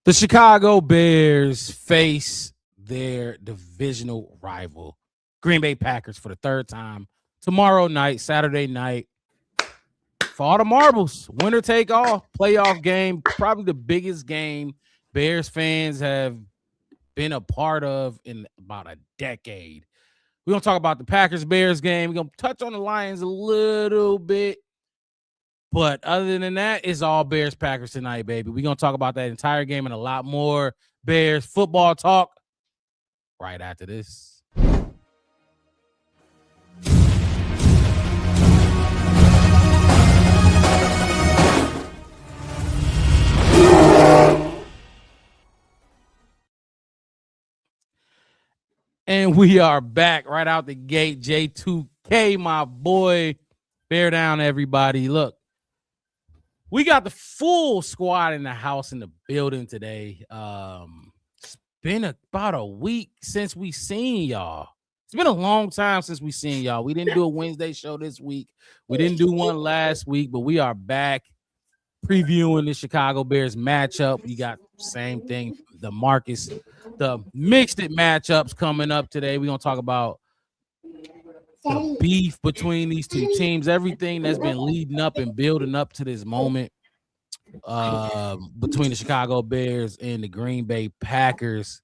The Chicago Bears face their divisional rival, Green Bay Packers, for the third time tomorrow night, Saturday night, for all the marbles. Winner take all, playoff game, probably the biggest game Bears fans have been a part of in about a decade. We're going to talk about the Packers-Bears game. We're going to touch on the Lions a little bit. But other than that, it's all Bears Packers tonight, baby. We're going to talk about that entire game and a lot more Bears football talk right after this. And we are back right out the gate. J2K, my boy. Bear down, everybody. Look. We got the full squad in the house in the building today. It's been about a week since we seen y'all. It's been a long time since we seen y'all. We didn't do a Wednesday show this week. We didn't do one last week, but we are back previewing the Chicago Bears matchup. We got the same thing, the mixed matchups coming up today. We're going to talk about the beef between these two teams, everything that's been leading up and building up to this moment between the Chicago Bears and the Green Bay Packers.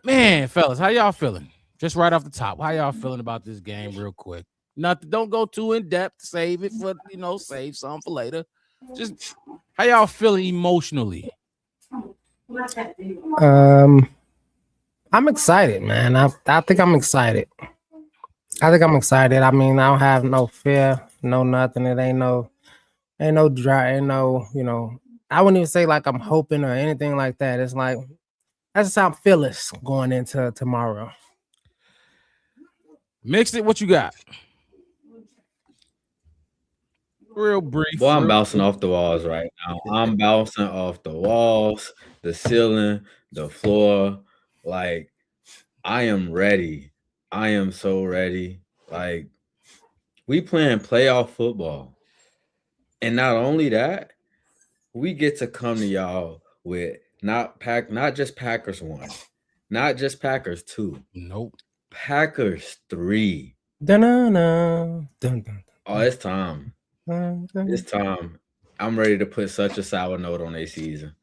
Man, fellas, how y'all feeling? Just right off the top, how y'all feeling about this game real quick? Nothing, don't go too in depth. Save it for, save some for later. Just how y'all feeling emotionally? I'm excited, man. I think I'm excited. I mean, I don't have no fear, no nothing. It ain't no dry, I wouldn't even say like I'm hoping or anything like that. It's like that's just how I'm feeling going into tomorrow. Mixed it, what you got? Real brief. Well, I'm bouncing off the walls right now. I'm bouncing off the walls, the ceiling, the floor. Like, I am ready. I am so ready. Like, we playing playoff football. And not only that, we get to come to y'all with not just Packers 1, not just Packers 2. Nope. Packers 3. Dun-dun-dun. Dun-dun. Oh, it's time. It's time. I'm ready to put such a sour note on their season.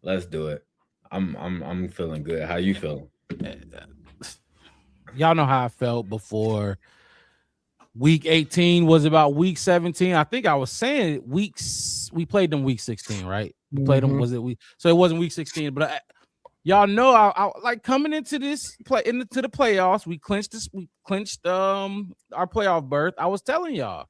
Let's do it. I'm feeling good. How you feeling? Y'all know how I felt before week 18 was about week 17. I think I was saying we played them week 16, right? We played them, so it wasn't week 16, but y'all know I like coming into this into the playoffs. We clinched our playoff berth. I was telling y'all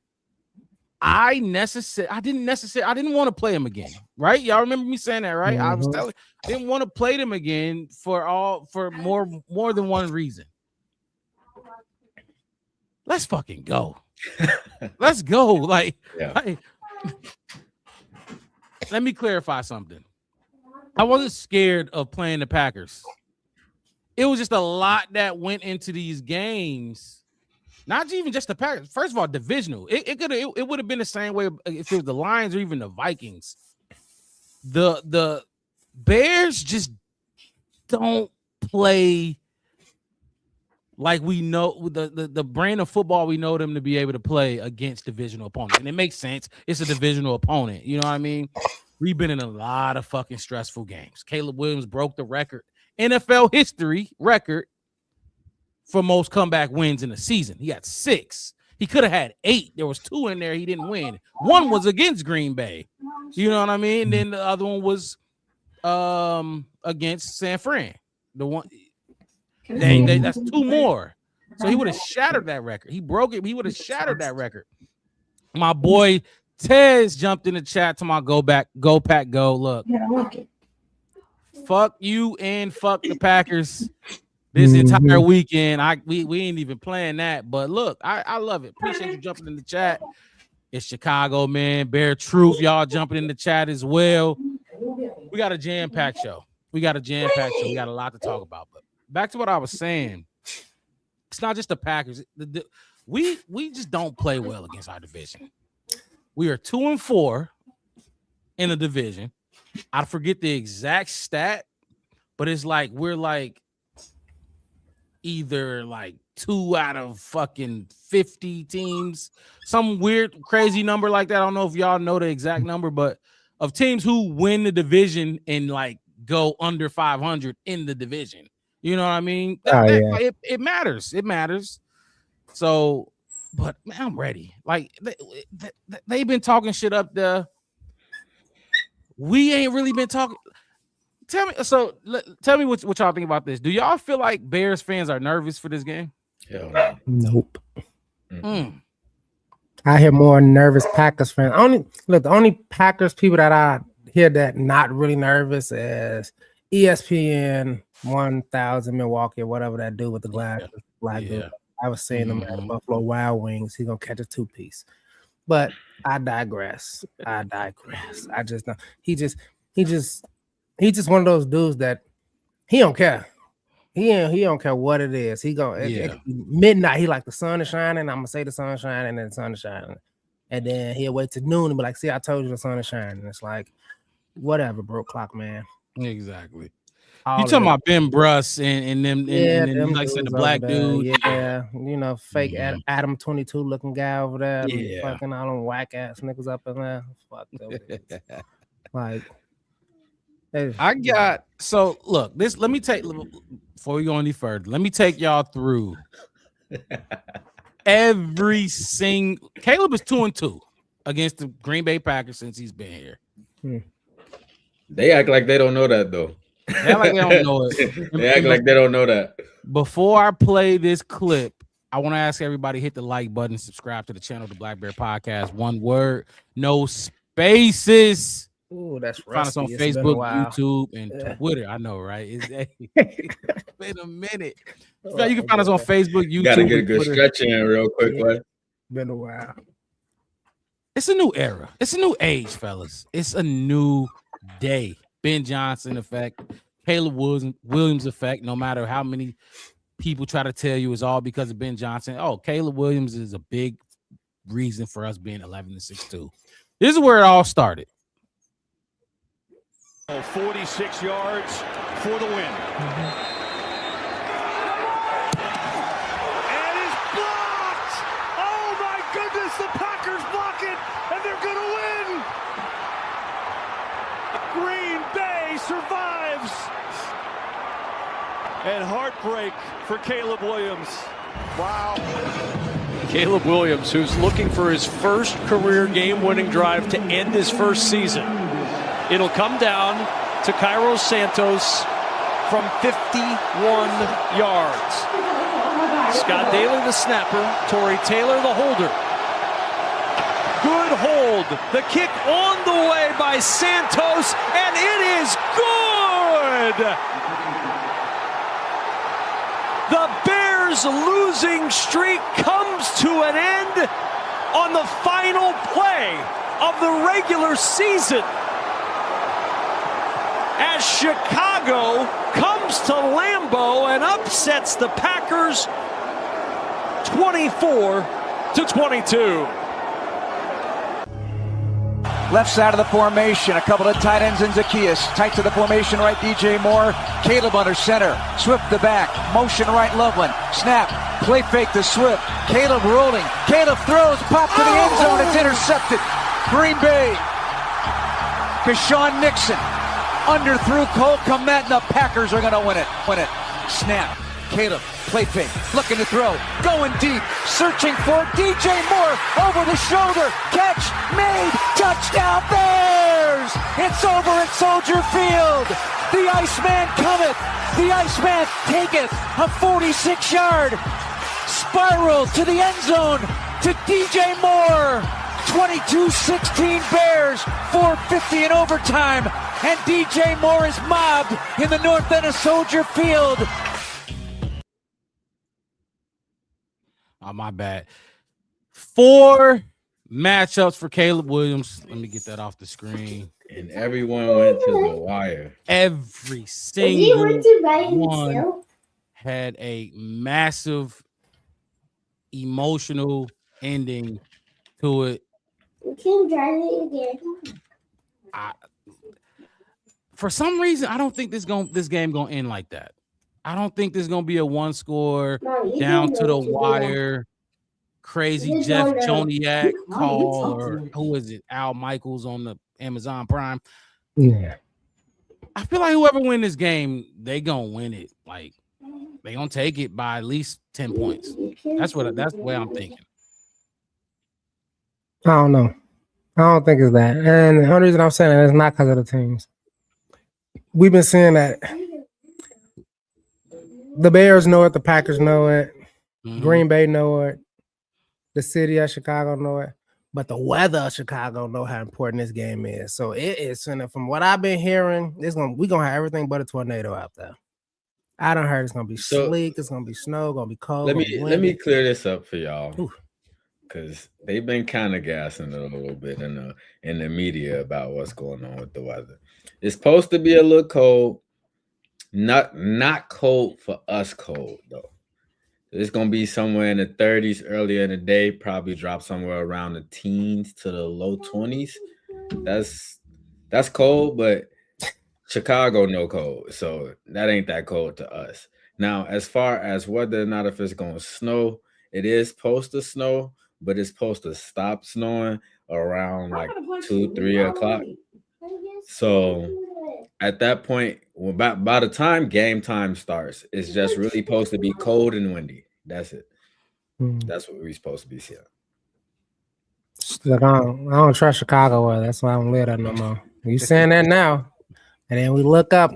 I didn't want to play them again, right? Y'all remember me saying that, right? I was telling I didn't want to play them again for more than one reason. Let's fucking go. Let's go. Like, let me clarify something. I wasn't scared of playing the Packers. It was just a lot that went into these games. Not even just the Packers. First of all, divisional. It would have been the same way if it was the Lions or even the Vikings. The Bears just don't play like we know the brand of football we know them to be able to play against divisional opponents. And it makes sense. It's a divisional opponent. You know what I mean? We've been in a lot of fucking stressful games. Caleb Williams broke the record, NFL history record for most comeback wins in a season. He got 6. He could have had 8. There was 2 in there he didn't win. One was against Green Bay. You know what I mean? And then the other one was against San Fran. The one that's 2 more. So he would have shattered that record. He broke it. He would have shattered that record. My boy Tez jumped in the chat to my go Pack, go. Look, Fuck you and fuck the Packers this entire weekend. We ain't even playing that. But look, I love it. Appreciate you jumping in the chat. It's Chicago, man. Bear Truth, y'all jumping in the chat as well. We got a jam-packed show. We got a lot to talk about. But back to what I was saying. It's not just the Packers. We just don't play well against our division. We are 2-4 in the division. I forget the exact stat, but it's like we're like either like 2 out of fucking 50 teams, some weird crazy number like that. I don't know if y'all know the exact number, but of teams who win the division and like go under 500 in the division. You know what I mean? It matters. It matters. So, but man, I'm ready. Like they've been talking shit up there. We ain't really been talking. Tell me what y'all think about this. Do y'all feel like Bears fans are nervous for this game? Hell no. Nope. I hear more nervous Packers fans. The only Packers people that I hear that not really nervous is ESPN 1000 Milwaukee or whatever that dude with the glasses. Dude. I was seeing him at the Buffalo Wild Wings. He's gonna catch a 2-piece. But I digress. I just know he's just one of those dudes that he don't care. He don't care what it is. He at midnight. He like the sun is shining. I'm gonna say the sun is shining, and then the sun is shining, and then he'll wait till noon and be like, "See, I told you the sun is shining." It's like, whatever, broke clock, man. Exactly. You talking about Ben Bruss and them, and like I said, the black dude. Yeah, fake Adam 22 looking guy over there. Fucking all them whack ass niggas up in there. Fuck them. Like, look, let me take, before we go any further, let me take y'all through every single. Caleb is 2-2 against the Green Bay Packers since he's been here. They act like they don't know that though. They act like they don't know it. They act like they don't know that. Before I play this clip, I want to ask everybody, hit the like button, subscribe to the channel, the Black Bear Podcast. One word, no spaces. Ooh, that's find us on Facebook, YouTube, and Twitter. I know, right? It's been a minute. You can find us on Facebook, YouTube. Gotta get a good stretch in real quick, boy. Been a while. It's a new era. It's a new age, fellas. It's a new day. Ben Johnson effect, Caleb Williams effect. No matter how many people try to tell you it's all because of Ben Johnson. Oh, Caleb Williams is a big reason for us being 11-6-2. This is where it all started. 46 yards for the win. And it's blocked! Oh my goodness, the Packers block it, and they're gonna win! Green Bay survives! And heartbreak for Caleb Williams. Wow. Caleb Williams, who's looking for his first career game-winning drive to end his first season. It'll come down to Cairo Santos from 51 yards. Scott Daly, the snapper. Torrey Taylor, the holder. Good hold. The kick on the way by Santos, and it is good! The Bears' losing streak comes to an end on the final play of the regular season, as Chicago comes to Lambeau and upsets the Packers 24-22. Left side of the formation, a couple of tight ends in Zacchaeus. Tight to the formation right, DJ Moore. Caleb under center. Swift the back. Motion right, Loveland. Snap. Play fake to Swift. Caleb rolling. Caleb throws. Pop to the end zone. It's intercepted. Green Bay. Keshawn Nixon. Underthrew Cole Kmet, and the Packers are going to win it. Snap. Caleb, play fake, looking to throw, going deep, searching for DJ Moore, over the shoulder, catch, made, touchdown Bears! It's over at Soldier Field. The Iceman cometh, the Iceman taketh a 46-yard spiral to the end zone to DJ Moore. 22-16 Bears, 4:50 in overtime. and DJ Moore is mobbed in the north end of Soldier Field. Oh, my bad. 4 matchups for Caleb Williams. Let me get that off the screen. And everyone went to the wire. Every single one had a massive emotional ending to it. You can drive it again. For some reason, I don't think this game gonna end like that. I don't think there's gonna be a 1-score down to the wire, crazy Jeff Joniak call, or who is it? Al Michaels on the Amazon Prime. Yeah. I feel like whoever win this game, they gonna win it. Like they gonna take it by at least 10 points. That's the way I'm thinking. I don't know. I don't think it's that. And the only reason I'm saying that is not because of the teams. We've been seeing that the Bears know it, the Packers know it, Green Bay know it, the city of Chicago know it, but the weather of Chicago know how important this game is. So it is, and from what I've been hearing, we're gonna have everything but a tornado out there. I done heard it's gonna be sleek, it's gonna be snow, gonna be cold. Let me clear this up for y'all. Because they've been kind of gassing it a little bit in the media about what's going on with the weather. It's supposed to be a little cold, not cold for us cold though. It's gonna be somewhere in the 30s earlier in the day, probably drop somewhere around the teens to the low 20s. That's cold, but Chicago no cold, so that ain't that cold to us. Now, as far as whether or not if it's gonna snow, it is supposed to snow, but it's supposed to stop snowing around like 2-3 o'clock. So at that point, by the time game time starts, it's just really supposed to be cold and windy. That's it. That's what we're supposed to be seeing. Like I don't trust Chicago weather. That's why I don't live there no more. You saying that now, and then we look up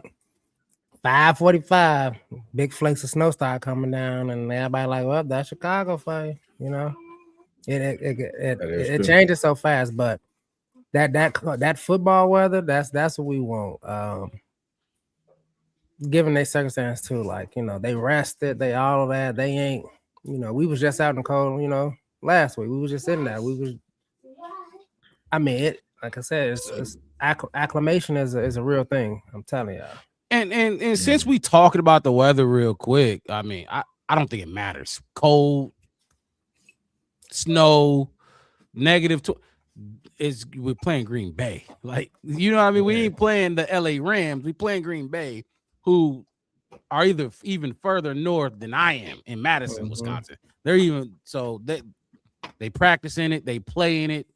5:45, big flakes of snow start coming down, and everybody like, well, that's Chicago for you, you know. It changes so fast, but that football weather, that's what we want. Given their circumstance too, like, you know, they rested, they all of that, they ain't, you know, we was just out in the cold, you know, last week. We was just in there. Like I said, it's acclimation is a real thing. I'm telling y'all. And since we talking about the weather real quick, I mean, I don't think it matters. Cold, snow, -2. We're playing Green Bay. Like, you know what I mean? We ain't playing the LA Rams. We playing Green Bay, who are even further north than I am in Madison, Wisconsin. They're they practice in it, they play in it,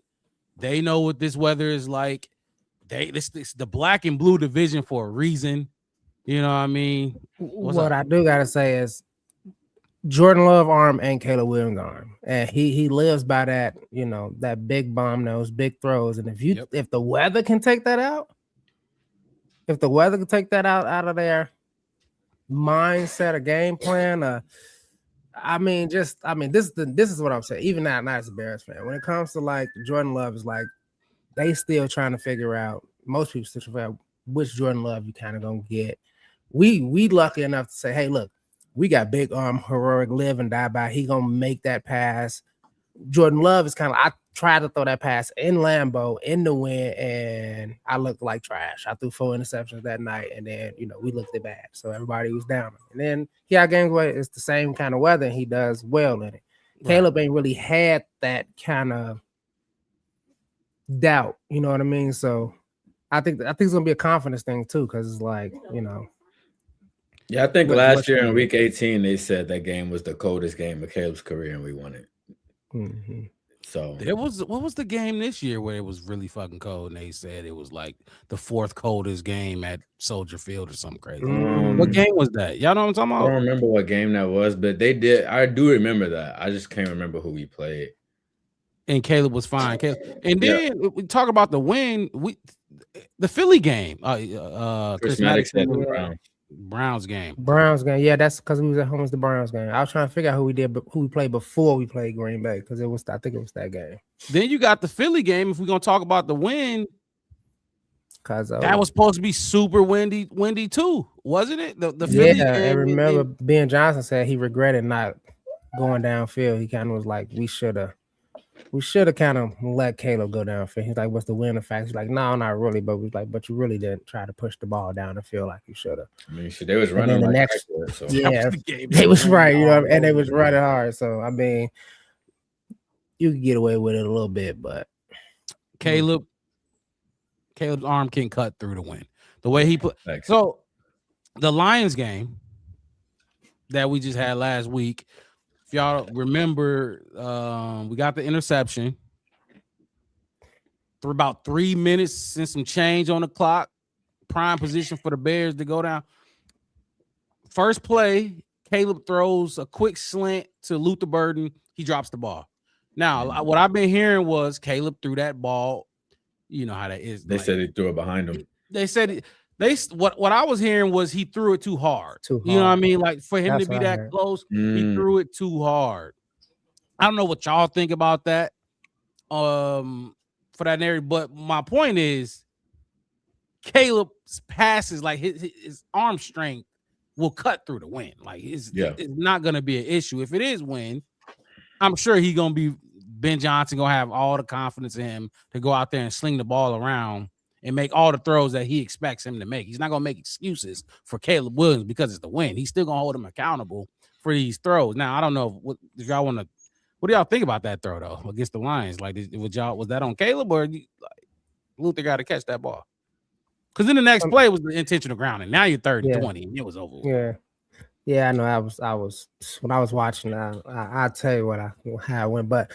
they know what this weather is like. This the black and blue division for a reason. You know what I mean? What I do gotta say is Jordan Love arm and Caleb Williams arm, and he lives by that, you know, that big bomb nose, big throws. And if the weather can take that out, out of their mindset or game plan, this is what I'm saying. Even now, not as a Bears fan, when it comes to like Jordan Love, is like they still trying to figure out. Most people still trying to figure out which Jordan Love you kind of gonna get. We lucky enough to say, hey, look, we got big arm, heroic, live and die by. He gonna make that pass. Jordan Love is kind of, I tried to throw that pass in Lambeau in the wind, and I looked like trash. I threw 4 interceptions that night, and then, you know, we looked at bad. So everybody was down. And then he got games where it's the same kind of weather, and he does well in it. Right. Caleb ain't really had that kind of doubt, you know what I mean? So I think it's gonna be a confidence thing too, because it's like, you know. Yeah, I think last year in week 18, they said that game was the coldest game of Caleb's career, and we won it. Mm-hmm. So what was the game this year where it was really fucking cold, and they said it was like the 4th coldest game at Soldier Field or something crazy? What game was that? Y'all know what I'm talking about? I don't remember what game that was, but they did. I do remember that. I just can't remember who we played. And Caleb was fine. And then we talk about the win. The Philly game. Chris Maddox said the Browns game. Yeah, that's because we was at home with the Browns game. I was trying to figure out who we played before we played Green Bay, because I think it was that game. Then you got the Philly game. If we're gonna talk about the win, Cause that was supposed to be super windy too, wasn't it? The Philly yeah, game. and remember Ben Johnson said he regretted not going downfield. He kind of was like, we should have kind of let Caleb go downfield. He's like, what's the winning factor? He's like, no, not really. But we like, but you really didn't try to push the ball down the field like you should have. I mean, shit, they was running the like next, so. yeah, the game they was right, you know, and they was running hard. So I mean, you could get away with it a little bit, but Caleb's arm can cut through the wind. The way he put Thanks. so the Lions game that we just had last week. If y'all remember, we got the interception for about 3 minutes and some change on the clock. Prime position for the Bears to go down. First play, Caleb throws a quick slant to Luther Burden. He drops the ball. Now, what I've been hearing was Caleb threw that ball. You know how that is. They said he threw it behind him. They said what I was hearing was he threw it too hard. You know what I mean? Like for him to be that close, he threw it too hard. I don't know what y'all think about that. For that narrative, but my point is Caleb's passes, like his arm strength will cut through the wind. Like it's not gonna be an issue. If it is wind, I'm sure he's gonna be Ben Johnson gonna have all the confidence in him to go out there and sling the ball around and make all the throws that he expects him to make. He's not gonna make excuses for Caleb Williams because it's the wind. He's still gonna hold him accountable for these throws. Now, I don't know if y'all want to. What do y'all think about that throw though against the Lions? Like, was that on Caleb or Luther got to catch that ball? Because then the next play was the intentional grounding. Now you're 3rd and 20, and it was over. Yeah, I know. I was when I was watching. I'll tell you how it went, but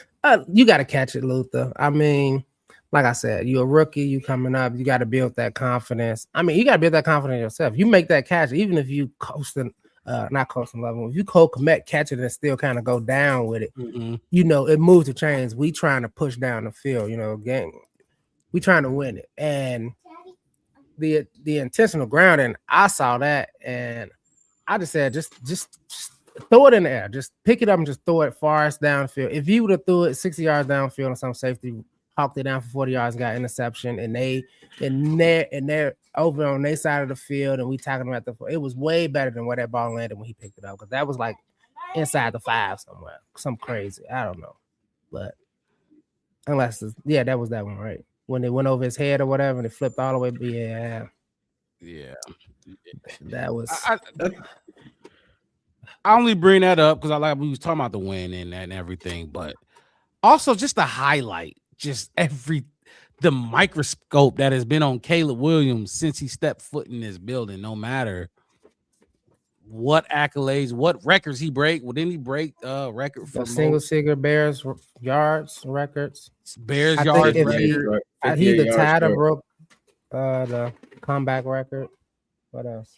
you got to catch it, Luther. I mean, like I said, you're a rookie. You coming up. You got to build that confidence. I mean, you got to build that confidence yourself. You make that catch, even if you not coasting level. If you catch it and still kind of go down with it, you know, it moves the chains. We trying to push down the field. You know, game. We trying to win it, and the intentional grounding. I saw that, and I just said, just throw it in the air. Just pick it up and just throw it farthest downfield. If you would have threw it 60 yards downfield on some safety, hawked it down for 40 yards, got interception, and they're over on their side of the field, and we talking about it was way better than where that ball landed when he picked it up, because that was like inside the 5 somewhere, some crazy. I don't know, but unless that was that one, right? When they went over his head or whatever, and it flipped all the way. Yeah. That was. I only bring that up because we was talking about the win and everything, but also just to highlight the microscope that has been on Caleb Williams since he stepped foot in this building. No matter what accolades, what records he break. Well, didn't he break record for single Bears yards records? Bears yards record. He either tied or broke the comeback record. What else?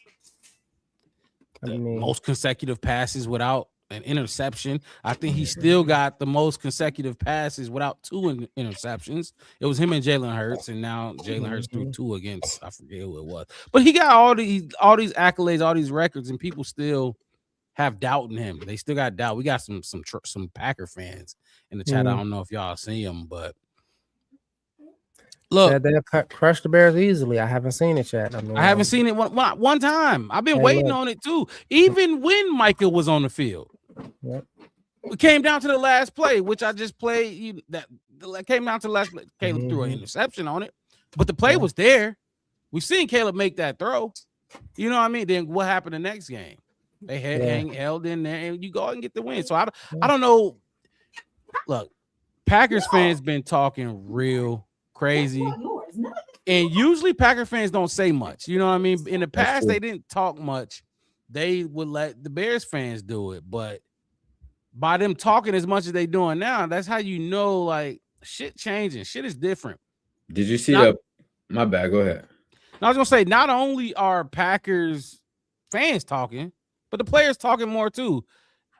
Most consecutive passes without an interception. I think he still got the most consecutive passes without 2 interceptions. It was him and Jalen Hurts, and now Jalen Hurts threw 2 against, I forget who it was. But he got all these accolades, all these records, and people still have doubt in him. They still got doubt. We got some Packer fans in the chat. I don't know if y'all see them, but look, they'll crush the Bears easily. I haven't seen it yet. I haven't seen it one time. I've been waiting on it too. Even when Micah was on the field, it came down to the last play, which I just played. That came down to the last play. Caleb threw an interception on it, but the play was there. We've seen Caleb make that throw. You know what I mean? Then what happened the next game? They held in there, and you go out and get the win. So I don't know. Look, Packers fans been talking real crazy, and usually Packer fans don't say much. You know what I mean? In the past, they didn't talk much. They would let the Bears fans do it, but by them talking as much as they doing now, that's how you know, like, shit changing. Shit is different. Did you see my bad? Go ahead. I was gonna say, not only are Packers fans talking, but the players talking more too.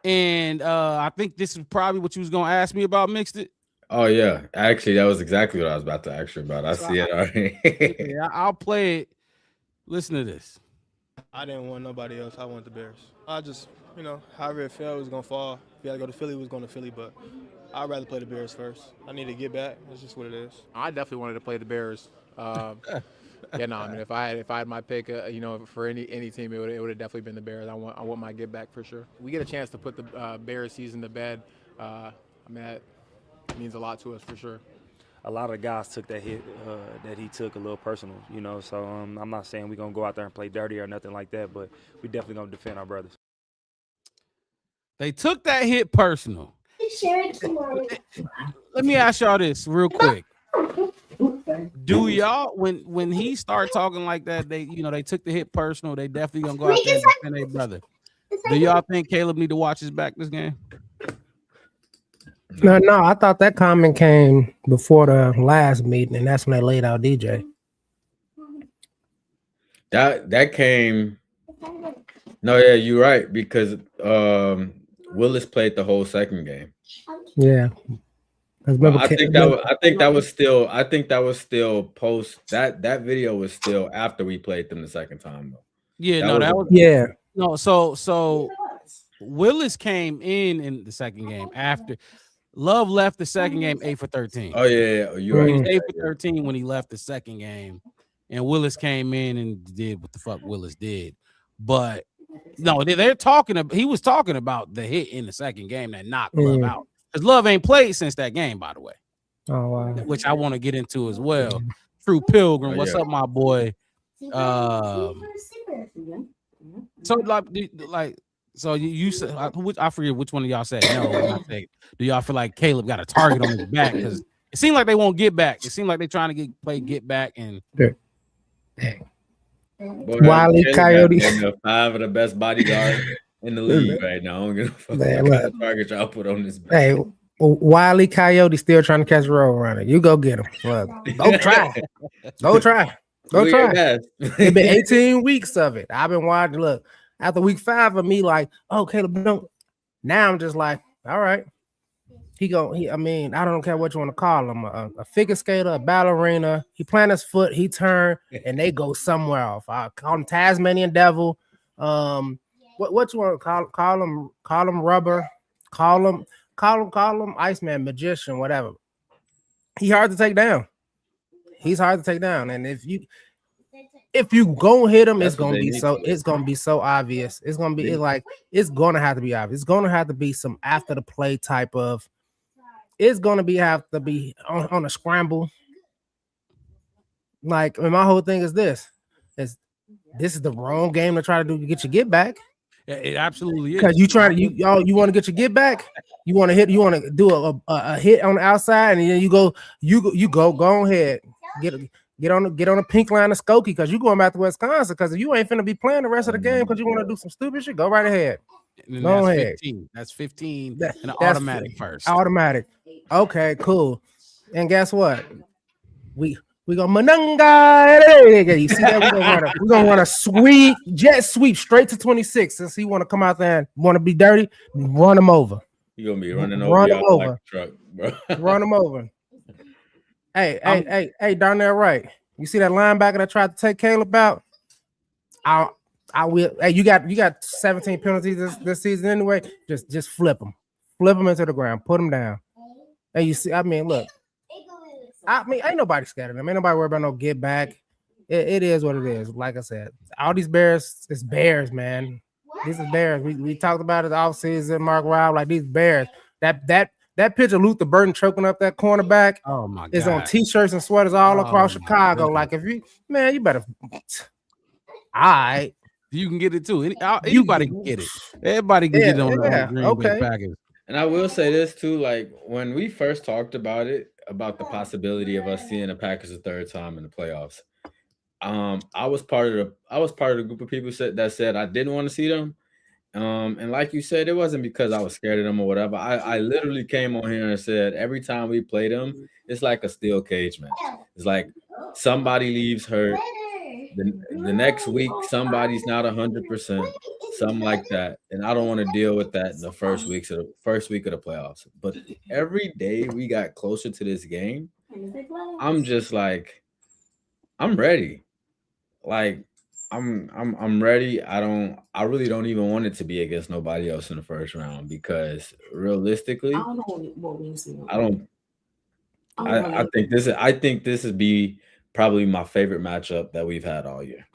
And I think this is probably what you was gonna ask me about. Mixed it. Oh yeah, actually, that was exactly what I was about to ask you about. I see it already. Yeah, I'll play it. Listen to this. I didn't want nobody else. I wanted the Bears. I just, however it fell, it was gonna fall. If you had to go to Philly, it was going to Philly. But I'd rather play the Bears first. I need to get back. That's just what it is. I definitely wanted to play the Bears. Yeah, no, I mean, if I had my pick, you know, for any team, it would have definitely been the Bears. I want my get back for sure. We get a chance to put the Bears season to bed. I mean, that means a lot to us for sure. A lot of the guys took that hit that he took a little personal, you know. So I'm not saying we're gonna go out there and play dirty or nothing like that, but we definitely gonna defend our brothers. They took that hit personal. Let me ask y'all this real quick. Do y'all when he start talking like that, they took the hit personal, they definitely gonna go out there and defend their brother. Do y'all think Caleb need to watch his back this game? No, I thought that comment came before the last meeting, and that's when they laid out DJ. That came. No, yeah, you're right, because Willis played the whole second game. Yeah. I think that was still post that video was still after we played them the second time though. Yeah, that was yeah. No, so Willis came in the second game after Love left the second game 8 for 13. Oh yeah, you're right. He was 8 for 13 when he left the second game, and Willis came in and did what the fuck Willis did. But no, they're talking about he was talking about the hit in the second game that knocked Love out. Because Love ain't played since that game, by the way. Oh wow. Which I want to get into as well. True Pilgrim, what's up, my boy? So you said I forget which one of y'all said no. Do y'all feel like Caleb got a target on his back? Because it seemed like they won't get back. It seemed like they're trying to get back and Wiley Coyote. 5 of the best bodyguards in the league right now. I don't give a fuck what kind of target y'all put on this back. Hey, Wiley Coyote still trying to catch a road runner. You go get him. Look, go try. Go try. Go try. It's been 18 weeks of it. I've been watching. Look, after week 5 of me, like, oh, Caleb, don't. Now I'm just like, all right. I mean, I don't care what you want to call him, a figure skater, a ballerina. He plant his foot, he turned, and they go somewhere off. I call him Tasmanian Devil. What you want to call him rubber, call him Iceman, magician, whatever. He hard to take down. He's hard to take down. And if you go hit him, it's gonna be so obvious. It's gonna be it's gonna have to be obvious. It's gonna have to be some after the play type of. It's gonna have to be on a scramble. Like, and my whole thing is this is the wrong game to try to do to get your get back. Yeah, it absolutely is. Because you want to get your get back. You want to do a hit on the outside, and then you go ahead, get on the pink line of Skokie, because you going back to Wisconsin. Because if you ain't finna be playing the rest of the game because you want to do some stupid shit, go right ahead. Go ahead. 15. That's 15 and an automatic first. Automatic. Okay, cool. And guess what? We go Manunga. You see that? We're gonna run a jet sweep straight to 26. Since he want to come out there and want to be dirty, run him over. You're gonna be running over like a truck, bro. Run him over. Hey, down there, right? You see that linebacker that tried to take Caleb out? I will. Hey, you got 17 penalties this season anyway. Just flip him into the ground, put him down. And you see, I mean, look. Ain't nobody scared of them. Ain't nobody worried about no get back. It is what it is. Like I said, all these Bears, it's Bears, man. This is Bears. We talked about it all season, Mark Rob, like these Bears. That picture of Luther Burton choking up that cornerback is on t-shirts and sweaters all across Chicago. Like, you better. All right. You can get it too. Anybody can get it. Everybody can get it on the Green Bay Packers. And I will say this too, like when we first talked about it, about the possibility of us seeing the Packers a third time in the playoffs. I was part of the group of people that said I didn't want to see them. And like you said, it wasn't because I was scared of them or whatever. I literally came on here and said every time we play them, it's like a steel cage match. It's like somebody leaves hurt. The next week, somebody's not 100%, something like that. And I don't want to deal with that in the first week of the playoffs. But every day we got closer to this game, I'm just like, I'm ready. Like, I'm ready. I really don't even want it to be against nobody else in the first round, because realistically, I think this would be probably my favorite matchup that we've had all year.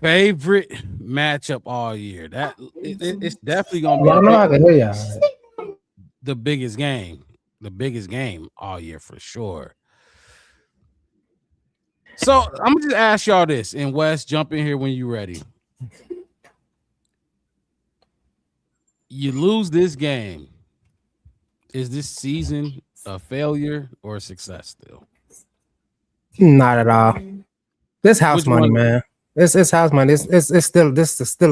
Favorite matchup all year. It's definitely gonna be Y'all know I can hear y'all. the biggest game all year for sure. So I'm gonna just ask y'all this, and Wes, jump in here when you're ready. You lose this game. Is this season a failure or a success still? Not at all. This house Which money, one? man. It's house money. It's still a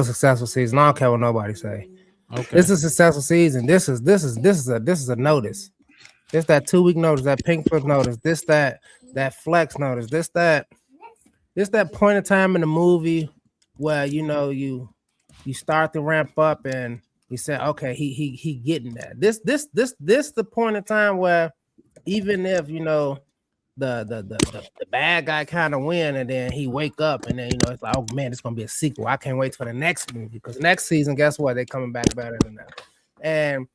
successful season. I don't care what nobody say. Okay. This is a successful season. This is a notice. This that 2 week notice, that pink slip notice, this that flex notice, this that point in time in the movie where you start to ramp up and you say, okay, he getting that. This the point in time where even if the bad guy kind of win and then he wake up and then it's like, oh man, it's gonna be a sequel. I can't wait for the next movie because next season, guess what? They're coming back better than that. And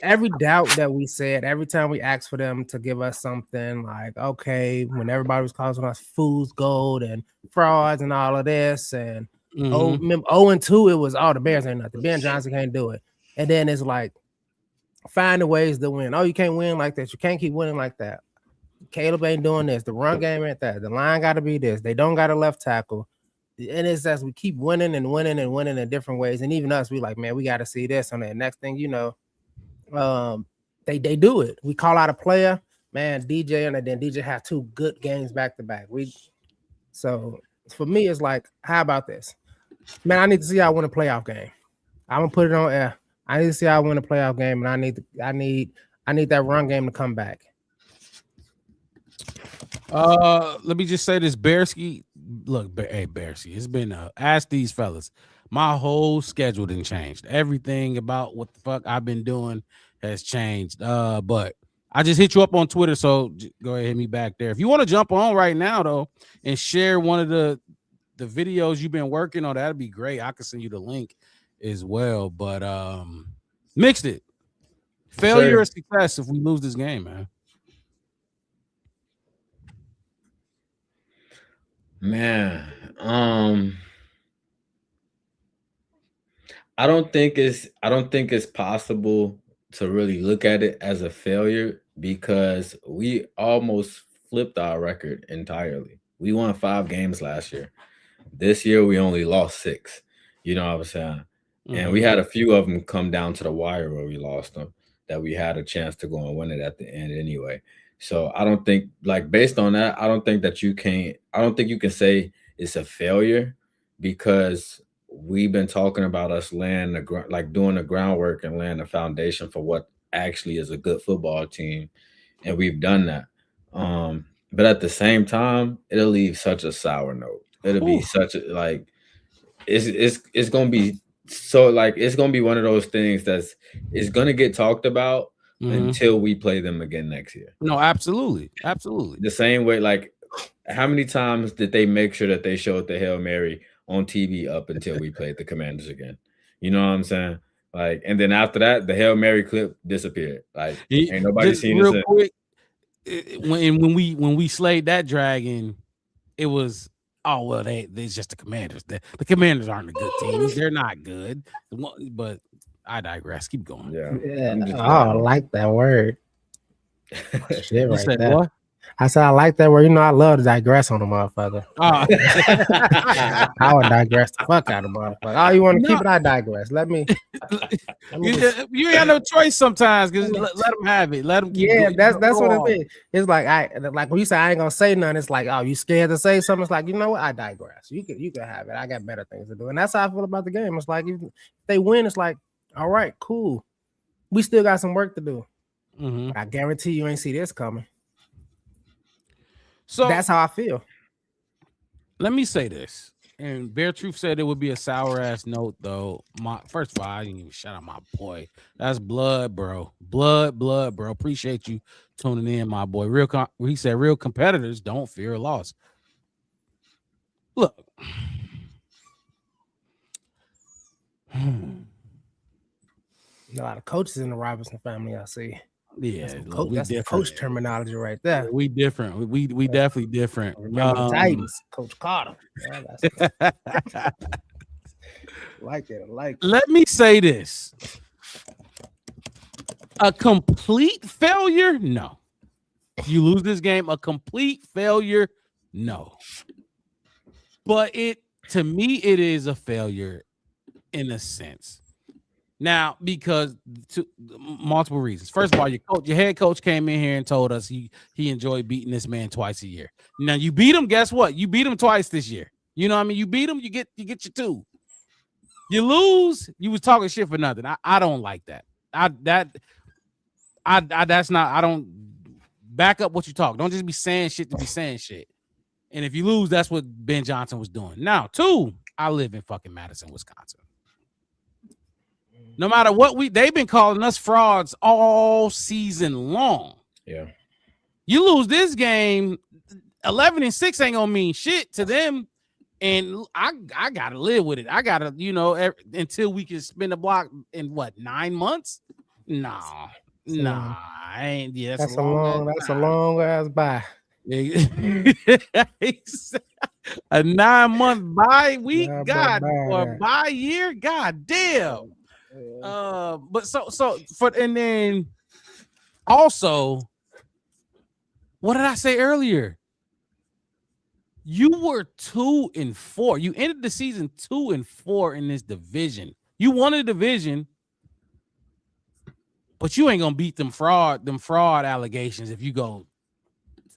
every doubt that we said, every time we asked for them to give us something like, okay, when everybody was calling us fools gold and frauds and all of this, and 0-2, it was all the Bears ain't nothing. Ben Johnson can't do it. And then it's like finding ways to win. Oh, you can't win like this. You can't keep winning like that. Caleb ain't doing this. The run game ain't that. The line got to be this. They don't got a left tackle. And it's as we keep winning and winning and winning in different ways. And even us, we like, man, we got to see this on that. Next thing you know, they do it. We call out a player, man, DJ, and then DJ has 2 good games back to back. So for me, it's like, how about this? Man, I need to see how I win a playoff game. I'm gonna put it on air. I need to see how I win a playoff game, and I need that run game to come back. Let me just say this, Bearski. Look, hey, Bearski, it's been ask these fellas. My whole schedule didn't change. Everything about what the fuck I've been doing has changed. But I just hit you up on Twitter, so go ahead and hit me back there. If you want to jump on right now though and share one of the videos you've been working on, that'd be great. I can send you the link as well. But mixed it. Failure or success if we lose this game, man. Man, I don't think it's possible to really look at it as a failure because we almost flipped our record entirely. We won 5 games last year. This year we only lost 6. You know what I'm saying? And we had a few of them come down to the wire where we lost them that we had a chance to go and win it at the end anyway. So I don't think, like, based on that, I don't think you can say it's a failure because we've been talking about us laying doing the groundwork and laying the foundation for what actually is a good football team. And we've done that. But at the same time, it'll leave such a sour note. It'll be such a, like, it's going to be so, like, it's going to be one of those things it's going to get talked about until we play them again next year. No, absolutely. Absolutely. The same way, like, how many times did they make sure that they showed the Hail Mary on TV up until we played the Commanders again? You know what I'm saying? Like, and then after that, the Hail Mary clip disappeared. Like, ain't nobody seen it real quick. When we slayed that dragon, it was, oh well, they're just the Commanders. The Commanders aren't a good team. They're not good. But I digress. Keep going. Yeah. I like that word. Shit, you right said there. what? I said I like that word. You know, I love to digress on the motherfucker. I would digress the fuck out of the motherfucker. Oh, you want to keep it? I digress. Let me you ain't no choice sometimes because let them have it. Let them keep. Yeah, that's what it is. It's like when you say I ain't gonna say nothing, it's like, oh, you scared to say something. It's like, you know what? I digress. You can have it. I got better things to do, and that's how I feel about the game. It's like if they win, it's like, all right, cool. We still got some work to do. But I guarantee you ain't see this coming. So that's how I feel. Let me say this. And Bear Truth said it would be a sour ass note, though. First of all, I didn't even shout out my boy. That's blood, bro. Blood, bro. Appreciate you tuning in, my boy. He said real competitors don't fear a loss. Look. A lot of coaches in the Robinson family, I see. Yeah, That's some coach terminology right there. We different. We definitely different. Remember the Titans, Coach Carter. Yeah, I like it. Let me say this. A complete failure? No. You lose this game, a complete failure? No. But to me, it is a failure in a sense. Now, because multiple reasons. First of all, your head coach came in here and told us he enjoyed beating this man twice a year. Now you beat him. Guess what? You beat him twice this year. You know what I mean? You beat him, you get your 2. You lose, you was talking shit for nothing. I don't like that. That's not. I don't back up what you talk. Don't just be saying shit to be saying shit. And if you lose, that's what Ben Johnson was doing. Now, 2, I live in fucking Madison, Wisconsin. No matter what they've been calling us frauds all season long. Yeah. You lose this game, 11-6 ain't gonna mean shit to them. And I gotta live with it. I gotta, until we can spin the block in 9 months? Nah, I ain't. Yeah, that's a long ass bye. A 9-month bye week, bye year, god damn. But and then also, what did I say earlier? You were 2-4. You ended the season 2-4 in this division. You won a division, but you ain't gonna beat them fraud allegations if you go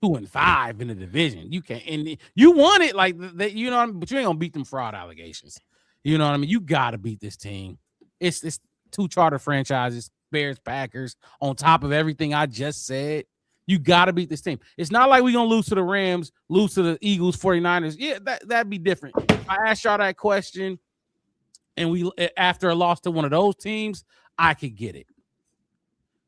2-5 in the division. You can't, and you won it like that, you know what I mean? But you ain't gonna beat them fraud allegations. You know what I mean? You gotta beat this team. It's 2 charter franchises, Bears, Packers, on top of everything I just said. You gotta beat this team. It's not like we're gonna lose to the Rams, lose to the Eagles, 49ers. Yeah, that'd be different. If I asked y'all that question and we after a loss to one of those teams, I could get it.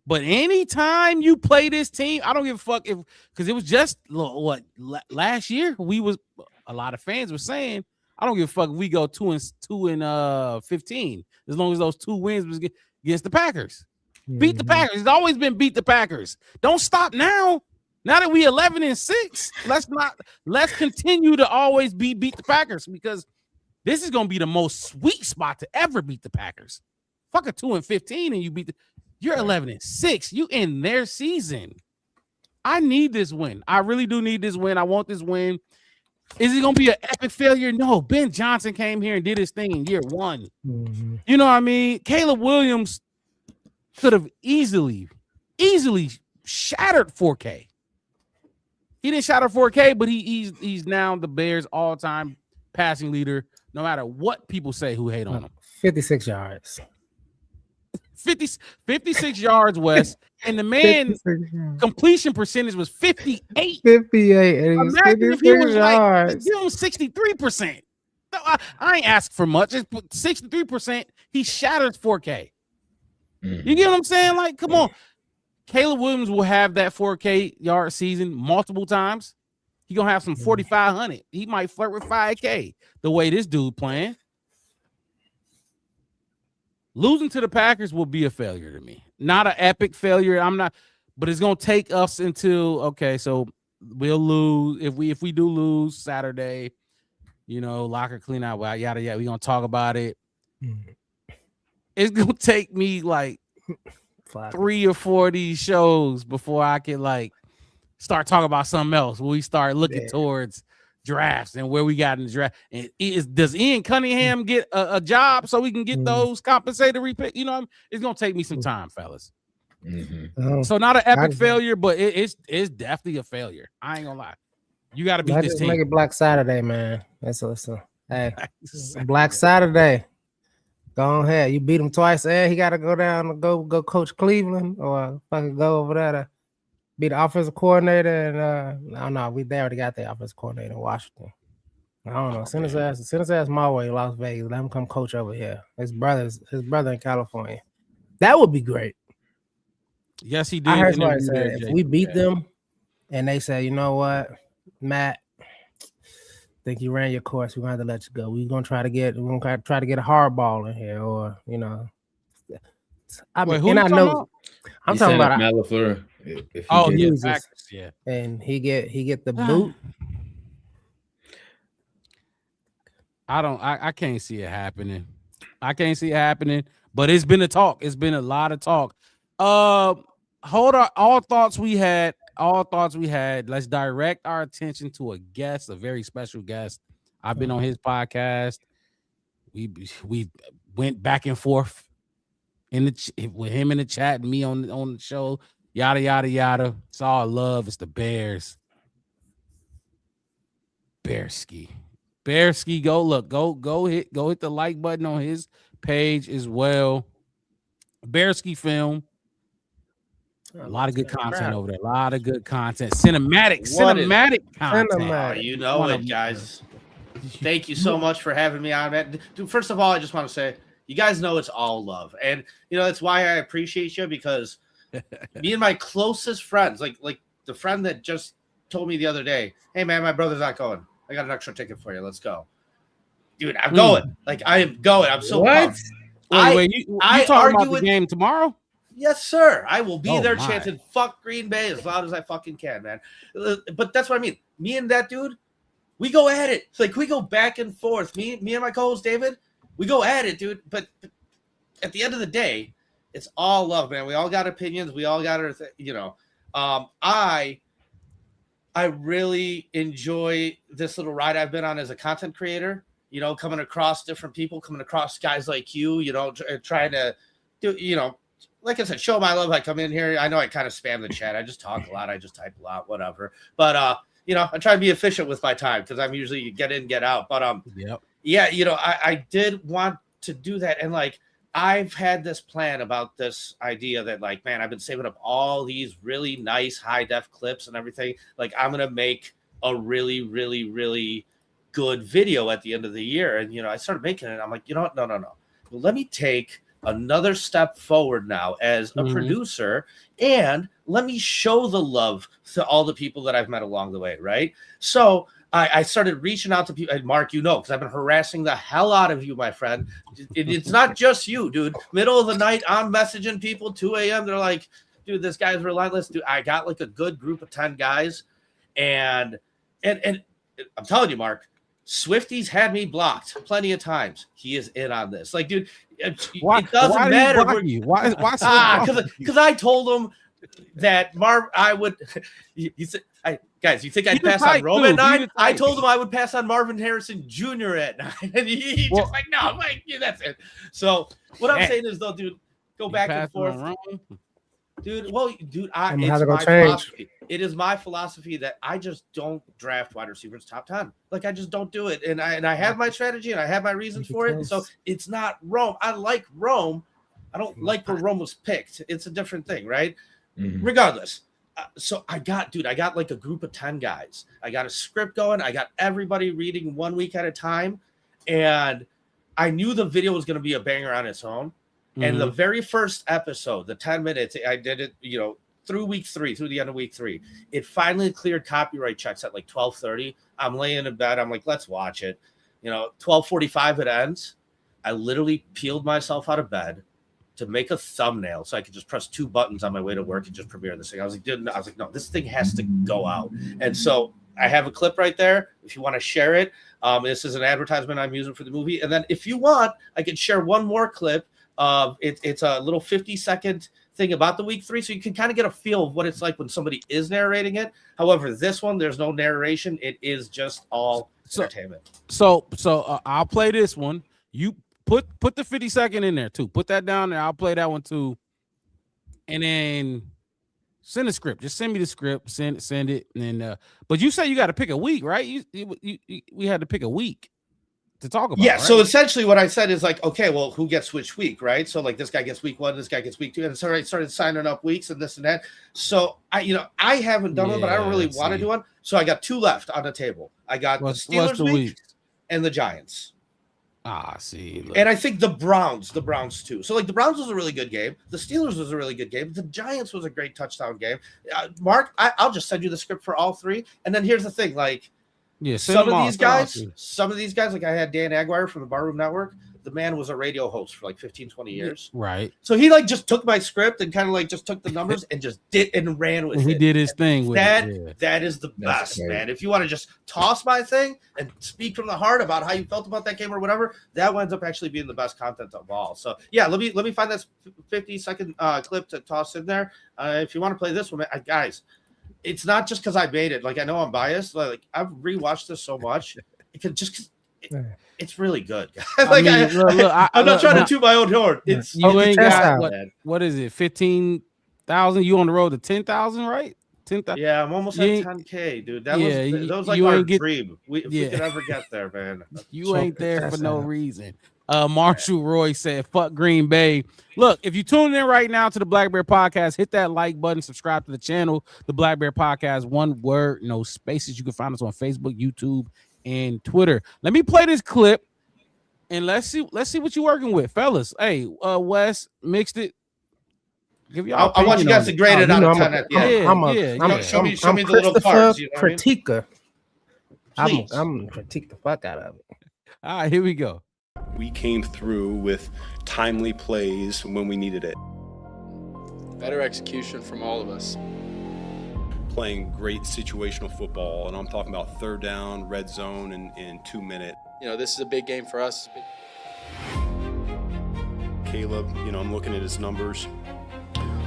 But anytime you play this team, I don't give a fuck because it was just last year a lot of fans were saying, I don't give a fuck if we go 2-15 as long as those 2 wins was against the Packers. Mm-hmm. Beat the Packers. It's always been beat the Packers. Don't stop now. Now that we 11-6, let's continue to always beat the Packers because this is gonna be the most sweet spot to ever beat the Packers. Fuck a 2-15 and you beat you're 11-6. You in their season. I need this win. I really do need this win. I want this win. Is it going to be an epic failure? No. Ben Johnson came here and did his thing in year 1. Mm-hmm. You know what I mean? Caleb Williams could have easily shattered 4K. He didn't shatter 4K, but he's now the Bears' all-time passing leader, no matter what people say who hate on him. 56 yards. 56 yards, Wes, and the man completion percentage was 58. 58. And imagine if he was yards. Give him 63%. No, I ain't asked for much. It's 63%. He shatters 4K. Mm-hmm. You get what I'm saying? Like, come on. Caleb Williams will have that 4K yard season multiple times. He gonna have some 4,500. He might flirt with 5K. The way this dude playing. Losing to the Packers will be a failure to me. Not an epic failure. But it's gonna take us until so we'll lose if we do lose Saturday. Locker clean out, yada yada. We're gonna talk about it. It's gonna take me like 3 or 4 of these shows before I can start talking about something else. When we start looking towards drafts and where we got in the draft. And does Ian Cunningham get a job so we can get those compensated repick? It's gonna take me some time, fellas. Mm-hmm. So not an epic failure, but it's definitely a failure. I ain't gonna lie. You got to beat this team. Make it Black Saturday, man. Hey, Black Saturday. Go ahead. You beat him twice. He got to go down and go coach Cleveland or fucking go over there to be the offensive coordinator. And no, they already got the offensive coordinator in Washington. I don't know. Send his ass my way, Las Vegas. Let him come coach over here. His brother in California. That would be great. Yes, he did. I heard somebody say if we beat them and they say, you know what, Matt, think you ran your course. We're gonna have to let you go. We're gonna try to get a hard ball in here, or I mean, who and I know about? I'm talking about Matt LaFleur. If he Oh, gets yeah, loses Packers, yeah. and he get the boot. I can't see it happening. I can't see it happening, but it's been a talk. It's been a lot of talk. Hold on. All thoughts we had. Let's direct our attention to a guest, a very special guest. I've been on his podcast. We went back and forth with him in the chat and me on the show. Yada yada yada. It's all love. It's the Bears. Bearski, go hit the like button on his page as well. Bearski film. A lot of good content over there. A lot of good content. Cinematic content. Oh, you know it, guys. Thank you so much for having me on, man. Dude, first of all, I just want to say, you guys know it's all love. And, that's why I appreciate you, because me and my closest friends, like the friend that just told me the other day, hey, man, my brother's not going. I got an extra ticket for you. Let's go. Dude, I'm going. Like, I am going. I'm so pumped. Wait, you talking about the game tomorrow? Yes, sir. I will be there chanting "fuck Green Bay" as loud as I fucking can, man. But that's what I mean. Me and that dude, we go at it. It's like we go back and forth. Me and my co-host David, we go at it, dude. But at the end of the day, it's all love, man. We all got opinions. We all got our, I really enjoy this little ride I've been on as a content creator. Coming across different people, coming across guys like you. Trying to do, like I said, show my love. I come in here. I know I kind of spam the chat. I just talk a lot. I just type a lot, whatever. But I try to be efficient with my time because I'm usually get in, get out. But I did want to do that, and like I've had this plan about this idea that like, man, I've been saving up all these really nice high def clips and everything. Like I'm gonna make a really, really, really good video at the end of the year, and I started making it. I'm like, you know what? No. Well, let me take another step forward now as a producer, and let me show the love to all the people that I've met along the way, right? So I started reaching out to people. And Mark, because I've been harassing the hell out of you, my friend. It's not just you, dude. Middle of the night, I'm messaging people, 2 a.m. They're like, dude, this guy's relentless. Dude, I got like a good group of 10 guys. And I'm telling you, Mark, Swifty's had me blocked plenty of times. He is in on this. Like, dude, it doesn't matter. Why? Because I told him that I would. Guys, you think I'd pass on Rome at 9? I told him I would pass on Marvin Harrison Jr. at 9, and he just like, no, I'm like, yeah, that's it. So what I'm saying is, though, dude, go back and forth. Dude, it's my philosophy. It is my philosophy that I just don't draft wide receivers top 10. Like I just don't do it, and I have my strategy and I have my reasons for it. And so it's not Rome. I like Rome. I don't like where Rome was picked. It's a different thing, right? Regardless. So I got like a group of 10 guys. I got a script going. I got everybody reading 1 week at a time, and I knew the video was going to be a banger on its own. And the very first episode, the 10 minutes, I did it, through week 3, through the end of week 3. It finally cleared copyright checks at like 12:30. I'm laying in bed. I'm like, let's watch it. 12:45 it ends. I literally peeled myself out of bed to make a thumbnail so I could just press 2 buttons on my way to work and just premiere this thing. I was like, no, this thing has to go out. And so I have a clip right there. If you want to share it, this is an advertisement I'm using for the movie. And then if you want, I can share one more clip. It's a little 50-second thing about the week 3, so you can kind of get a feel of what it's like when somebody is narrating it. However, this one, there's no narration. It is just all entertainment. So I'll play this one. You put the 50-second in there too. Put that down there. I'll play that one too. And then send a script. Just send me the script. Send it. And then, but you say you got to pick a week, right? We had to pick a week to talk about. Yeah. Right? So essentially what I said is like, okay, well, who gets which week, right? So like this guy gets week 1, this guy gets week 2. And so I started signing up weeks and this and that. So I haven't done one, but I don't really want to do one. So I got 2 left on the table. I got the Steelers week and the Giants. See. Look. And I think the Browns too. So like the Browns was a really good game. The Steelers was a really good game. The Giants was a great touchdown game. Mark, I'll just send you the script for all 3. And then here's the thing, like, some of these guys, like I had Dan Aguirre from the Barroom Network. the man was a radio host for like 15, 20 years. Right. So he like just took my script and kind of like just took the numbers and just did and ran with it. He did his thing with it. That is the best, man. If you want to just toss my thing and speak from the heart about how you felt about that game or whatever, that winds up actually being the best content of all. So yeah, let me find that 50-second clip to toss in there. If you want to play this one, guys, it's not just because I made it. Like, I know I'm biased. Like, I've rewatched this so much. It's really good. Like, I'm not trying to toot my own horn. It's you ain't got what is it? 15,000. You on the road to 10,000, right? 10,000. Yeah, I'm almost at 10K, dude. That was like our dream. If we could ever get there, man. You ain't there for no reason. Marshall Roy said, "Fuck Green Bay." Look, if you tune in right now to the Black Bear Podcast, hit that like button, subscribe to the channel, the Black Bear Podcast. One word, no spaces. You can find us on Facebook, YouTube, and Twitter. Let me play this clip, and let's see what you're working with, fellas. Hey, Wes mixed it. Give y'all. I want you guys to grade it out of 10 at the end. Show me the little cards. You know critiquer. I'm critique the fuck out of it. All right, here we go. We came through with timely plays when we needed it. Better execution from all of us. Playing great situational football, and I'm talking about third down, red zone, in 2 minutes. You know, this is a big game for us. Caleb, I'm looking at his numbers.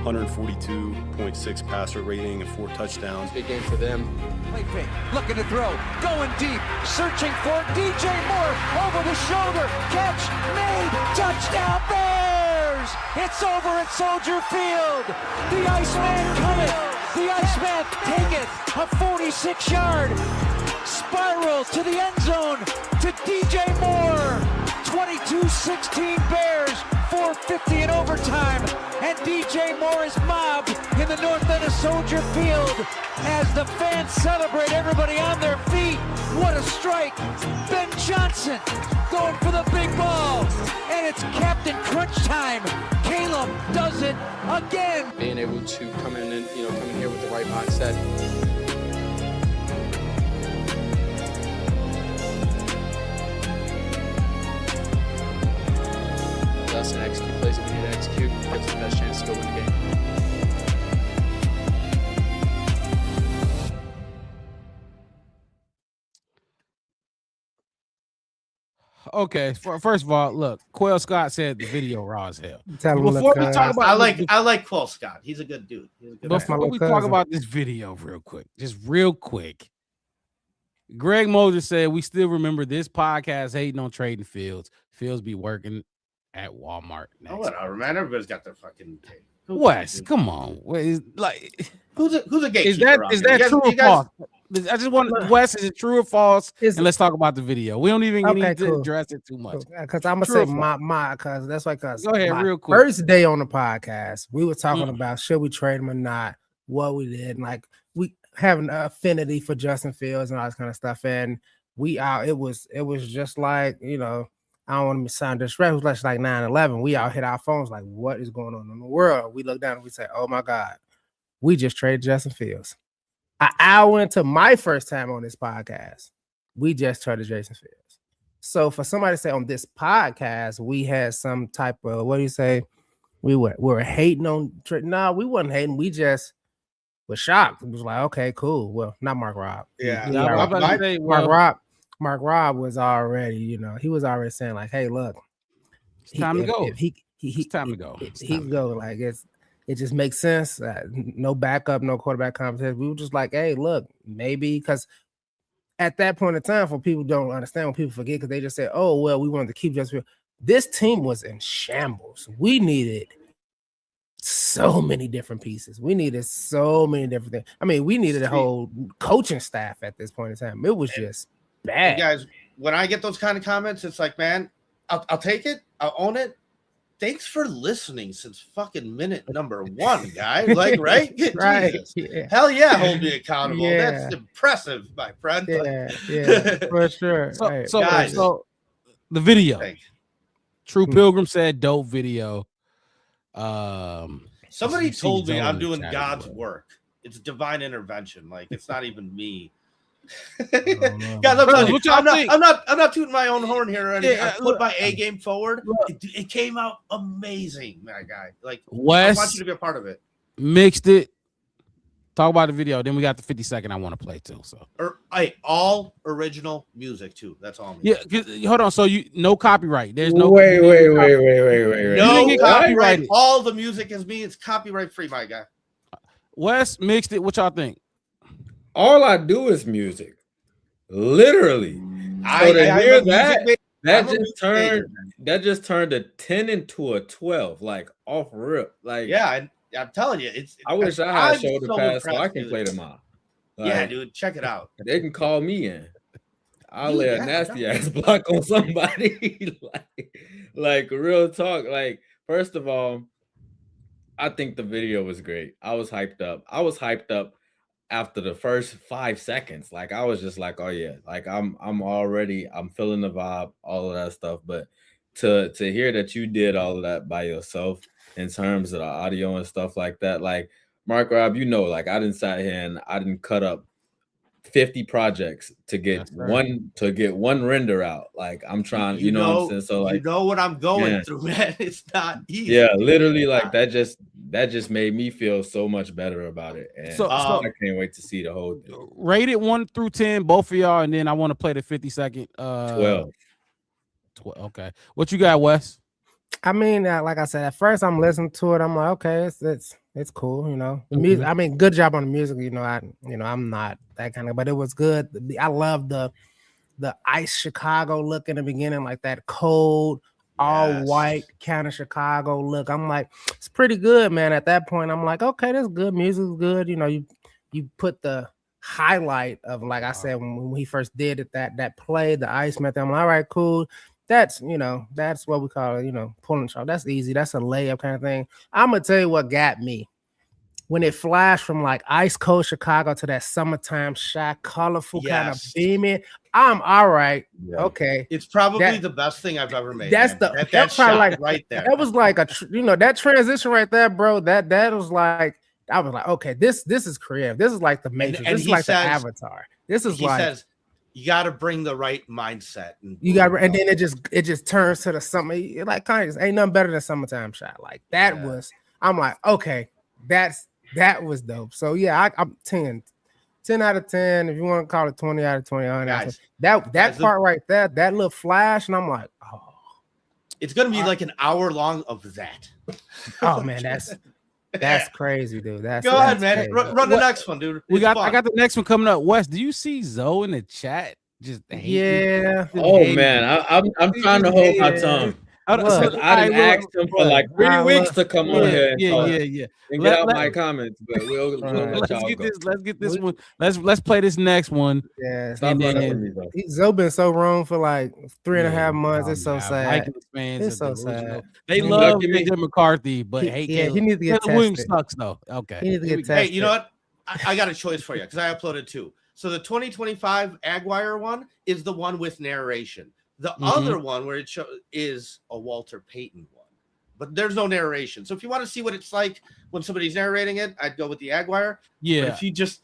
142.6 passer rating and 4 touchdowns. Big game for them. Play fake, looking to throw, going deep, searching for DJ Moore, over the shoulder, catch, made, touchdown Bears! It's over at Soldier Field. The Iceman coming, the Iceman take it, a 46-yard spiral to the end zone to DJ Moore. 22-16 Bears, 4:50 in overtime, and DJ Moore is mobbed in the north end of Soldier Field as the fans celebrate, everybody on their feet. What a strike! Ben Johnson going for the big ball, and it's Captain Crunch time. Caleb does it again. Being able to come in here with the right mindset. Us and execute plays that we need to execute, gives us the best chance to go win the game. Okay, first of all, look, Quail Scott said the video raw as hell. Before we talk about, I like Quail Scott. He's a good dude. Before we talk about this video, real quick, Greg Moses said we still remember this podcast hating on trading Fields. Fields be working at Walmart next. Oh, whatever, man. Everybody's got their fucking tape. Wes, come on. Who's a gatekeeper? Is that true or false? I just want Wes, is it true or false? And let's talk about the video. We don't even need to address it too much. Because I'm gonna say because that's why. Because go ahead, real quick. First day on the podcast, we were talking about should we trade him or not, what we did, and like we have an affinity for Justin Fields and all this kind of stuff. And it was just like, I don't want to sound disrespectful. It was like 9/11. We all hit our phones like, what is going on in the world? We look down and we say, oh my God, we just traded Justin Fields. An hour into my first time on this podcast, we just traded Jason Fields. So for somebody to say on this podcast, we had some type of, what do you say? We were hating on. No, we wasn't hating. We just were shocked. It was like, okay, cool. Well, not Mark Robb. Yeah. Mark Robb was already, he was already saying like, "Hey, look, it's time to go. It's time to go. He go like it just makes sense. No backup, no quarterback competition. We were just like, hey, look, maybe because at that point in time, for people don't understand, when people forget, because they just say, oh well, we wanted to keep Justin Fields. This team was in shambles. We needed so many different pieces. We needed so many different things. I mean, we needed a whole coaching staff at this point in time. It was just bad. Hey guys, when I get those kind of comments, it's like, man, I'll take it. I'll own it. Thanks for listening since fucking minute number 1, guys. Like, right? Right. Yeah. Hell yeah, hold me accountable. Yeah. That's impressive, my friend. Yeah, for sure. So, guys, the video. True Pilgrim said dope video. Somebody told me I'm doing God's work. It's divine intervention. Like, it's not even me. Guys, I'm telling you, I'm not tooting my own horn here or anything. Yeah, I put my A game forward. It came out amazing, my guy. Like, Wes I want you to be a part of it. mixed it. Talk about the video. Then we got the 50-second I want to play too. So, all original music too. That's all. Yeah, hold on. So no copyright. There's no. Wait. No copyright. All the music is me. It's copyright free, my guy. Wes mixed it. What y'all think? All I do is music. Literally. I hear that that just turned a 10 into a 12, like off rip. Like, yeah, I'm telling you, I wish I had shoulder pads so I can play them out. Like, yeah, dude, check it out. They can call me in. I'll lay a nasty ass block on somebody. like real talk. Like, first of all, I think the video was great. I was hyped up after the first 5 seconds. Like, I was just like, oh yeah, like I'm feeling the vibe, all of that stuff. But to hear that you did all of that by yourself in terms of the audio and stuff like that, like Mark Rob, like I didn't sat here and I didn't cut up 50 projects to get one render out. Like, I'm trying, you know what I'm saying? So like, you know what I'm going through, man. It's not easy. Yeah, literally, like that just made me feel so much better about it. And So I can't wait to see the whole thing. Rate it 1 through 10, both of y'all, and then I want to play the 50-second. 12. Okay. What you got, Wes? I mean, like I said, at first I'm listening to it. I'm like, okay, it's cool, you know. The music. I mean, good job on the music. I'm not that kind of, but it was good. I love the ice Chicago look in the beginning, like that cold, all white kind of Chicago look. I'm like, it's pretty good, man. At that point, I'm like, okay, that's good. Music's good. You know, you put the highlight of, like I said, when he first did it, that play, the ice method. I'm like, all right, cool. That's what we call it, pulling shot. That's easy. That's a layup kind of thing. I'm gonna tell you what got me when it flashed from like ice cold Chicago to that summertime shot, colorful kind of beaming. I'm all right. Yeah. Okay, it's probably the best thing I've ever made. That's man. that's shot like right there. That was like that transition right there, bro. That was like, I was like, okay, this is creative. This is like the Matrix. And this is like the Avatar. This is he says, you got to bring the right mindset. And then it just turns to the something like kind of ain't nothing better than summertime shot. Like that was. I'm like, okay, that was dope. So yeah, I'm 10 out of 10. If you want to call it 20 out of 20, that part right there, that little flash, and I'm like, oh, it's gonna be like an hour long of that. Oh man, that's crazy, dude. Go ahead, man. Run the next one, dude. I got the next one coming up. Wes, do you see Zoe in the chat? Just yeah. Oh man, I'm trying to hold my tongue. I didn't ask him for like 3 weeks to come on here and get out my comments, but we'll let y'all go. Let's get this one. Let's play this next one. Yeah, Zoe been so wrong for like 3.5 months. It's so sad. It's so sad. They love AJ McCarthy, but hate he needs to get tested. Williams sucks though. Okay, he needs to get tested. Hey, you know what? I got a choice for you because I uploaded 2. So the 2025 Aguirre one is the one with narration. The other one where it is a Walter Payton one, but there's no narration. So if you want to see what it's like when somebody's narrating it, I'd go with the Aguirre. Yeah. But if you just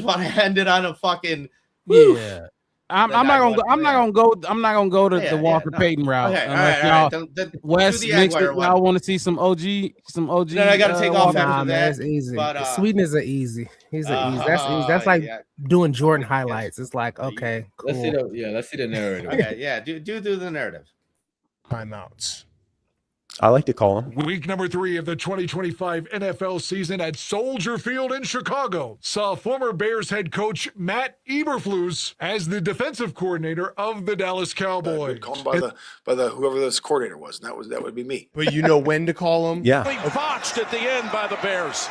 want to end it on a fucking I'm not gonna go to the Walker Payton route. Okay, all right. Wes mixed it. Y'all want to see some OG. Then I got to take off after that. It's easy. But Sweetness are easy. He's an easy. That's easy. That's like doing Jordan highlights. It's like, okay, cool. Let's see the narrative. Okay, yeah, do the narrative. Timeouts. I like to call him. Week number 3 of the 2025 NFL season at Soldier Field in Chicago saw former Bears head coach Matt Eberflus as the defensive coordinator of the Dallas Cowboys. Called by the whoever this coordinator was, and that would be me. But you know when to call him? Yeah. Botched at the end by the Bears.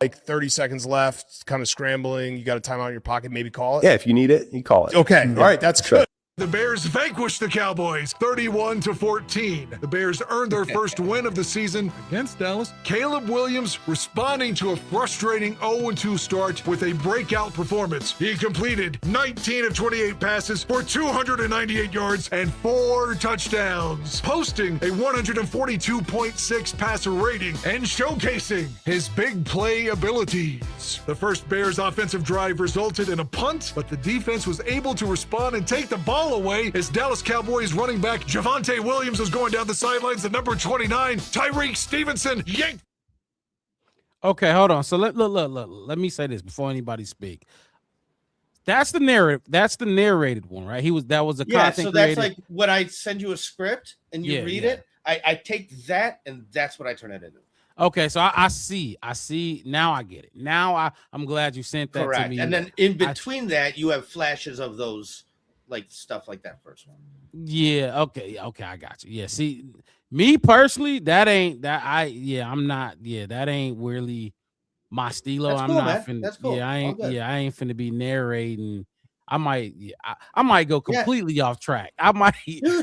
Like 30 seconds left, kind of scrambling. You got a timeout in your pocket, maybe call it. Yeah, if you need it, you call it. Okay, all right, that's good. The Bears vanquished the Cowboys 31-14. The Bears earned their first win of the season against Dallas. Caleb Williams responding to a frustrating 0-2 start with a breakout performance. He completed 19 of 28 passes for 298 yards and 4 touchdowns, posting a 142.6 passer rating and showcasing his big play abilities. The first Bears offensive drive resulted in a punt, but the defense was able to respond and take the ball away as Dallas Cowboys running back Javonte Williams was going down the sidelines. The number 29, Tyreek Stevenson, yanked. Okay, hold on. So let me say this before anybody speak. That's the narrative. That's the narrated one, right? That was a content so that's created. like when I send you a script and you read it, I take that and that's what I turn it into. Okay, so I see. Now I get it. Now I'm glad you sent that Correct. to me. And then in between that, you have flashes of those like stuff like that first one. Yeah, okay, I got you. Yeah, see, me personally, that ain't really my stilo. That's I'm cool, not man. finna. That's cool. Yeah, I All good. ain't finna be narrating. I might go completely off track. I might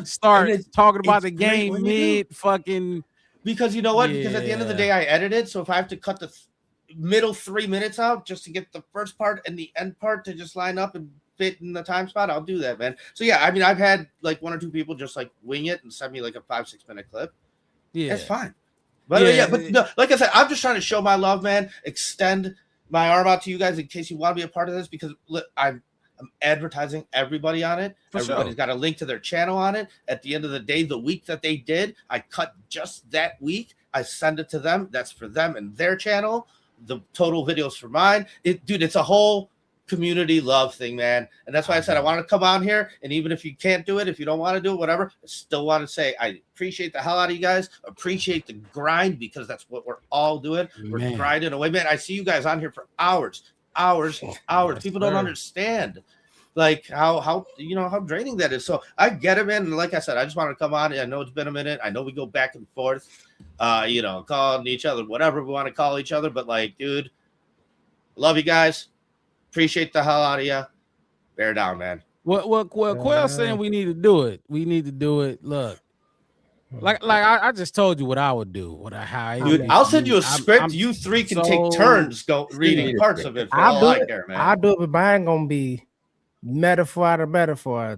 start talking about the game mid fucking. Because you know what? Because at the end of the day, I edited. So if I have to cut the middle 3 minutes out just to get the first part and the end part to just line up and fit in the time spot, I'll do that, man. So yeah, I mean, I've had like 1 or 2 people just like wing it and send me like a 5-6 minute clip. Yeah, that's fine. But but no, like I said, I'm just trying to show my love, man. Extend my arm out to you guys in case you want to be a part of this, because look, I'm advertising everybody on it. Everybody's got a link to their channel on it. At the end of the day, the week that they did, I cut just that week. I send it to them. That's for them and their channel. The total videos for mine. Dude, it's a whole community love thing, man. And that's why I said I want to come on here. And even if you can't do it, if you don't want to do it, whatever, I still want to say I appreciate the hell out of you guys. Appreciate the grind, because that's what we're all doing. We're grinding away, man. I see you guys on here for hours. People don't understand like how draining that is. So I get it, man. And like I said, I just want to come on. I know it's been a minute. I know we go back and forth, calling each other, whatever we want to call each other. But like, dude, love you guys. Appreciate the hell out of you. Bear down, man. Well, Quayle's saying we need to do it. We need to do it. Look, like I just told you what I would do. I'll send you a script. You 3 can take turns reading parts of it for all I care, man. I'll do it, but I ain't gonna be metaphor out of metaphor.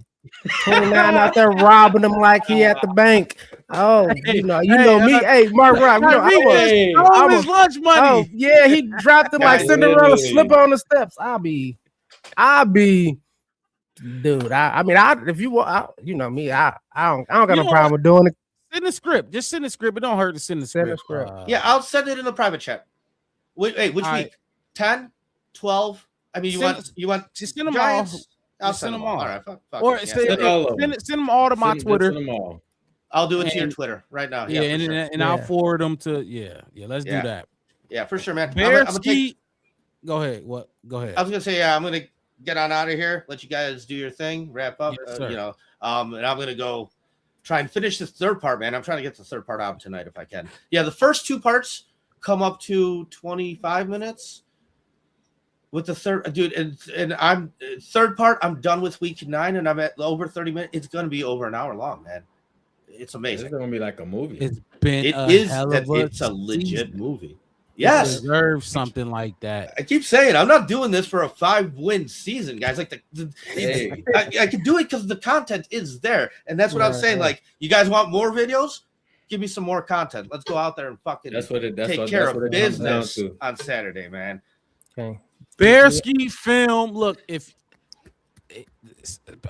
29 out there robbing him like he at the bank. Oh, you know me. Hey, Mark Rob, I was lunch money. Oh, yeah, he dropped it like Cinderella slip on the steps. I'll be, dude. If you want, you know me. I don't got no problem with doing it. Send the script. Just send the script. It don't hurt to send the script. Yeah, I'll send it in the private chat. Wait, which week? 10, 12. I mean, you want just send them Giants? all. I'll send them all. All right, fuck or send them all to my Twitter. Send them all. I'll do it to your Twitter right now. Yeah, and I'll forward them to let's do that. Yeah, for sure, man. Go ahead. What? Go ahead. I was gonna say, I'm gonna get on out of here. Let you guys do your thing. Wrap up. Yes, and I'm gonna go try and finish this third part, man. I'm trying to get the third part out tonight if I can. Yeah, the first 2 parts come up to 25 minutes. With the third, dude, and I'm third part, I'm done with week 9, and I'm at over 30 minutes. It's gonna be over an hour long, man. It's amazing. It's gonna be like a movie. It's been it's a legit movie. Yes, it deserves something like that. I keep saying I'm not doing this for a 5-win season, guys. Like I can do it because the content is there, and that's what I'm saying. Like, you guys want more videos? Give me some more content. Let's go out there and fucking take care of business on Saturday, man. Okay. Bearski film. Look, if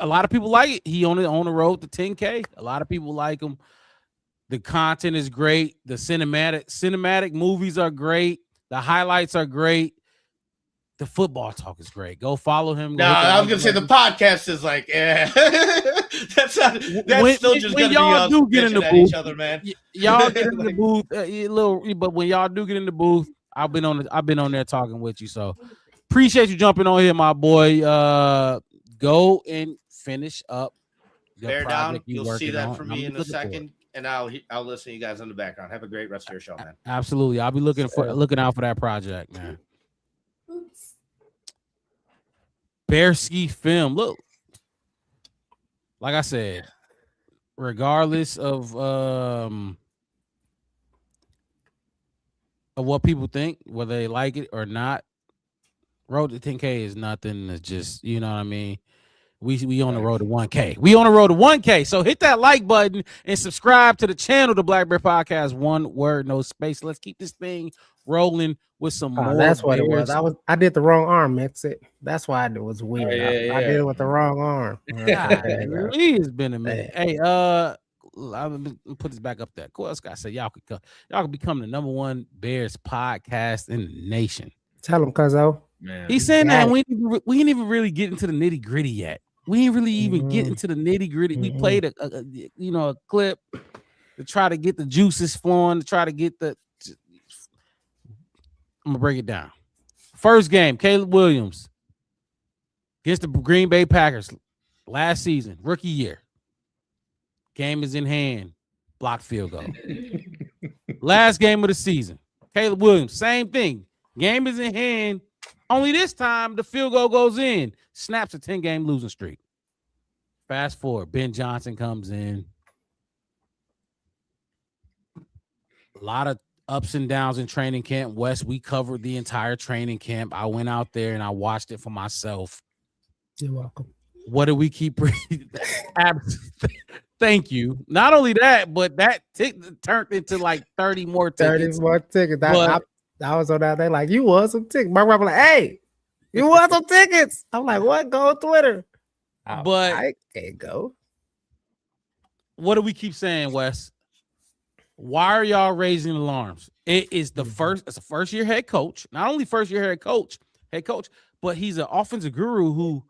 a lot of people like it, he on the road to 10K. A lot of people like him. The content is great. The cinematic movies are great. The highlights are great. The football talk is great. Go follow him. No, I was gonna say the podcast is like, that's still just gonna y'all do get in the booth, each other, man. Y'all get in the booth but when y'all do get in the booth, I've been on there talking with you. So appreciate you jumping on here, my boy. Go and finish up. Bear down. You'll see that from me in a second, and I'll listen to you guys in the background. Have a great rest of your show, man. Absolutely, I'll be looking out for that project, man. Bearski film. Look, like I said, regardless of what people think, whether they like it or not, road to 10K is nothing. It's just, you know what I mean? We on the road to 1K. We on the road to 1K. So hit that like button and subscribe to the channel, the Black Bear Podcast. One word, no space. Let's keep this thing rolling with some more. That's what Bears. it was. I did the wrong arm, mix it. That's why it was weird. I did it with the wrong arm. God, it's been a minute. Hey, I'm gonna put this back up there. Cool. Scott said y'all could become the #1 Bears podcast in the nation. Tell him, cuzzo. Man, He's saying that we ain't even really get into the nitty gritty yet. We ain't really even get into the nitty gritty. We played a clip to try to get the juices flowing, to try to get the. I'm gonna break it down. First game, Caleb Williams against the Green Bay Packers last season, rookie year. Game is in hand, blocked field goal. Last game of the season, Caleb Williams, same thing. Game is in hand. Only this time, the field goal goes in. Snaps a 10-game losing streak. Fast forward, Ben Johnson comes in. A lot of ups and downs in training camp. Wes, we covered the entire training camp. I went out there and I watched it for myself. You're welcome. What do we keep? Thank you. Not only that, but that turned into like 30 more tickets. 30 more tickets. I was on that day like, you want some tickets? My brother like, hey, you want some tickets? I'm like, what? Go on Twitter. But I can't go. What do we keep saying, Wes? Why are y'all raising alarms? It is the first. It's a first-year head coach. Not only first-year head coach, but he's an offensive guru who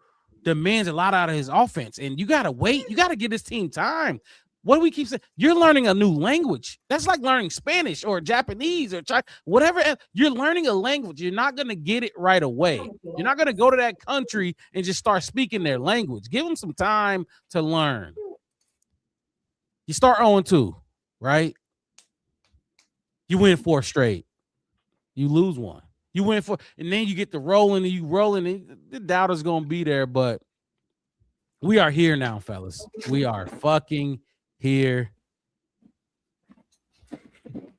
demands a lot out of his offense. And you gotta wait. You gotta give this team time. What do we keep saying? You're learning a new language. That's like learning Spanish or Japanese or whatever. You're learning a language. You're not going to get it right away. You're not going to go to that country and just start speaking their language. Give them some time to learn. You start 0-2, right? You win 4 straight. You lose 1. You win 4, and then you get the rolling, and you rolling. And the doubter's going to be there, but we are here now, fellas. We are fucking here.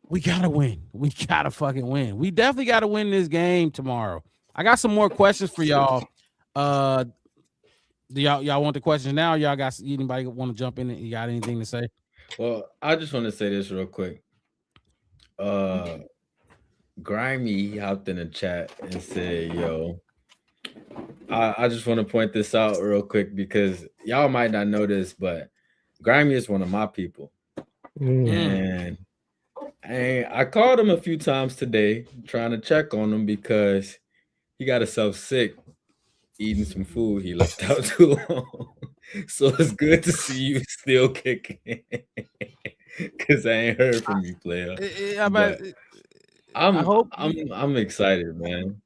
We gotta win. We gotta fucking win. We definitely gotta win this game tomorrow. I got some more questions for y'all. Do y'all want the questions now? Y'all got anybody want to jump in? You got anything to say? Well, I just want to say this real quick. Grimy hopped in the chat and said, yo, I just want to point this out real quick because y'all might not know this, but Grimy is one of my people. And I called him a few times today trying to check on him because he got himself sick eating some food he left out too long. So it's good to see you still kicking because I ain't heard from you, player. I'm excited, man.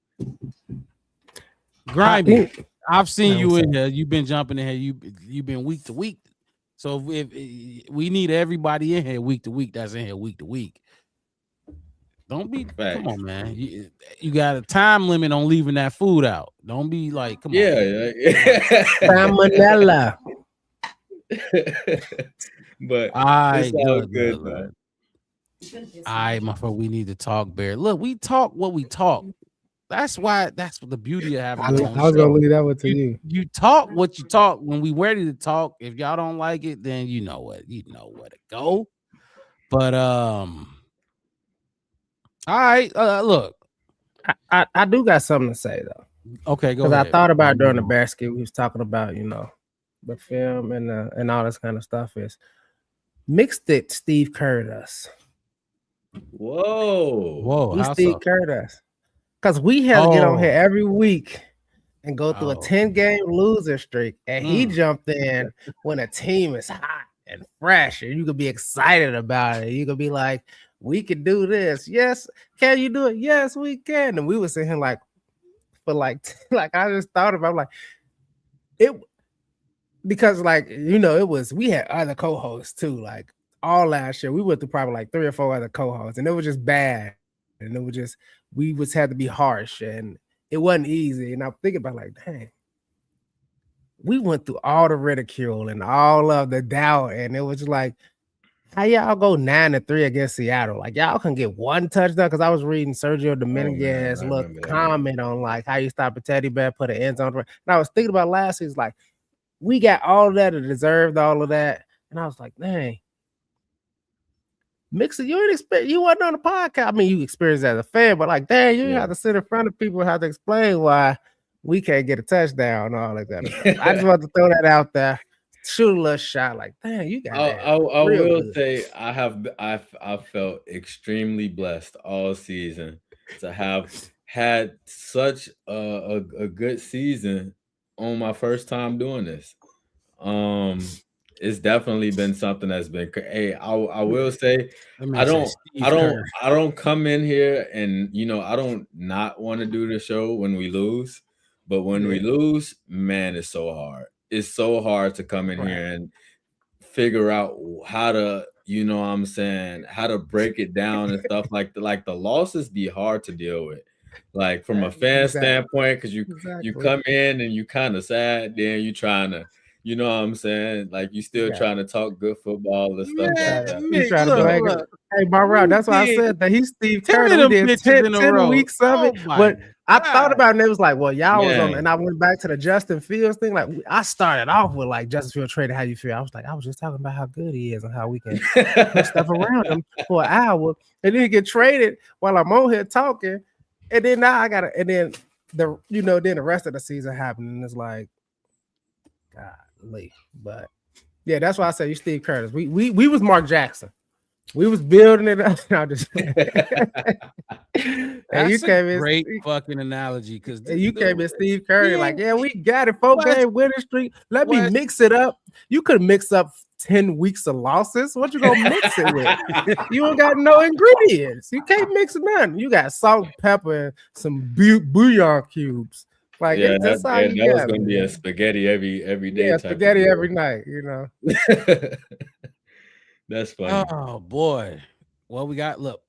Grimy, I've seen you in here. You've been jumping in here. You've been week to week. So if we need everybody in here week to week, that's in here week to week. Don't be come on, man. You got a time limit on leaving that food out. Don't be like, come on. Salmonella. But it's all good, man. All right, my friend, we need to talk, Bear. Look, we talk what we talk. That's what the beauty of having. I was gonna leave that one to you. You talk what you talk when we ready to talk. If y'all don't like it, then you know where to go. But all right, look, I do got something to say though. Okay, go ahead. Because I thought about during the basket, we was talking about the film and all this kind of stuff. Is mixed it Steve Kerr us. Whoa, Who Steve Kerr us? Because we had to get on here every week and go through a 10-game loser streak. And he jumped in when a team is hot and fresh and you could be excited about it. You could be like, we could do this. Yes. Can you do it? Yes, we can. And we were sitting here like I just thought about it because we had other co-hosts too. Like all last year, we went through probably like 3 or 4 other co-hosts and it was just bad. And it was just, we had to be harsh and it wasn't easy. And I'm thinking about like, dang, we went through all the ridicule and all of the doubt, and it was like, how y'all go 9-3 against Seattle? Like y'all can get one touchdown because I was reading Sergio Dominguez comment on like how you stop a teddy bear, put an end zone. And I was thinking about last season, like we got all of that and deserved all of that, and I was like, dang. Mixer, you wasn't on the podcast. I mean, you experienced it as a fan, but like, dang, you have to sit in front of people and have to explain why we can't get a touchdown and all that kind of stuff. I just want to throw that out there, shoot a little shot. Like, dang, you got that. I will say I felt extremely blessed all season to have had such a good season on my first time doing this. It's definitely been something that's been. Hey, I will say I don't come in here and I don't not want to do the show when we lose, but when we lose, man, it's so hard. It's so hard to come in here and figure out how to, how to break it down and stuff like the losses be hard to deal with. Like from a fan standpoint, because you come in and you kind of sad, then you trying to. You know what I'm saying? Like you still trying to talk good football and stuff like that. He's trying to drag it. Hey, Route, that's why I said that he's Steve Kerr. We did 10 weeks of it. But I thought about it and it was like, well, y'all was on, and I went back to the Justin Fields thing. Like I started off with like Justin Fields traded. How you feel? I was like, I was just talking about how good he is and how we can put stuff around him for an hour, and then he get traded while I'm on here talking, and then now I gotta, and then then the rest of the season happened, and it's like, God. But yeah, that's why I said you Steve Curtis. We was Mark Jackson. We was building it up. That's a great fucking analogy because you came in Steve Curry like, yeah, we got it. 4-game winning streak. Let me mix it up. You could mix up 10 weeks of losses. What you gonna mix it with? You ain't got no ingredients. You can't mix nothing. You got salt, pepper, and some bouillon cubes. Like that's how you that was gonna be a spaghetti every day. Yeah, spaghetti every night, That's funny. Oh boy. Well, we got all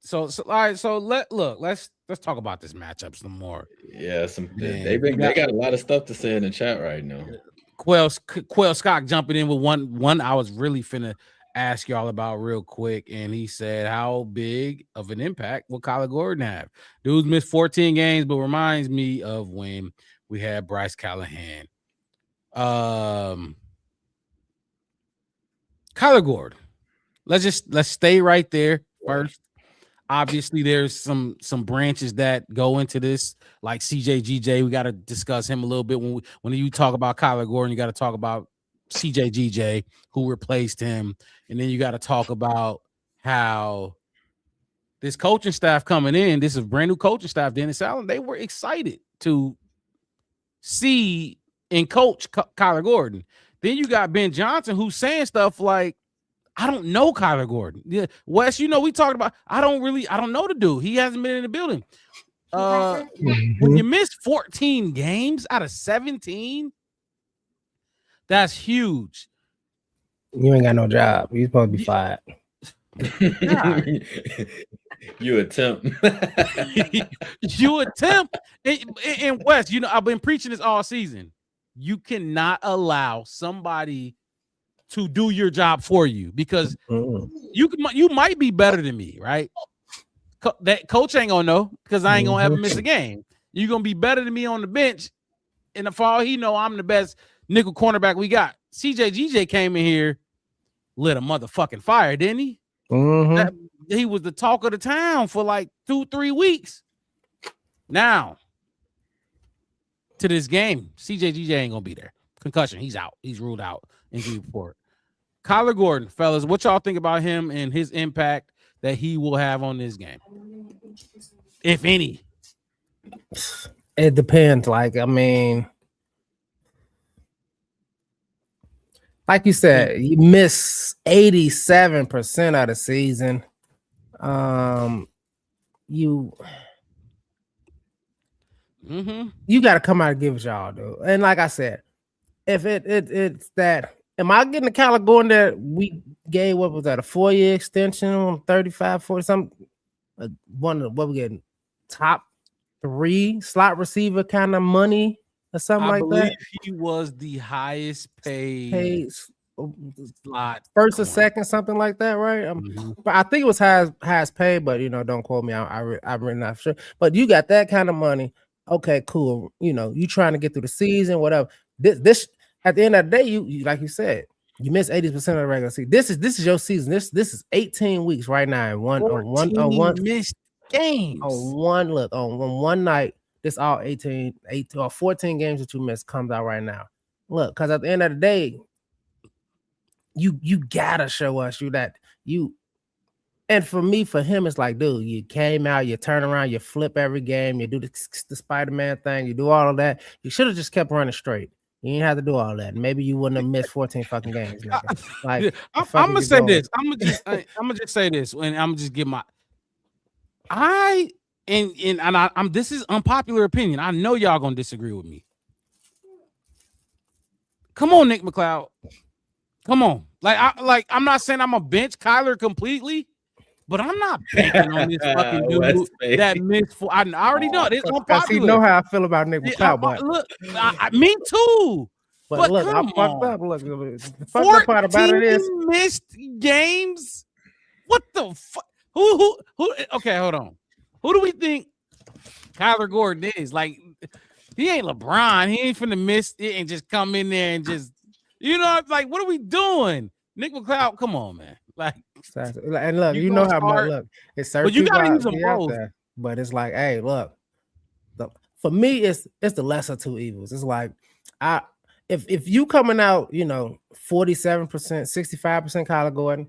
right. So let's talk about this matchup some more. Yeah, they got a lot of stuff to say in the chat right now. Quail Scott jumping in with one I was really finna ask y'all about real quick, and he said, how big of an impact will Kyler Gordon have? Dude's missed 14 games, but reminds me of when we had Bryce Callahan. Kyler Gordon. Let's stay right there first. Obviously, there's some branches that go into this, like CJGJ. We got to discuss him a little bit when you talk about Kyler Gordon. You got to talk about CJGJ, who replaced him, and then you got to talk about how this coaching staff coming in. This is a brand new coaching staff. Dennis Allen. They were excited to see and coach Kyler Gordon. Then you got Ben Johnson, who's saying stuff like, I don't know Kyler Gordon. Yeah, Wes, we talked about, I don't know the dude. He hasn't been in the building. When you miss 14 games out of 17, that's huge. You ain't got no job. You're supposed to be fired. You attempt. And Wes, I've been preaching this all season. You cannot allow somebody to do your job for you because you might be better than me, right? That coach ain't gonna know because I ain't gonna ever miss a game. You're gonna be better than me on the bench, and for all he know, I'm the best nickel cornerback we got. CJGJ came in here, lit a motherfucking fire, didn't he? He was the talk of the town for like 2-3 weeks. Now, to this game, CJGJ ain't gonna be there. Concussion, he's out. He's ruled out. Injury report. Kyler Gordon, fellas, what y'all think about him and his impact that he will have on this game, if any? It depends. Like you said, you miss 87% of the season. You got to come out and give it y'all, dude. And like I said, if it's that, am I getting the Kyler Gordon that we gave? What was that? A 4-year extension on 35, 40 something? What we getting? Top 3 slot receiver kind of money or something I like believe that. he was the highest paid Paid slot first or corner. second, something like that, right? But I think it was highest paid, but don't quote me. I'm really not sure. But you got that kind of money. Okay, cool. You trying to get through the season, whatever. This at the end of the day, you like you said, you miss 80% of the regular season. This is your season. This is 18 weeks right now, and one missed games on one night. This all 18 or 14 games that you missed comes out right now. Look, because at the end of the day, you gotta show us and for him, it's like, dude, you came out, you turn around, you flip every game, you do the Spider-Man thing, you do all of that. You should have just kept running straight. You didn't have to do all that. Maybe you wouldn't have missed 14 fucking games, nigga. Like, I'm gonna say this. I'm gonna just say this, and I'm just give my this is unpopular opinion. I know y'all gonna disagree with me. Come on, Nick McLeod. Come on. I'm not saying I'm a bench Kyler completely, but I'm not banking on this fucking dude that missed I already know it's unpopular. He know how I feel about Nick McLeod, but look, me too. But look, I fucked up. Look, the fucked up part about it is missed games. What the fuck? Who? Okay, hold on. Who do we think Kyler Gordon is? Like, he ain't LeBron. He ain't finna miss it and just come in there and just, like, what are we doing? Nick McLeod, come on, man. Like, and look, you know how much look. It's certain but you gotta use them out both. there, but it's like, hey, look. For me, it's the lesser two evils. It's like, if you coming out, 47%, 65% Kyler Gordon,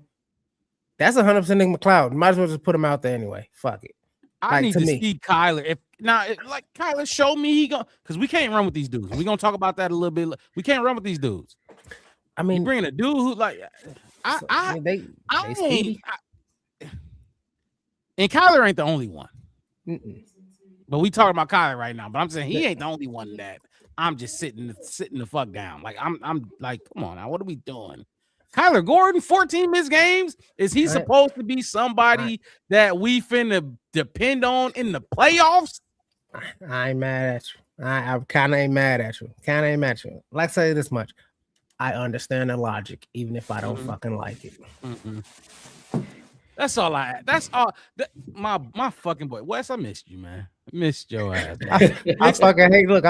that's 100% Nick McLeod. Might as well just put him out there anyway. Fuck it. I need to see Kyler. If Kyler showed me he go, because we can't run with these dudes. We're gonna talk about that a little bit. We can't run with these dudes. I mean, bringing a dude who and Kyler ain't the only one. But we talking about Kyler right now. But I'm saying he ain't the only one that I'm just sitting the fuck down. Like I'm like, come on now, what are we doing? Kyler Gordon, 14 missed games. Is he supposed to be somebody that we finna depend on in the playoffs? I ain't mad at you. I kind of ain't mad at you. Like, say this much. I understand the logic, even if I don't fucking like it. That's all that's all. My fucking boy. Wes, I missed you, man. I missed your ass. I fucking hate. Look,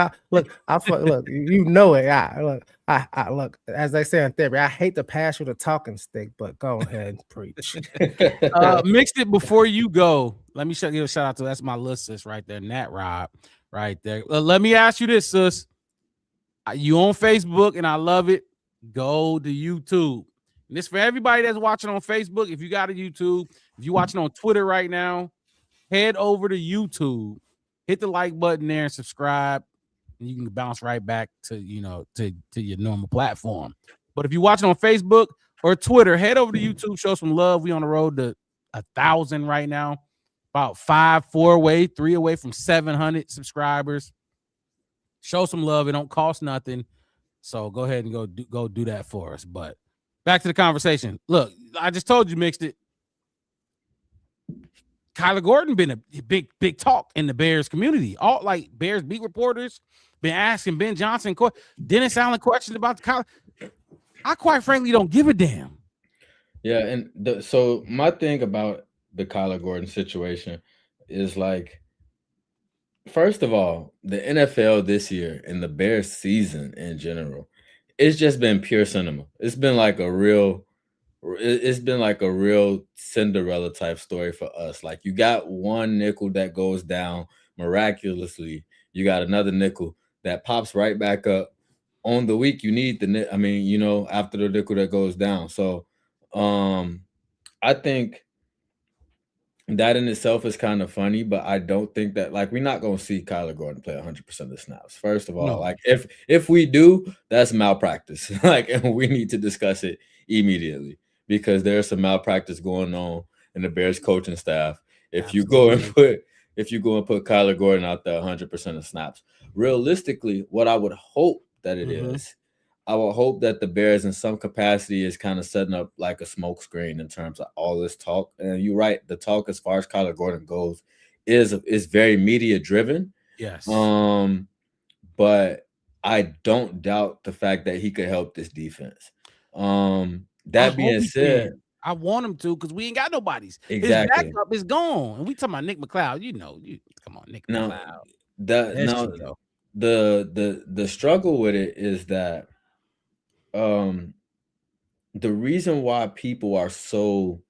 you know it. I look. As they say in therapy, I hate to pass you the talking stick, but go ahead and preach. Mixed it before you go. Let me give a shout out to that's my little sis right there, Nat Rob, right there. Let me ask you this, sis. You on Facebook, and I love it. Go to YouTube. And this for everybody that's watching on Facebook. If you got a YouTube, if you're watching on Twitter right now, head over to YouTube, hit the like button there and subscribe, and you can bounce right back to your normal platform. But if you're watching on Facebook or Twitter, head over to YouTube, show some love. We on the road to 1,000 right now, about 3 away from 700 subscribers. Show some love. It don't cost nothing, so go ahead and go do that for us. But back to the conversation. Look, I just told you, Mixed It. Kyler Gordon been a big talk in the Bears community. All like Bears beat reporters been asking Ben Johnson, Dennis Allen questions about the Kyler. I quite frankly don't give a damn. Yeah, and so my thing about the Kyler Gordon situation is like, first of all, the NFL this year and the Bears season in general, it's just been pure cinema. It's been like a real Cinderella type story for us. Like, you got one nickel that goes down miraculously. You got another nickel that pops right back up. On the week you need after the nickel that goes down. So I think that in itself is kind of funny, but I don't think that, like, we're not going to see Kyler Gordon play 100% of the snaps. First of all, No. Like, if we do, that's malpractice. Like, and we need to discuss it immediately, because there's some malpractice going on in the Bears coaching staff. If you go and put Kyler Gordon out there 100% of snaps, realistically, what I would hope that it is, I would hope that the Bears in some capacity is kind of setting up like a smoke screen in terms of all this talk. And you're right, the talk as far as Kyler Gordon goes is very media driven. Yes. But I don't doubt the fact that he could help this defense. I That hope being he said, can. I want him to because we ain't got nobody's. exactly. His backup is gone. And we talking about Nick McLeod. Come on, Nick Now, McLeod. the struggle with it is that the reason why people are so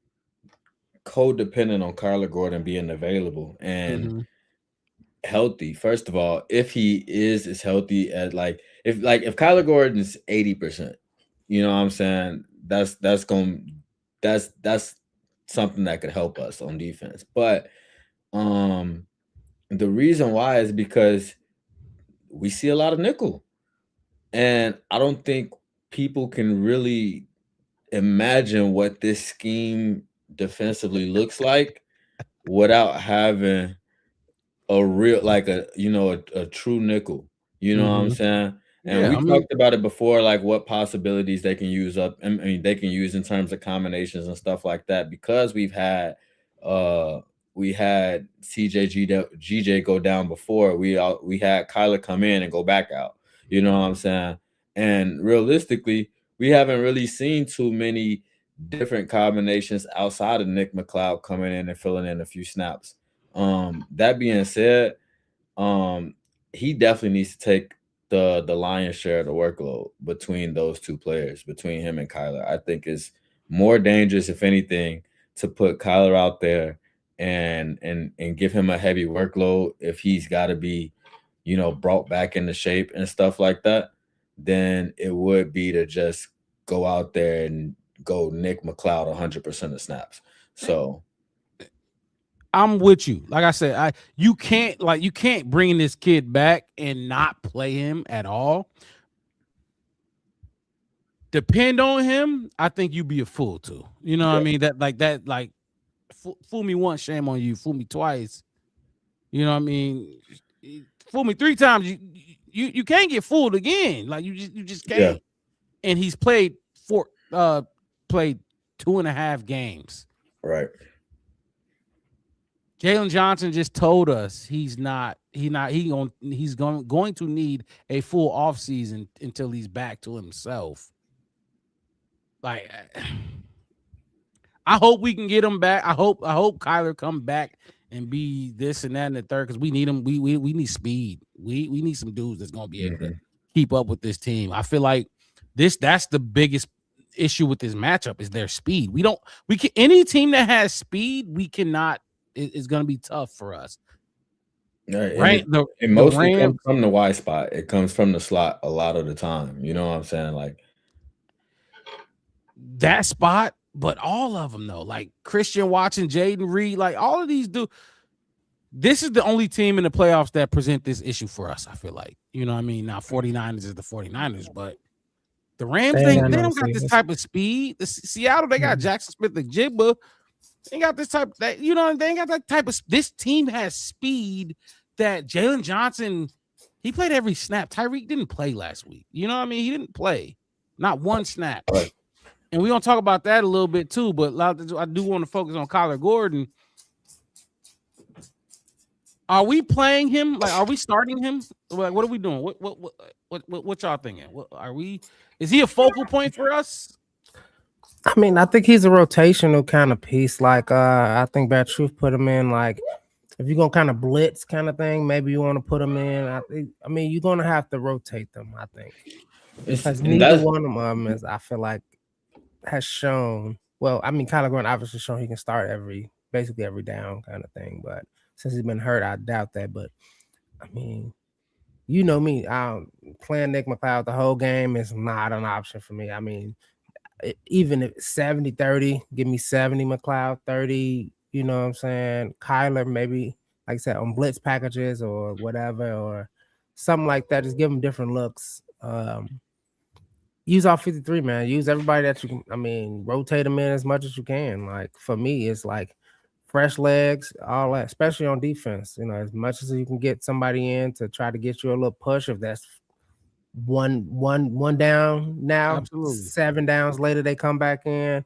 codependent on Kyler Gordon being available and healthy. First of all, if he is as healthy as if Kyler Gordon is 80%, you know what I'm saying? That's something that could help us on defense. But the reason why is because we see a lot of nickel. And I don't think people can really imagine what this scheme defensively looks like without having a real a true nickel. You know what I'm saying? And we talked about it before, like what possibilities they can use up. I mean, they can use in terms of combinations and stuff like that, because we had GJ go down before. We had Kyler come in and go back out. You know what I'm saying? And realistically, we haven't really seen too many different combinations outside of Nick McLeod coming in and filling in a few snaps. That being said, he definitely needs to take the lion's share of the workload between those two players, between him and Kyler. I think it's more dangerous, if anything, to put Kyler out there and give him a heavy workload if he's got to be, brought back into shape and stuff like that, than it would be to just go out there and go Nick McLeod 100% of snaps. So I'm with you. Like I said, you can't bring this kid back and not play him at all. Depend on him, I think you'd be a fool too. You know what I mean? Fool me once, shame on you. Fool me twice. You know what I mean? Fool me 3 times, you can't get fooled again. Like you just can't. Yeah. And he's played 2.5 games. Right. Jalen Johnson just told us he's going to need a full offseason until he's back to himself. Like, I hope we can get him back. I hope Kyler come back and be this and that and the third, because we need him. We need speed. We need some dudes that's gonna be able to keep up with this team. I feel like that's the biggest issue with this matchup is their speed. Any team that has speed, we cannot. It's going to be tough for us. Right. It mostly comes from the wide spot. It comes from the slot a lot of the time. You know what I'm saying? Like that spot, but all of them though. Like Christian Watson, Jaden Reed, like all of these do. This is the only team in the playoffs that present this issue for us, I feel like. You know what I mean? Now 49ers is the 49ers, but the Rams, they don't got this type of speed. The Seattle, they got Jackson Smith-Njigba. They ain't got this type that, they ain't got that type of. This team has speed that Jalen Johnson, he played every snap. Tyreek didn't play last week. You know what I mean? He didn't play, not one snap. Right. And we're gonna talk about that a little bit too. But I do want to focus on Kyler Gordon. Are we playing him? Like, are we starting him? Like, what are we doing? What y'all thinking? Is he a focal point for us? I mean, I think he's a rotational kind of piece. Like, I think Bad Truth put him in, like, if you're going to kind of blitz kind of thing, maybe you want to put him in. I mean, you're going to have to rotate them, I think. Because neither one of them is, I feel like, has shown, well, I mean, Kyler Gordon obviously shown he can start basically every down kind of thing. But since he's been hurt, I doubt that. But, I mean, you know me, playing Nick McLeod the whole game is not an option for me. I mean, even if 70-30, give me 70 McLeod, 30, you know what I'm saying? Kyler, maybe, like I said, on blitz packages or whatever, or something like that. Just give them different looks. Use all 53, man. Use everybody that you can. I mean, rotate them in as much as you can. Like, for me, it's like fresh legs, all that, especially on defense. You know, as much as you can get somebody in to try to get you a little push, if that's one down now. Absolutely. 7 downs later they come back in.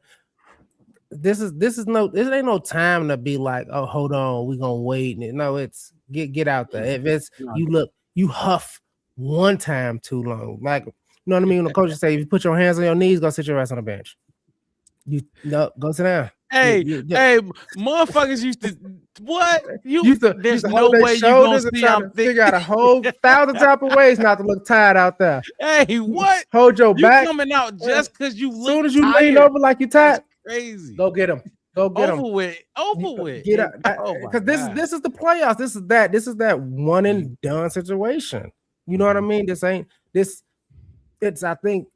This ain't no time to be like, oh, hold on, we're gonna wait. No, it's get out there. If it's you huff one time too long. Like, you know what I mean? When the coach say, if you put your hands on your knees, go sit your ass on the bench. You no, go sit down. Hey, motherfuckers used to what? Used to There's hold no their way you gonna shoulders and see try I'm to thick. figure out a whole 1,000 type of ways not to look tired out there. Hey, what? Hold your You back. coming out just because you look Soon as you tired. lean over like you tired, Crazy. go get him. Go get him. Over with. Get up. Oh my Because God. this is the playoffs. This is that one and done situation. You know what I mean? This ain't this. It's I think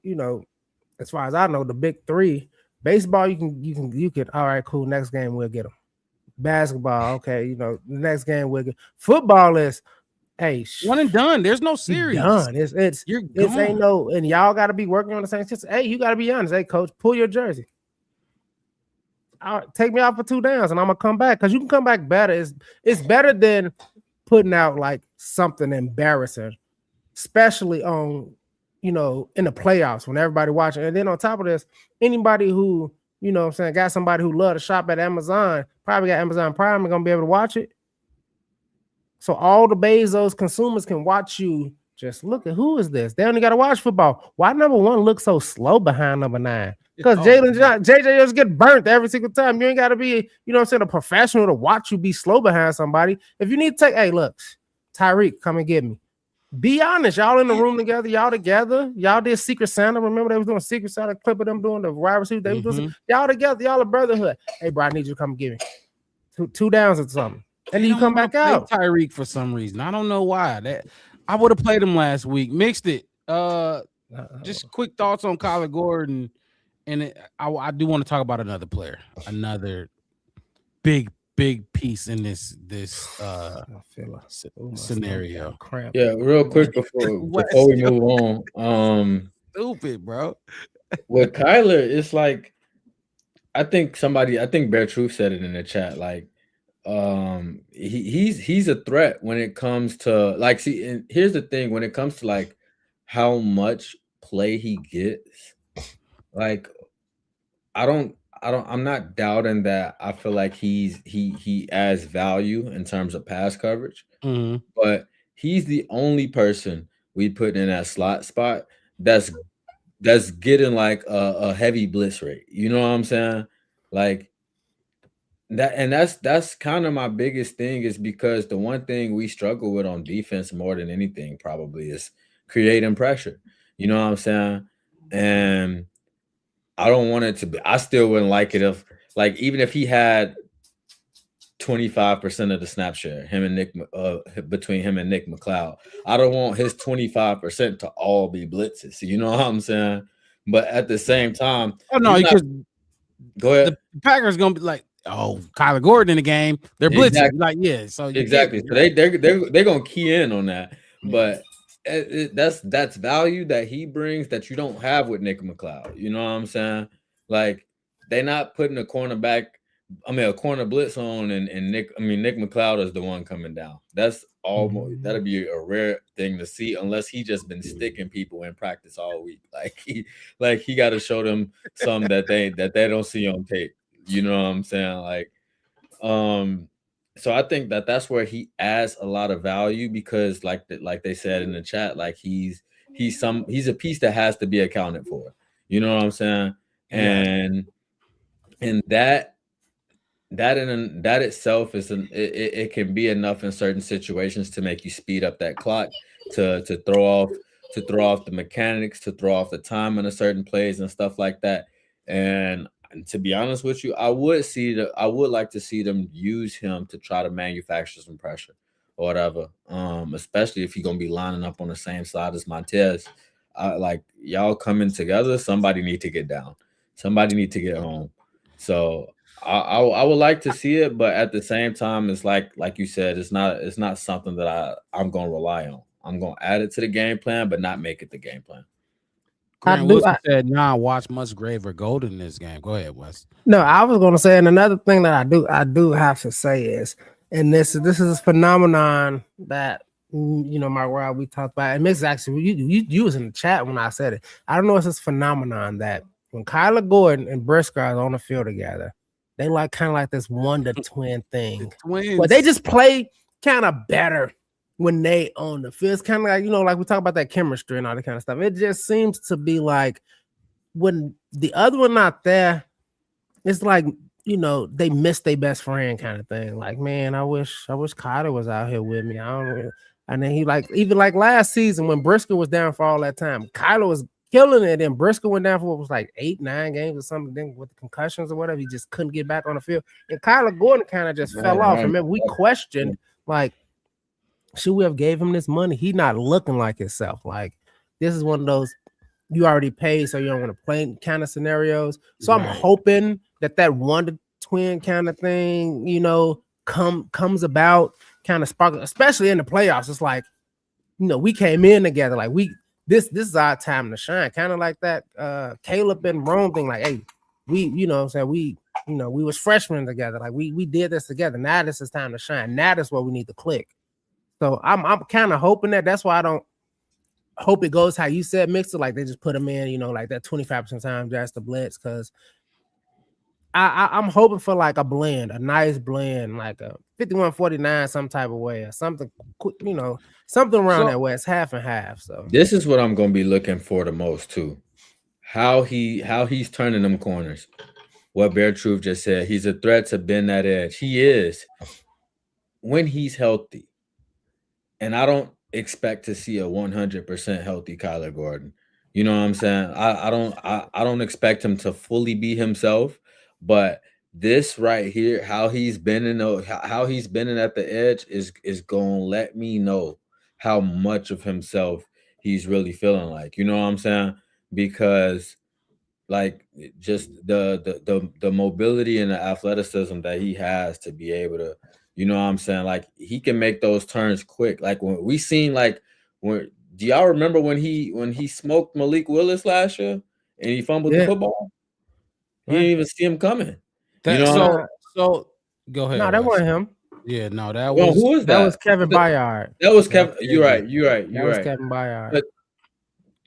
as far as I know, the big three. Baseball, you can. All right, cool. Next game we'll get them. Basketball, okay. The next game we'll get. Football is, hey, one and done. There's no series. Done. It's ain't no, and y'all got to be working on the same system. Hey, you got to be honest. Hey, coach, pull your jersey. Take me out for 2 downs, and I'm gonna come back because you can come back better. It's better than putting out like something embarrassing, especially on in the playoffs when everybody watching. And then on top of this, anybody who got somebody who love to shop at Amazon, probably got Amazon Prime, and gonna be able to watch it. So all the Bezos consumers can watch you. Just look at who is this? They only got to watch football. Why number 1 look so slow behind number 9? Because JJ just get burnt every single time. You ain't got to be, a professional to watch you be slow behind somebody. If you need to take, hey, look, Tyreek, come and get me. Be honest. Y'all in the room together. Y'all did Secret Santa. Remember they was doing Secret Santa clip of them doing the wide receiver. They was doing y'all together. Y'all a brotherhood. Hey, bro, I need you to come and get me. Two downs or something. And then you come back out. Tyreek for some reason. I don't know why. That I would have played him last week. Mixed it. Just quick thoughts on Kyler Gordon. And I do want to talk about another player. Another big piece in this scenario. Yeah, real quick before we move on. Stupid, bro. With Kyler, it's like I think Bear Truth said it in the chat. Like, he's a threat when it comes to like. See, and here's the thing: when it comes to like how much play he gets, like I'm not doubting that. I feel like he adds value in terms of pass coverage, but he's the only person we put in that slot spot that's getting like a heavy blitz rate. You know what I'm saying? Like that, and that's kind of my biggest thing is because the one thing we struggle with on defense more than anything probably is creating pressure. You know what I'm saying? And I don't want it to be. I still wouldn't like it if, like, even if he had 25% of the snap share, between him and Nick McLeod. I don't want his 25% to all be blitzes. You know what I'm saying? But at the same time, because go ahead. The Packers gonna be like, oh, Kyler Gordon in the game. They're blitzing. Exactly. Like, yeah. So exactly. So they're gonna key in on that. But that's value that he brings that you don't have with Nick McLeod. You know what I'm saying? Like, they're not putting a corner blitz on, and Nick McLeod is the one coming down. That's almost that'll be a rare thing to see unless he just been sticking people in practice all week. Like he got to show them some that they don't see on tape. You know what I'm saying? Like, so I think that's where he adds a lot of value because, like they said in the chat, like he's a piece that has to be accounted for. You know what I'm saying? And that itself is it can be enough in certain situations to make you speed up that clock, to throw off the mechanics, to throw off the time in a certain plays and stuff like that. And to be honest with you, I would like to see them use him to try to manufacture some pressure or whatever. Especially if you're gonna be lining up on the same side as Montez. Like, y'all coming together, somebody need to get down. Somebody need to get home. So I would like to see it, but at the same time, it's like you said, it's not something that I'm gonna rely on. I'm gonna add it to the game plan, but not make it the game plan. Grant Wilson said, watch Musgrave or Golden in this game. Go ahead, Wes. No, I was gonna say, and another thing that I do have to say is, and this is a phenomenon that Mark Wild, we talked about, and Mix actually you was in the chat when I said it. I don't know if it's this phenomenon that when Kyler Gordon and Briscoe are on the field together, they kind of like this wonder twin thing. Twins. But they just play kind of better when they on the field. It's kind of like, like we talk about that chemistry and all that kind of stuff. It just seems to be like when the other one not there, it's like, they miss their best friend kind of thing. Like, man, I wish Kyler was out here with me. I don't. And then he even last season when Briscoe was down for all that time, Kyler was killing it. And Briscoe went down for what was like 8-9 games or something. Then with the concussions or whatever, he just couldn't get back on the field. And Kyler Gordon kind of just fell off. Remember, we questioned should we have gave him this money? He not looking like himself. Like, this is one of those you already paid, so you don't want to play kind of scenarios. So I'm hoping that Wonder Twin kind of thing, comes about, kind of spark, especially in the playoffs. It's like, we came in together. Like this is our time to shine. Kind of like that Caleb and Rome thing. Like, hey, we was freshmen together. Like we did this together. Now this is time to shine. Now that's where we need to click. So I'm kind of hoping that's why I don't hope it goes how you said, Mixer. Like they just put him in, like that 25% time just the blitz, because I'm hoping for like a blend, a nice blend, like a 51-49 some type of way or something, something around that way. It's half and half. So this is what I'm gonna be looking for the most too. How he's turning them corners. What Bear Truth just said, he's a threat to bend that edge. He is when he's healthy. And I don't expect to see a 100% healthy Kyler Gordon. You know what I'm saying? I don't expect him to fully be himself, but this right here, how he's bending at the edge is gonna let me know how much of himself he's really feeling like. You know what I'm saying? Because like just the mobility and the athleticism that he has to be able to, you know what I'm saying? Like he can make those turns quick. Like when we seen do y'all remember when he smoked Malik Willis last year and he fumbled the football? He didn't even see him coming. So go ahead. No, that wasn't him. Yeah, no, that was who was that? That was Kevin Byard. That was Kevin. You're right. That was Kevin Byard. But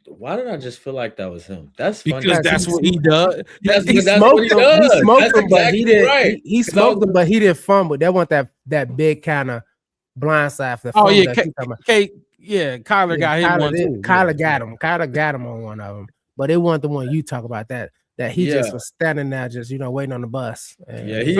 why did I just feel like that was him? That's funny. Because that's what he does. He smoked him, but he didn't. He smoked him, but he didn't fumble. They want that big kind of blindside for the fumble. Kyler got him one too. Kyler got him on one of them, but it wasn't the one you talk about. That he just was standing there, just waiting on the bus. And he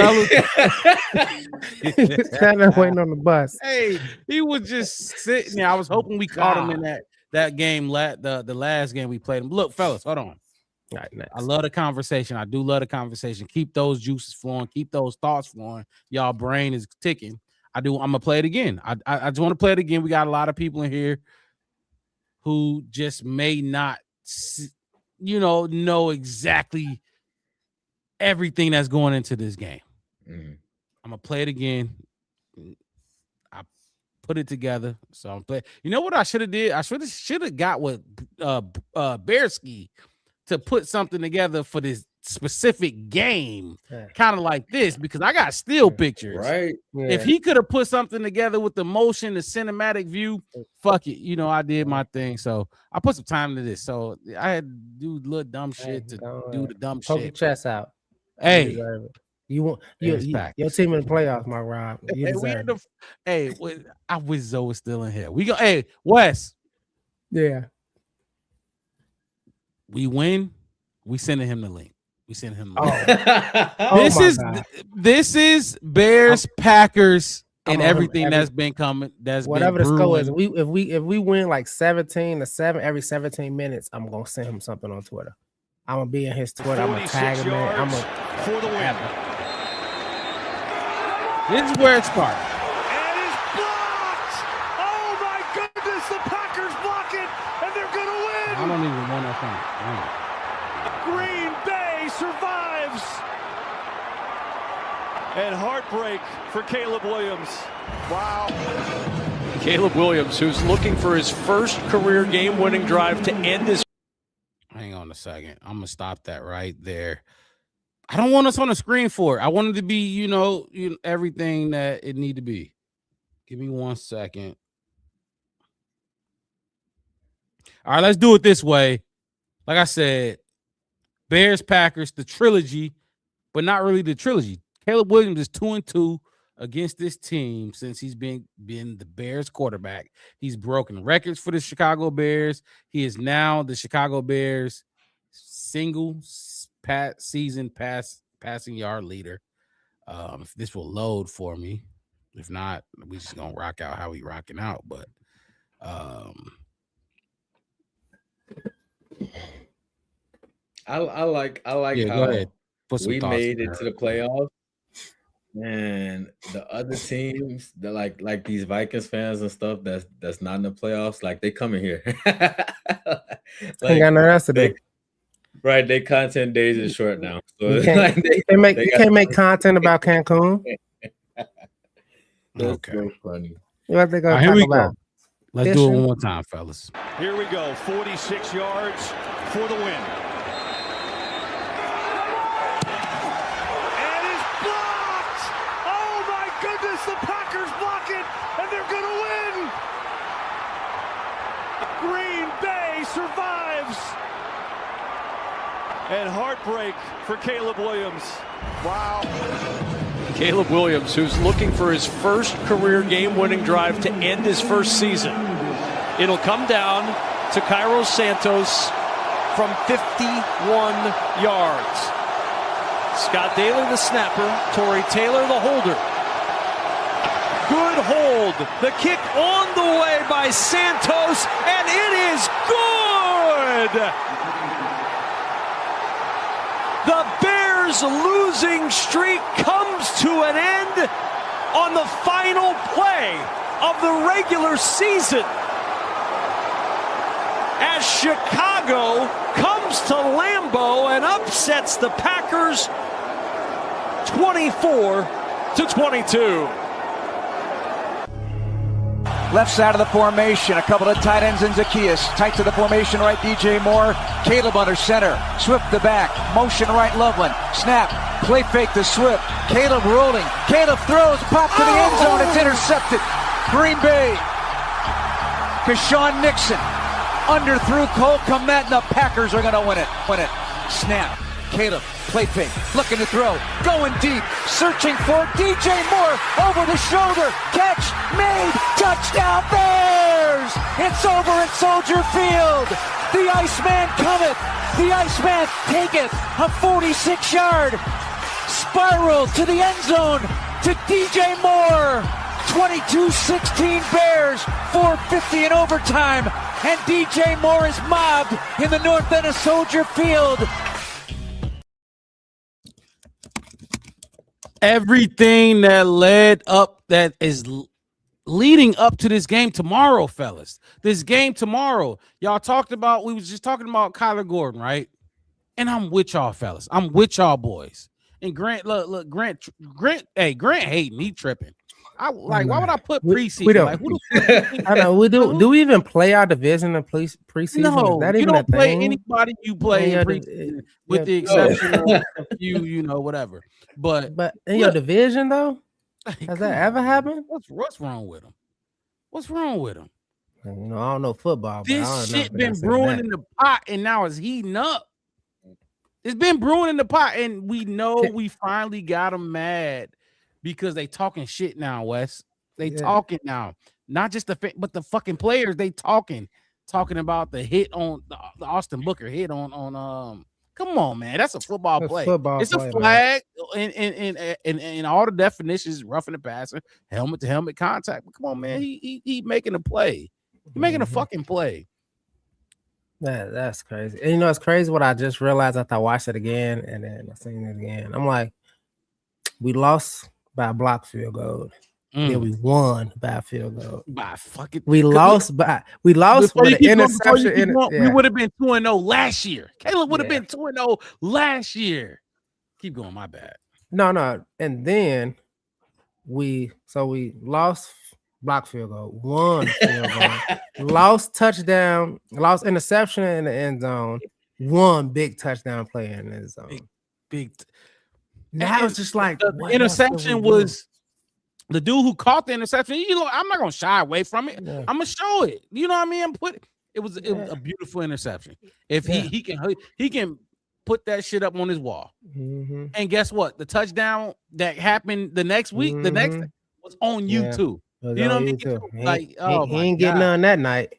standing there waiting on the bus. Hey, he was just sitting there. I was hoping we caught him in that game, the last game we played him. Look, fellas, hold on. All right, next. I love the conversation. I do love the conversation. Keep those juices flowing. Keep those thoughts flowing. Y'all brain is ticking. I'm gonna play it again. I just want to play it again. We got a lot of people in here who just may not, know exactly everything that's going into this game. Mm-hmm. I'm gonna play it again. I put it together, so I'm play. You know what I should have did? I should have got with Bearski to put something together for this specific game, kind of like this, because I got still pictures. Right. Yeah. If he could have put something together with the motion, the cinematic view, fuck it. I did my thing. So I put some time into this. So I had to do little dumb shit to do the dumb Poke shit. your chest out. Hey, you want your team in the playoffs, my Rob. I wish Zoe was still in here. We go. Hey, Wes. Yeah. We win. We sending him the link. We send him. This is Bears, Packers, and everything that's been coming. That's whatever been the score is. brewing. If we win like 17-7 every 17 minutes, I'm gonna send him something on Twitter. I'm gonna be in his Twitter. I'm gonna tag him in. I'm gonna for the win. This is where it starts. And it's blocked. Oh my goodness! The Packers block it, and they're gonna win. I don't even want that thing. Green Bay survives. And heartbreak for Caleb Williams. Wow. Caleb Williams, who's looking for his first career game-winning drive to end this. Hang on a second. I'm gonna stop that right there. I don't want us on the screen for it. I want it to be, everything that it need to be. Give me 1 second. All right, let's do it this way. Like I said, Bears, Packers, the trilogy, but not really the trilogy. Caleb Williams is 2-2 against this team since he's been the Bears quarterback. He's broken records for the Chicago Bears. He is now the Chicago Bears single season passing yard leader. If this will load for me. If not, we just gonna rock out how we rocking out. But I like yeah, how go ahead. Put some we thoughts made in it to there. the playoffs, and the other teams that like these Vikings fans and stuff that's not in the playoffs, like they coming here. Ain't got nothing else to do. Right, they content days is short now, so You it's can't, like you can't make content about Cancun. That's Okay. so funny. What they All gonna right, here talk we about? go. Let's do it one more time, fellas. Here we go. 46 yards for the win. And it's blocked! Oh my goodness, the Packers block it, and they're going to win! Green Bay survives! And heartbreak for Caleb Williams. Wow. Caleb Williams, who's looking for his first career game-winning drive to end his first season. It'll come down to Cairo Santos from 51 yards. Scott Daly, the snapper. Torrey Taylor, the holder. Good hold. The kick on the way by Santos, and it is good! The Bears' losing streak comes to an end on the final play of the regular season as Chicago comes to Lambeau and upsets the Packers 24-22. Left side of the formation, a couple of tight ends in Zacchaeus. Tight to the formation right, DJ Moore. Caleb under center. Swift the back. Motion right, Loveland. Snap. Play fake to Swift. Caleb rolling. Caleb throws. Pop to the end zone. It's intercepted. Green Bay. Keshawn Nixon. Underthrew Cole Kmet, and the Packers are going to win it. Snap. Caleb. Play fake. Looking to throw. Going deep. Searching for DJ Moore. Over the shoulder. Catch. Made. Touchdown Bears! It's over at Soldier Field. The Iceman cometh. The Iceman taketh a 46-yard spiral to the end zone to DJ Moore. 22-16 Bears. 4:50 in overtime. And DJ Moore is mobbed in the north end of Soldier Field. Everything that led up, that is leading up to this game tomorrow, fellas. This game tomorrow. Y'all talked about, we was just talking about Kyler Gordon, right? And I'm with y'all, fellas. I'm with y'all boys. And Grant, look, Grant hating, he tripping. I like, why would I put preseason? We don't. Like, who the I know we do. Do we even play our division in preseason? No, Is that you even don't a play thing? anybody you play in preseason, with the exception of a few, whatever. But in your division though, has that ever happened? What's wrong with him? What's wrong with him? I don't know football. But This shit been brewing in the pot, and now it's heating up. It's been brewing in the pot, and we know we finally got them mad because they talking shit now, Wes. They talking now, not just but the fucking players. They talking about the hit on the Austin Booker hit on. Come on, man, that's a football play. It's a flag in all the definitions, roughing the passer, helmet to helmet contact. But come on, man, he making a play. He making a fucking play. That's crazy. And it's crazy what I just realized after I watched it again and then I seen it again. I'm like, we lost by a block field goal. Then we won by a field goal. We lost with an interception. We would have been 2-0 last year. Caleb would have been 2-0 last year. Keep going, my bad. No. And then we lost block field goal, won field goal, lost touchdown, lost interception in the end zone, won big touchdown play in the end zone. Big. Now it's just like the interception was the dude who caught the interception. I'm not gonna shy away from it. I'm gonna show it. You know what I mean? It was a beautiful interception. If he can put that shit up on his wall. Mm-hmm. And guess what? The touchdown that happened the next week, the next was on YouTube. You know what I mean? Like, he ain't getting none that night.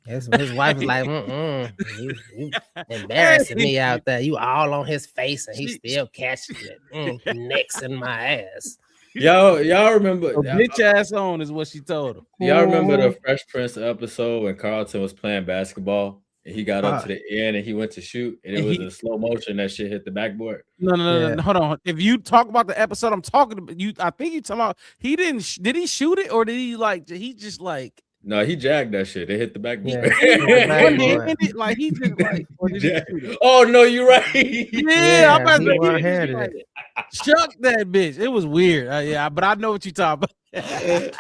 His wife was like, you embarrassing me out there. You all on his face and he still catching it. Next in my ass. Y'all remember bitch ass on is what she told him. Y'all remember the Fresh Prince episode when Carlton was playing basketball and he got up to the end and he went to shoot and it was in slow motion that shit hit the backboard? No, hold on. If you talk about the episode I'm talking about, I think you talking about he didn't did he shoot it or did he just like no, he jagged that shit. It hit the backboard. Like he just like oh no, you're right. I'm about to chuck that bitch. It was weird. But I know what you talking about. That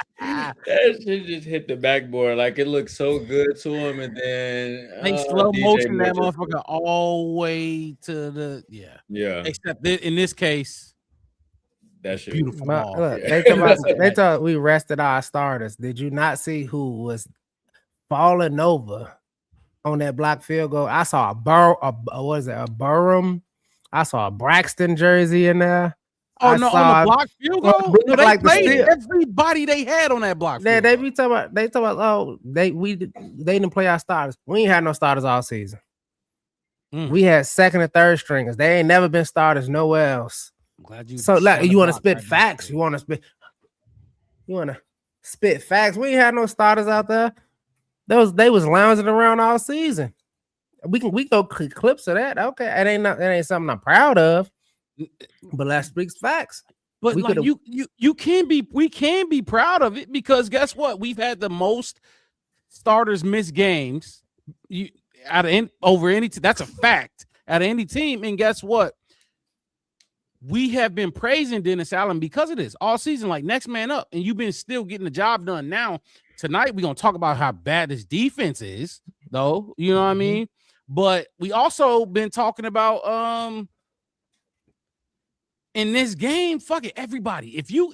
shit just hit the backboard. Like it looked so good to him, and then they slow motion that motherfucker all the way to the yeah. Except in this case, that shit beautiful. Look, they thought we rested our starters. Did you not see who was falling over on that block field goal? I saw a Burham. I saw a Braxton jersey in there. Oh, no, on the block field goal? No, they played everybody they had on that block field goal. They talk about, oh, they didn't play our starters. We ain't had no starters all season. We had second and third stringers. They ain't never been starters nowhere else. I'm glad you so like you want to spit facts. You want to spit facts. We ain't had no starters out there. They was lounging around all season. We go clips of that. Okay, it ain't something I'm proud of. But that speaks facts. But like we can be proud of it because guess what? We've had the most starters miss games over any that's a fact out of any team. And guess what? We have been praising Dennis Allen because of this all season, like next man up, and you've been still getting the job done. Now tonight we're gonna talk about how bad this defense is, though. You know what I mean? But we also been talking about in this game, fuck it, everybody. If you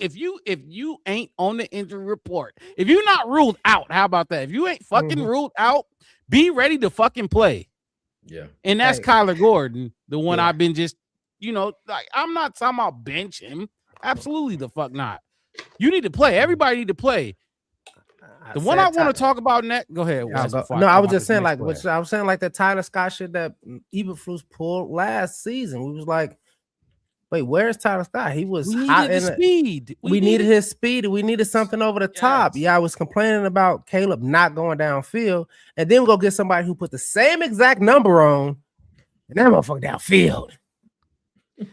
ain't on the injury report, if you're not ruled out, how about that? If you ain't fucking ruled out, be ready to fucking play. Yeah. And that's Kyler Gordon, the one I've been just, like I'm not talking about bench him. Absolutely the fuck not. You need to play. Everybody need to play. The one I want to talk about next. Go ahead. I was just saying like the Tyler Scott shit that Eberflus pulled last season. We was like, wait, where's Tyler Scott? He was hot in speed. We needed his speed. We needed something over the top. Yeah, I was complaining about Caleb not going downfield, and then we go get somebody who put the same exact number on, and that motherfucker downfield.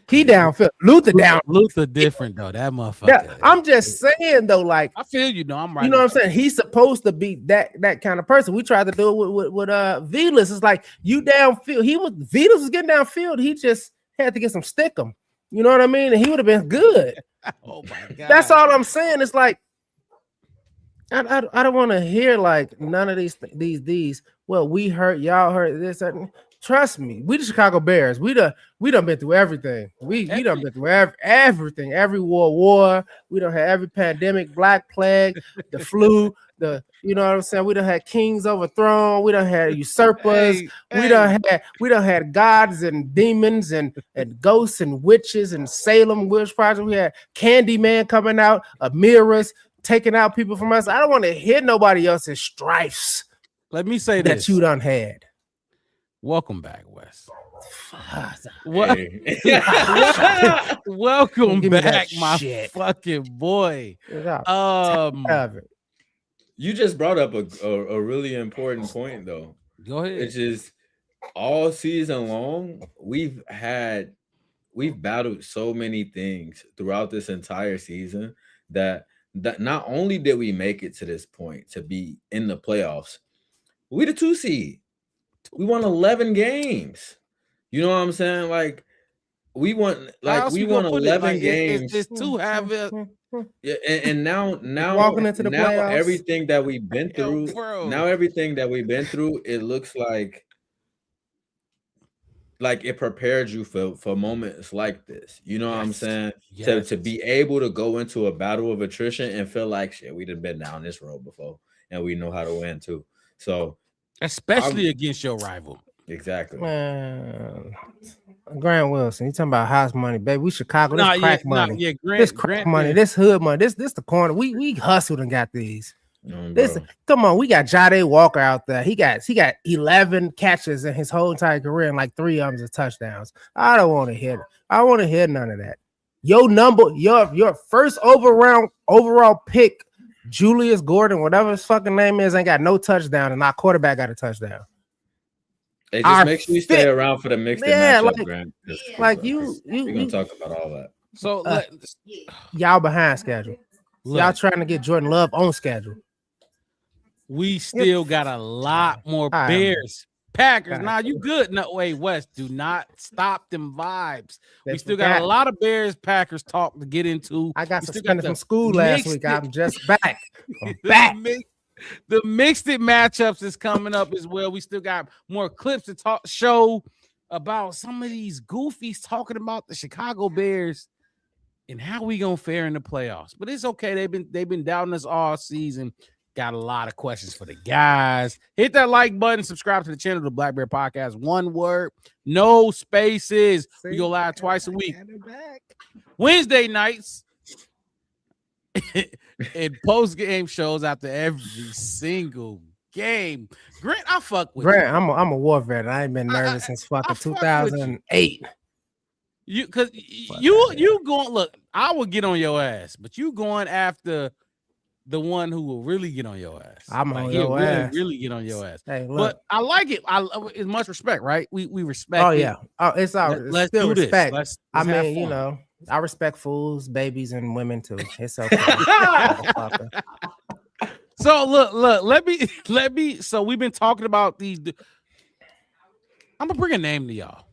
He downfield. Luther different though. That motherfucker. Yeah, I'm just saying though, like I feel you. No, I'm right. You know what I'm saying? He's supposed to be that kind of person. We tried to do it with Velas. It's like you downfield. Velas was getting downfield. He just had to get some stickum. You know what I mean? And he would have been good. Oh my god. That's all I'm saying. It's like I don't want to hear like none of these. Well, we hurt, y'all hurt this. Trust me, we the Chicago Bears. We done been through everything. We done been through everything, every war. We done had every pandemic, Black Plague, the flu, you know what I'm saying? We done had kings overthrown. We done had usurpers. We done had gods and demons and ghosts and witches and Salem Witch Project. We had Candyman coming out, mirrors taking out people from us. I don't want to hear nobody else's strifes. Let me say that you done had. Welcome back, Wes. Hey. Welcome back, my fucking boy. You just brought up a really important point, though. Go ahead. Which is all season long, we've battled so many things throughout this entire season that not only did we make it to this point to be in the playoffs, we the 2 seed. We won 11 games. You know what I'm saying? Like we won 11 games. It's to have it. Yeah, and now walking into the playoffs. Everything that we've been through, it looks like it prepared you for moments like this. You know what I'm saying? Yes. To be able to go into a battle of attrition and feel like shit, we'd have been down this road before, and we know how to win too. So especially against your rival. Exactly. Man. Grant Wilson. You talking about house money, baby? We Chicago. This crack money. Yeah, this crack money. Grant, This hood money. This the corner. We hustled and got these. This come on. We got Jade Walker out there. He got 11 catches in his whole entire career, and like 3 of them are touchdowns. I don't want to hear it. I want to hear none of that. Your first overall pick, Julius Gordon, whatever his fucking name is, ain't got no touchdown, and our quarterback got a touchdown. Hey, just make sure you stay around for the mixed matchup, Grant. Like we're gonna talk about all that. So y'all behind schedule. Y'all trying to get Jordan Love on schedule. We still got a lot more Bears. Packers. Nah, you good. No, wait, Wes, do not stop them vibes. We still got a lot of Bears Packers talk to get into. I got suspended from school last week. I'm just back. I'm back. The mixed it matchups is coming up as well. We still got more clips to show about some of these goofies talking about the Chicago Bears and how we gonna fare in the playoffs. But it's okay. They've been doubting us all season. Got a lot of questions for the guys. Hit that like button. Subscribe to the channel, the Black Bear Podcast. One word, no spaces. We go live twice a week. Wednesday nights and post-game shows after every single game. Grant, I fuck with Grant. I'm a war veteran. I ain't been nervous since fucking 2008. You going, look, I will get on your ass, but you going after the one who will really get on your ass. I'm on your ass. Really get on your ass. Hey, look. But I like it. It's much respect, right? We respect. Oh yeah. Oh, it's our let's still do respect. Let's I mean, you know, I respect fools, babies, and women too. It's okay. So look. Let me. So we've been talking about these. I'm gonna bring a name to y'all,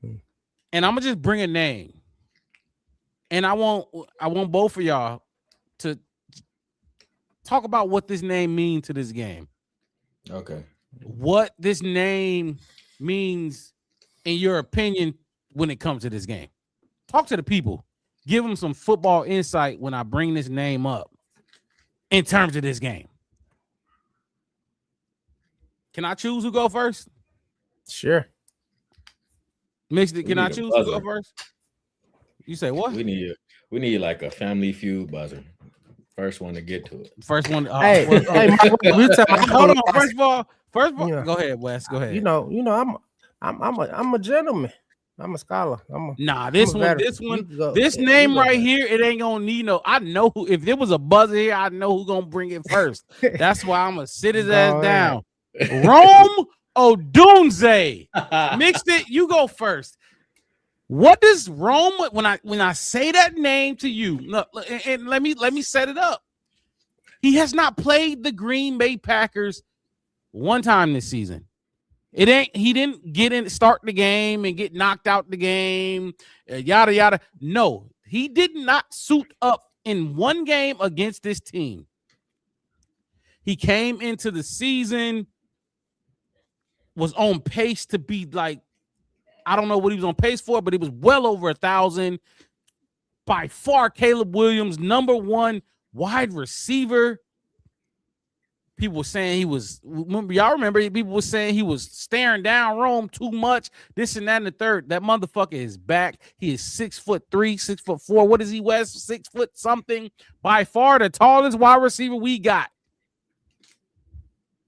and I'm gonna just bring a name, and I want both of y'all to talk about what this name means to this game. Okay. What this name means, in your opinion, when it comes to this game. Talk to the people. Give them some football insight when I bring this name up in terms of this game. Can I choose who go first? Sure. Mixed it. Can I choose who go first? You say what? We need like a Family Feud buzzer. First one to get to it. First one. Hey, hold on. First of all, yeah. Go ahead, Wes. Go ahead. You know, I'm a gentleman. I'm a scholar. This name right here, it ain't gonna need no. I know who. If there was a buzzer here, I know who's gonna bring it first. That's why I'm gonna sit his ass down. Rome Odunze. Mixed it. You go first. What does Rome, when I say that name to you, look, and let me set it up. He has not played the Green Bay Packers one time this season. He didn't start the game and get knocked out the game, yada yada. No, he did not suit up in one game against this team. He came into the season, was on pace to be like, I don't know what he was on pace for, but it was well over 1,000. By far, Caleb Williams, number one wide receiver. People were saying y'all remember people were saying he was staring down Rome too much, this and that and the third. That motherfucker is back. He is 6'3", 6'4". What is he, Wes? 6 foot something. By far the tallest wide receiver we got.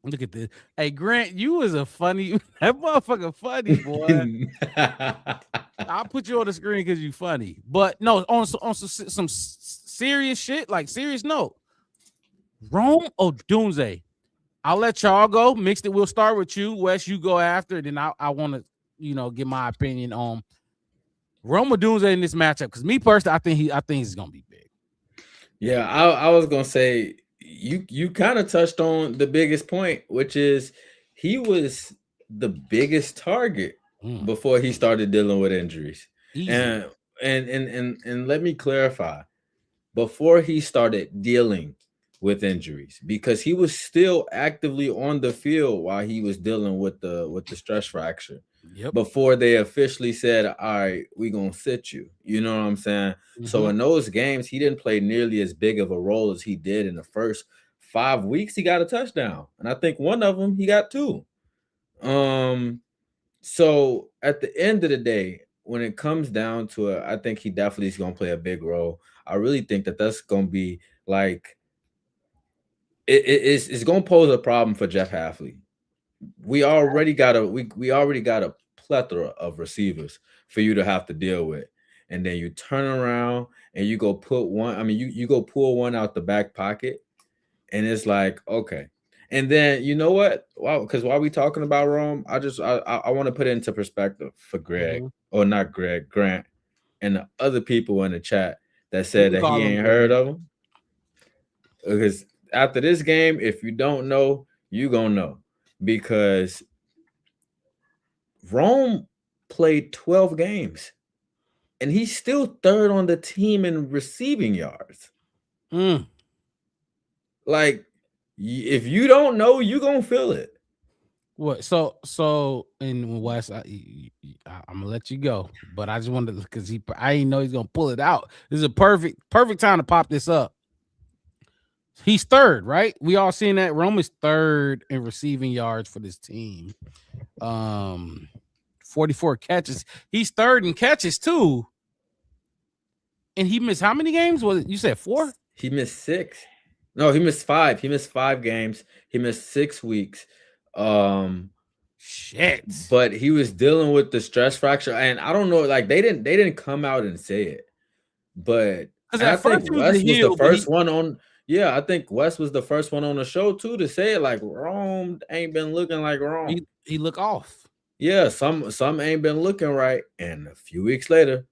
Look at this. Hey, Grant, you was a funny, that motherfucker funny, boy. I'll put you on the screen because you funny. But no, on some serious shit, like serious note. Rome Odunze. I'll let y'all go. Mixed it. We'll start with you. Wes, you go after. Then I want to, give my opinion on Rome Odunze in this matchup. Because me personally, I think he's gonna be big. Yeah, I was gonna say you kind of touched on the biggest point, which is he was the biggest target before he started dealing with injuries. Easy. And let me clarify, before he started dealing with injuries, because he was still actively on the field while he was dealing with the stress fracture. Yep. Before they officially said, all right, we're gonna sit you. You know what I'm saying? Mm-hmm. So in those games, he didn't play nearly as big of a role as he did in the first 5 weeks. He got a touchdown, and I think one of them he got 2. So at the end of the day, when it comes down to it, I think he definitely is going to play a big role. I really think that that's going to be like it's going to pose a problem for Jeff Hafley. We already got a plethora of receivers for you to have to deal with, and then you turn around and you go put one. I mean, you go pull one out the back pocket, and it's like, okay. And then you know what? Wow, because while we talking about Rome, I want to put it into perspective for Greg, or not Greg, Grant, and the other people in the chat that said that he ain't heard of him. Because after this game, if you don't know, you gonna know. Because Rome played 12 games, and he's still third on the team in receiving yards. Like, if you don't know, you gonna feel it. What? So in West, I'm gonna let you go, but I just wanted because I didn't know he's gonna pull it out. This is a perfect time to pop this up. He's third, right? We all seen that. Rome is third in receiving yards for this team. 44 catches. He's third in catches too. And he missed how many games? Was it? You said 4? He missed 6. No, he missed 5. He missed 5 games. He missed 6 weeks. Shit. But he was dealing with the stress fracture, and I don't know. Like they didn't come out and say it, but I think Wes was the first one on. Yeah, I think Wes was the first one on the show too to say it. Like Rome ain't been looking like Rome. He look off. Yeah, some ain't been looking right, and a few weeks later,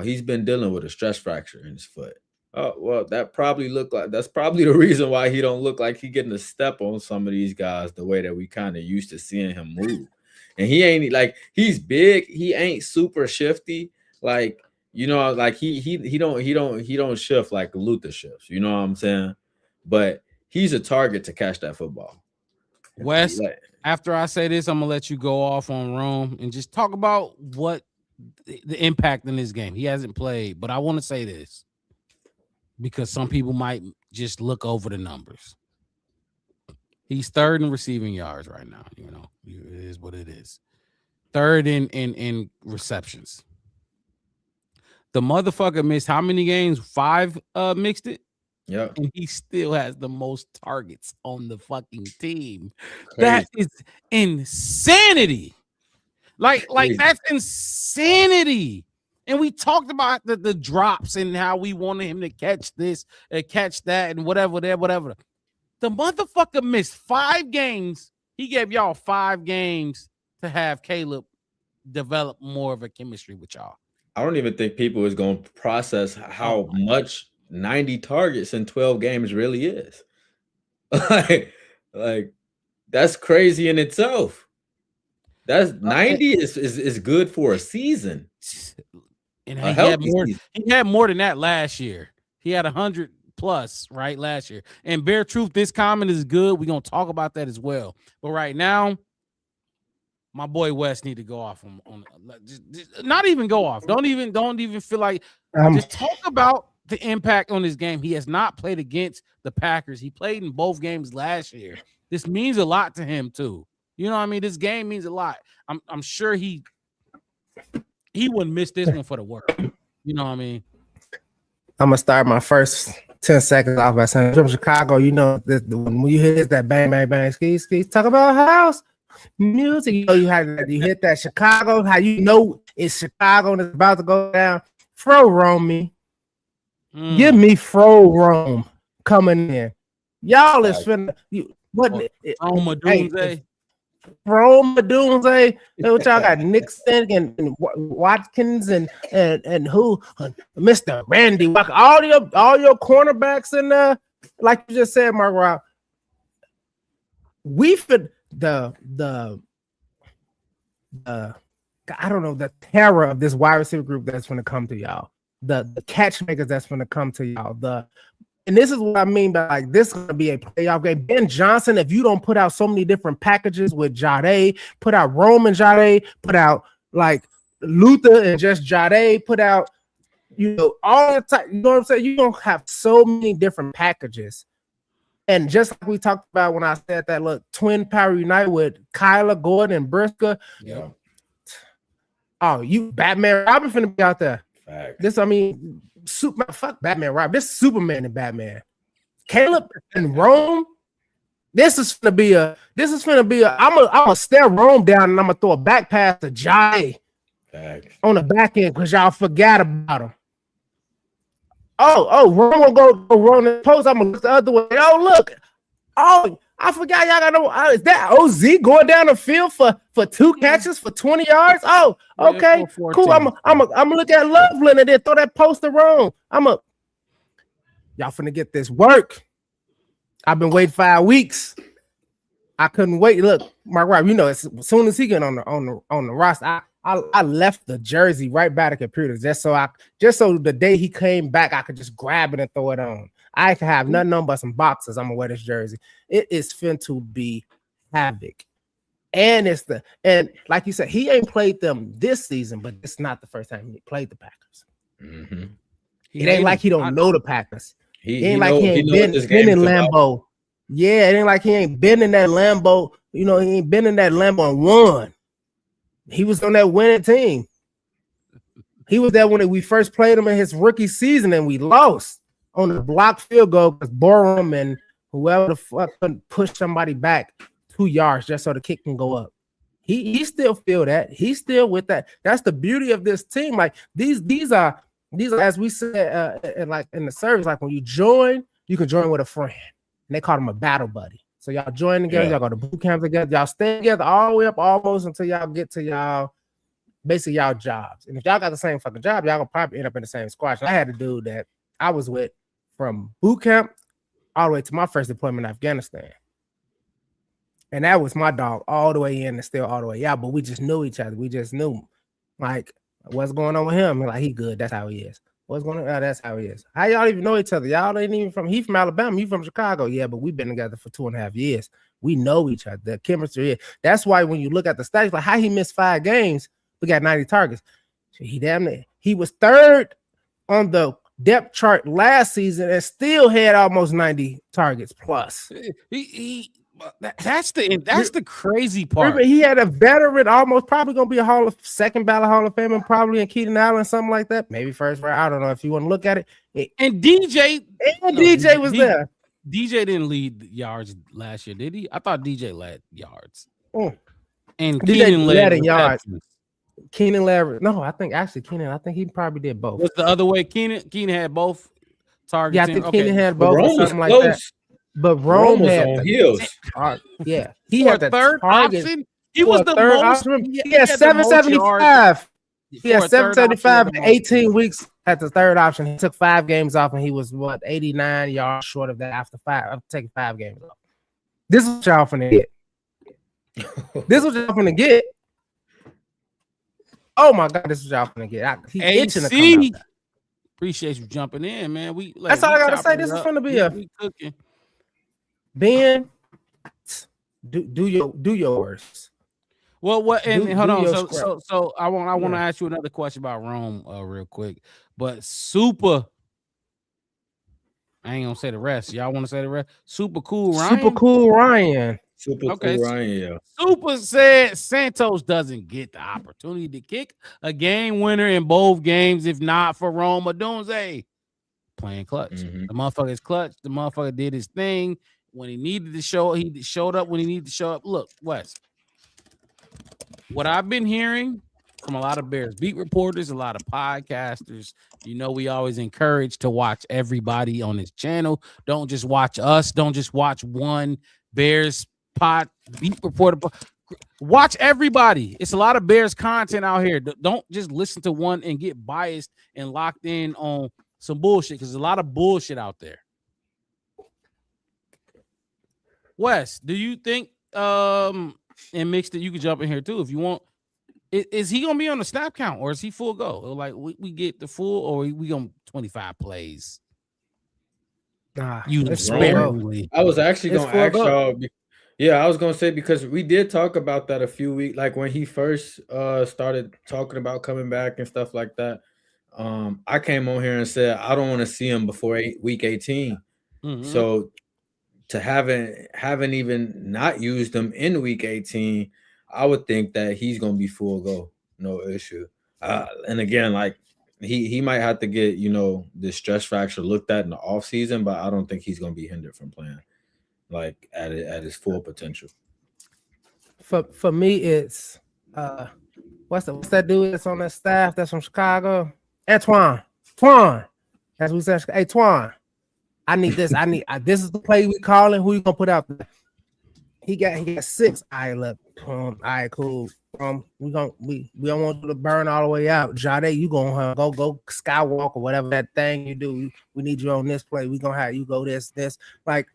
he's been dealing with a stress fracture in his foot. Oh, well, that's probably the reason why he don't look like he getting a step on some of these guys the way that we kind of used to seeing him move. And he ain't like, he's big, he ain't super shifty. Like, you know, like he don't shift like Luther shifts, you know what I'm saying? But he's a target to catch that football. Wes, after I say this, I'm gonna let you go off on Rome and just talk about what the impact in this game. He hasn't played, but I want to say this, because some people might just look over the numbers. He's third in receiving yards right now. You know, it is what it is. Third in receptions. The motherfucker missed how many games? 5 mixed it. Yeah. And he still has the most targets on the fucking team. Crazy. That is insanity. Like that's insanity. And we talked about the drops and how we wanted him to catch this and catch that and whatever. The motherfucker missed 5 games. He gave y'all 5 games to have Caleb develop more of a chemistry with y'all. I don't even think people is going to process how much 90 targets in 12 games really is. like that's crazy in itself. That's 90 is good for a season. And he had more than that last year. He had 100 plus right last year. And bare truth, this comment is good. We're gonna talk about that as well. But right now, my boy West need to go off on just not even go off. Don't even feel like just talk about the impact on his game. He has not played against the Packers. He played in both games last year. This means a lot to him too. You know what I mean? This game means a lot. I'm sure he wouldn't miss this one for the world. You know what I mean? I'm gonna start my first 10 seconds off by saying, from Chicago, you know, when you hear that bang, bang, bang, skis, talk about house music. You know, you hit that Chicago, how you know it's Chicago and it's about to go down. Fro Rome me. Give me Fro Rome coming in. Y'all is finna Roma Doomsday. Roma Doomsday. What y'all got? Nixon and Watkins and who? Mr. Randy Walker. All your cornerbacks in there, like you just said, Mark Rob. We fit the I don't know, the terror of this wide receiver group that's going to come to y'all. The catch makers that's going to come to y'all. And this is what I mean by like this is going to be a playoff game. Ben Johnson, if you don't put out so many different packages with Jade, put out Rome and Jade, put out like Luther and just Jade, put out, you know, all the time. You know what I'm saying? You're going to have so many different packages. And just like we talked about when I said that, look, twin power unite with Kyler, Gordon, and Brisker. Yeah. Oh, you Batman Robin finna be out there. Facts. This, I mean, fuck Batman Robin. This is Superman and Batman. Caleb and Rome. This is finna be a. I'm gonna stare Rome down and I'm gonna throw a back pass to Jai on the back end because y'all forgot about him. Oh, Rome will go run the post. I'm gonna look the other way. Oh, look. Oh, I forgot y'all got no. Is that OZ going down the field for 2 catches for 20 yards? Oh, okay, cool. I'm gonna look at Loveland and then throw that post to Rome. Y'all finna get this work. I've been waiting 5 weeks. I couldn't wait. Look, Mark Rob, as soon as he get on the roster, I left the jersey right by the computer just so the day he came back, I could just grab it and throw it on. I can have nothing on but some boxes. I'm gonna wear this jersey. It is fin to be havoc. And like you said, he ain't played them this season, but it's not the first time he played the Packers. Mm-hmm. It ain't like he don't know the Packers. He ain't been in Lambeau. Yeah, it ain't like he ain't been in that Lambeau. He ain't been in that Lambeau and won. He was on that winning team. He was there when we first played him in his rookie season and we lost on the blocked field goal because Borum and whoever the fuck couldn't push somebody back 2 yards just so the kick can go up. He still feel that. He's still with that. That's the beauty of this team. Like these are as we said like in the service, like when you join, you can join with a friend. And they call them a battle buddy. So y'all join together, y'all go to boot camp together, y'all stay together all the way up almost until y'all get to y'all jobs. And if y'all got the same fucking job, y'all gonna probably end up in the same squad. I had a dude that I was with from boot camp all the way to my first deployment in Afghanistan. And that was my dog all the way in and still all the way out. But we just knew each other. We just knew like what's going on with him. Like he good. That's how he is. What's going on? That's how he is. How y'all even know each other? Y'all ain't even he from Alabama, you from Chicago. Yeah, but we've been together for 2.5 years. We know each other. The chemistry is. That's why when you look at the stats, like how he missed 5 games, we got 90 targets. He was 3rd on the depth chart last season and still had almost 90 targets plus. That's the crazy part. He had a veteran, almost probably gonna be a second ballot Hall of Famer, probably in Keaton Allen, something like that. Maybe first round. I don't know if you want to look at it. And DJ was there. DJ didn't lead yards last year, did he? I thought DJ led yards. And DJ Keenan led in yards. receptions. Keenan led. No, I think he probably did both. Was the other way? Keenan had both targets. Yeah, I think Keenan had both or something like that. But Rome had on heels. Yeah, he had the third target. option. He was the third most. option. He had 775. He had 775 in 18 weeks at the third option. He took 5 games off, and he was 89 yards short of that after taking 5 games off. This is what y'all finna get. This is what y'all finna get. Oh my God, this is what y'all finna get. He's itching to come out. Appreciate you jumping in, man. That's all I gotta say. This is finna be we cooking. Ben, do your worst. Well, what? And hold on. So I want to ask you another question about Rome, real quick. But Super, I ain't gonna say the rest. Y'all want to say the rest? Super Cool Ryan. Cool Ryan, yeah. Super said Santos doesn't get the opportunity to kick a game winner in both games if not for Rome Odunze playing clutch. The motherfucker is clutch. The motherfucker did his thing. When he needed to show, he showed up when he needed to show up. Look, Wes, what I've been hearing from a lot of Bears beat reporters, a lot of podcasters, we always encourage to watch everybody on this channel. Don't just watch us. Don't just watch one Bears beat reporter. Watch everybody. It's a lot of Bears content out here. Don't just listen to one and get biased and locked in on some bullshit because there's a lot of bullshit out there. Wes, do you think and Mixed that you could jump in here too if you want? Is he gonna be on the snap count or is he full go? Like we get the full or we gonna 25 plays? I was actually gonna ask y'all. Yeah, I was gonna say because we did talk about that a few weeks, like when he first started talking about coming back and stuff like that. I came on here and said I don't want to see him before week 18. So to haven't even not used him in week 18, I would think that he's gonna be full go, no issue. And again, like he might have to get, you know, this stress fracture looked at in the off season, but I don't think he's going to be hindered from playing like at his full potential. For me, it's what's that dude that's on that staff that's from Chicago? Antoine. As we said, hey Twan, I need this. This is the play we calling. Who you gonna put out there? He got 6. All right, look. All right, cool. We don't want you to burn all the way out. Jade, you gonna go skywalk or whatever that thing you do. We need you on this play. We gonna have you go this. Like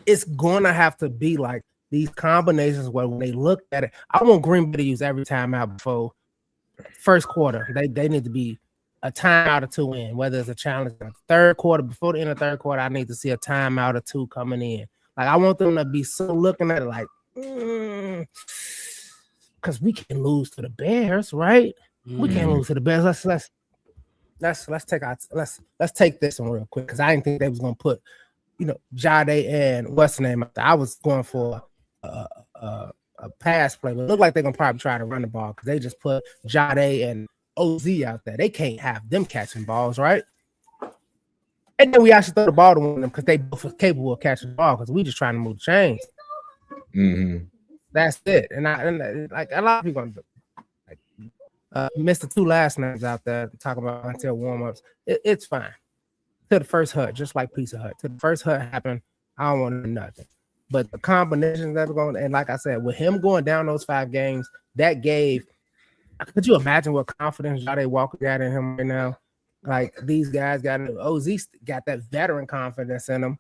it's gonna have to be like these combinations where when they look at it, I want Green Bay to use every timeout before first quarter. They need to be a timeout or 2 in, whether it's a challenge in the third quarter, before the end of the third quarter, I need to see a timeout or 2 coming in. Like I want them to be so looking at it like, because we can lose to the Bears, right? We can't lose to the Bears. Let's take this one real quick because I didn't think they was gonna put, you know, Jade and what's the name out there. I was going for a pass play, but it looked like they're gonna probably try to run the ball because they just put Jade and OZ out there. They can't have them catching balls, right? And then we actually throw the ball to one of them because they both are capable of catching the ball because we just trying to move the chains. Mm-hmm. That's it. And like a lot of people missed the 2 last names out there talking about until warm-ups. It's fine. To the first hut, just like Pizza Hut. To the first hut happened, I don't want nothing. But the combinations that are going, and like I said, with him going down those 5 games, that gave. Could you imagine what confidence Jade Walker got in him right now? Like these guys got OZ got that veteran confidence in him.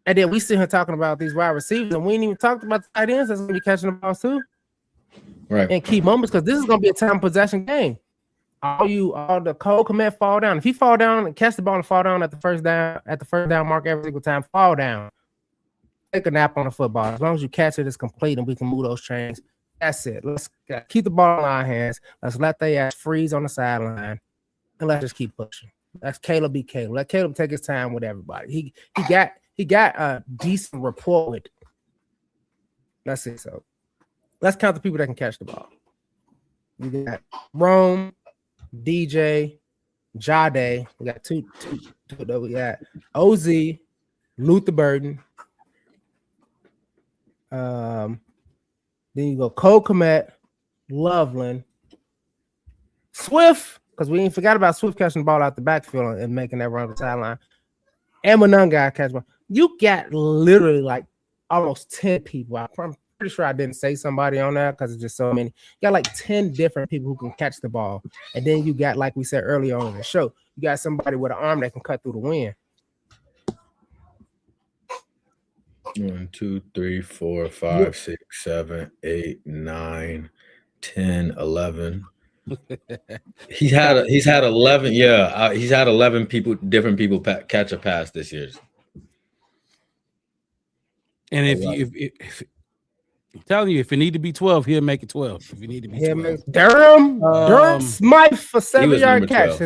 And then we sit here talking about these wide receivers, and we ain't even talked about the tight ends that's gonna be catching the balls too. Right. In key moments, because this is gonna be a time possession game. All the Cole Kmet fall down. If he fall down and catch the ball and fall down at the first down mark every single time, fall down. Take a nap on the football. As long as you catch it, it's complete and we can move those chains. That's it. Let's keep the ball in our hands. Let's let they ass freeze on the sideline, and let's just keep pushing. Let's Caleb be Caleb. Let Caleb take his time with everybody. He got a decent rapport with. That's it. So let's count the people that can catch the ball. We got Rome, DJ, Jade. We got two. We got OZ, Luther Burden. Then you go Cole Kmet, Loveland, Swift, because we ain't forgot about Swift catching the ball out the backfield and making that run to the sideline. And Manunga catch the ball. You got literally like almost 10 people. I'm pretty sure I didn't say somebody on that because it's just so many. You got like 10 different people who can catch the ball. And then you got, like we said earlier on in the show, you got somebody with an arm that can cut through the wind. 1, 2, 3, 4, 5, 6, 7, 8, 9, 10, 11. He's had 11. Yeah, he's had 11 different people catch a pass this year. And if I'm telling you, if it need to be 12, he'll make it 12. If you need to be 12. Durham Smythe for 7-yard catch.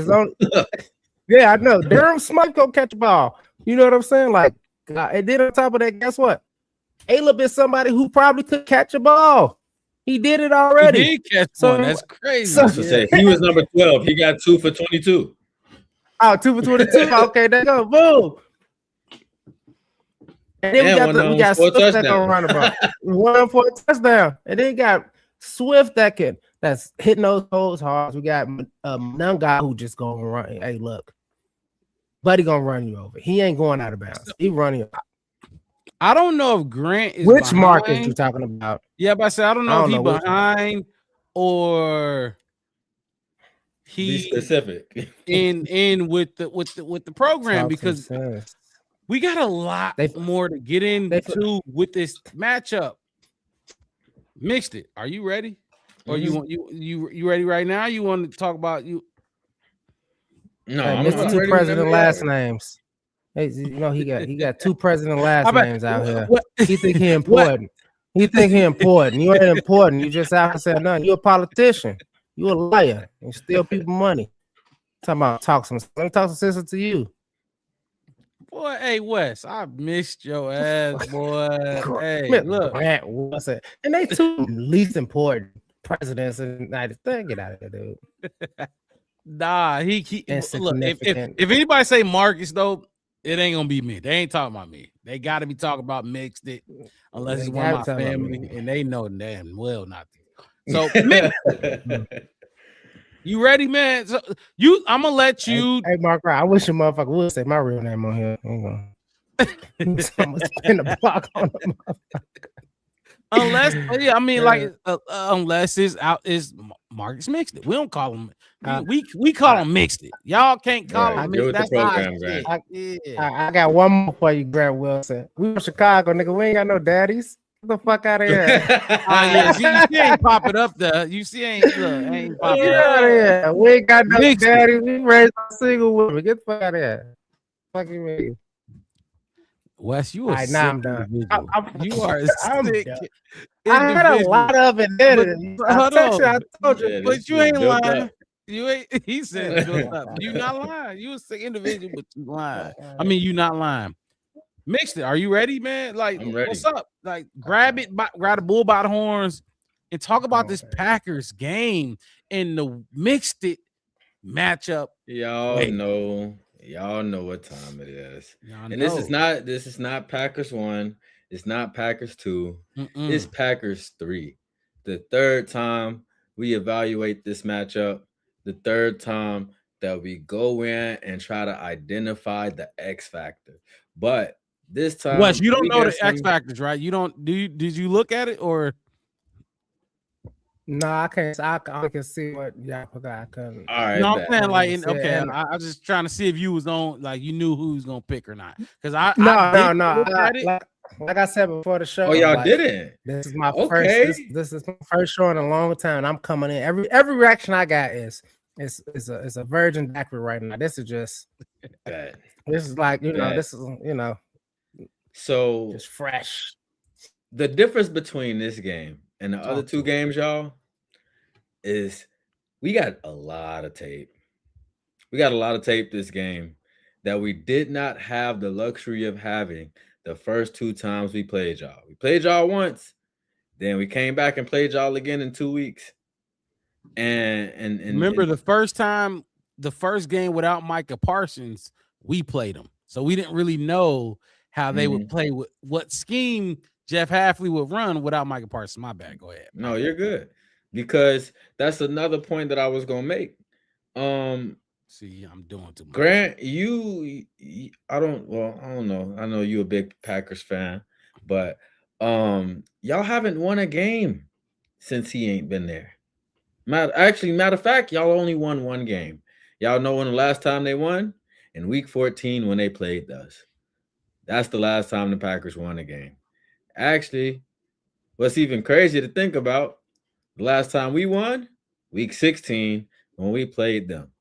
Yeah, I know. Durham Smythe gonna catch the ball. You know what I'm saying? Like. And then on top of that, guess what? Caleb is somebody who probably could catch a ball. He did it already. He did catch one. That's crazy. He was number 12. He got 2 for 22. Oh, 2 for 22. Okay, there you go. Boom. And then we got Swift that can run the ball. 1 for a touchdown. And then you got Swift that's hitting those holes hard. We got Nunga who just gonna run. Hey, look. Buddy gonna run you over. He ain't going out of bounds. He running you. I don't know if Grant is which behind. market you talking about. Yeah, but I said I don't know if he's behind or he be specific in with the program because we got a lot more to get into with this matchup. Mixed it. Are you ready? Or you ready right now? You want to talk about you? No, hey, Mr. 2 president last names. Hey, you know he got 2 president last names out here. He think he important. He think he important. You ain't important. You just out here saying nothing. You a politician. You a liar. You steal people money. Talking about let me talk some sense to you. Boy, hey Wes, I missed your ass, boy. Hey, look. Grant Wilson. And they 2 least important presidents of the United States. Get out of here, dude. Nah, he look. If Insignificant. anybody say Marcus though, it ain't gonna be me. They ain't talking about me. They got to be talking about Mixed It, unless They it's one of my gotta talk about family, me. and they know damn well not to. So Mixed It. You ready, man? So I'm gonna let you. Hey, Mark, I wish a motherfucker would say my real name on here. I'm gonna spin the block on the motherfucker. Unless, yeah, I mean, like, unless it's out is Marcus Mixed It. We don't call him. We call him Mixed It. Y'all can't call him. That's not shit. I got one more for you, Grant Wilson. We from Chicago, nigga. We ain't got no daddies. Get the fuck out of here. Yeah, you ain't popping up there. You see, ain't popping Get up. out of here. We ain't got no Mixed daddies. We raised a single woman. Get the fuck out of here. Fuck you mean? Wes, you All a right, sick now I'm done. individual. You are a I'm sick done. individual. I had a lot of it. But hold on. I told you. But you ain't lying. You ain't. He said, built up. You not lying. You a sick individual, but you lying. I mean, you not lying. Mixed It. Are you ready, man? Like, I'm ready. what's up? Like, grab the bull by the horns, and talk about this Packers game and the Mixed It matchup. Y'all know what time it is. And this is not Packers 1. It's not Packers 2. It's Packers 3. The third time we evaluate this matchup, the third time that we go in and try to identify the X factor. But this time, Wes, you don't know the X factors, right? You don't. Did you look at it or? No, I can't. I can see what y'all forgot. I couldn't. All right. No, I'm saying like, okay. I was just trying to see if you was on, like, you knew who was gonna pick or not. Because No. Like I said before the show. Oh, y'all like, didn't. This is my first. This is my first show in a long time. And I'm coming in. Every reaction I got is a virgin daiquiri right now. This is just. This is like This is So just fresh. The difference between this game and the other two games, y'all, is we got a lot of tape. We got a lot of tape this game that we did not have the luxury of having the first two times we played y'all. We played y'all once, then we came back and played y'all again in 2 weeks. And remember the first time, the first game without Micah Parsons, we played them. So we didn't really know how they would play with what scheme Jeff Hafley would run without Micah Parsons. My bad. Go ahead. No, you're good. Because that's another point that I was gonna make. See, I'm doing too much. Grant, I don't know. I know you're a big Packers fan, but y'all haven't won a game since he ain't been there. Matter of fact, y'all only won one game. Y'all know when the last time they won? In week 14 when they played us. That's the last time the Packers won a game. Actually, what's even crazy to think about, the last time we won, week 16, when we played them.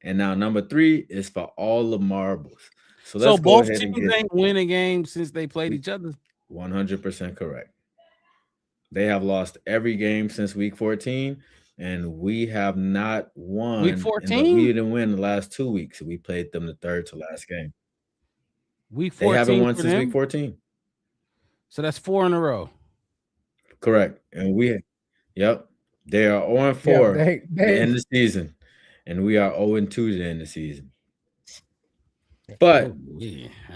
And now number 3 is for all the marbles. So let's go both ahead and teams ain't win a game since they played each other. 100% correct. They have lost every game since week 14, and we have not won. Week 14? We didn't win the last 2 weeks. We played them the third to last game. Week 14. They haven't won since week 14. So that's 4 in a row. Correct. And they are 0-4 Yeah, to end the season, and we are 0-2 to end the season. But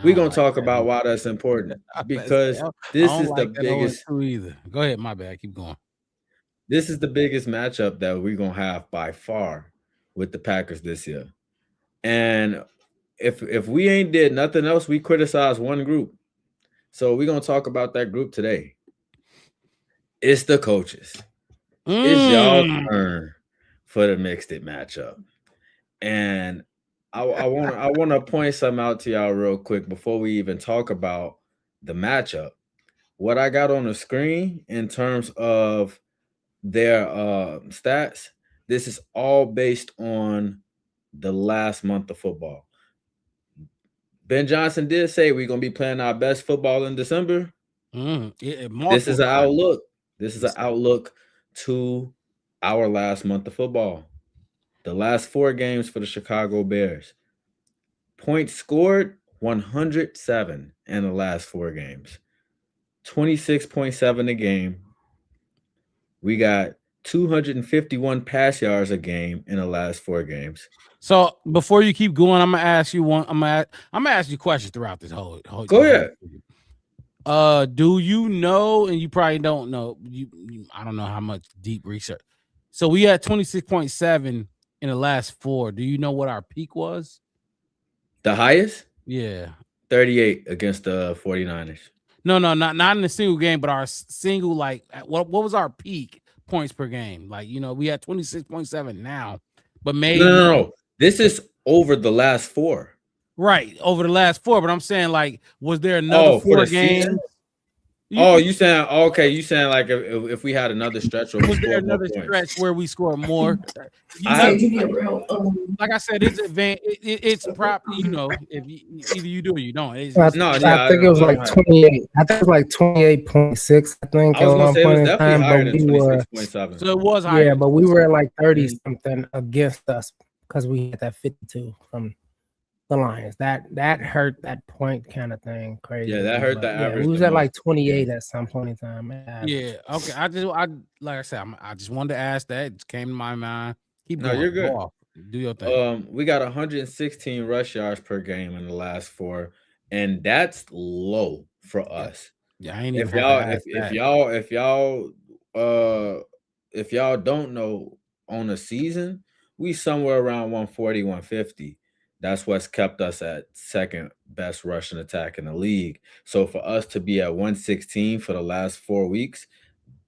we're gonna talk about why that's important, because this is the biggest. Either. Go ahead, my bad. Keep going. This is the biggest matchup that we're gonna have by far with the Packers this year. And if we ain't did nothing else, we criticize one group. So we're gonna talk about that group today. It's the coaches. It's y'all turn for the Mixed It matchup. And I want to point something out to y'all real quick before we even talk about the matchup. What I got on the screen in terms of their stats, this is all based on the last month of football. Ben Johnson did say we're going to be playing our best football in December. This is an outlook. This is an outlook to our last month of football. The last 4 games for the Chicago Bears. Points scored, 107 in the last 4 games. 26.7 a game. We got 251 pass yards a game in the last 4 games. So before you keep going, I'm gonna ask you one. I'm gonna ask you questions throughout this whole. Go ahead. Do you know? And you probably don't know. I don't know how much deep research. So we had 26.7 in the last 4. Do you know what our peak was? The highest? Yeah. 38 against the 49ers. No, not in a single game, but our single, like, what was our peak points per game? Like, we had 26.7 now, but maybe No. This is over the last 4. Right, over the last 4. But I'm saying, like, was there another 4 games? You saying okay? You saying like if we had another stretch where we Was there scored more another points? stretch where we scored more? Like I said, it's it's prop. If either you do or you don't. I think it was like 28. I think it was like 28.6. I think I was at gonna one say it point was in definitely time, higher but than we were 26.7. So it was higher. Yeah, but we were at like 30 something against us because we had that 52 from the Lions. That hurt that point kind of thing. Crazy. Yeah, that hurt the average We was the at like most. 28 at some point in time. Yeah. Okay. Like I said, I just wanted to ask that. It just came to my mind. Keep No, going. you're good. Go off. Do your thing. We got 116 rush yards per game in the last 4, and that's low for us. Yeah, I ain't even had to ask that. If y'all don't know, on a season, we somewhere around 140, 150. That's what's kept us at second best rushing attack in the league. So for us to be at 116 for the last 4 weeks,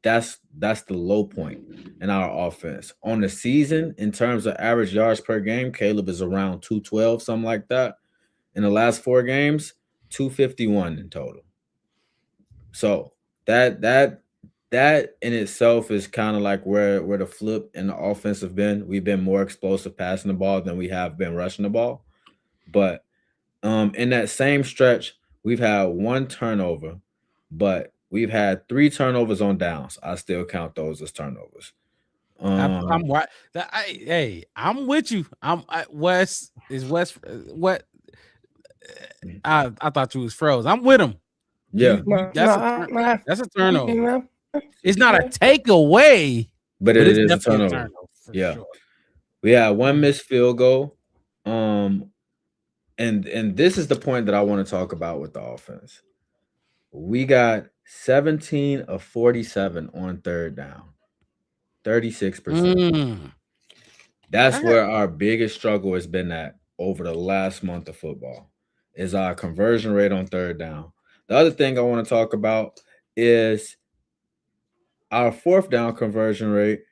that's the low point in our offense. On the season, in terms of average yards per game, Caleb is around 212, something like that. In the last 4 games, 251 in total. So that in itself is kind of like where the flip in the offense have been. We've been more explosive passing the ball than we have been rushing the ball. But in that same stretch, we've had 1 turnover, but we've had 3 turnovers on downs. I still count those as turnovers. I'm right. I'm with you. Wes is West. What? I thought you was froze. I'm with him. Yeah, that's a turnover. It's not a takeaway, but it is a definitely turnover. Yeah, sure. We had 1 missed field goal. And this is the point that I want to talk about with the offense. We got 17 of 47 on third down, 36%. That's where our biggest struggle has been at over the last month of football, is our conversion rate on third down. The other thing I want to talk about is our fourth down conversion rate,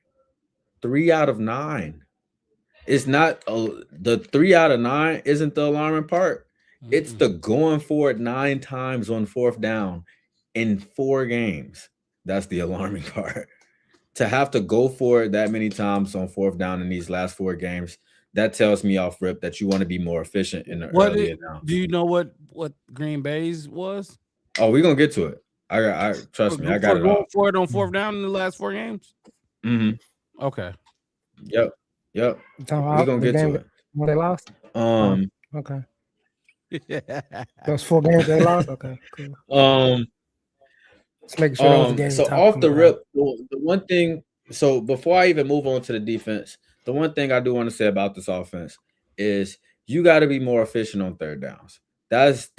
3 out of 9. It's not the 3 out of 9 isn't the alarming part. It's the going for it 9 times on fourth down in 4 games. That's the alarming part. To have to go for it that many times on fourth down in these last 4 games, that tells me off rip that you want to be more efficient in the earlier downs. Do you know what Green Bay's was? Oh, we're gonna get to it. I trust me, I got it all. For it on fourth down in the last 4 games. Mm-hmm. Okay. Yep. We're gonna get to it. When they lost. Okay. Those 4 games they lost. Okay. Cool. Let's make sure those games. So off the rip, the one thing. So before I even move on to the defense, the one thing I do want to say about this offense is you got to be more efficient on third downs. That's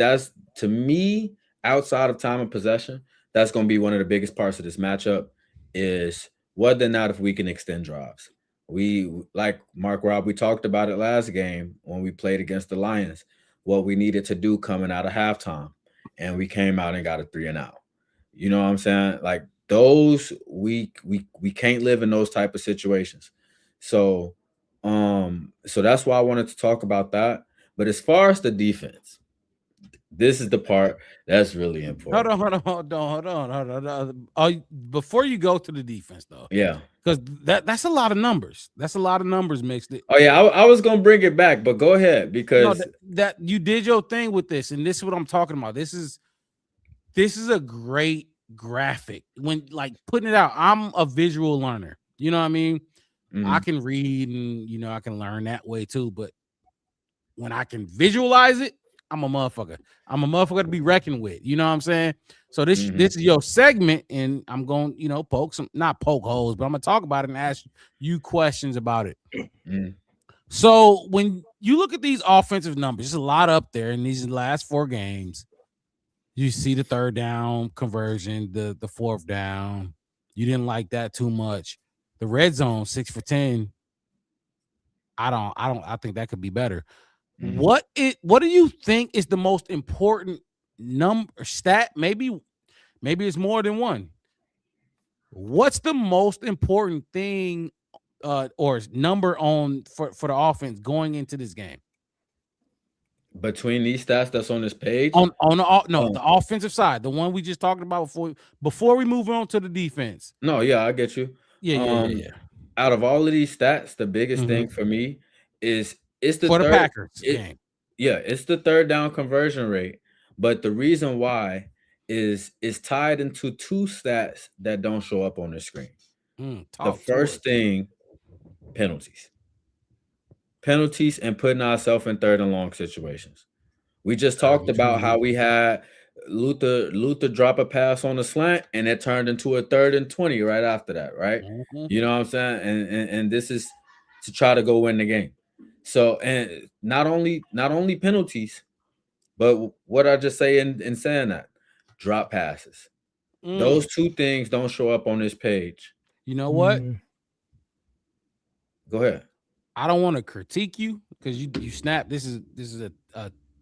to me, outside of time of possession, that's going to be one of the biggest parts of this matchup, is whether or not if we can extend drives. We, like Mark Rob, we talked about it last game when we played against the Lions, what we needed to do coming out of halftime, and we came out and got a 3 and out. You know what I'm saying? Like those, we can't live in those type of situations. So that's why I wanted to talk about that. But as far as the defense, this is the part that's really important. Hold on. Before you go to the defense, though, yeah, because that's a lot of numbers. That's a lot of numbers mixed. Oh yeah, I was gonna bring it back, but go ahead because that you did your thing with this, and this is what I'm talking about. This is a great graphic when like putting it out. I'm a visual learner. You know what I mean? Mm-hmm. I can read and I can learn that way too. But when I can visualize it, I'm a motherfucker. I'm a motherfucker to be reckoned with. You know what I'm saying? So this is your segment, and I'm going, not poke holes, but I'm gonna talk about it and ask you questions about it. So when you look at these offensive numbers, there's a lot up there in these last 4 games. You see the 3rd down conversion, the 4th down. You didn't like that too much. The red zone, 6 for 10. I think that could be better. What do you think is the most important stat? Maybe it's more than one. What's the most important thing or number for the offense going into this game? Between these stats that's on this page? The offensive side, the one we just talked about before we move on to the defense. No, yeah, I get you. Yeah. Out of all of these stats, the biggest thing for me is it's the for third, the Packers game. Yeah, it's the 3rd down conversion rate. But the reason why is tied into 2 stats that don't show up on the screen. The first thing, penalties and putting ourselves in 3rd and long situations. We just talked about how we had Luther drop a pass on the slant, and it turned into a 3rd and 20 right after that, right? You know what I'm saying? And this is to try to go win the game. So, and not only penalties, but what I just say in saying that, drop passes. Those 2 things don't show up on this page. You know what? Go ahead. I don't want to critique you because you snap. This is a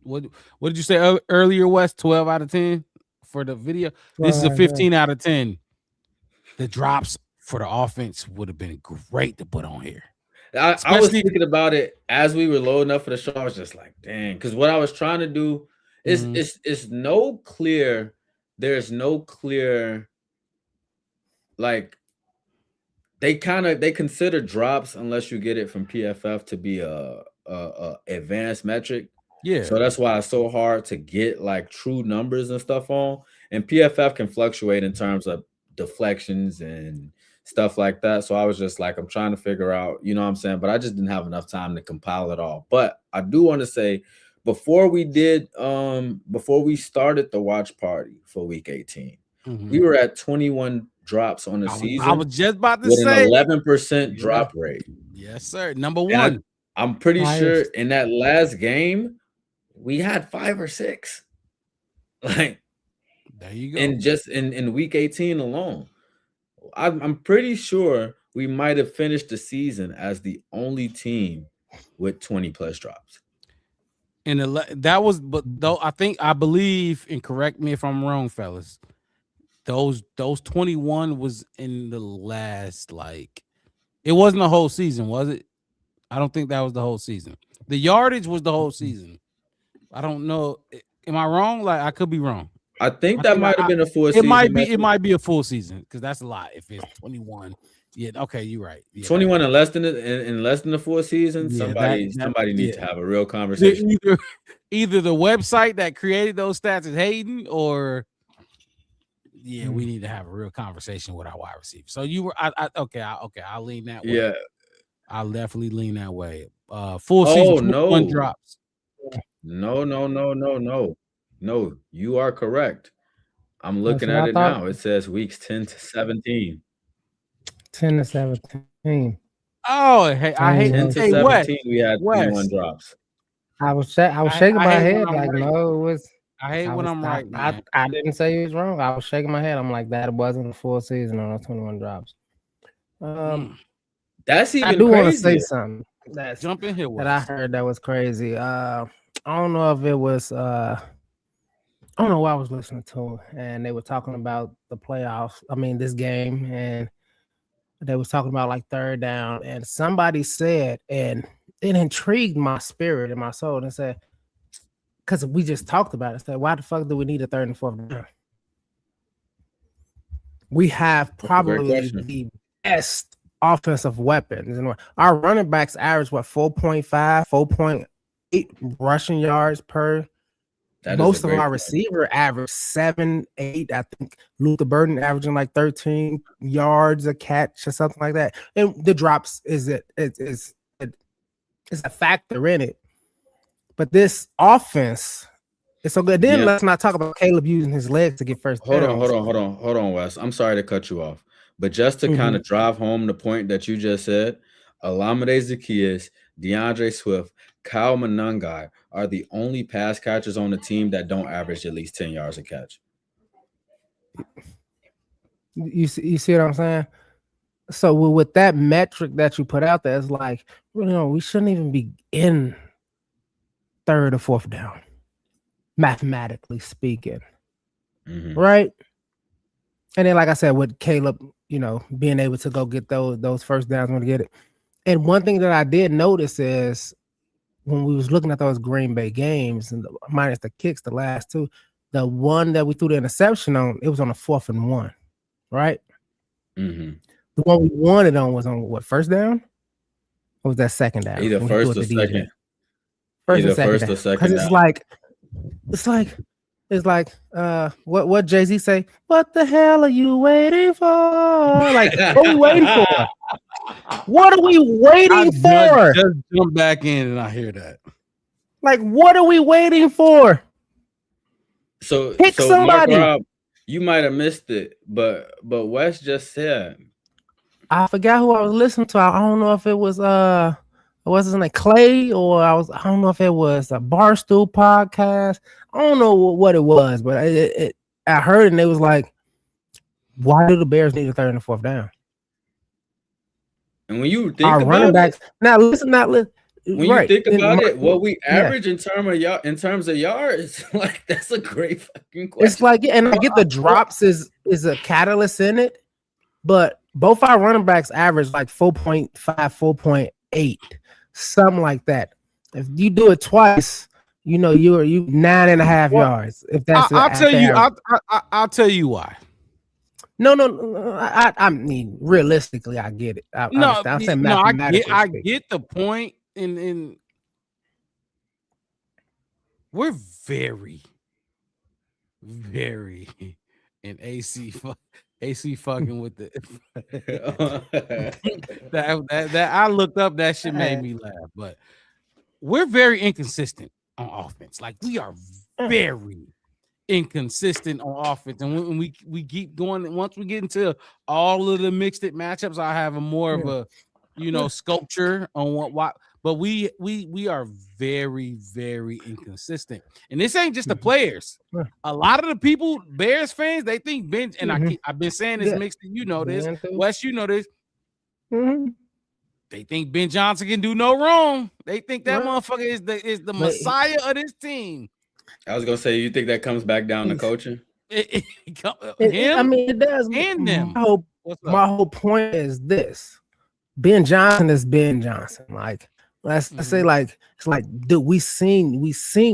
what did you say earlier, Wes? 12 out of 10 for the video. This is a 15 out of 10. The drops for the offense would have been great to put on here. I was thinking about it as we were loading up for the show. I was just like, dang, because what I was trying to do is there's no clear, like they consider drops unless you get it from PFF to be a advanced metric. Yeah. So that's why it's so hard to get like true numbers and stuff on. And PFF can fluctuate in terms of deflections and stuff like that. So I was just like, I'm trying to figure out, you know what I'm saying? But I just didn't have enough time to compile it all. But I do want to say, before we started the watch party for week 18, we were at 21 drops on the season. I was just about to with say an 11% drop rate. Yes, sir. Number one. I'm pretty sure in that last game, we had 5 or 6. Like, there you go. And just in week 18 alone, I'm pretty sure we might have finished the season as the only team with 20 plus drops. And that was, but though I believe, and correct me if I'm wrong, fellas, those 21 was in the last, like, it wasn't the whole season, was it? I don't think that was the whole season. The yardage was the whole season. I don't know. Am I wrong? Like, I could be wrong. I think that might have been a full season. It might be a full season because that's a lot. If it's 21, yeah, okay, you're right. Yeah, 21 and less than the full season. Yeah, somebody needs to have a real conversation. Either the website that created those stats is hating, or we need to have a real conversation with our wide receiver. So you were I'll lean that way. Yeah, I'll definitely lean that way. Full season, 21 drops. No, you are correct. I'm looking at it now. It says weeks 10 to 17. 10 to 17. Oh, hey, I hate 10 to 17. Wes, we had 21 drops. I was shaking my head like, no, it was. I hate when I'm right. I didn't say he was wrong. I was shaking my head. I'm like, that wasn't a full season on those 21 drops. That's even. I do want to say something. Jump in here. That I heard that was crazy. I don't know if it was. I don't know what I was listening to, and they were talking about the playoffs. I mean, this game, and they was talking about like 3rd down, and somebody said, and it intrigued my spirit and my soul, and said, because we just talked about it, said, why the fuck do we need a 3rd and 4th down? We have probably the best offensive weapons, and our running backs average 4.5, 4.8 rushing yards per. Most of our receiver average 7, 8. I think Luther Burden averaging like 13 yards a catch or something like that. And the drops is a factor in it. But this offense It's so good. Then Yeah. let's not talk about Caleb using his legs to get first Hold downs. on, Wes. I'm sorry to cut you off, but just to kind of drive home the point that you just said, Olamide Zaccheaus, DeAndre Swift, Kyle Monangai are the only pass catchers on the team that don't average at least 10 yards a catch. You see what I'm saying? So with that metric that you put out there, it's like, we shouldn't even be in third or fourth down, mathematically speaking, right? And then, like I said, with Caleb, being able to go get those first downs when to get it. And one thing that I did notice is when we was looking at those Green Bay games, and minus the kicks, the last two, the one that we threw the interception on, it was on a 4th and 1, right? Mm-hmm. The one we won it on was on what, first down? Or was that second down? Either first or second. First or second. Because it's like what Jay-Z say? What the hell are you waiting for? Like, what are we waiting for? What are we waiting for? Just jump back in and I hear that. Like, what are we waiting for? So pick somebody. Mark Rob, you might have missed it, but Wes just said. I forgot who I was listening to. I don't know if it was what's his name, Clay, or I don't know if it was a Barstool podcast. I don't know what it was, but I heard it and it was like, why do the Bears need a third and a fourth down? And when you think our about running backs, now listen. When you think about it, what we average in terms of yards, like that's a great fucking question. It's like, and I get the drops is a catalyst in it, but both our running backs average like 4.5, 4.8, something like that. If you do it twice, you 9.5 yards. If that's I'll tell you why. No. I mean, realistically, I get it. I get the point. In we're very, very in AC fucking with the that I looked up, that shit made me laugh. But we're very inconsistent on offense. Like, we are very inconsistent on offense, and when we keep going, once we get into all of the mixed it matchups, I have a more of a sculpture on what. But we are very, very inconsistent, and this ain't just the players. A lot of the people, Bears fans, they think Ben, and I've been saying this mixed. This, Wes, this. They think Ben Johnson can do no wrong. They think that motherfucker is the messiah of this team. I was gonna say, you think that comes back down to coaching? I mean, it does. And them. My whole point is this: Ben Johnson is Ben Johnson. Like, let's say, like, it's like, dude, we seen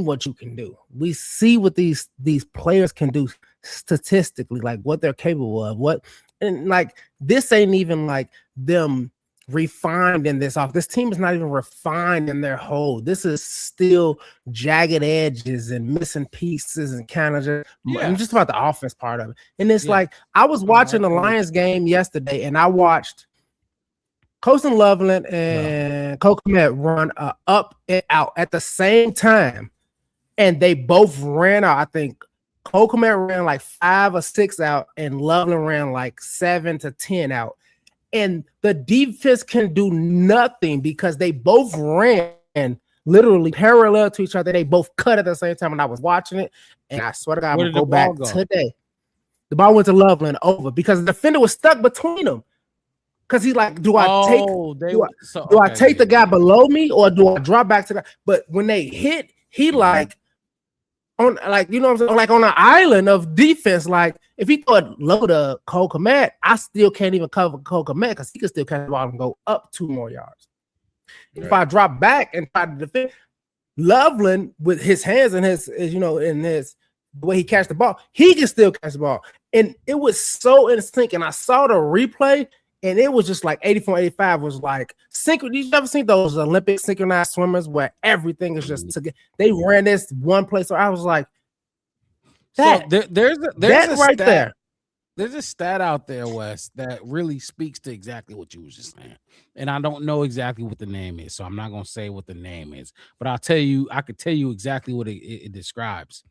what you can do. We see what these players can do statistically, like what they're capable of. And like, this ain't even like them refined in this off. This team is not even refined in their whole. This is still jagged edges and missing pieces and kind of just. I'm just about the offense part of it. And it's like, I was watching the Lions game yesterday, and I watched Colston Loveland and Cole Kmet run up and out at the same time, and they both ran out. I think Cole Kmet ran like 5 or 6 out, and Loveland ran like 7 to 10 out. And the defense can do nothing because they both ran literally parallel to each other. They both cut at the same time, and I was watching it, and I swear to God, I'm gonna go back today. The ball went to Loveland over because the defender was stuck between them. Because he's like, do I take the guy below me, or do I drop back to the? But when they hit, he like on, like, you know what I'm saying, like on an island of defense. Like, if he throw it low to Cole Kmet, I still can't even cover Cole Kmet because he can still catch the ball and go up 2 more yards. Right. If I drop back and try to defend, Loveland with his hands and his the way he catch the ball, he can still catch the ball. And it was so in sync. And I saw the replay. And it was just like 84, 85 was like you've ever seen those Olympic synchronized swimmers where everything is just together? They ran this one place. So I was like, that, so there's that a right stat, there. There's a stat out there, Wes, that really speaks to exactly what you was just saying. And I don't know exactly what the name is, so I'm not gonna say what the name is, but I could tell you exactly what it describes.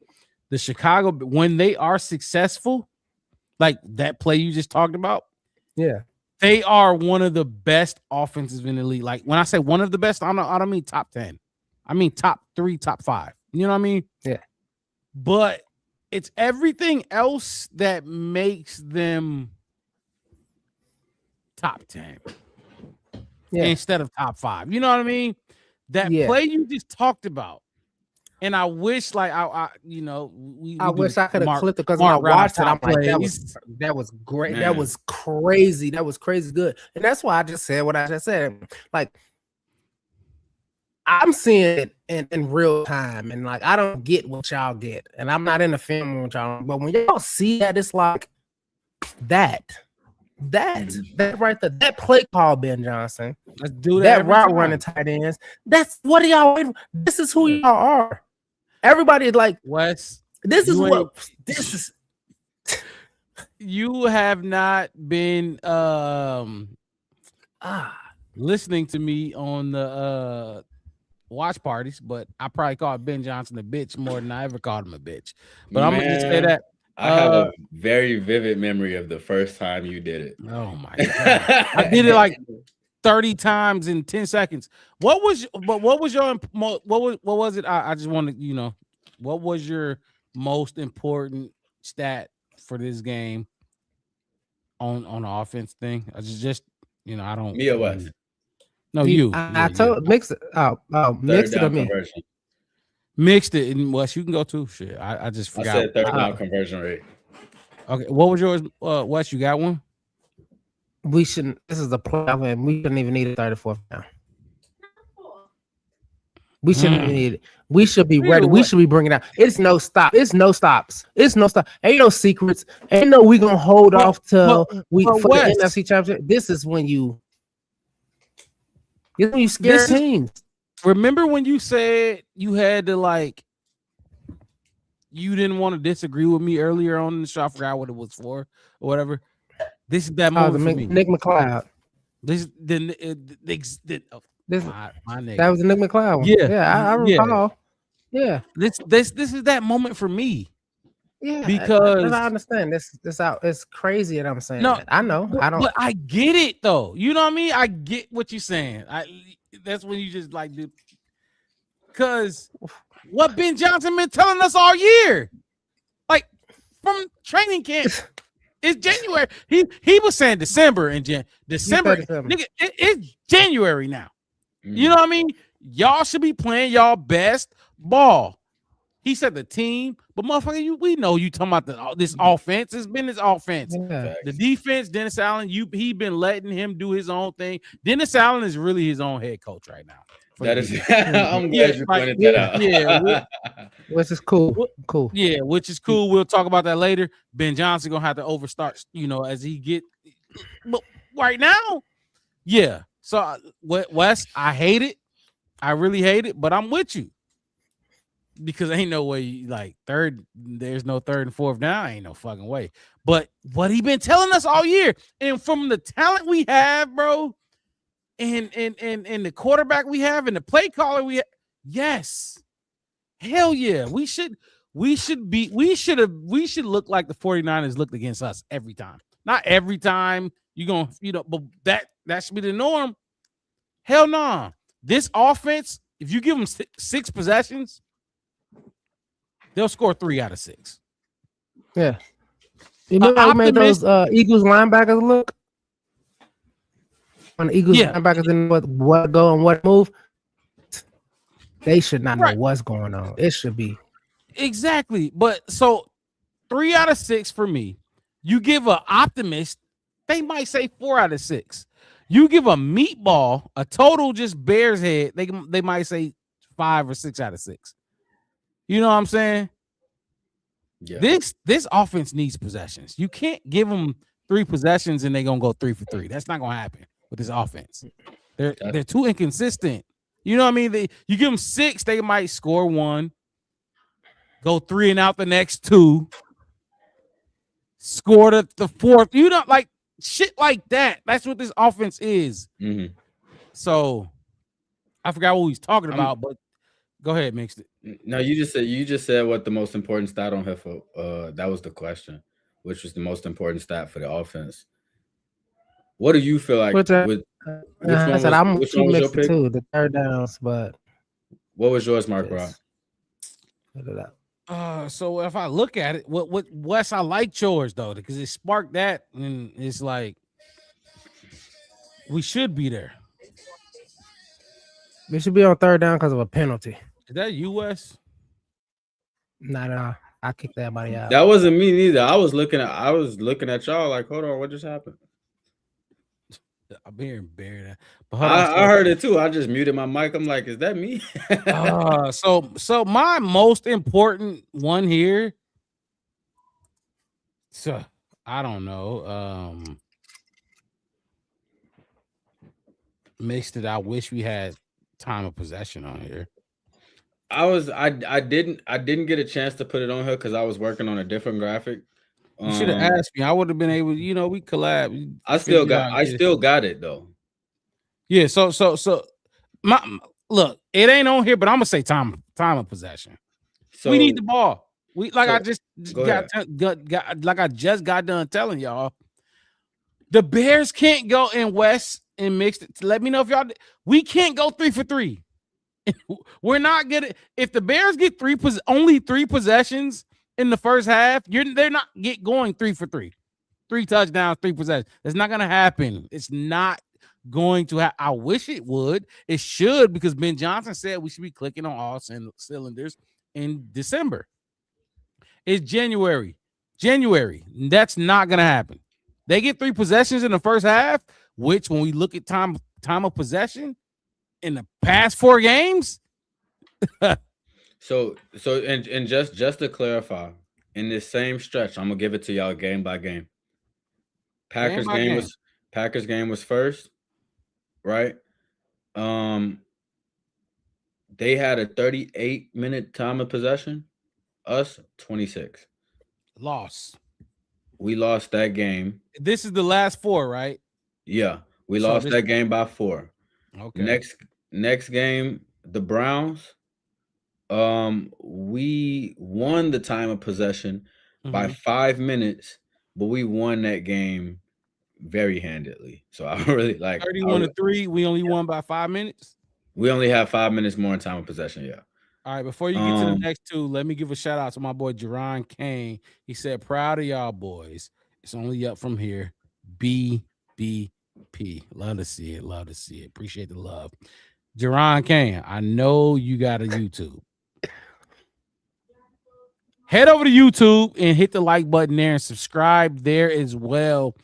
the Chicago, when they are successful, like that play you just talked about, yeah, they are one of the best offenses in the league. Like when I say one of the best, I don't mean top 10. I mean top 3, top 5. You know what I mean? Yeah. But it's everything else that makes them top 10 instead of top 5. You know what I mean? That play you just talked about. And I wish, like, I wish I could have clipped it because when I watched it, I'm like, that was great. Man. That was crazy. That was crazy good. And that's why I just said what I just said. Like, I'm seeing it in real time, and like, I don't get what y'all get, and I'm not in the film with y'all. But when y'all see that, it's like that right there, that play call, Ben Johnson. Let's do that route running tight ends. That's what y'all waiting for. This is who y'all are. Everybody is like, Wes, this is you have not been listening to me on the watch parties, but I probably called Ben Johnson a bitch more than I ever called him a bitch. But I'm gonna just say that I have a very vivid memory of the first time you did it. Oh my god, I did it like 30 times in 10 seconds. What was it? I just want to, what was your most important stat for this game on the offense thing? I just I don't. Me or Wes? No, you. I told mix it. Mix it or me. Conversion. Mixed it, and Wes, you can go too. Shit, I just forgot. I said third down conversion rate. Okay, what was yours, Wes? You got one? We shouldn't. This is a playoff, and we shouldn't even need a 34th down. We shouldn't need it. We should be ready. We should be bringing out. It's no stop. It's no stops. It's no stop. Ain't no secrets. Ain't no we gonna hold off till we for the NFC Championship. This is when you scare teams. Remember when you said you had to you didn't want to disagree with me earlier on in the show? I forgot what it was for or whatever. This is that moment for me. Nick McLeod. This my nigga. That was Nick McLeod one. Yeah, I recall. Yeah. This is that moment for me. Yeah, because I understand this out. It's crazy that I'm saying. No, that. I know. I don't. But I get it though. You know what I mean? I get what you're saying. That's when you just like do. Because what Ben Johnson been telling us all year, like from training camp. It's January. He was saying December and December. Nigga, it's January now. You know what I mean? Y'all should be playing y'all best ball. He said the team, but motherfucker, we know you talking about this offense. It's been this offense. Yeah. The defense, Dennis Allen, he been letting him do his own thing. Dennis Allen is really his own head coach right now. That is, I'm glad you pointed that out. Yeah, which is cool. Cool. Yeah, which is cool. We'll talk about that later. Ben Johnson gonna have to overstart, as he get. But right now, yeah. So Wes, I hate it. I really hate it, but I'm with you because ain't no way there's no third and fourth down. Ain't no fucking way. But what he been telling us all year, and from the talent we have, bro. And the quarterback we have and the play caller we have, yes, hell yeah, we should look like the 49ers looked against us every time. Not every time but that should be the norm. Hell no. Nah. This offense, if you give them 6 possessions, they'll score 3 out of 6. Yeah. You know how we made those Eagles linebackers look? When the Eagles linebackers didn't know what go and what move, they should not know what's going on. It should be exactly. But so 3 out of 6 for me. You give an optimist, they might say 4 out of 6. You give a meatball, a total just Bears head, they might say 5 or 6 out of 6. You know what I'm saying? Yeah. This offense needs possessions. You can't give them 3 possessions and they're gonna go 3 for 3. That's not gonna happen with this offense. They're too inconsistent. You know what I mean? You give them 6, they might score 1, go 3 and out the next 2, score the 4th. You know, like shit like that. That's what this offense is. Mm-hmm. So I forgot what we was talking about, but Go ahead, mixed it. No, you just said what the most important stat on here for. That was the question, which was the most important stat for the offense. What do you feel like? Which Which I one said was I'm which too one was your mixed pick? too. The third downs, but What was yours, Mark Rob? put it up. So if I look at it, what Wes, I like yours though, because it sparked that, and it's like we should be there. We should be on third down because of a penalty. Is that you, Wes? Not at all. I kicked everybody out. That wasn't me neither. I was looking at y'all like, hold on, what just happened? I'm hearing Bear. I heard it too. I just muted my mic. I'm like, is that me? So my most important one here. So I don't know. Mixed it. I wish we had time of possession on here. I didn't get a chance to put it on here because I was working on a different graphic. You should have asked me. I would have been able. We collab. I still got it though. Yeah. So my look, it ain't on here, but I'm gonna say time of possession. So we need the ball. I just got done telling y'all. The Bears can't go in West and mixed it. Let me know if y'all. We can't go 3 for 3. We're not gonna. If the Bears get only 3 possessions in the first half, they're not going 3 for 3. 3 touchdowns, 3 possessions. That's not gonna happen. It's not going to happen. I wish it would. It should, because Ben Johnson said we should be clicking on all cylinders in December. It's January. That's not gonna happen. They get 3 possessions in the first half, which when we look at time of possession in the past 4 games. So just to clarify, in this same stretch, I'm gonna give it to y'all game by game. Packers game was first, right? They had a 38-minute time of possession. Us 26. Loss. We lost that game. This is the last 4, right? Yeah, we lost that game by 4. Okay. Next game, the Browns. We won the time of possession by 5 minutes, but we won that game very handedly. So I really like 31-3. We only won by 5 minutes. We only have 5 minutes more in time of possession. Yeah. All right. Before you get to the next 2, let me give a shout out to my boy Jerron Kane. He said, "Proud of y'all boys. It's only up from here. BBP. Love to see it. Love to see it. Appreciate the love." Jerron Kane, I know you got a YouTube. Head over to YouTube and hit the like button there and subscribe there as well.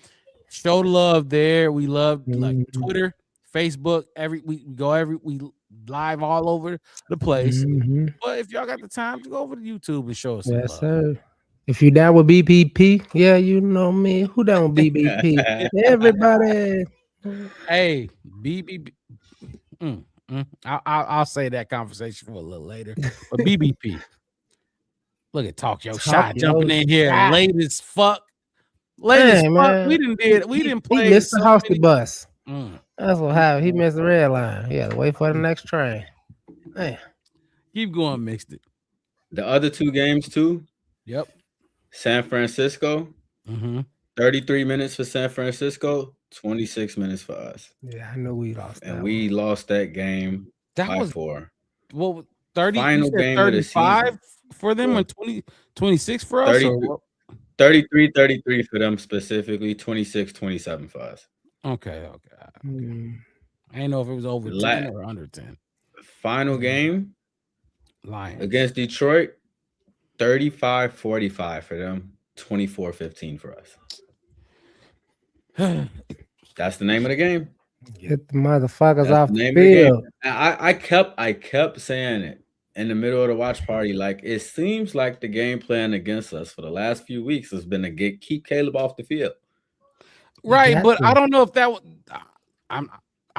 Show the love there. We love Twitter, Facebook. We live all over the place. But if y'all got the time, to go over to YouTube and show us some love. Sir. If you down with BBP, yeah, you know me. Who down with BBP? Everybody. Hey, BBP. I'll say that conversation for a little later. But BBP. Look at Talk Yo Shot jumping in here late as fuck. Late as fuck. Man. We didn't play. He missed the house bus. That's what happened. He missed the red line. He had to wait for the next train. Man. Keep going, mixed it. The other 2 games too. Yep. San Francisco. 33 minutes for San Francisco, 26 minutes for us. Yeah, I know we lost. And we lost that game by 4. Well, 30. Final game 35 of the season for them and 26 for us. 33 for them specifically, 26-27 for us. Okay. I didn't know if it was over 10 or under 10. Final game, Lions against Detroit, 35-45 for them, 24-15 for us. That's the name of the game. Get the motherfuckers off the field. I kept saying it in the middle of the watch party. Like, it seems like the game plan against us for the last few weeks has been to keep Caleb off the field. Right, but I don't know if that was I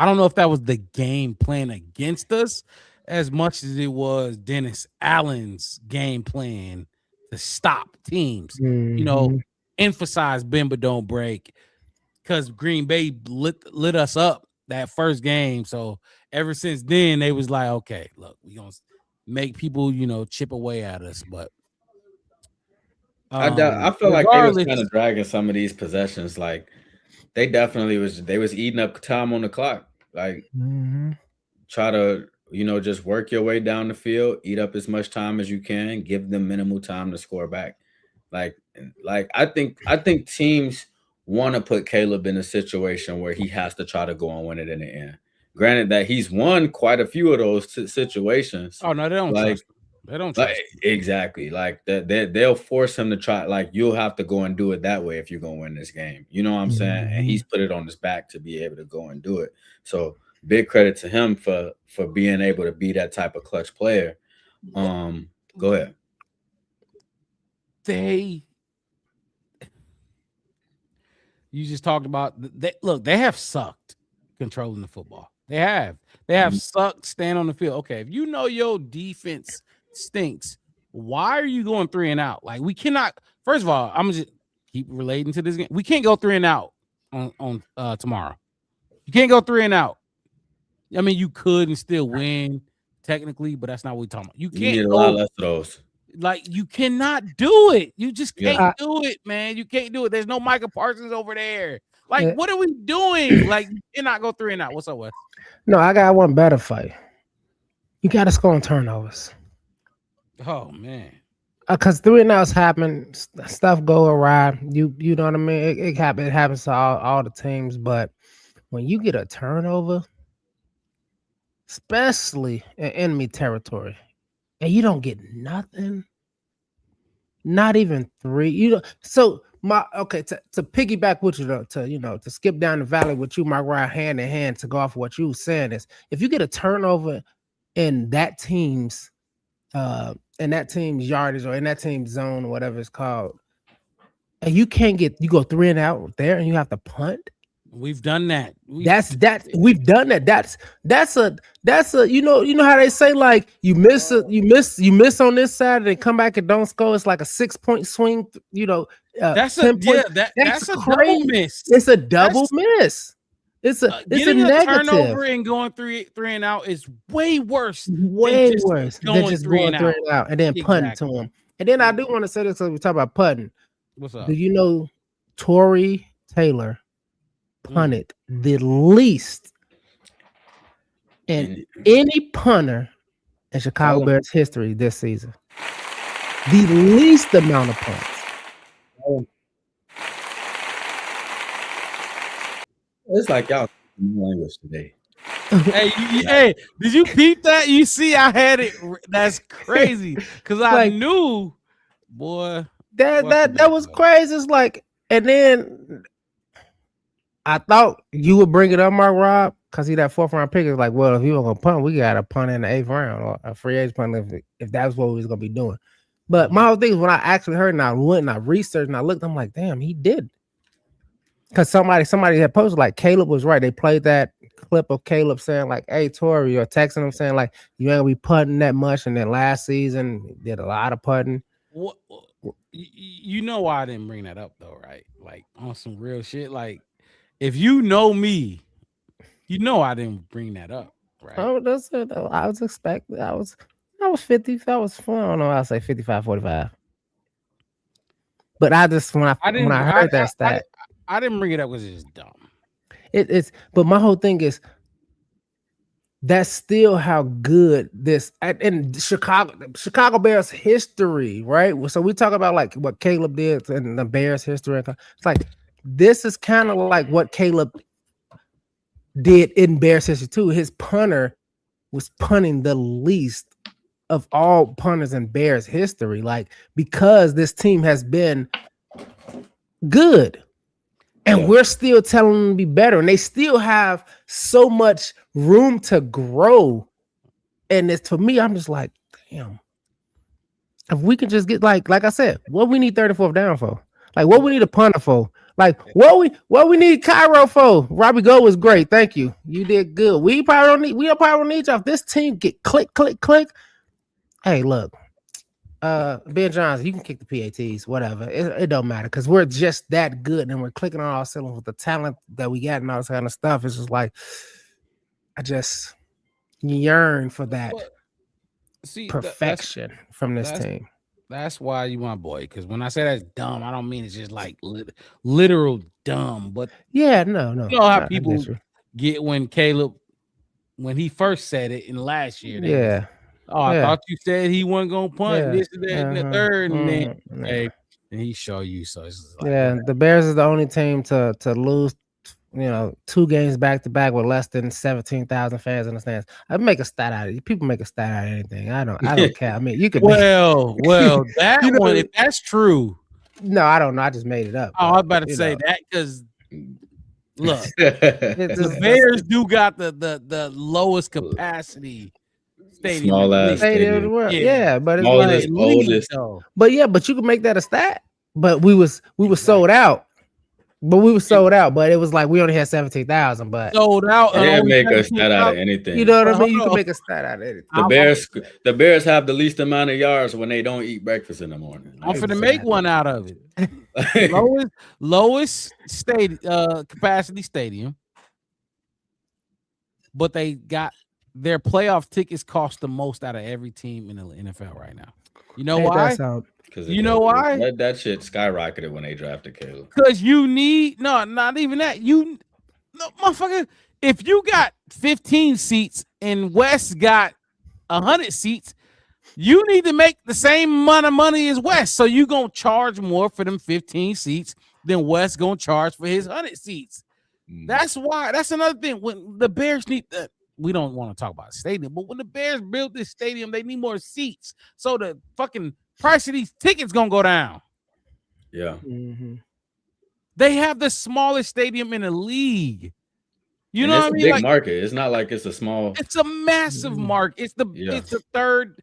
don't know if that was the game plan against us as much as it was Dennis Allen's game plan to stop teams. You know, emphasize bend but don't break, because Green Bay lit us up that first game. So ever since then, they was like, okay, look, make people, chip away at us. But I feel like they was regardless, kind of dragging some of these possessions. Like they definitely was eating up time on the clock. Like try to just work your way down the field, eat up as much time as you can, give them minimal time to score back. Like I think teams want to put Caleb in a situation where he has to try to go and win it in the end. Granted that he's won quite a few of those situations. Oh no, they don't trust him. They don't trust him. Exactly. Like that they'll force him to try. Like you'll have to go and do it that way if you're gonna win this game. You know what I'm saying? And he's put it on his back to be able to go and do it. So big credit to him for being able to be that type of clutch player. Go ahead. You just talked about they have sucked controlling the football. They have sucked staying on the field. Okay, if you know your defense stinks, why are you going 3 and out? Like we cannot. First of all, I'm gonna just keep relating to this game. We can't go 3 and out on tomorrow. You can't go 3 and out. I mean, you could and still win technically, but that's not what we're talking about. You can't need a lot less of those. Like you cannot do it. You just can't do it, man. You can't do it. There's no Micah Parsons over there. Like, what are we doing? Like, you cannot go 3 and out. What's up, Wes? No, I got one better fight. You got to score on turnovers. Oh man, because 3 and outs happen, stuff go awry. You know what I mean? It happens to all the teams. But when you get a turnover, especially in enemy territory, and you don't get nothing, not even 3. So to piggyback with you to skip down the valley with you, Mark, right hand in hand to go off what you were saying is if you get a turnover in that team's yardage or in that team's zone or whatever it's called, and you go 3 and out there and you have to punt. We've done that. We've done that. That's a you know how they say like you miss on this side and then come back and don't score. It's like a 6-point swing. That's a double miss. It's a double miss. It's a negative. Turnover and going three and out is way worse. Way worse than just going 3 and out and then punting to him. And then I do want to say this because we talk about punting. What's up? Do you know Torrey Taylor punted the least in any punter in Chicago Bears history this season? The least amount of punts. It's like y'all language today. Hey, did you peep that? You see, I had it. That's crazy because I knew, boy. That was crazy. It's like, and then I thought you would bring it up, Mark Rob, because he that 4th round pick is like, well, if you were gonna punt, we got to punt in the 8th round or a free agent punt if that's what we was gonna be doing. But my whole thing is when I actually heard and I went and I researched and I looked, I'm like, damn, he did. Because somebody had posted like Caleb was right. They played that clip of Caleb saying like, "Hey, Torrey," or texting him saying like, "You ain't gonna be punting that much." And then last season he did a lot of punting. What? You know why I didn't bring that up though, right? Like on some real shit. Like if you know me, you know I didn't bring that up, right? Oh, that's it. I was expecting. I was 50. That was fun. I don't know. I'll say 55-45. But I just when I heard that stat. I didn't bring it up because it's dumb. But my whole thing is that's still how good this in Chicago Bears history, right? So we talk about like what Caleb did in the Bears history. It's like this is kind of like what Caleb did in Bears history too. His punter was punting the least of all punters in Bears history, like because this team has been good. And we're still telling them to be better. And they still have so much room to grow. And it's for me, I'm just like, damn. If we can just get like I said, what we need 34th down for? Like what we need a punter for? Like what we need Cairo for? Robbie Gold was great. Thank you. You did good. We probably don't need y'all. If this team get click. Hey, look. Ben Johnson, you can kick the PATs, whatever. It don't matter because we're just that good and we're clicking on all cylinders with the talent that we got and all this kind of stuff. It's just like I just yearn for that. See, perfection from this that's team. That's why you my boy. Because when I say that's dumb, I don't mean it's just like literal dumb. But yeah, no. You know how I people get you. get when Caleb, when he first said it in last year. They Yeah. I thought you said he wasn't gonna punt this and that and the third, and then and he show you. So it's just like, the Bears is the only team to lose, 2 games back to back with less than 17,000 fans in the stands. I make a stat out of it. People make a stat out of anything. I don't care. I mean, you could. Well, that one. If that's true, no, I don't know. I just made it up. I was about to say that because look, the Bears do got the lowest capacity stadium. Small ass stadium. Yeah, but it's smallest, like oldest. But you can make that a stat. But we was sold out. But we were sold out. But it was like we only had 17,000. But sold out. They make a stat out of anything. You know what I mean? You can make a stat out of anything. The Bears have the least amount of yards when they don't eat breakfast in the morning. I'm finna make one out of it. lowest capacity stadium, but they got their playoff tickets cost the most out of every team in the NFL right now. You know why? You know why? That shit skyrocketed when they drafted Caleb. Because you need not even that. Motherfucker. If you got 15 seats and West got 100 seats, you need to make the same amount of money as West. So you gonna charge more for them 15 seats than West gonna charge for his 100 seats. That's why. That's another thing. When the Bears need that. We don't want to talk about stadium, but when the Bears build this stadium, they need more seats. So the fucking price of these tickets gonna go down. Yeah. They have the smallest stadium in the league. You know what I mean? It's a big market. It's not like it's a small. It's a massive market. It's the third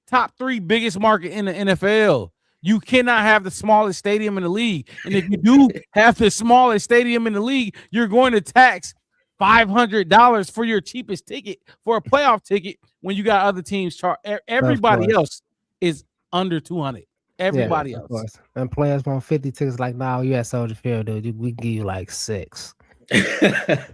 top 3 biggest market in the NFL. You cannot have the smallest stadium in the league. And if you do have the smallest stadium in the league, you're going to tax $500 for your cheapest ticket for a playoff ticket when you got other teams charge. Everybody else is under 200. Everybody else. Course. And players want 50 tickets like, now you at Soldier Field, dude. We give you like 6. There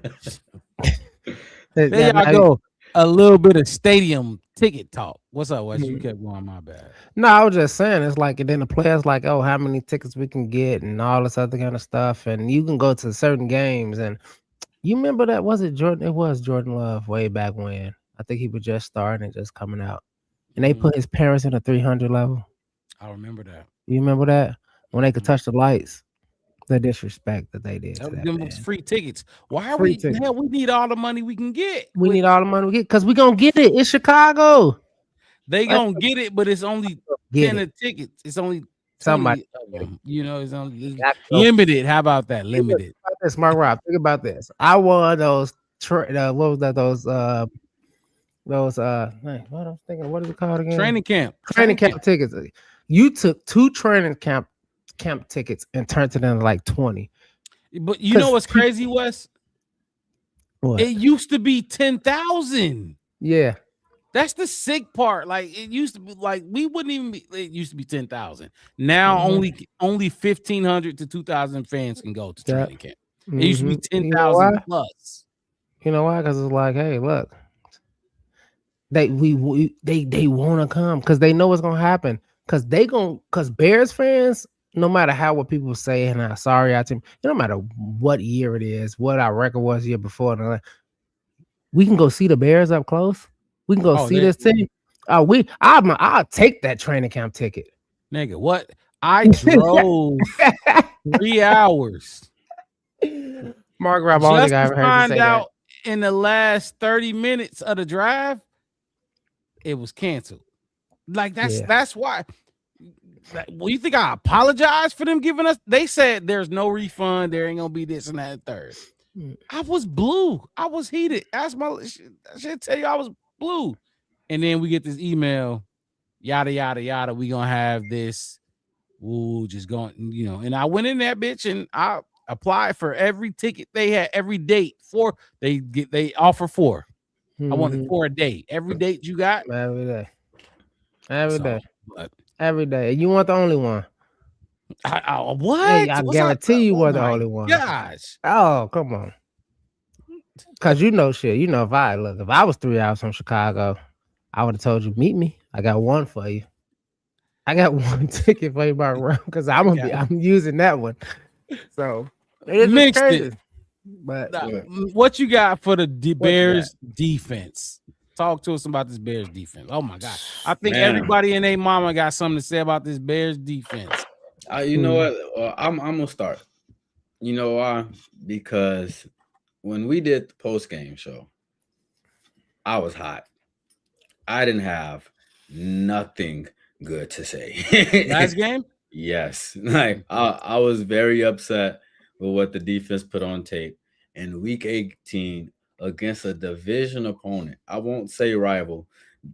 y'all go. A little bit of stadium ticket talk. What's up, Wes? You kept going, my bad. No, I was just saying, it's like, and then the players like, oh, how many tickets we can get and all this other kind of stuff. And you can go to certain games. And you remember that? Was it Jordan? It was Jordan Love way back when. I think he was just starting and just coming out. And they put his parents in a 300 level. I remember that. You remember that? When they could touch the lights. The disrespect that they did. Them was free tickets. Why are we? Hell, we need all the money we can get. We need all the money we get because we gonna get it. It's Chicago. They gonna get it, but it's only 10 of tickets. It's only somebody. It's only limited. How about that? Limited. Smart Rob. Think about this. I won those. What was that? Those. What I was thinking. What is it called again? Training camp tickets. You took 2 training camp tickets and turned it into like 20. But you know what's crazy, Wes? What? It used to be 10,000. Yeah. That's the sick part. Like it used to be like we wouldn't even be, it used to be 10,000. Now only 1,500 to 2,000 fans can go to training camp. It used to be 10,000 plus. You know why? Because it's like, hey, look. They want to come because they know what's gonna happen. Because Bears fans, no matter what people say and how sorry our team, no matter what year it is, what our record was the year before, we can go see the Bears up close. We can go see this team. I'll take that training camp ticket. Nigga, what? I drove 3 hours. Mark Rob, all the guy to find out in the last 30 minutes of the drive, it was canceled. Like that's why. Well, you think I apologize for them giving us? They said there's no refund. There ain't gonna be this and that and third. I was blue. I was heated. I should tell you I was blue. And then we get this email, yada yada yada. We gonna have this. Ooh, just going, And I went in that bitch and I applied for every ticket they had, every date. They offer 4. I wanted 4 a day. Every date you got every day. Every day. You want the only one. What? Hey, I guarantee you were the only one. Gosh. Oh, come on. Cause shit. If I was 3 hours from Chicago, I would have told you, meet me. I got one for you. I got one ticket for you by round because I'm using that one. So it's just Mixed crazy. it. But What you got for the Bears defense? Talk to us about this Bears defense. Oh my God. I think everybody and their mama got something to say about this Bears defense. You know what? I'm gonna start. You know why? Because when we did the post-game show, I was hot. I didn't have nothing good to say. Last game? Yes. Like I was very upset with what the defense put on tape in week 18 against a division opponent. I won't say rival.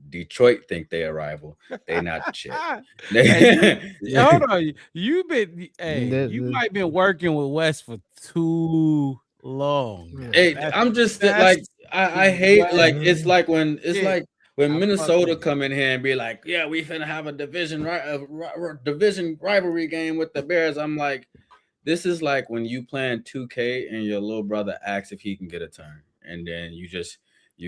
Detroit think they're a rival. They not shit. Hold on. You might been working with Wes for too long. Hey, I'm just like I hate like it's like when Minnesota come in here and be like, yeah, we finna have a division rivalry game with the Bears. I'm like, this is like when you playing 2K and your little brother asks if he can get a turn, and then you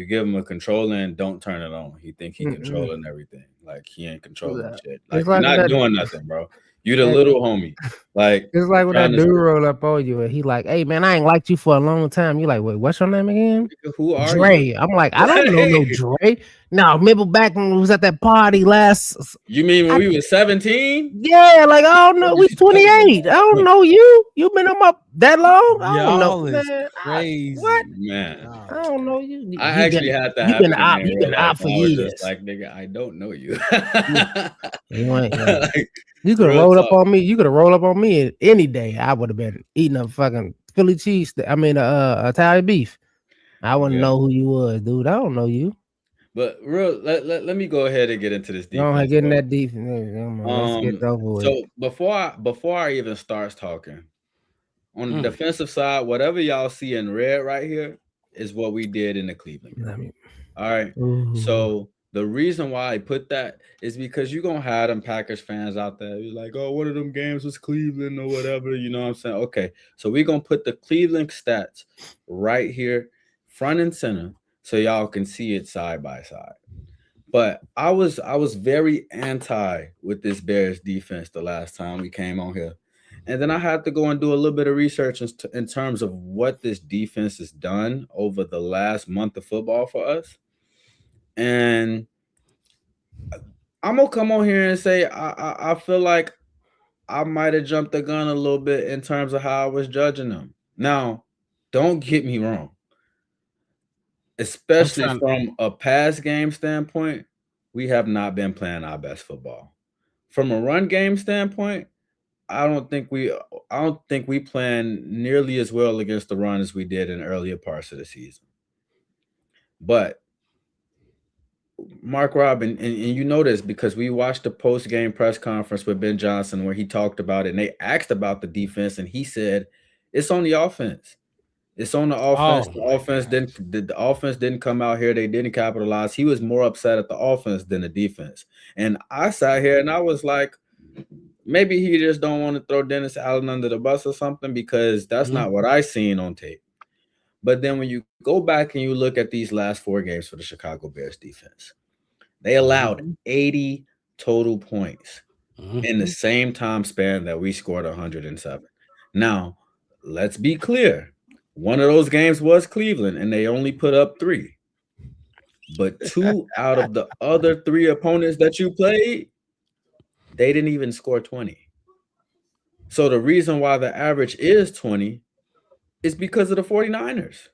give him a controller and don't turn it on. He think he controlling everything, like he ain't controlling shit. Like you're not doing nothing, bro. You the little homie. Like it's like when that dude roll up on you and he like, hey man, I ain't liked you for a long time. You like, wait, what's your name again? Who are Dre. you? I'm like, I don't know no Dre. No, remember back when we was at that party last. You mean when we was 17? Yeah, like I don't know. We 28. I don't know you. You been on my that long? I don't know. Man, crazy. What? Man, I don't know you. I actually had to. You been out. You been out for years. Like nigga, I don't know you. You could have rolled up on me. You could have rolled up on me any day. I would have been eating a fucking Philly cheese. Italian beef. I wouldn't know who you was, dude. I don't know you. But let me go ahead and get into this defense. Don't get in that defense. Let's get over with. So before I even starts talking, on the defensive side, whatever y'all see in red right here is what we did in the Cleveland game. All right. So the reason why I put that is because you're gonna have them Packers fans out there. You're like, oh, one of them games was Cleveland or whatever. You know what I'm saying? Okay, so we're gonna put the Cleveland stats right here, front and center, so y'all can see it side by side. But I was very anti with this Bears defense the last time we came on here. And then I had to go and do a little bit of research in terms of what this defense has done over the last month of football for us. And I'm gonna come on here and say I feel like I might have jumped the gun a little bit in terms of how I was judging them. Now, don't get me wrong. Especially from a pass game standpoint, we have not been playing our best football. From a run game standpoint, I don't think we playing nearly as well against the run as we did in earlier parts of the season. But Mark Robin, and you know this because we watched the post-game press conference with Ben Johnson where he talked about it and they asked about the defense and he said it's on the offense. It's on the offense. The offense didn't come out here. They didn't capitalize. He was more upset at the offense than the defense. And I sat here and I was like, maybe he just don't want to throw Dennis Allen under the bus or something because that's not what I seen on tape. But then when you go back and you look at these last 4 games for the Chicago Bears defense, they allowed 80 total points in the same time span that we scored 107. Now, let's be clear. One of those games was Cleveland, and they only put up 3. But 2 out of the other 3 opponents that you played, they didn't even score 20. So the reason why the average is 20 is because of the 49ers.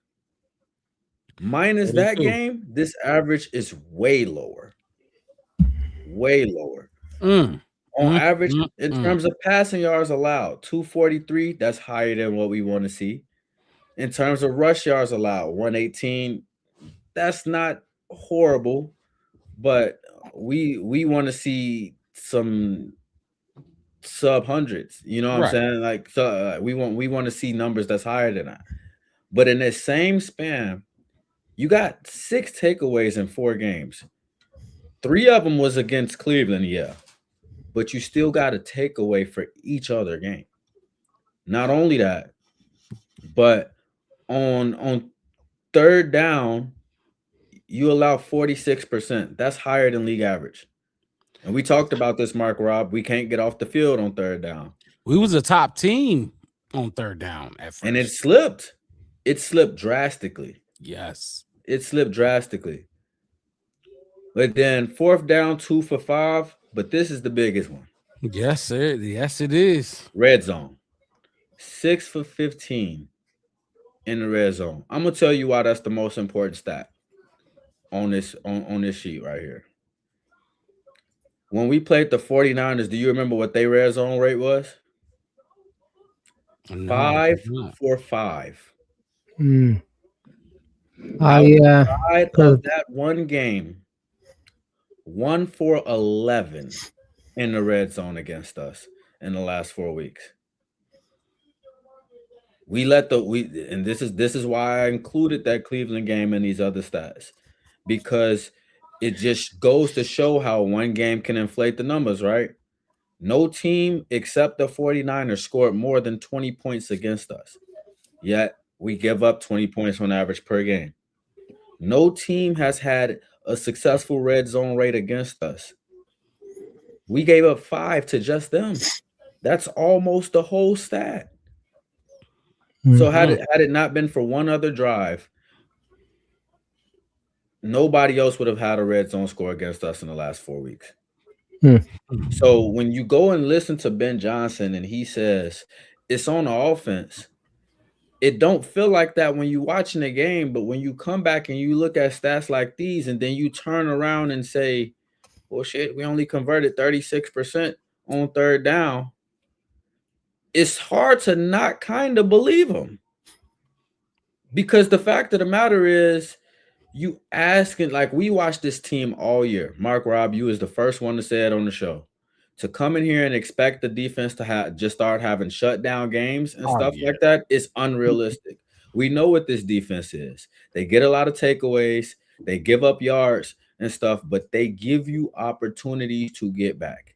Minus that game, this average is way lower. Way lower. On average, in terms of passing yards allowed, 243, that's higher than what we want to see. In terms of rush yards allowed, 118, that's not horrible, but we want to see some sub hundreds. You know what I'm saying? Like we want to see numbers that's higher than that. But in this same span, you got 6 takeaways in 4 games. 3 of them was against Cleveland, yeah, but you still got a takeaway for each other game. Not only that, but on third down, you allow 46%. That's higher than league average. And we talked about this, Mark Rob. We can't get off the field on third down. We was a top team on third down at first. And it slipped. It slipped drastically. Yes. It slipped drastically. But then fourth down, 2 for 5. But this is the biggest one. Yes, sir. Yes, it is. Red zone. 6 for 15 in the red zone. I'm going to tell you why that's the most important stat on this sheet right here. When we played the 49ers, do you remember what their red zone rate was? No, 5 for 5. Yeah. Outside of that one game, 1 for 11 in the red zone against us in the last 4 weeks. And this is why I included that Cleveland game and these other stats, because it just goes to show how one game can inflate the numbers, right? No team except the 49ers scored more than 20 points against us. Yet we give up 20 points on average per game. No team has had a successful red zone rate against us. We gave up 5 to just them. That's almost the whole stat. So had it not been for one other drive, nobody else would have had a red zone score against us in the last 4 weeks. So when you go and listen to Ben Johnson and he says it's on the offense, it don't feel like that when you're watching the game. But when you come back and you look at stats like these and then you turn around and say, well, shit, we only converted 36% on third down, it's hard to not kind of believe him. Because the fact of the matter is, you asking, like, we watched this team all year. Mark Rob, you was the first one to say it on the show. To come in here and expect the defense to just start having shutdown games and stuff like that is unrealistic. We know what this defense is. They get a lot of takeaways. They give up yards and stuff, but they give you opportunities to get back.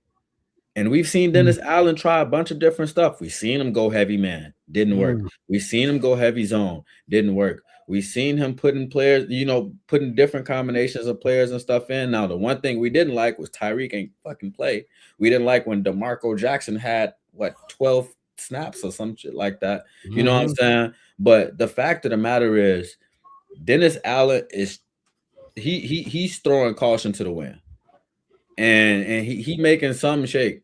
And we've seen Dennis Allen try a bunch of different stuff. We've seen him go heavy man. Didn't work. We've seen him go heavy zone. Didn't work. We've seen him putting players, putting different combinations of players and stuff in. Now, the one thing we didn't like was Tyreek ain't fucking play. We didn't like when DeMarco Jackson had, 12 snaps or some shit like that. You know what I'm saying? But the fact of the matter is, Dennis Allen is he's throwing caution to the wind. And he making something shake.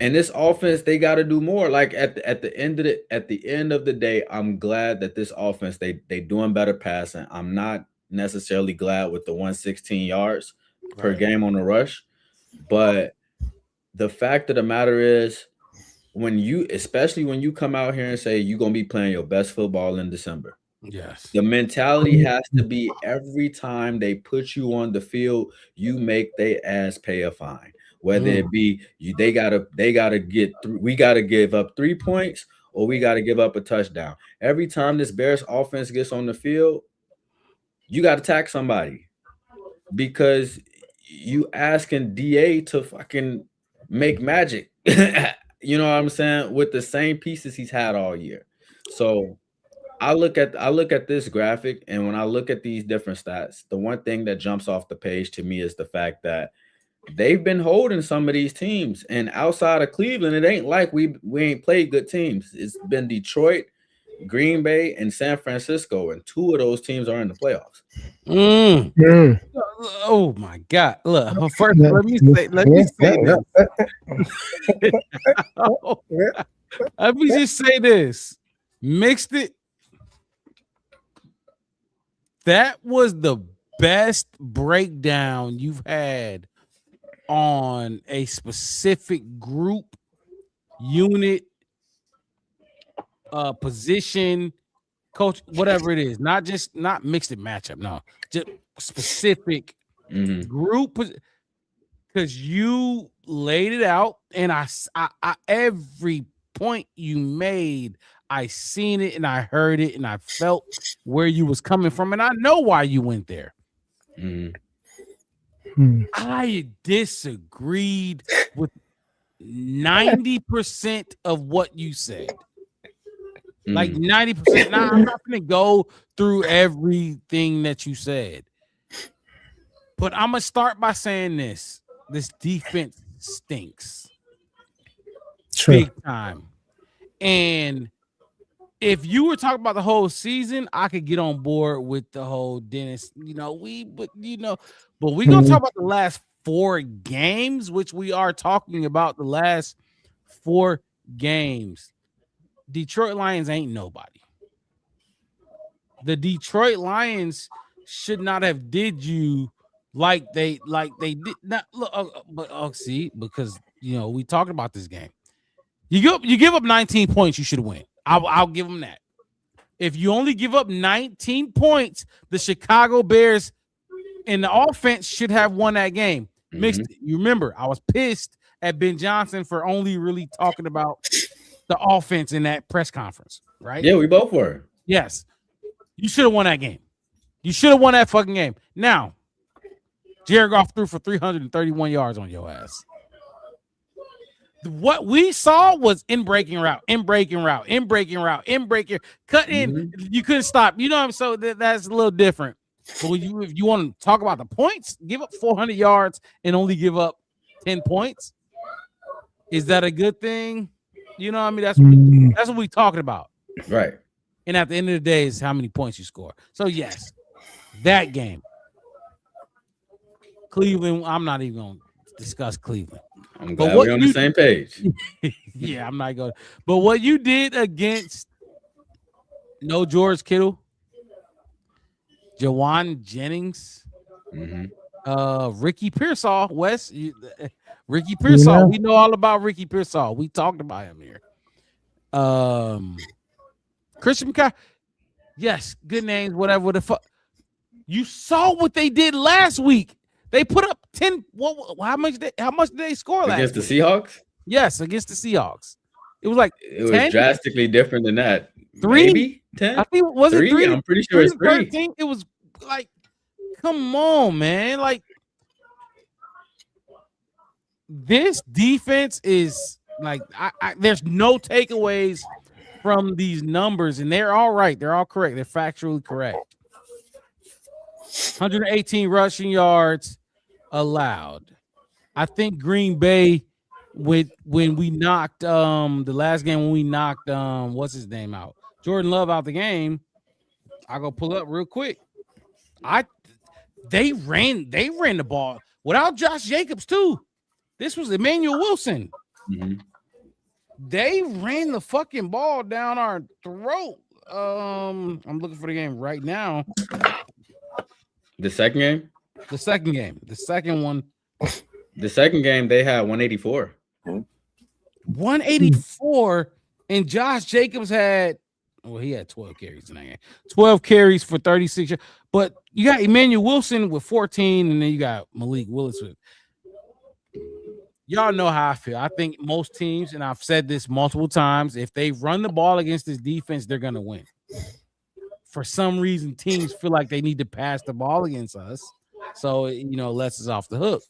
And this offense, they got to do more. Like at the end of the day, I'm glad that this offense they doing better passing. I'm not necessarily glad with the 116 yards per game on the rush, but the fact of the matter is, especially when you come out here and say you're gonna be playing your best football in December. Yes. The mentality has to be every time they put you on the field, you make their ass pay a fine. Whether it be we got to give up 3 points or we got to give up a touchdown. Every time this Bears offense gets on the field, you got to attack somebody because you asking DA to fucking make magic. You know what I'm saying? With the same pieces he's had all year. So I look at this graphic, and when I look at these different stats, the one thing that jumps off the page to me is the fact that they've been holding some of these teams. And outside of Cleveland, it ain't like we ain't played good teams. It's been Detroit, Green Bay, and San Francisco, and 2 of those teams are in the playoffs. Oh my God! Look, first let me say this. Let me just say this. Mixed it. That was the best breakdown you've had on a specific group, unit, position, coach, whatever it is. Not mixed it matchup. No, just specific group. Because you laid it out, and I every point you made, I seen it and I heard it and I felt where you was coming from, and I know why you went there. I disagreed with 90% of what you said. Like 90%. Now I'm not gonna go through everything that you said, But I'm gonna start by saying this: this defense stinks, big time. And if you were talking about the whole season, I could get on board with the whole Dennis. But we gonna talk about the last 4 games, which we are talking about the last 4 games. Detroit Lions ain't nobody. The Detroit Lions should not have did you like they did not look. See, because we talked about this game. You give up 19 points, you should win. I'll give them that. If you only give up 19 points, the Chicago Bears in the offense should have won that game. Mixed. You remember, I was pissed at Ben Johnson for only really talking about the offense in that press conference, right? Yeah, we both were. Yes. You should have won that game. You should have won that fucking game. Now, Jared Goff threw for 331 yards on your ass. What we saw was in breaking route, cut in. You couldn't stop. You know what I'm saying? So that's a little different. But if you want to talk about the points, give up 400 yards and only give up 10 points. Is that a good thing? You know what I mean? That's what we're talking about. Right. And at the end of the day, is how many points you score. So, yes, that game. Cleveland, I'm not even going to discuss Cleveland. I'm glad we're on the same page. Yeah, I'm not going to. But what you did against George Kittle, Jawan Jennings, Ricky Pearsall, Wes, Ricky Pearsall. We know all about Ricky Pearsall. We talked about him here. Christian McCaffrey. Yes, good names, whatever the fuck. You saw what they did last week. They put up 10. How much did they score last against week? the Seahawks? Yes, against the Seahawks. It was like it was 10? drastically different than that. 3? Maybe 10? I think was 3? it 3? I'm pretty sure it's 3. 13? It was like, come on, man. Like, this defense is like, there's no takeaways from these numbers, and they're all right. They're all correct. They're factually correct. 118 rushing yards allowed. I think Green Bay, when we knocked the last game, when we knocked what's his name out, Jordan Love out the game. I'll go pull up real quick. They ran the ball without Josh Jacobs too. This was Emmanuel Wilson. They ran the fucking ball down our throat. I'm looking for the game right now. The second game? The second game. The second one. The second game, they had 184. 184, and Josh Jacobs had, he had 12 carries in that game. 12 carries for 36. But you got Emmanuel Wilson with 14, and then you got Malik Willis with. Y'all know how I feel. I think most teams, and I've said this multiple times, if they run the ball against this defense, they're going to win. For some reason, teams feel like they need to pass the ball against us. So, lets us off the hook.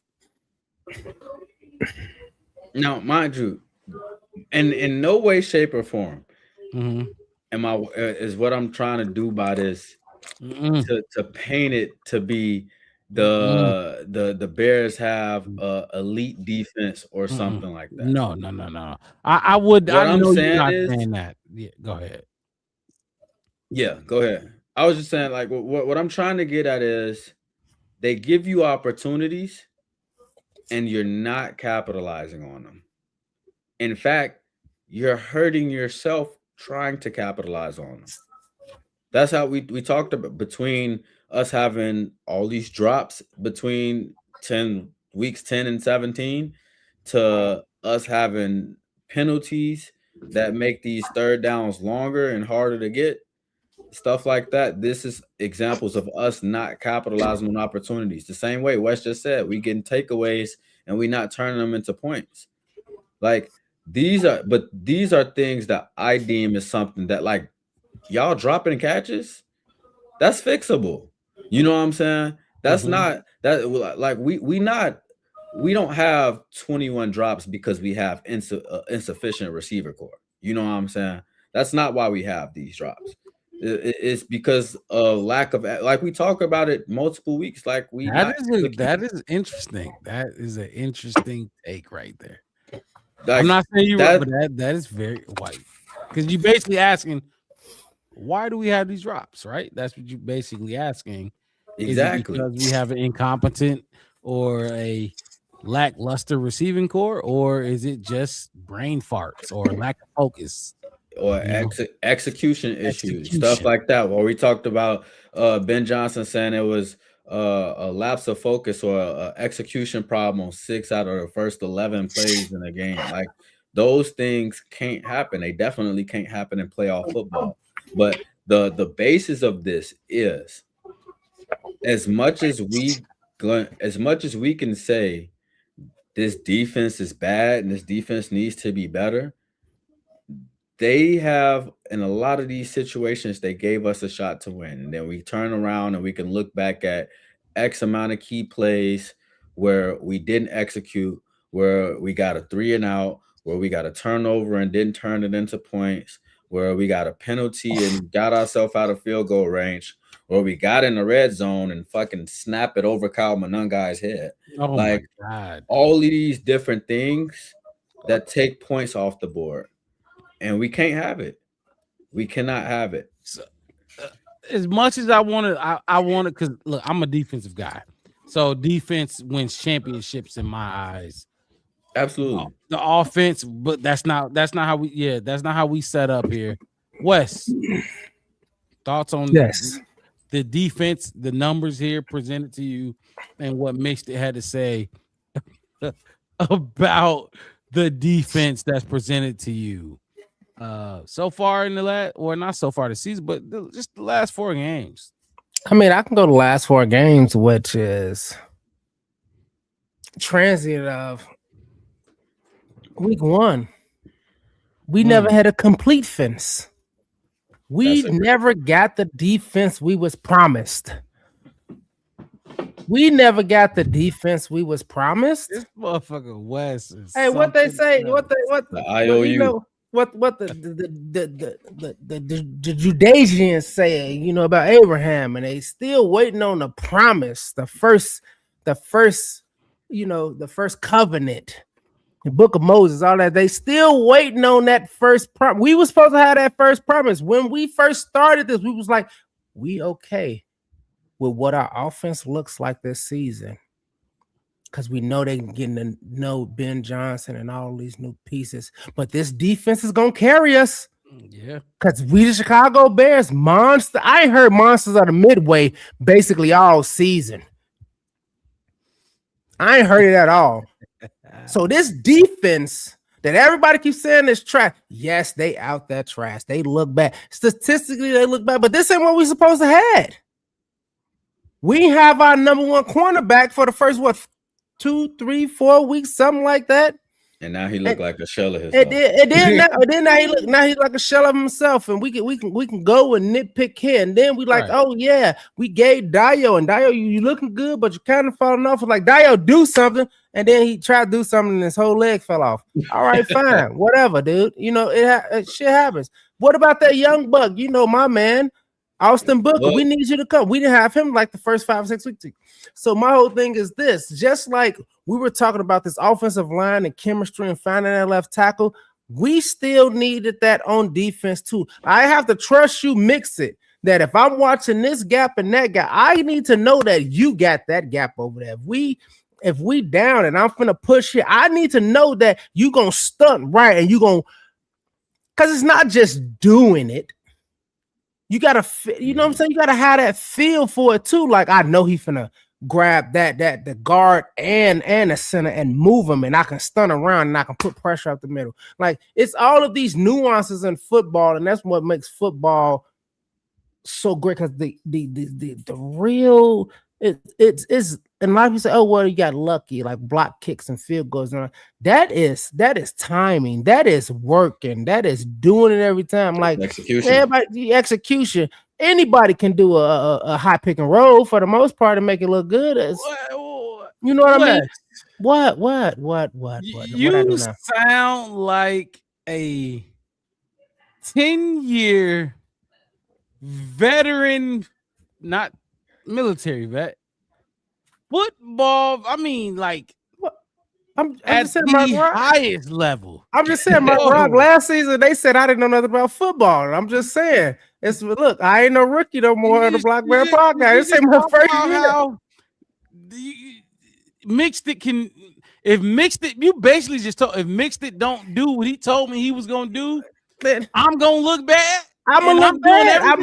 Now, mind you, and in no way, shape, or form is what I'm trying to do by this to paint it to be the Bears have elite defense or something like that. No. I would. What I'm saying that. Yeah, go ahead. Yeah, go ahead. I was just saying, like, what I'm trying to get at is they give you opportunities and you're not capitalizing on them. In fact, you're hurting yourself trying to capitalize on them. That's how we talked about between us having all these drops between weeks 10 and 17 to us having penalties that make these third downs longer and harder to get. Stuff like that. This is examples of us not capitalizing on opportunities. The same way Wes just said, we getting takeaways and we not turning them into points. Like these are things that I deem as something that, like, y'all dropping catches, that's fixable. You know what I'm saying? That's not that, like, we don't have 21 drops because we have insufficient receiver core. You know what I'm saying? That's not why we have these drops. It's because of lack of, like we talk about it multiple weeks. Like that is interesting. That is an interesting take right there. Like, I'm not saying you're right, but that is very white because you're basically asking, why do we have these drops? Right? That's what you're basically asking. Exactly. Is it because we have an incompetent or a lackluster receiving core, or is it just brain farts or lack of focus or execution issues, stuff like that? Where we talked about Ben Johnson saying it was a lapse of focus or a execution problem on 6 out of the first 11 plays in a game. Like those things can't happen. They definitely can't happen in playoff football. But the basis of this is as much as we can say this defense is bad and this defense needs to be better, they have, in a lot of these situations, they gave us a shot to win. And then we turn around and we can look back at X amount of key plays where we didn't execute, where we got a 3 and out, where we got a turnover and didn't turn it into points, where we got a penalty and got ourselves out of field goal range, where we got in the red zone and fucking snap it over Kyle Monungai's head. Oh like my God. All of these different things that take points off the board. And we can't have it. We cannot have it. So, as much as I wanted, I wanted, because look, I'm a defensive guy. So defense wins championships in my eyes. Absolutely. The offense, but that's not how we set up here. Wes, thoughts on the defense, the numbers here presented to you, and what Mixed It had to say about the defense that's presented to you so far in the last, or not so far this season, but just the last 4 games. I mean, I can go to the last 4 games, which is transient of week 1. We never had a complete fence. We never got the defense we was promised. We never got the defense we was promised. This motherfucker Wes is hey, what they say? The What IOU. you know? What the Judaisians say, you know, about Abraham, and they still waiting on the promise, the first, you know, the first covenant, the book of Moses, all that. They still waiting on that first promise. We were supposed to have that first promise. When we first started this, we was like, we okay with what our offense looks like this season. Because we know they getting to know Ben Johnson and all these new pieces. But this defense is going to carry us. Yeah. Because we the Chicago Bears, monster. I ain't heard monsters of the midway basically all season. I ain't heard it at all. So this defense that everybody keeps saying is trash. Yes, they out there trash. They look bad. Statistically, they look bad. But this ain't what we supposed to have. We have our number 1 cornerback for the first, 2, 3, 4 weeks, something like that. And now he looked like a shell of himself. Now he like a shell of himself, and we can go and nitpick here, and then we like, oh yeah, we gave Dio, and Dio, you looking good, but you kind of falling off. Like Dio, do something, and then he tried to do something, and his whole leg fell off. All right, fine, whatever, dude. You know it shit happens. What about that young buck? You know my man, Austin Booker. We need you to come. We didn't have him like the first 5 or 6 weeks. So my whole thing is this: just like we were talking about this offensive line and chemistry and finding that left tackle, we still needed that on defense too. I have to trust you, Mix It, that if I'm watching this gap and that gap, I need to know that you got that gap over there. If we down and I'm finna push here, I need to know that you gonna stunt right and you gonna, because it's not just doing it. You gotta, you know what I'm saying? You gotta have that feel for it too. Like I know he finna grab the guard and the center and move him, and I can stun around and I can put pressure up the middle. Like it's all of these nuances in football, and that's what makes football so great. Because the real it's and like you say, oh well, you got lucky, like block kicks and field goals. And that is timing, that is working, that is doing it every time. Like execution. Anybody can do a high pick and roll for the most part and make it look good. You know what I mean? What? You sound like a 10-year veteran, not military vet, football. I mean, like I'm at just saying, the Rock. highest level. I'm just saying, Rock. Last season they said I didn't know nothing about football. And I'm just saying, look, I ain't no rookie no more on the Black Bear podcast. This ain't my first year. Mixed it can. If Mixed it, you basically just told. If Mixed it don't do what he told me he was gonna do, then I'm gonna look bad. I'm gonna look bad. I'm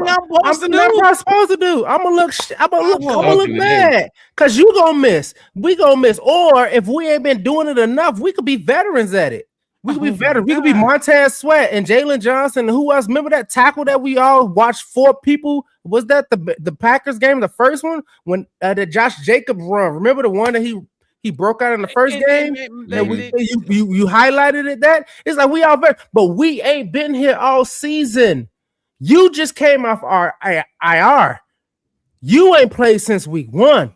supposed to do. I'm gonna look. I'm gonna look bad because you gonna miss. We gonna miss. Or if we ain't been doing it enough, we could be veterans at it. We could be veterans. We could be Montez Sweat and Jalen Johnson. And who else? Remember that tackle that we all watched? 4 people. Was that the Packers game, the first one when the Josh Jacobs run? Remember the one that he broke out in the first game? You highlighted it. That it's like we all better, but we ain't been here all season. You just came off our IR. You ain't played since week 1.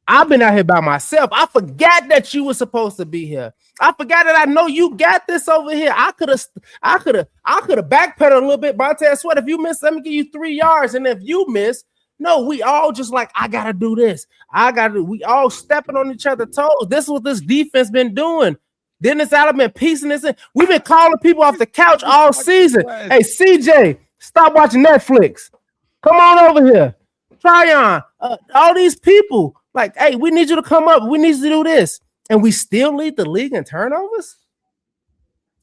I've been out here by myself. I forgot that you were supposed to be here. I forgot that I know you got this over here. I could have backpedaled a little bit. Montez Sweat, if you miss, let me give you 3 yards. And if you miss, no, we all just like, I gotta do this. We all stepping on each other's toes. This is what this defense been doing. Dennis Allen been piecing this in. We've been calling people off the couch all season. Hey, CJ, stop watching Netflix. Come on over here. Tryon, all these people, like, hey, we need you to come up. We need you to do this. And we still lead the league in turnovers?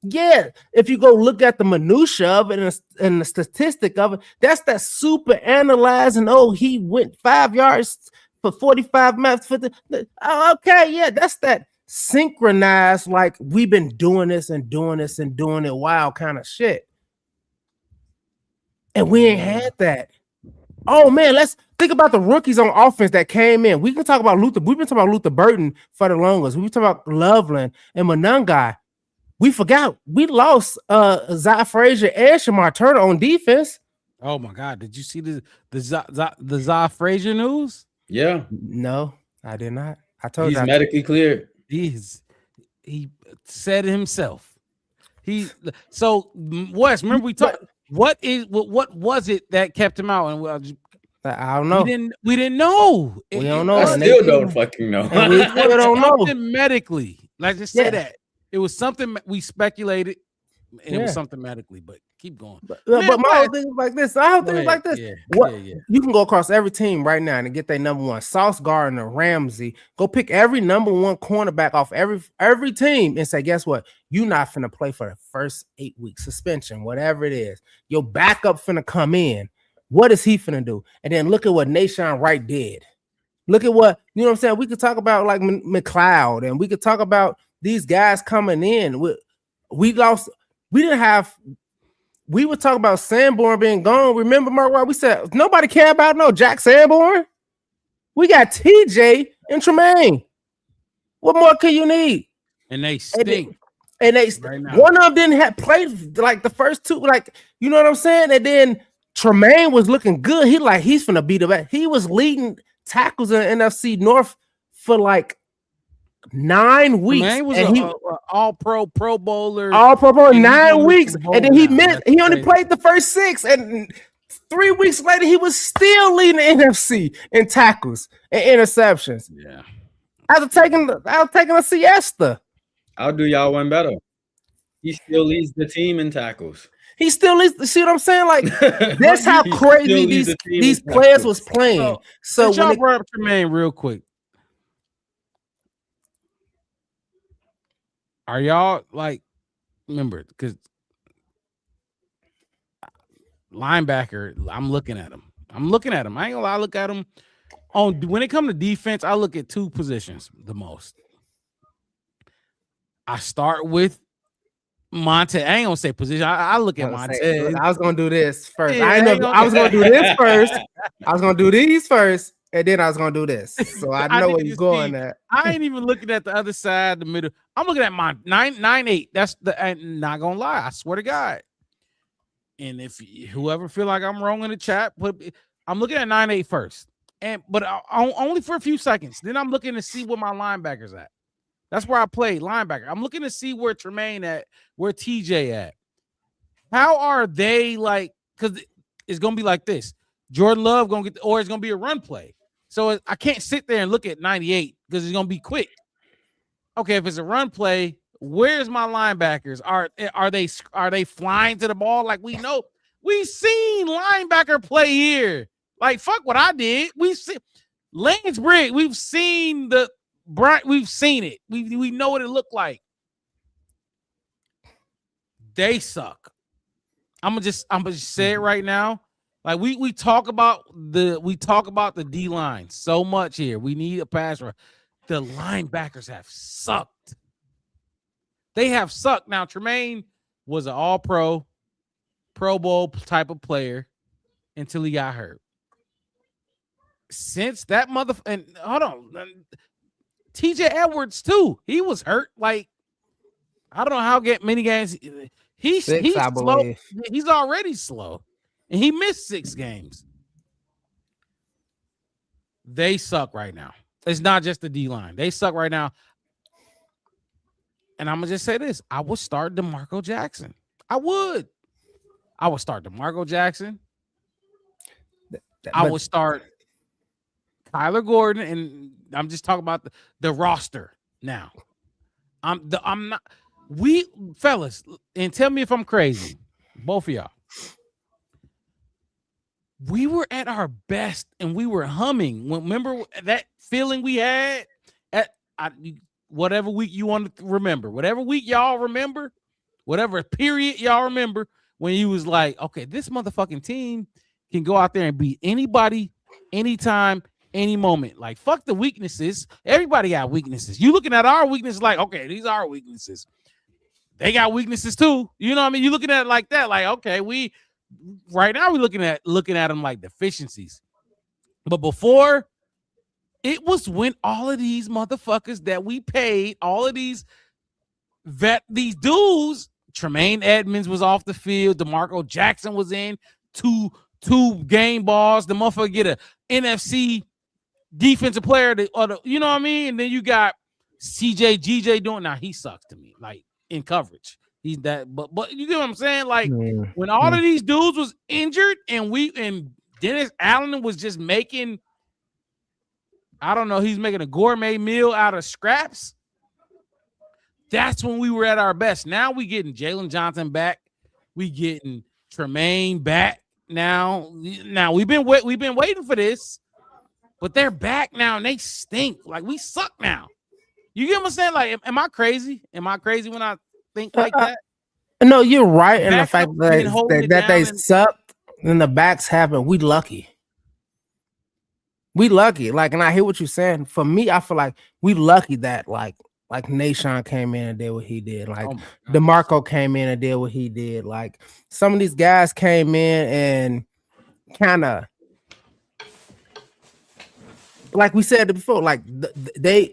Yeah, if you go look at the minutia of it and the statistic of it, that's that super analyzing. Oh, he went 5 yards for 45 minutes. Okay, yeah, that's that synchronized, like we've been doing this and doing this and doing it wild kind of shit. And we ain't had that. Oh man, let's think about the rookies on offense that came in. We can talk about Luther. We've been talking about Luther Burton for the longest. We've been talking about Loveland and Monangai. We forgot we lost Zai Frazier and Shamar Turner on defense. Oh my God! Did you see the Zai Frazier news? Yeah. No, I did not. I told he's you medically cleared. He said it himself. So Wes, remember we talked. What was it that kept him out? And I don't know. We didn't know. We don't know. I still don't fucking know. We still don't know. Something medically. Like just say that. It was something we speculated, and it was something medically. But keep going. But my whole thing is like this. You can go across every team right now and get their number one. Sauce Gardner, Ramsey. Go pick every number one cornerback off every team and say, guess what? You're not finna play for the first 8 weeks suspension, whatever it is. Your backup finna come in. What is he finna do? And then look at what Nashawn Wright did. Look at what, you know what I'm saying? We could talk about like McLeod, and we could talk about these guys coming in. We were talking about Sanborn being gone. Remember, Mark White? We said nobody care about Jack Sanborn. We got TJ and Tremaine. What more can you need? And they stink. And they one of them didn't have played like the first two, like you know what I'm saying. And then Tremaine was looking good. He's finna beat the back. He was leading tackles in the NFC North for like 9 weeks. Tremaine was and all-pro Pro Bowler. All-Pro 9 weeks, and then he missed. He only played the first 6, and 3 weeks later he was still leading the NFC in tackles and interceptions. Yeah, after taking a siesta. I'll do y'all one better. He still leads the team in tackles. He still leads. See what I'm saying? Like that's how crazy these players was playing. So y'all brought up Tremaine real quick. Are y'all like, remember, because linebacker, I'm looking at him. I ain't gonna lie, I look at him when it comes to defense, I look at 2 positions the most. I start with Montez. I ain't gonna say position. I look at Montez. I was gonna do this first. I was gonna do this first. I was gonna do these first, and then I was gonna do this. So I know where you're going at. I ain't even looking at the other side, the middle. I'm looking at my 9.98. That's and not gonna lie. I swear to God. And if whoever feel like I'm wrong in the chat, I'm looking at 9.8 first, but only for a few seconds. Then I'm looking to see where my linebackers at. That's where I play linebacker. I'm looking to see where Tremaine at, where TJ at. How are they like? Because it's gonna be like this. Jordan Love gonna get, or it's gonna be a run play. So I can't sit there and look at 98 because it's gonna be quick. Okay, if it's a run play, where's my linebackers? Are they flying to the ball like we know? We've seen linebacker play here. Like fuck what I did. We've seen Lance Briggs. We've seen we've seen it. We know what it looked like. They suck. I'm gonna just say it right now. Like we talk about the D line so much here. We need a pass rush. The linebackers have sucked. They have sucked. Now Tremaine was an all-pro, Pro Bowl type of player until he got hurt. Since that and hold on, TJ Edwards too. He was hurt. Like I don't know how many games. He's slow. He's already slow, and he missed 6 games. They suck right now. It's not just the D line. They suck right now. And I'm gonna just say this: I would start DeMarco Jackson. I would start DeMarco Jackson. I would start Kyler Gordon, and I'm just talking about the roster now. I'm not. We fellas, and tell me if I'm crazy, both of y'all. We were at our best and we were humming. Remember that feeling we had at whatever week you want to remember, whatever week y'all remember, whatever period y'all remember, when you was like, okay, this motherfucking team can go out there and beat anybody, anytime, any moment. Like, fuck the weaknesses. Everybody got weaknesses. You looking at our weaknesses like, okay, these are our weaknesses. They got weaknesses too. You know what I mean? You looking at it like that, like, okay, right now we're looking at them like deficiencies. But before, it was when all of these motherfuckers that we paid, all of these dudes, Tremaine Edmonds was off the field, DeMarco Jackson was in, two game balls, the motherfucker get a NFC defensive player, you know what I mean? And then you got CJ GJ doing, now he sucks to me, like in coverage. He's that, but you get what I'm saying? Like when all of these dudes was injured and Dennis Allen was just making, I don't know, he's making a gourmet meal out of scraps. That's when we were at our best. Now we getting Jalen Johnson back. We getting Tremaine back now. Now we've been waiting for this, but they're back now and they stink. Like we suck now. You get what I'm saying? Like, am I crazy? Am I crazy when I think like that? No, you're right in the fact that they sucked and the backs happen. We lucky. We lucky. Like, and I hear what you're saying. For me, I feel like we lucky that like Nashawn came in and did what he did. Like DeMarco came in and did what he did. Like some of these guys came in and kind of, like we said before, like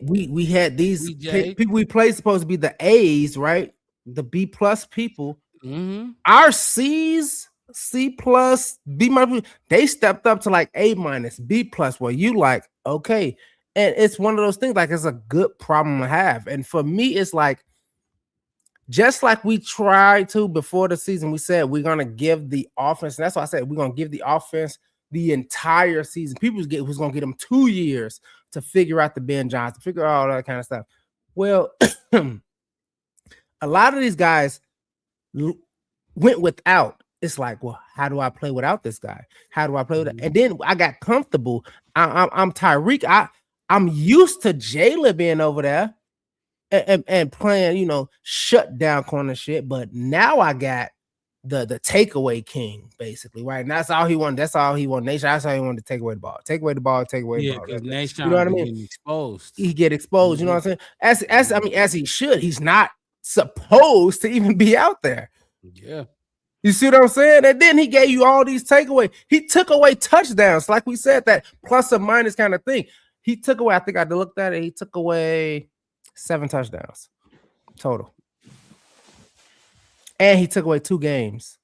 we had these people we played supposed to be the A's, right? The B plus people. Our C's, C plus, B minus, they stepped up to like A minus, B plus. Well, you like, okay. And it's one of those things, like it's a good problem to have. And for me, it's like, just like we tried to before the season, we said we're gonna give the offense. And that's why I said we're gonna give the offense the entire season. People was gonna get them 2 years to figure out the Ben Johnson, figure out all that kind of stuff. Well, a lot of these guys went without. It's like, well, how do I play without this guy? How do I play with it? And then I got comfortable. I'm Tyreek. I'm used to Jayla being over there and playing, you know, shut down corner shit. But now I got the takeaway king, basically, right? And that's all he wanted. That's all he wanted. Nation, that's how he wanted to take away the ball. Take away the ball, take away the ball. Because Nation, you know what I mean? Exposed. He get exposed, you know what I'm saying? As he should. He's not supposed to even be out there. Yeah. You see what I'm saying? And then he gave you all these takeaways. He took away touchdowns, like we said, that plus or minus kind of thing. He took away, I think I looked at it, he took away 7 touchdowns total. And he took away 2 games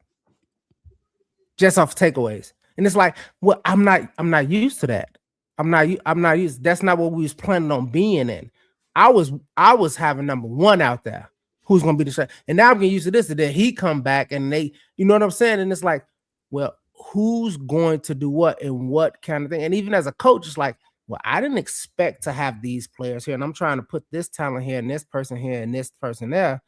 just off takeaways. And it's like, well, I'm not used to that. I'm not used. That's not what we was planning on being in. I was having number 1 out there. Who's gonna be the shot? And now I'm getting used to this. And then he come back and they, you know what I'm saying? And it's like, well, who's going to do what and what kind of thing. And even as a coach, it's like, well, I didn't expect to have these players here, and I'm trying to put this talent here and this person here and this person there.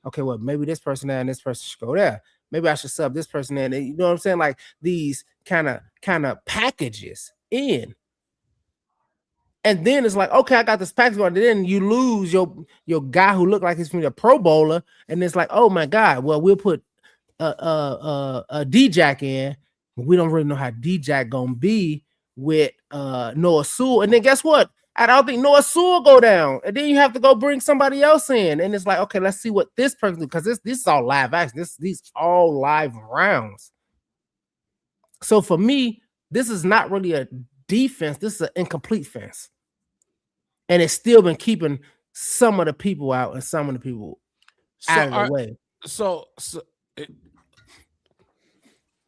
Okay, well, maybe this person there and this person should go there. Maybe I should sub this person in. You know what I'm saying? Like these kind of packages in. And then it's like, okay, I got this package going. And then you lose your guy who looked like he's from the Pro Bowler, and it's like, oh my God, well, we'll put a D-Jack in. We don't really know how D-Jack gonna be with Noah Sewell. And then guess what? I don't think Noah Sewell go down. And then you have to go bring somebody else in. And it's like, okay, let's see what this person do, because this is all live action. These all live rounds. So for me, this is not really a defense. This is an incomplete fence. And it's still been keeping some of the people out and some of the people out of the way. So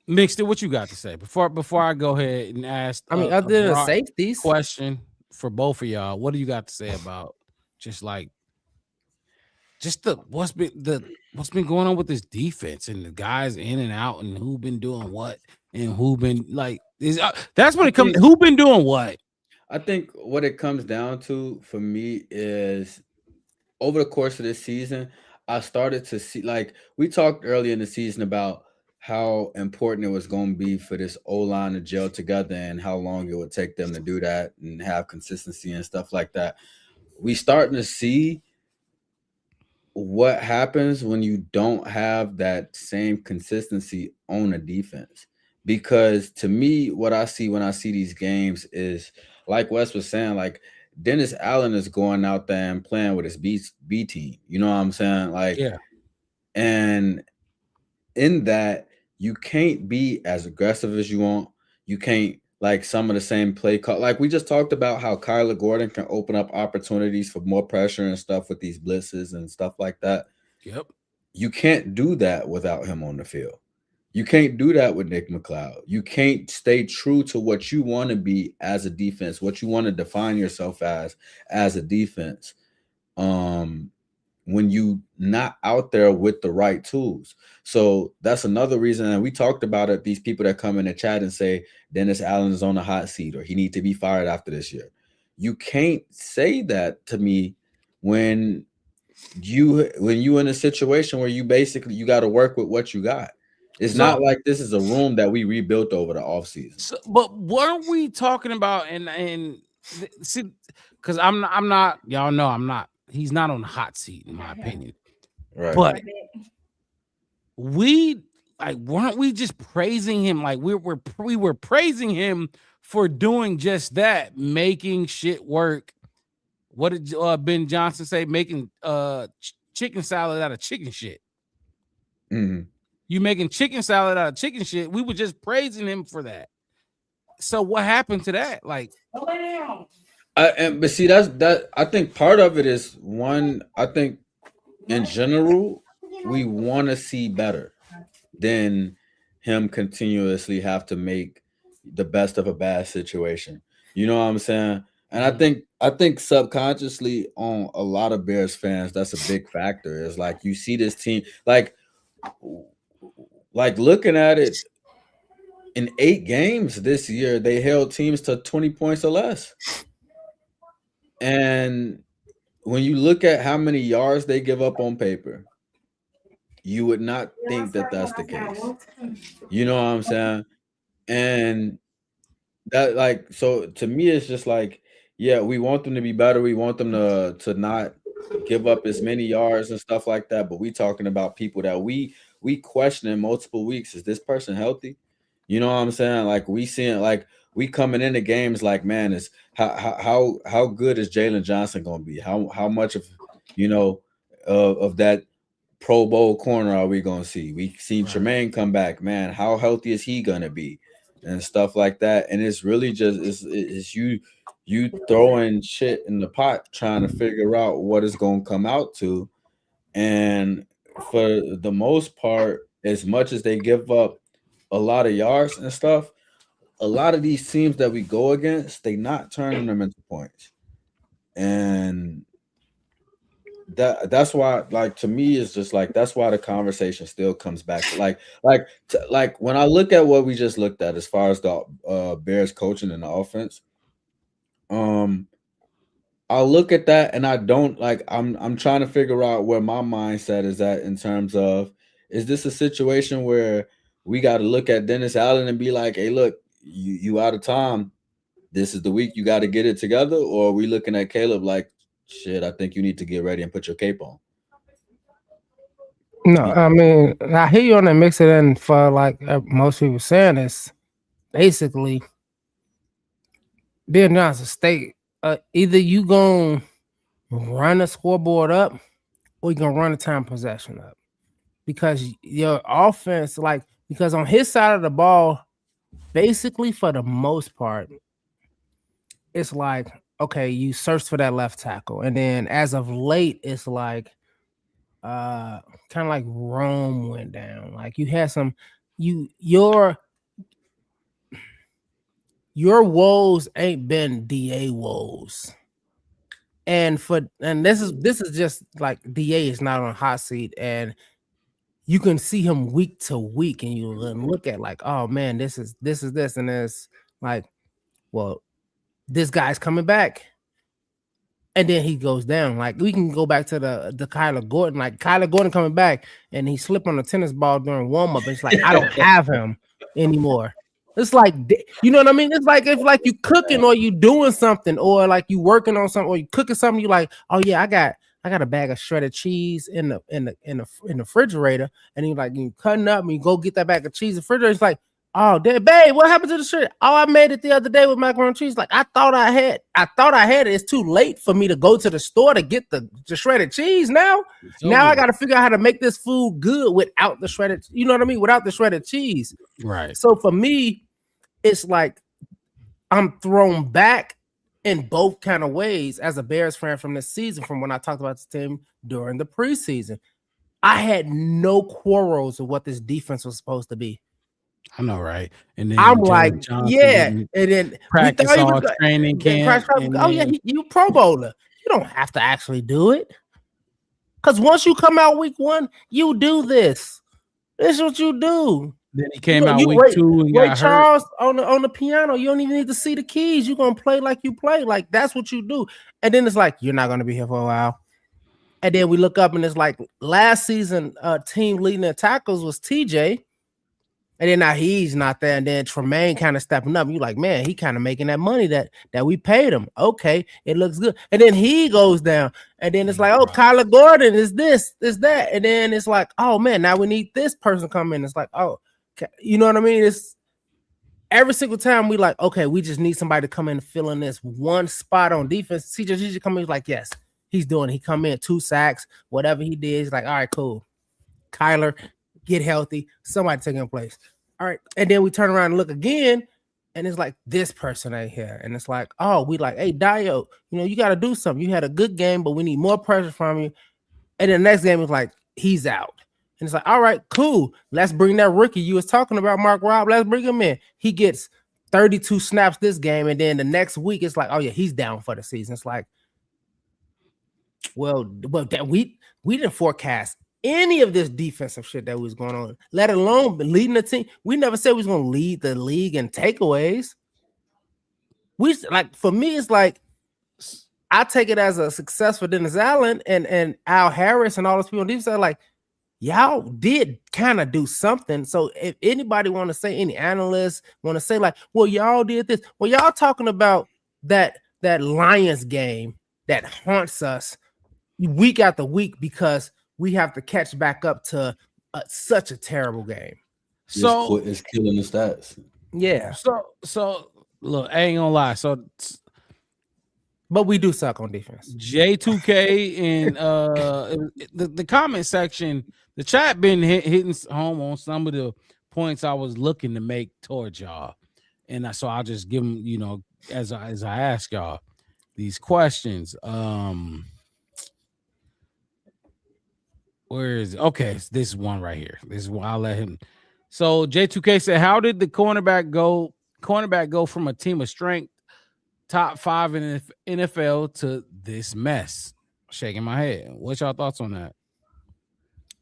Mixed, what you got to say before I go ahead and ask? I mean, other than safeties, question for both of y'all. What do you got to say about just what's been going on with this defense and the guys in and out and who been doing what and who been like that's when it comes who been doing what. I think what it comes down to for me is over the course of this season, I started to see, like we talked earlier in the season about how important it was going to be for this O-line to gel together and how long it would take them to do that and have consistency and stuff like that. We starting to see what happens when you don't have that same consistency on a defense. Because to me, what I see when I see these games is, like Wes was saying, like Dennis Allen is going out there and playing with his B team. You know what I'm saying? Like, yeah. And in that, you can't be as aggressive as you want. You can't like some of the same play call. Like we just talked about how Kyler Gordon can open up opportunities for more pressure and stuff with these blitzes and stuff like that. Yep. You can't do that without him on the field. You can't do that with Nick McLeod. You can't stay true to what you want to be as a defense, what you want to define yourself as a defense. When you not out there with the right tools. So that's another reason. And we talked about it. These people that come in the chat and say Dennis Allen is on the hot seat or he needs to be fired after this year. You can't say that to me when you in a situation where you got to work with what you got. It's not like this is a room that we rebuilt over the offseason. So, but weren't we talking about and see, because I'm not, y'all know I'm not. He's not on the hot seat, in my opinion. Right. But weren't we just praising him? Like we were praising him for doing just that, making shit work. What did Ben Johnson say? Making chicken salad out of chicken shit. Mm-hmm. You making chicken salad out of chicken shit. We were just praising him for that. So what happened to that? Like, but see, that I think part of it is one. I think in general, we want to see better than him continuously have to make the best of a bad situation. You know what I'm saying? And I think subconsciously on a lot of Bears fans, that's a big factor. It's like you see this team, like looking at it. In 8 games this year, they held teams to 20 points or less. And when you look at how many yards they give up on paper, you would not think that that's the case. You know what I'm saying? And that, like, so to me, it's just like, yeah, we want them to be better. We want them to not give up as many yards and stuff like that. But we talking about people that we question in multiple weeks. Is this person healthy? You know what I'm saying? Like we seeing, like we coming into games like, man, is how good is Jalen Johnson gonna be? How much of of that Pro Bowl corner are we gonna see? We seen Tremaine come back, man. How healthy is he gonna be? And stuff like that. And it's really just it's you throwing shit in the pot trying to figure out what it's gonna come out to. And for the most part, as much as they give up a lot of yards and stuff, a lot of these teams that we go against, they not turning them into points. And that's why, like, to me, it's just like that's why the conversation still comes back to like when I look at what we just looked at as far as the Bears coaching and the offense. I look at that and I don't like. I'm trying to figure out where my mindset is at in terms of, is this a situation where we got to look at Dennis Allen and be like, hey, look, you out of time. This is the week you got to get it together, or are we looking at Caleb like, shit, I think you need to get ready and put your cape on? No, I mean, I hear you on that mix it in for like most people saying is basically being honest, state either you gonna run the scoreboard up or you gonna run the time possession up, because your offense, like, because on his side of the ball, basically for the most part, it's like, okay, you search for that left tackle, and then as of late, it's like kind of like Rome went down. Like you had some your woes ain't been DA woes. And this is just like DA is not on a hot seat, and you can see him week to week, and you look at like, oh man, this is this, and it's like, well, this guy's coming back. And then he goes down. Like we can go back to the Kyler Gordon. Like Kyler Gordon coming back and he slipped on a tennis ball during warm up. It's like I don't have him anymore. It's like, you know what I mean? It's like if like you cooking or you doing something, or like you working on something, or you cooking something. You like, oh yeah, I got a bag of shredded cheese in the refrigerator, and you like you cutting up and you go get that bag of cheese in the refrigerator. It's like, oh, babe, what happened to the shit? Oh, I made it the other day with macaroni and cheese. Like I thought I had it. It's too late for me to go to the store to get the shredded cheese now. I got to figure out how to make this food good without the shredded, you know what I mean? Without the shredded cheese. Right. So for me, it's like I'm thrown back in both kind of ways as a Bears fan from this season, from when I talked about this team during the preseason. I had no quarrels with what this defense was supposed to be. I know, right? And then I'm like, yeah, and then practice all training camp. Oh yeah, you Pro Bowler. You don't have to actually do it, because once you come out week 1, you do this. This is what you do. Then he came out week 2 and Ray got Charles hurt. on the piano. You don't even need to see the keys. You're gonna play like you play. Like that's what you do. And then it's like you're not gonna be here for a while. And then we look up and it's like last season, team leading in tackles was TJ. And then now he's not there. And then Tremaine kind of stepping up. You like, man, he kind of making that money that we paid him. Okay, it looks good. And then he goes down. And then it's like, oh, Kyler Gordon is this, is that. And then it's like, oh man, now we need this person come in. It's like, oh, you know what I mean? It's every single time we like, okay, we just need somebody to come in and fill in this one spot on defense. CJ come in, he's like, yes, he's doing it. He come in 2 sacks, whatever he did. He's like, all right, cool. Kyler, get healthy. Somebody take him place. All right. And then we turn around and look again, and it's like this person ain't here. And it's like, oh, we like, hey, Dio, you know, you got to do something. You had a good game, but we need more pressure from you. And then the next game is like, he's out. And it's like, all right, cool. Let's bring that rookie you was talking about, Mark Robb. Let's bring him in. He gets 32 snaps this game, and then the next week it's like, oh yeah, he's down for the season. It's like, well, that we didn't forecast any of this defensive shit that was going on, let alone leading the team. We never said we was going to lead the league in takeaways. We like, for me, it's like I take it as a success for Dennis Allen and Al Harris and all those people on defense. Like, y'all did kind of do something. So if anybody want to say, any analysts want to say like, well, y'all did this. Well, y'all talking about that Lions game that haunts us week after week because we have to catch back up to such a terrible game. So it's killing the stats. Yeah. So look, I ain't gonna lie. So, but we do suck on defense. J2K and the comment section, the chat been hitting home on some of the points I was looking to make towards y'all, and so I'll just give them, you know, as I ask y'all these questions. Where is it? Okay, this is one right here. This is one I'll let him. So J2K said, how did the cornerback go from a team of strength, top 5 in the NFL, to this mess? Shaking my head. What's y'all thoughts on that?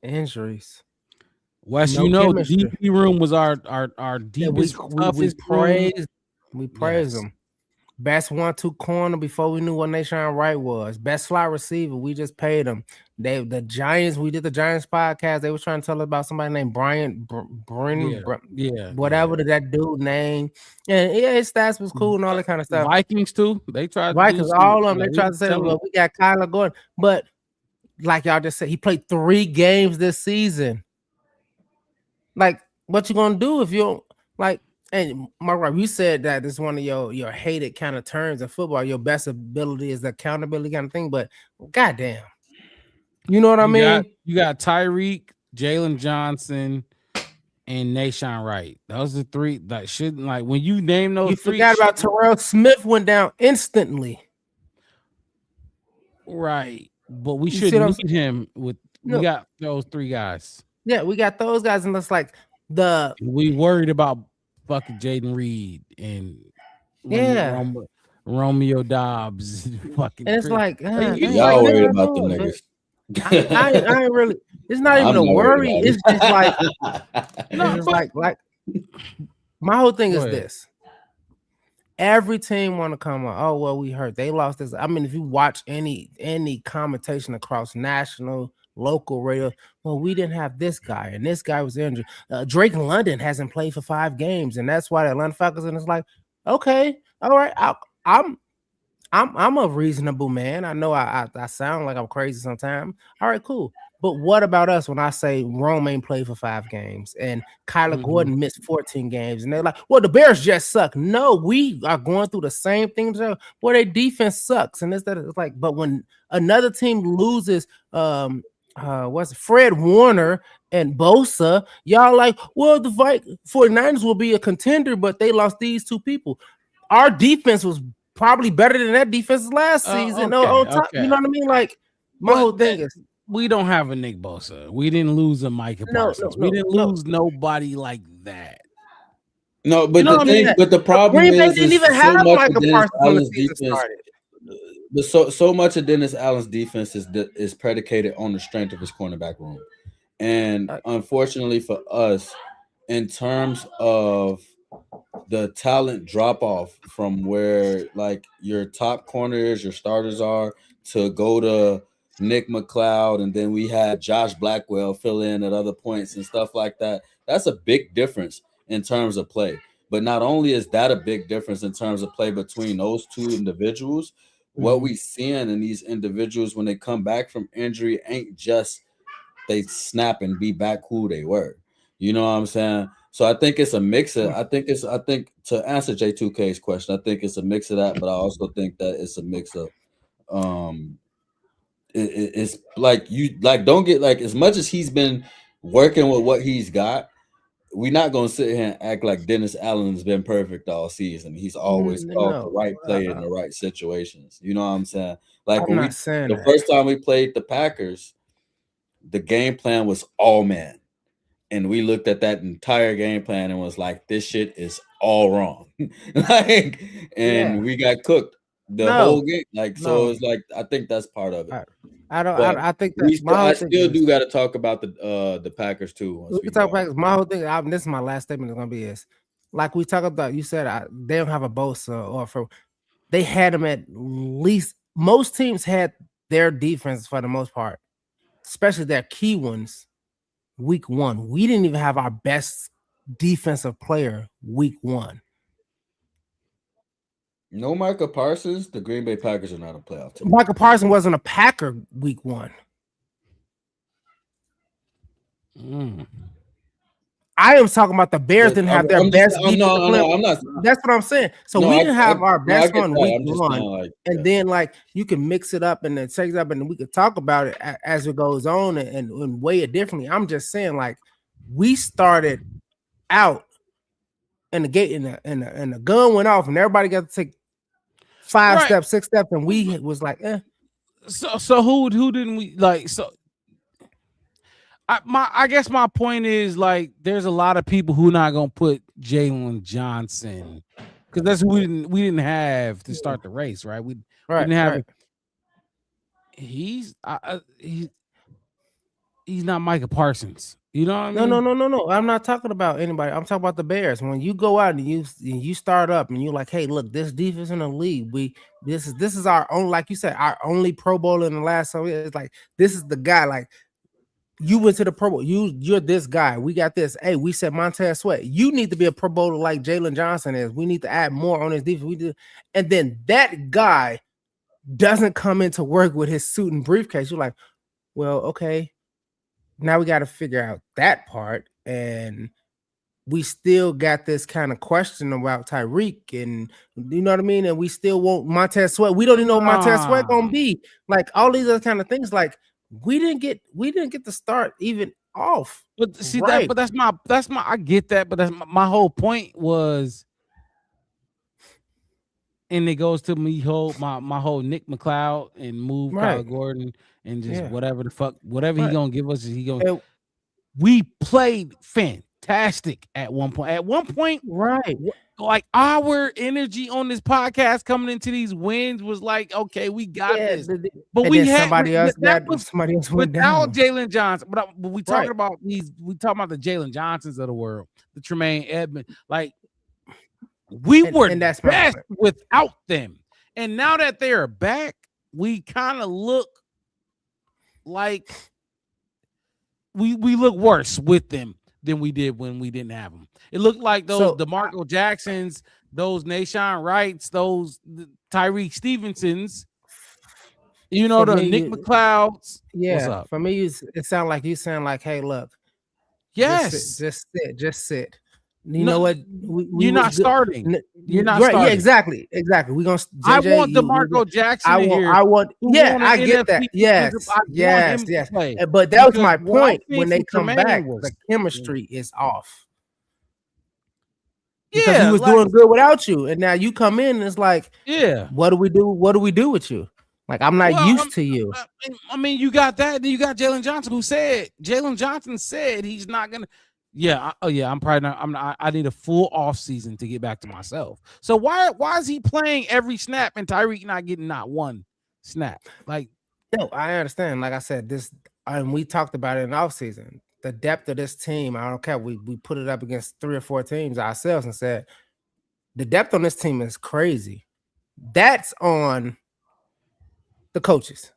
Injuries. Wes, No you know, chemistry. the DP room was our deepest, toughest room. We praise them. Best 1-2 corner before we knew what Nation Wright was. Best fly receiver. We just paid him. The Giants. We did the Giants podcast. They were trying to tell us about somebody named Brian whatever that dude name. And his stats was cool and all that kind of stuff. Vikings too. They tried Vikings, all of them. They tried to say, well, we got Kyler Gordon, but like y'all just said, he played 3 games this season. Like, what you gonna do if you don't like? And Mark, you said that this is one of your hated kind of terms in football. Your best ability is the accountability kind of thing, but goddamn, you know what I mean? You got Tyreek, Jalen Johnson, and Nahshon Wright. Those are 3 that shouldn't like when you name those. You 3 forgot about Terrell Smith went down instantly. Right, but we shouldn't need him with. We got those 3 guys. Yeah, we got those guys, and it's like we worried about fucking Jaden Reed and Romeo Dobbs. Fucking, and it's like y'all worried about the niggas. I ain't really. It's not even a worry. It's just like like my whole thing is this. Every team want to come on. Oh well, we hurt. They lost this. I mean, if you watch any commentation across national, local radio, well, we didn't have this guy, and this guy was injured. Drake London hasn't played for 5 games, and that's why the Atlanta Falcons. And it's like, okay, all right, I'm a reasonable man. I know I sound like I'm crazy sometimes. All right, cool. But what about us when I say Romaine played for 5 games and Kyler Gordon missed 14 games? And they're like, well, the Bears just suck. No, we are going through the same thing where their defense sucks. And it's like, but when another team loses Fred Warner and Bosa, y'all like, well, the 49ers will be a contender, but they lost these 2 people. Our defense was probably better than that defense last season. Okay. You know what I mean? Like, my whole thing is we don't have a Nick Bosa. We didn't lose a Micah Parsons. We didn't lose nobody like that. No, but the problem Green Bay is didn't even have Micah Parsons when the season started. So much of Dennis Allen's defense is predicated on the strength of his cornerback room, and unfortunately for us, in terms of the talent drop off from where like your top corners, your starters are to go to Nick McLeod, and then we had Josh Blackwell fill in at other points and stuff like that. That's a big difference in terms of play. But not only is that a big difference in terms of play between those 2 individuals, what we seeing in these individuals when they come back from injury ain't just they snap and be back who they were. You know what I'm saying? So I think it's a mix of. I think to answer J2K's question, I think it's a mix of that, but I also think that it's a mix of it's like you like don't get like as much as he's been working with what he's got, we're not gonna sit here and act like Dennis Allen's been perfect all season. He's always called the right play in the right situations. You know what I'm saying? Like the first time we played the Packers, the game plan was all man. And we looked at that entire game plan and was like, this shit is all wrong. We got cooked the whole game. So it's like, I think that's part of it. I think that's I still do got to talk about the Packers too. We can talk Packers. My whole thing, this is my last statement is going to be is, like we talk about, you said they don't have a Bosa they had them at least, most teams had their defense for the most part, especially their key ones. Week 1, we didn't even have our best defensive player week 1. No Micah Parsons. The Green Bay Packers are not a playoff team. Micah Parsons wasn't a Packer week 1. I am talking about the Bears didn't have their best defensive player. I'm not. That's what I'm saying. So we didn't have our best one week 1, and then like you can mix it up and then take it up, and we could talk about it as it goes on and weigh it differently. I'm just saying, like we started out, and the gate and the gun went off, and everybody got to take 5 steps, 6 steps, and we was like, eh. So who didn't we like? So I guess my point is like there's a lot of people who not gonna put Jalen Johnson because that's who we didn't have to start the race, right? We didn't have it. he's not Micah Parsons. You know what I mean? No. I'm not talking about anybody. I'm talking about the Bears. When you go out and you start up and you're like, hey, look, this defense in the league, this is our own, like you said, our only Pro Bowl in the last. So it's like this is the guy. Like you went to the Pro Bowl. You're this guy. We got this. Hey, we said Montez Sweat. You need to be a Pro Bowler like Jalen Johnson is. We need to add more on his defense. And then that guy doesn't come into work with his suit and briefcase. You're like, well, okay. Now we got to figure out that part, and we still got this kind of question about Tyreek, and you know what I mean. And we still want Montez Sweat. We don't even know what Montez Sweat gonna be. Like all these other kind of things. Like we didn't get the start even off. But see that. But that's my. I get that. But that's my whole point was. And it goes to me my whole Nick McLeod and move Kyle Gordon and just whatever the fuck, whatever he gonna give us, he gonna. We played fantastic at one point. At one point, like our energy on this podcast coming into these wins was like, okay, we got this. But we had somebody else went down. Jalen Johnson. But we talking about these. We talking about the Jalen Johnsons of the world, the Tremaine Edmonds, like. We were best without them. And now that they are back, we kind of look like we look worse with them than we did when we didn't have them. It looked like those DeMarco Jacksons, those Nashawn Wrights, those Tyreek Stevensons, you know, the Nick McLeods. Yeah. What's up? For me, it sound like you sound like, hey, look. Yes. Just sit. You know what? You're not starting. You're not starting. Yeah, exactly. We're gonna. I want DeMarco Jackson here. I get that. Yes. But that was my point. When they come back, the chemistry is off. Because he was doing good without you, and now you come in and it's like, what do we do? What do we do with you? Like I'm not used to you. I mean, you got that. Then you got Jalen Johnson, who said he's not gonna. Yeah, I'm probably not. I need a full off season to get back to myself. So why is he playing every snap and Tyreek not getting not one snap? Like, no, I understand. Like I said, and we talked about it in off season. The depth of this team, I don't care. We put it up against 3 or 4 teams ourselves and said the depth on this team is crazy. That's on the coaches.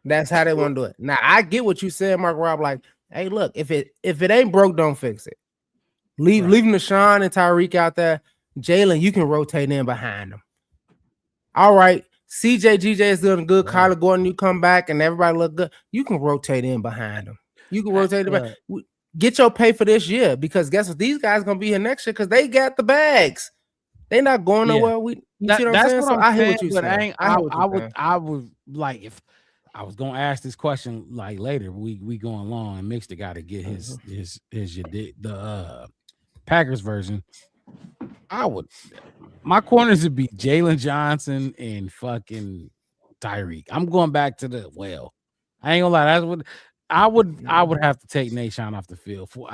That's how they want to do it. Now I get what you said, Mark Rob. Like, hey, look, if it ain't broke, don't fix it. Leaving Deshaun and Tyreek out there. Jalen, you can rotate in behind them. All right. GJ is doing good. Kyler Gordon, you come back and everybody look good. You can rotate in behind them. You can rotate in back. Get your pay for this year, because guess what? These guys gonna be here next year because they got the bags. They not going nowhere. You see what I'm saying? I hear what you're saying. I would like if I was gonna ask this question like later. We going along and Mixed got to get the Packers version. My corners would be Jalen Johnson and fucking Tyreek. I'm going back to I ain't gonna lie. That's what I would have to take Nashawn off the field for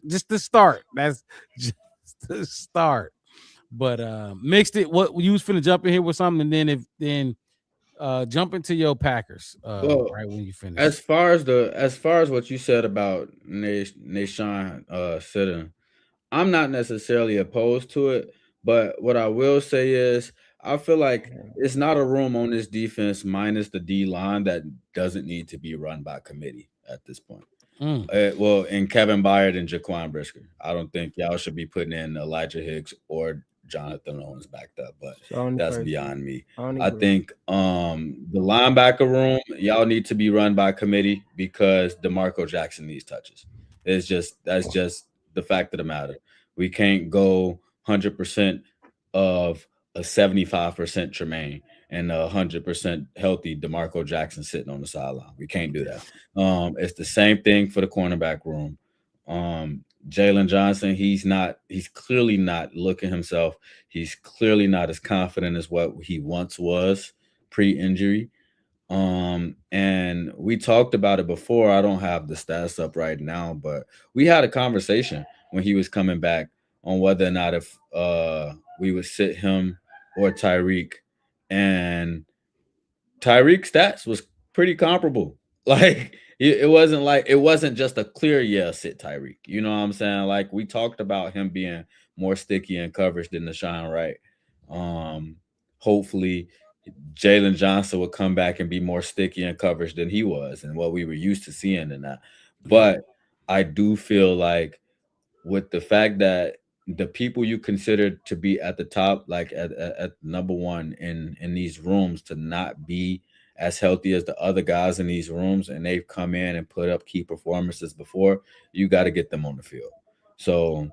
just to start. That's just to start. But Mixed it. What you was finna jump in here with something, and then jump into your Packers right when you finish. As far as what you said about Nashawn sitting, I'm not necessarily opposed to it, but what I will say is I feel like it's not a room on this defense minus the D line that doesn't need to be run by committee at this point. And Kevin Byard and Jaquan Brisker. I don't think y'all should be putting in Elijah Hicks or Jonathan Owens backed up, but that's beyond me. I think the linebacker room, y'all need to be run by committee because DeMarco Jackson needs touches. That's just the fact of the matter. We can't go 100% of a 75% Tremaine and 100% healthy DeMarco Jackson sitting on the sideline. We can't do that. It's the same thing for the cornerback room. Jalen Johnson, he's clearly not looking himself. He's clearly not as confident as what he once was pre-injury. And we talked about it before. I don't have the stats up right now, but we had a conversation when he was coming back on whether or not if we would sit him or Tyreek. And Tyreek's stats was pretty comparable. Like it wasn't just a clear sit Tyreek. You know what I'm saying? Like we talked about him being more sticky in coverage than Deshaun Wright. Hopefully Jalen Johnson would come back and be more sticky in coverage than he was and what we were used to seeing in that. But I do feel like with the fact that the people you consider to be at the top, like at number one in these rooms, to not be as healthy as the other guys in these rooms, and they've come in and put up key performances before, you got to get them on the field. So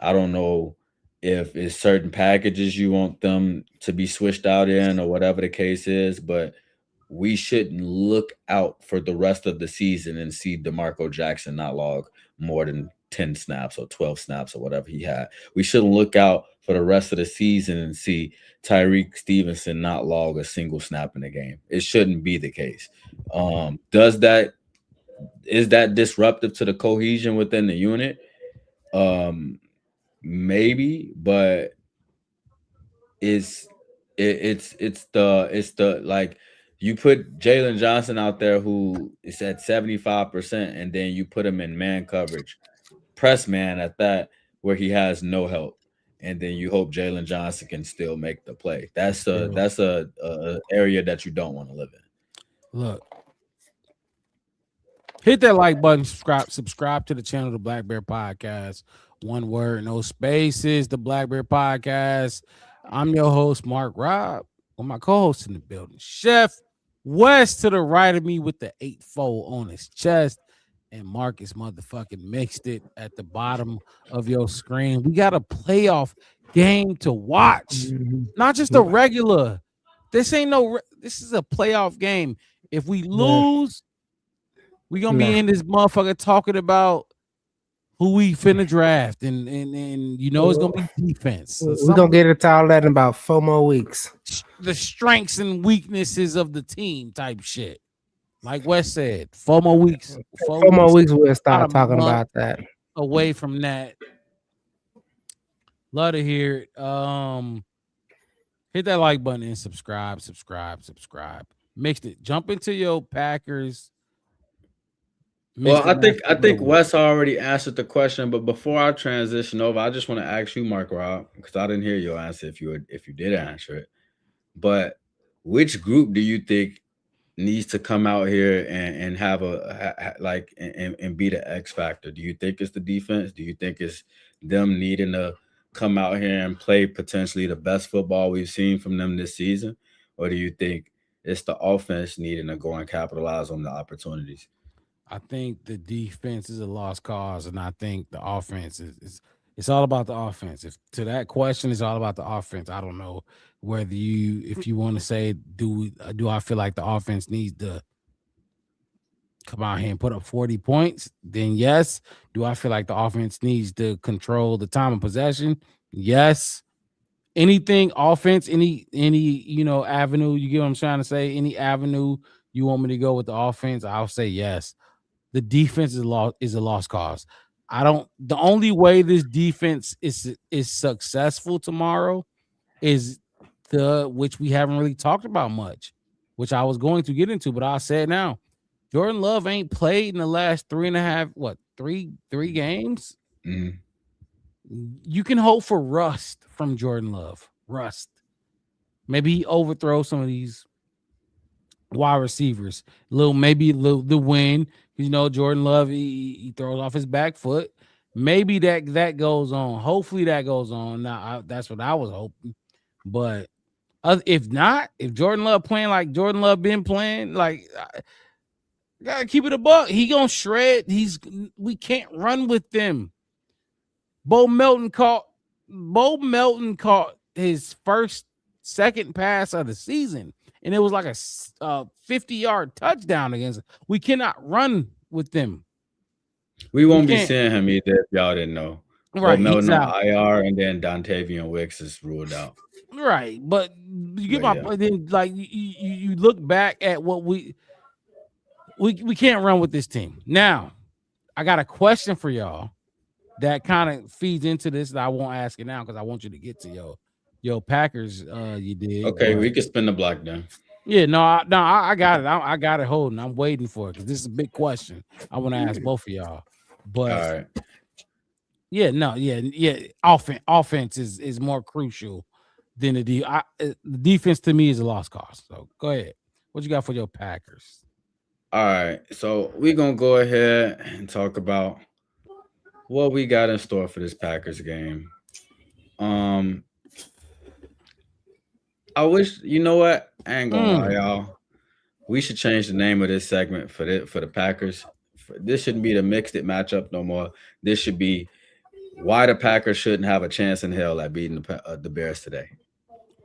I don't know if it's certain packages you want them to be switched out in or whatever the case is, but we shouldn't look out for the rest of the season and see DeMarco Jackson not log more than 10 snaps or 12 snaps or whatever he had. We shouldn't look out for the rest of the season and see Tyreek Stevenson not log a single snap in the game. It shouldn't be the case. Is that disruptive to the cohesion within the unit? Maybe, but it's the like you put Jalen Johnson out there who is at 75%, and then you put him in man coverage, press man at that, where he has no help, and then you hope Jalen Johnson can still make the play. That's a area that you don't want to live in. Look, hit that like button, subscribe to the channel, the Black Bear Podcast. One word, no spaces, the Black Bear Podcast. I'm your host, Mark Robb, with my co-host in the building, Chef West to the right of me with the 8-fold on his chest, and Marcus motherfucking mixed it at the bottom of your screen. We got a playoff game to watch, not just a regular. This is a playoff game. If we lose, we gonna be in this motherfucker talking about who we finna draft, and you know it's gonna be defense. We're gonna get into all that in about 4 more weeks. The strengths and weaknesses of the team type shit. Like Wes said, 4 more weeks. 4 more weeks we'll start talking about that. Away from that. Love to hear it. Hit that like button and subscribe. Mixed it. Jump into your Packers. Well, I think Wes already answered the question, but before I transition over, I just want to ask you, Mark Robb, because I didn't hear your answer if you did answer it. But which group do you think needs to come out here and have and be the X factor? Do you think it's the defense? Do you think it's them needing to come out here and play potentially the best football we've seen from them this season? Or do you think it's the offense needing to go and capitalize on the opportunities? I think the defense is a lost cause, and I think the offense is it's all about the offense. If to that question, it's all about the offense. I don't know whether if you want to say, do I feel like the offense needs to come out here and put up 40 points? Then yes. Do I feel like the offense needs to control the time of possession? Yes. Anything offense, any avenue, you get what I'm trying to say? Any avenue you want me to go with the offense, I'll say yes. The defense is a lost cause. The only way this defense is successful tomorrow is which we haven't really talked about much, which I was going to get into, but I'll say it now. Jordan Love ain't played in the last three games. Mm-hmm. You can hope for rust from Jordan Love. Rust. Maybe he overthrows some of these wide receivers. Maybe the win. Jordan Love, he throws off his back foot. Maybe that goes on. Hopefully that goes on. Now that's what I was hoping. But if not, if Jordan Love playing like Jordan Love been playing, like gotta keep it a buck. He gonna shred. We can't run with them. Bo Melton caught his second pass of the season, and it was like a 50-yard touchdown against. We cannot run with them. We won't be seeing him either if y'all didn't know. Right, Bo Melton on IR, and then Dontavian Wicks is ruled out. Right, but you get my point. Then, like you look back at what we can't run with this team. Now, I got a question for y'all that kind of feeds into this that I won't ask it now because I want you to get to your Packers. You did okay. We can spin the block down. Yeah, no, I got it. I got it holding. I'm waiting for it because this is a big question. I want to ask both of y'all. But All right. yeah, no, yeah. Offense is more crucial than the defense to me is a lost cause. So go ahead. What you got for your Packers? All right. So we're gonna go ahead and talk about what we got in store for this Packers game. I wish, you know what? I ain't gonna lie, y'all. We should change the name of this segment for the Packers. This shouldn't be the mixed it matchup no more. This should be why the Packers shouldn't have a chance in hell at beating the Bears today.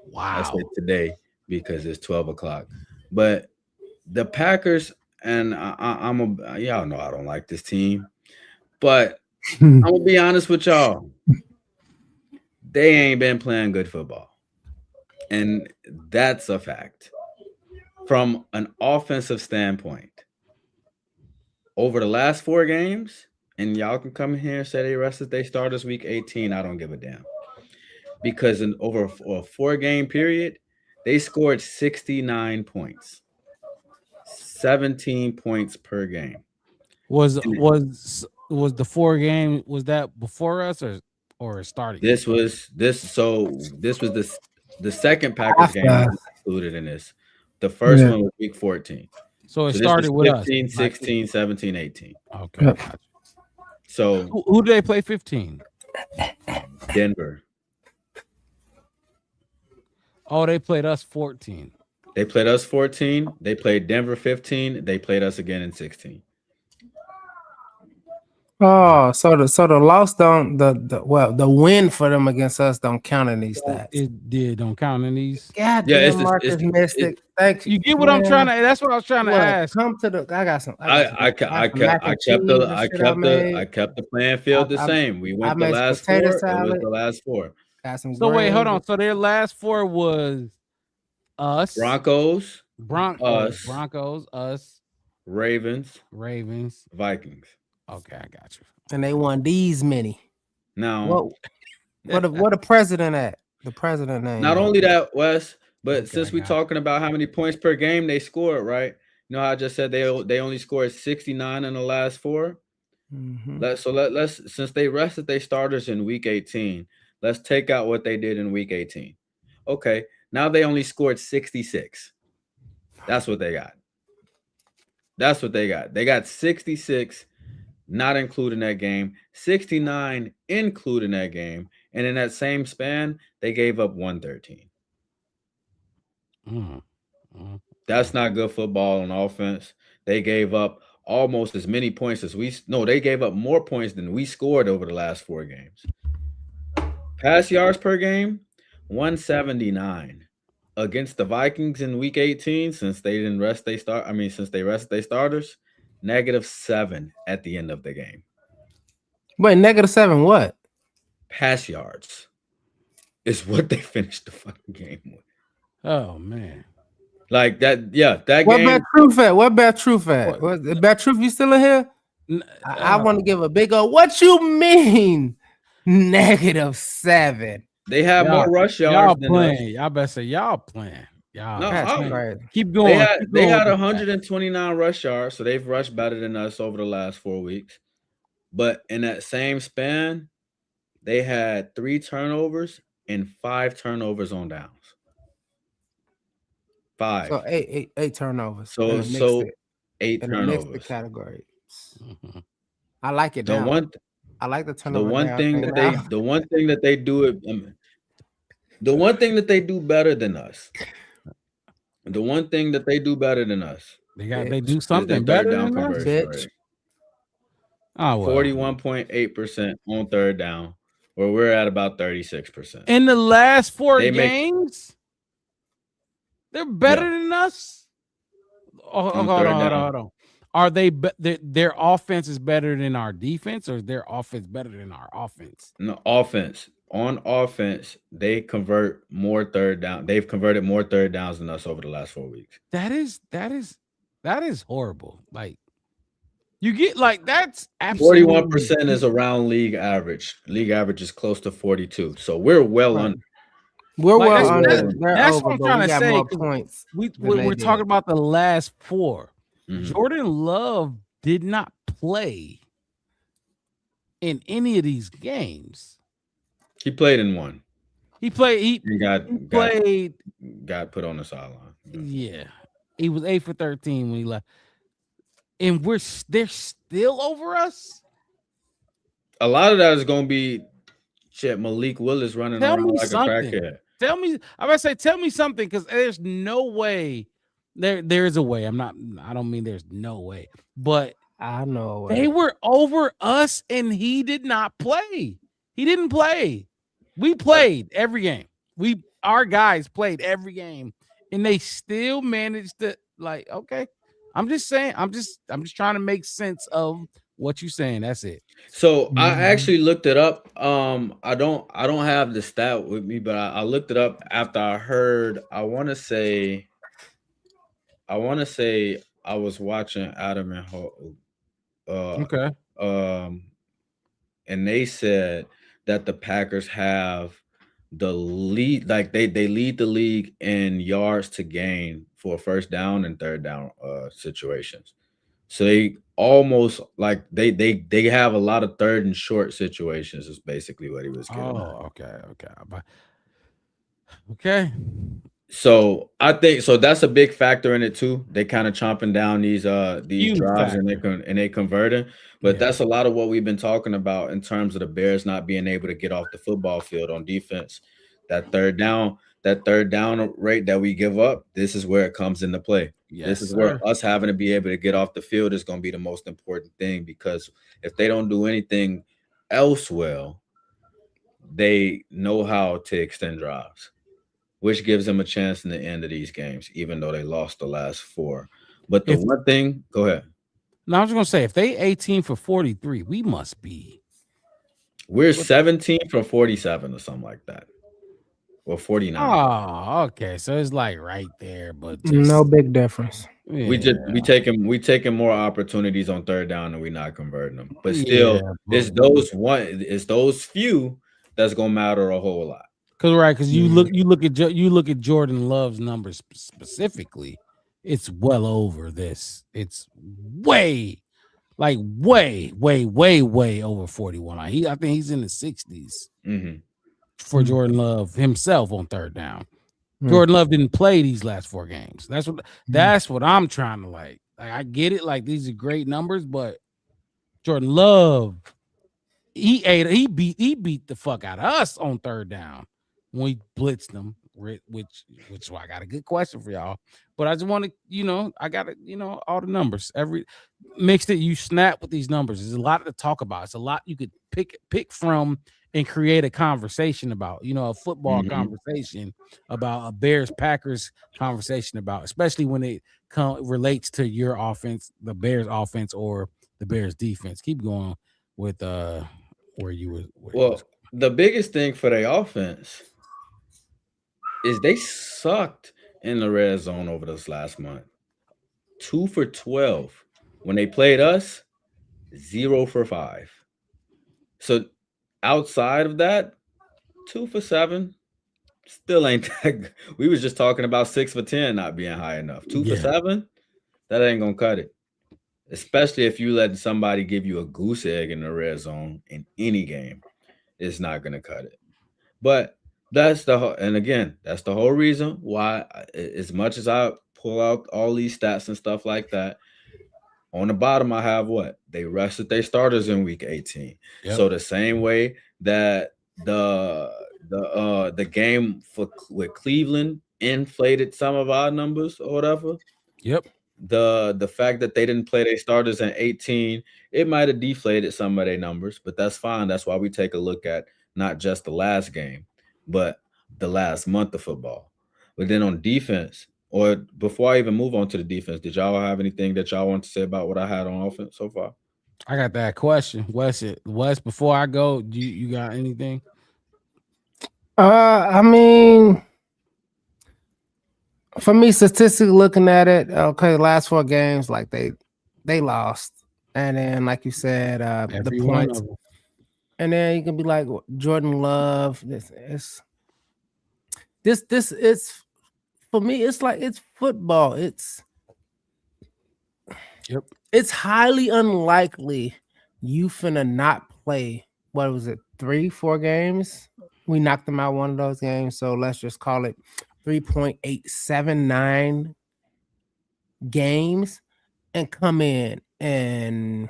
Wow. I said today because it's 12 o'clock. But the Packers, and y'all know I don't like this team, but I'm gonna be honest with y'all. They ain't been playing good football. And that's a fact. From an offensive standpoint, over the last 4 games, and y'all can come in here and say they rested they starters week 18. I don't give a damn. Because in over a 4-game period, they scored 69 points. 17 points per game. Was the 4 game, was that before us or starting? This was the second Packers game included in this. The first one was week 14. So it started with 15, us. 16, 17, 18. Okay. Gotcha. So who did they play 15? Denver. Oh, they played us 14. They played us 14. They played Denver 15. They played us again in 16. Oh, so the loss don't the win for them against us don't count in these stats. It don't count in these. God damn, Marcus Mystic. Thank you. You get what I'm trying to. That's what I was trying to ask. Come to the. I got some. I kept the playing field the same. We went the last 4. It was the last 4. Got some. So wait, hold on. So their last 4 was us, Broncos, us, Ravens, Vikings. Okay, I got you. And they won these many. Now, what the president at? The president name. Not only that, Wes, but since we're talking about how many points per game they scored, right? You know how I just said they only scored 69 in the last 4. Mm-hmm. Let's since they rested their starters in week 18, let's take out what they did in week 18. Okay, now they only scored 66. That's what they got. They got 66. Not including that game, 69 including that game, and in that same span, they gave up 113. That's not good football on offense. They gave up almost as many points as they gave up more points than we scored over the last 4 games. Pass yards per game, 179. Against the Vikings in week 18, since they rested their starters, -7 at the end of the game. Wait, -7 what? Pass yards is what they finished the fucking game with. Oh man. Like that, yeah. That what game. What Bad Truth at? What Bad Truth, you still in here? I want to give a big old what you mean? -7. They have more rush yards than us. Y'all better say y'all playing. Right. Keep going. They had 129 rush yards, so they've rushed better than us over the last 4 weeks. But in that same span, they had 3 turnovers and 5 turnovers on downs. 5. So eight turnovers. So 8 turnovers. The category. Mm-hmm. I like it. I like the turnover. The one thing that they do the one thing that they do better than us. The one thing that they do better than us. They do something better than us, bitch. Oh, well. 41.8% on third down, where we're at about 36%. In the last 4 games, they're better than us. Oh, hold on. Are their offense is better than our defense, or is their offense better than our offense? No, offense. On offense, they convert more third down. They've converted more third downs than us over the last 4 weeks. That is horrible. Like you get that's absolutely 41% is around league average. League average is close to 42. So we're well under. We're Like, well that's, under. They're that's over, what I'm but trying we to got say. more 'Cause points. we're talking about the last 4. Mhm. Jordan Love did not play in any of these games. He played in one. He played. He played. Got put on the sideline. Yeah, he was 8 for 13 when he left, and they're still over us. A lot of that is gonna be shit. Malik Willis running Tell around me like something. a crackhead. Tell me. I'm gonna say, tell me something, because there's no way. There's a way. I don't mean there's no way, but I know they were over us, and he did not play. He didn't play. We played every game. Our guys played every game, and they still managed to, like, okay. I'm just saying, I'm just trying to make sense of what you're saying. That's it. So I actually looked it up. I don't have the stat with me, but I looked it up after I heard. I want to say I was watching Adam and Ho. Okay. And they said that the Packers have the lead, like they lead the league in yards to gain for first down and third down situations. So they almost like they have a lot of third and short situations is basically what he was getting at. Oh, okay. So I think that's a big factor in it too. They kind of chomping down these Huge drives, and factor. they converting. But Yeah. that's a lot of what we've been talking about in terms of the Bears not being able to get off the football field on defense. That third down rate that we give up, this is where it comes into play. Yes, this is sir. where us having to be able to get off the field is going to be the most important thing, because if they don't do anything else well, they know how to extend drives, which gives them a chance in the end of these games, even though they lost the last 4. But the one thing, go ahead. No, I was gonna say, if they 18 for 43, we must be. We're 17 from 47 or something like that, or 49. Oh, okay. So it's like right there, but just, no big difference. yeah. We taking more opportunities on third down and we not converting them. But still, Yeah, it's those few that's gonna matter a whole lot. Because you look at Jordan Love's numbers specifically, it's well over this. It's way over 41. I think he's in the 60s for Jordan Love himself on third down. Jordan Love didn't play these last 4 games. That's what I'm trying to like. I get it, like these are great numbers, but Jordan Love, he beat the fuck out of us on third down when we blitzed them, which is why I got a good question for y'all. But I just want to, I got to, all the numbers. Every mixed it, you snap with these numbers. There's a lot to talk about. It's a lot you could pick from and create a conversation about, a football conversation about, a Bears Packers conversation about, especially when it relates to your offense, the Bears offense or the Bears defense. Keep going with where you were. The biggest thing for their offense is they sucked in the red zone over this last month. 2 for 12. When they played us, 0 for 5. So outside of that, 2 for 7. Still ain't that good. We was just talking about 6 for 10 not being high enough. 2 for 7, that ain't gonna cut it. Especially if you letting somebody give you a goose egg in the red zone in any game, it's not gonna cut it. But that's the whole reason why, as much as I pull out all these stats and stuff like that, on the bottom I have what? They rested their starters in week 18. Yep. So the same way that the game with Cleveland inflated some of our numbers or whatever. Yep. The fact that they didn't play their starters in 18, it might have deflated some of their numbers, but that's fine. That's why we take a look at not just the last game, but the last month of football. But then on defense, or before I even move on to the defense, did y'all have anything that y'all want to say about what I had on offense so far? I got that question. Wes, before I go, you got anything? I mean, for me, statistically looking at it, okay, last 4 games, like they lost. And then, like you said, the points. And then you can be like, Jordan Love, This is for me. It's like it's football. It's highly unlikely you finna not play. What was it? 3-4 games. We knocked them out one of those games. So let's just call it 3.879 games and come in and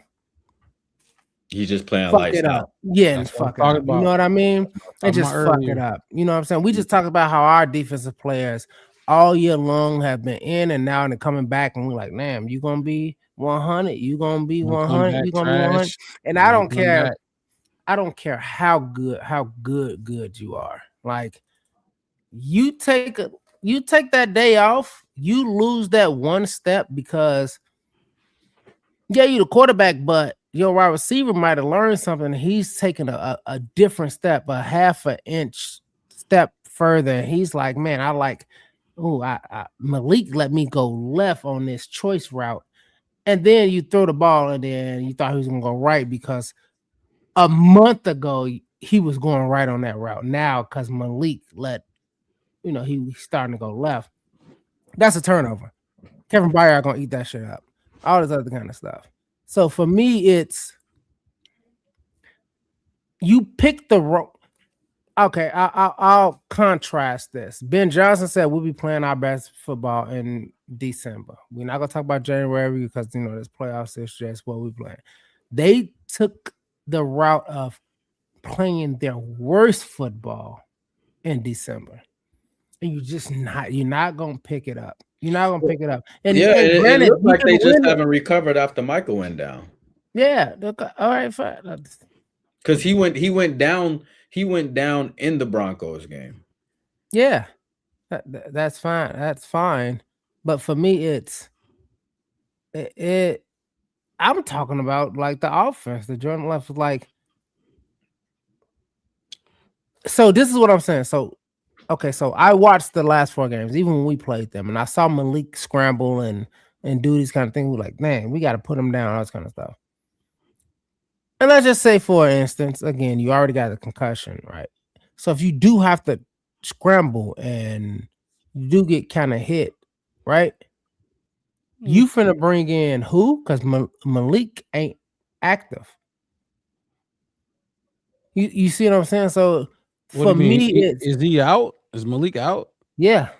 He's just playing fuck lights it out. up. Yeah, and fuck it up. You know what I mean? And just fuck it up. You know what I'm saying? We just talked about how our defensive players all year long have been in and now they're coming back, and we're like, damn, you gonna be 100, you gonna be 100, you gonna be 100. And I don't care. I don't care how good you are. Like you take that day off, you lose that one step because yeah, you the quarterback, but your wide receiver might have learned something. He's taking a different step, a half an inch step further. He's like, man, I Malik let me go left on this choice route. And then you throw the ball, and then you thought he was gonna go right because a month ago he was going right on that route. Now, because Malik he's starting to go left. That's a turnover. Kevin Byard gonna eat that shit up. All this other kind of stuff. So for me, it's you pick the role. Okay, I'll contrast this. Ben Johnson said we'll be playing our best football in December. We're not gonna talk about January because this playoffs is just what we're playing. They took the route of playing their worst football in December, and you're not gonna pick it up. You're not gonna pick it up. And it granted, looks like they just haven't recovered after Michael went down. Yeah, all right, fine. Because he went down in the Broncos game. Yeah, that's fine. That's fine. But for me, I'm talking about like the offense. The Jordan Love was like. So this is what I'm saying. So, okay, so I watched the last 4 games, even when we played them, and I saw Malik scramble and do these kind of things. We're like, man, we got to put him down, all this kind of stuff. And let's just say, for instance, again, you already got a concussion, right? So if you do have to scramble and you do get kind of hit, right? You finna bring in who? Because Malik ain't active. You see what I'm saying? So for me, is he out? Is Malik out? Yeah.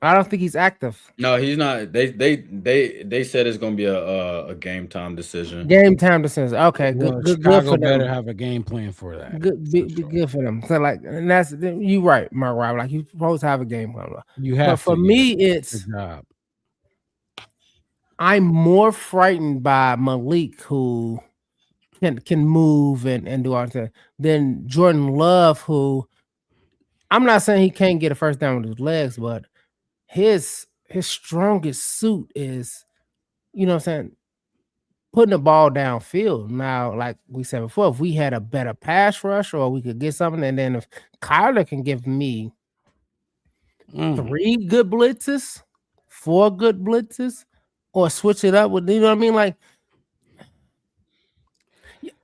I don't think he's active. No, he's not. They said it's gonna be a game time decision. Game time decision. Okay, good Chicago for better them. have a game plan for that. Good for them. So and that's you right, Mark Rob. Like you're supposed to have a game plan. You have. But for me, it's good job. I'm more frightened by Malik, who can move and do all that, than Jordan Love, who I'm not saying he can't get a first down with his legs, but his strongest suit is, what I'm saying, putting the ball downfield. Now, like we said before, if we had a better pass rush or we could get something, and then if Kyler can give me 3 good blitzes, 4 good blitzes, or switch it up with, you know what I mean? Like,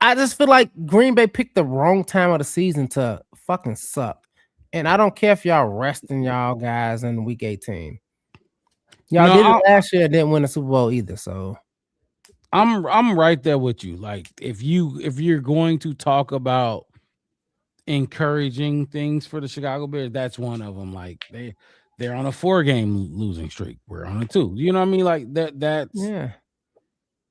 I just feel like Green Bay picked the wrong time of the season to fucking suck. And I don't care if y'all resting y'all guys in week 18. Y'all did it last year and didn't win the Super Bowl either. So I'm right there with you. Like if you're going to talk about encouraging things for the Chicago Bears, that's one of them. Like they're on a 4-game losing streak. We're on a 2. You know what I mean? Like that's yeah.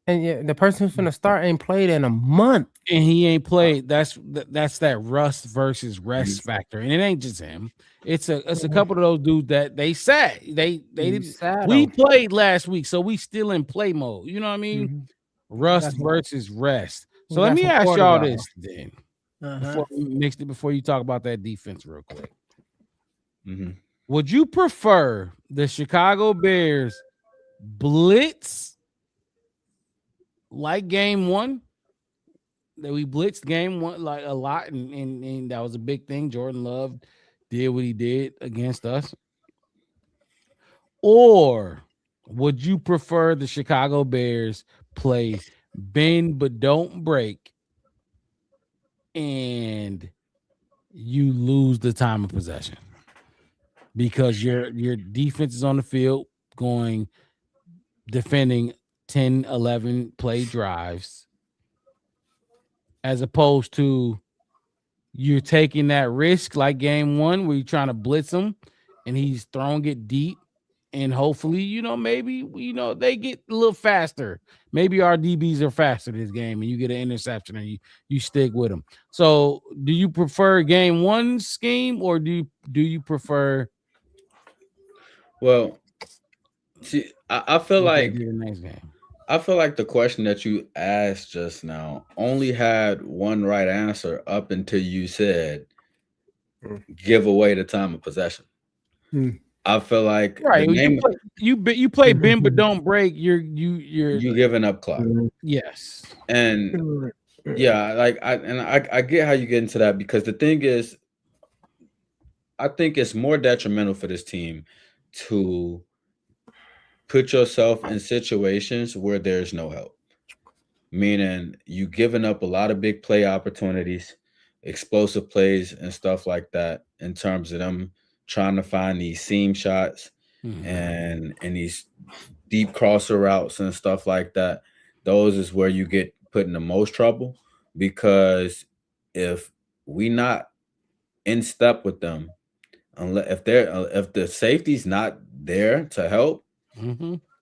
And yeah, the person who's gonna start ain't played in a month, and he ain't played. That's that rust versus rest factor, and it ain't just him. It's a couple of those dudes that they sat. They didn't. We played last week, so we still in play mode. You know what I mean? Mm-hmm. Rust versus rest. So let me ask y'all this then. Uh-huh. Before you talk about that defense real quick. Would you prefer the Chicago Bears blitz like game 1? That we blitzed game 1 like a lot, and that was a big thing. Jordan Love did what he did against us. Or would you prefer the Chicago Bears play bend but don't break, and you lose the time of possession? because your defense is on the field going defending 10, 11 play drives, as opposed to you're taking that risk like game one where you're trying to blitz him and he's throwing it deep, and hopefully, maybe they get a little faster. Maybe our DBs are faster this game and you get an interception and you stick with them. So do you prefer game one scheme, or do you prefer? Well, see, I feel what they like do the next game? I feel like the question that you asked just now only had one right answer up until you said give away the time of possession. I feel like Right. the name You play bend but don't break. You're giving up clock. Yes. And yeah, like I get how you get into that, because the thing is, I think it's more detrimental for this team to put yourself in situations where there's no help. Meaning you giving up a lot of big play opportunities, explosive plays and stuff like that, in terms of them trying to find these seam shots and these deep crosser routes and stuff like that. Those is where you get put in the most trouble, because if we not in step with them, if the safety's not there to help,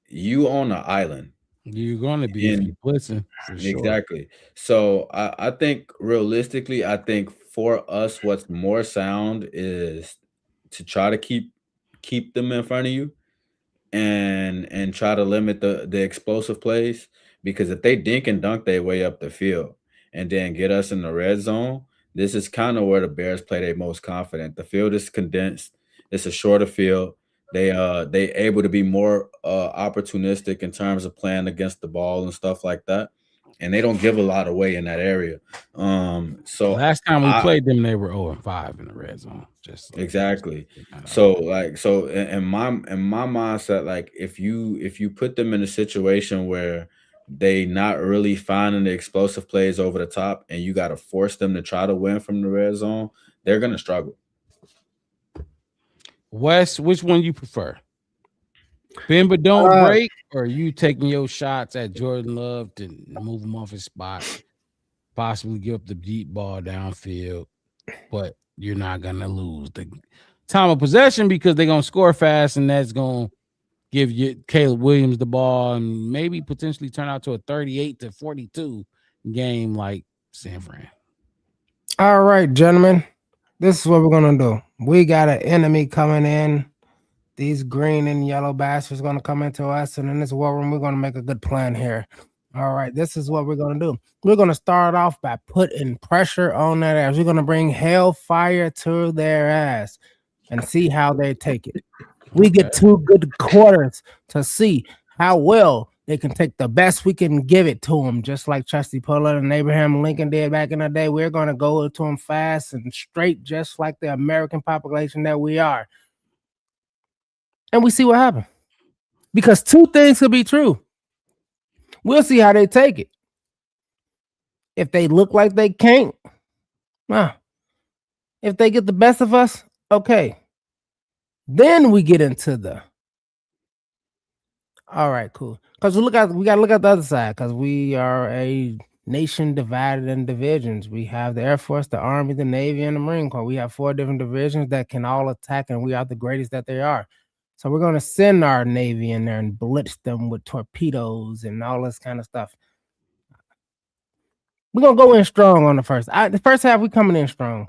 you on an island. You're going to be if you blitzing for sure. Exactly. So I think realistically, I think for us, what's more sound is to try to keep them in front of you and try to limit the explosive plays, because if they dink and dunk their way up the field and then get us in the red zone, this is kind of where the Bears play their most confident. The field is condensed. It's a shorter field. They able to be more opportunistic in terms of playing against the ball and stuff like that, and they don't give a lot away in that area. So last time we played them, they were 0-5 in the red zone. Exactly. So in my mindset, like if you put them in a situation where they not really finding the explosive plays over the top, and you got to force them to try to win from the red zone, they're gonna struggle. Wes, which one you prefer? Bend but don't break, or are you taking your shots at Jordan Love to move him off his spot, possibly give up the deep ball downfield, but you're not gonna lose the time of possession because they're gonna score fast, and that's gonna give you Caleb Williams the ball and maybe potentially turn out to a 38-42 game like San Fran. All right, gentlemen, this is what we're gonna do. We got an enemy coming in. These green and yellow bastards gonna come into us, and in this war room, we're gonna make a good plan here. All right, this is what we're gonna do. We're gonna start off by putting pressure on that ass. We're gonna bring hellfire to their ass and see how they take it. We get 2 good quarters to see how well they can take the best we can give it to them, just like Chesty Pullman and Abraham Lincoln did back in the day. We're going to go to them fast and straight, just like the American population that we are. And we see what happens. Because 2 things could be true. We'll see how they take it. If they look like they can't, if they get the best of us, okay. Then we get into the all right, cool. Because we gotta look at the other side, because we are a nation divided in divisions. We have the Air Force, the Army, the Navy, and the Marine Corps. We have 4 different divisions that can all attack, and we are the greatest that they are. So we're gonna send our Navy in there and blitz them with torpedoes and all this kind of stuff. We're gonna go in strong on the first half. We coming in strong.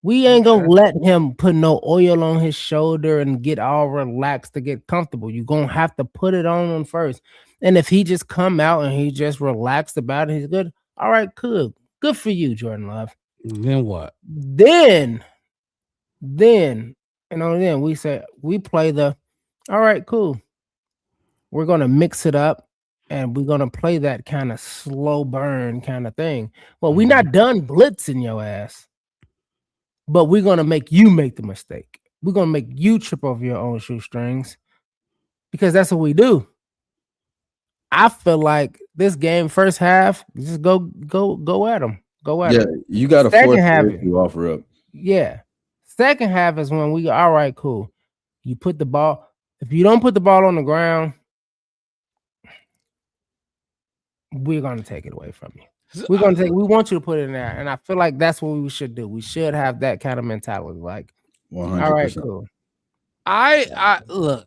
We ain't gonna let him put no oil on his shoulder and get all relaxed to get comfortable. You're gonna have to put it on him first. And if he just come out and he just relaxed about it, he's good. All right, good. Good for you, Jordan Love. Then what? Then we say we play the all right, cool. We're gonna mix it up and we're gonna play that kind of slow burn kind of thing. Well, we're not done blitzing your ass. But we're going to make you make the mistake. We're going to make you trip over your own shoestrings, because that's what we do. I feel like this game, first half, just go at them. Go at them. You got to force you offer up. Yeah. Second half is when we all right, cool. You put the ball. If you don't put the ball on the ground, we're gonna take it away from you. We want you to put it in there, and I feel like that's what we should do. We should have that kind of mentality. Like, 100%. all right, cool.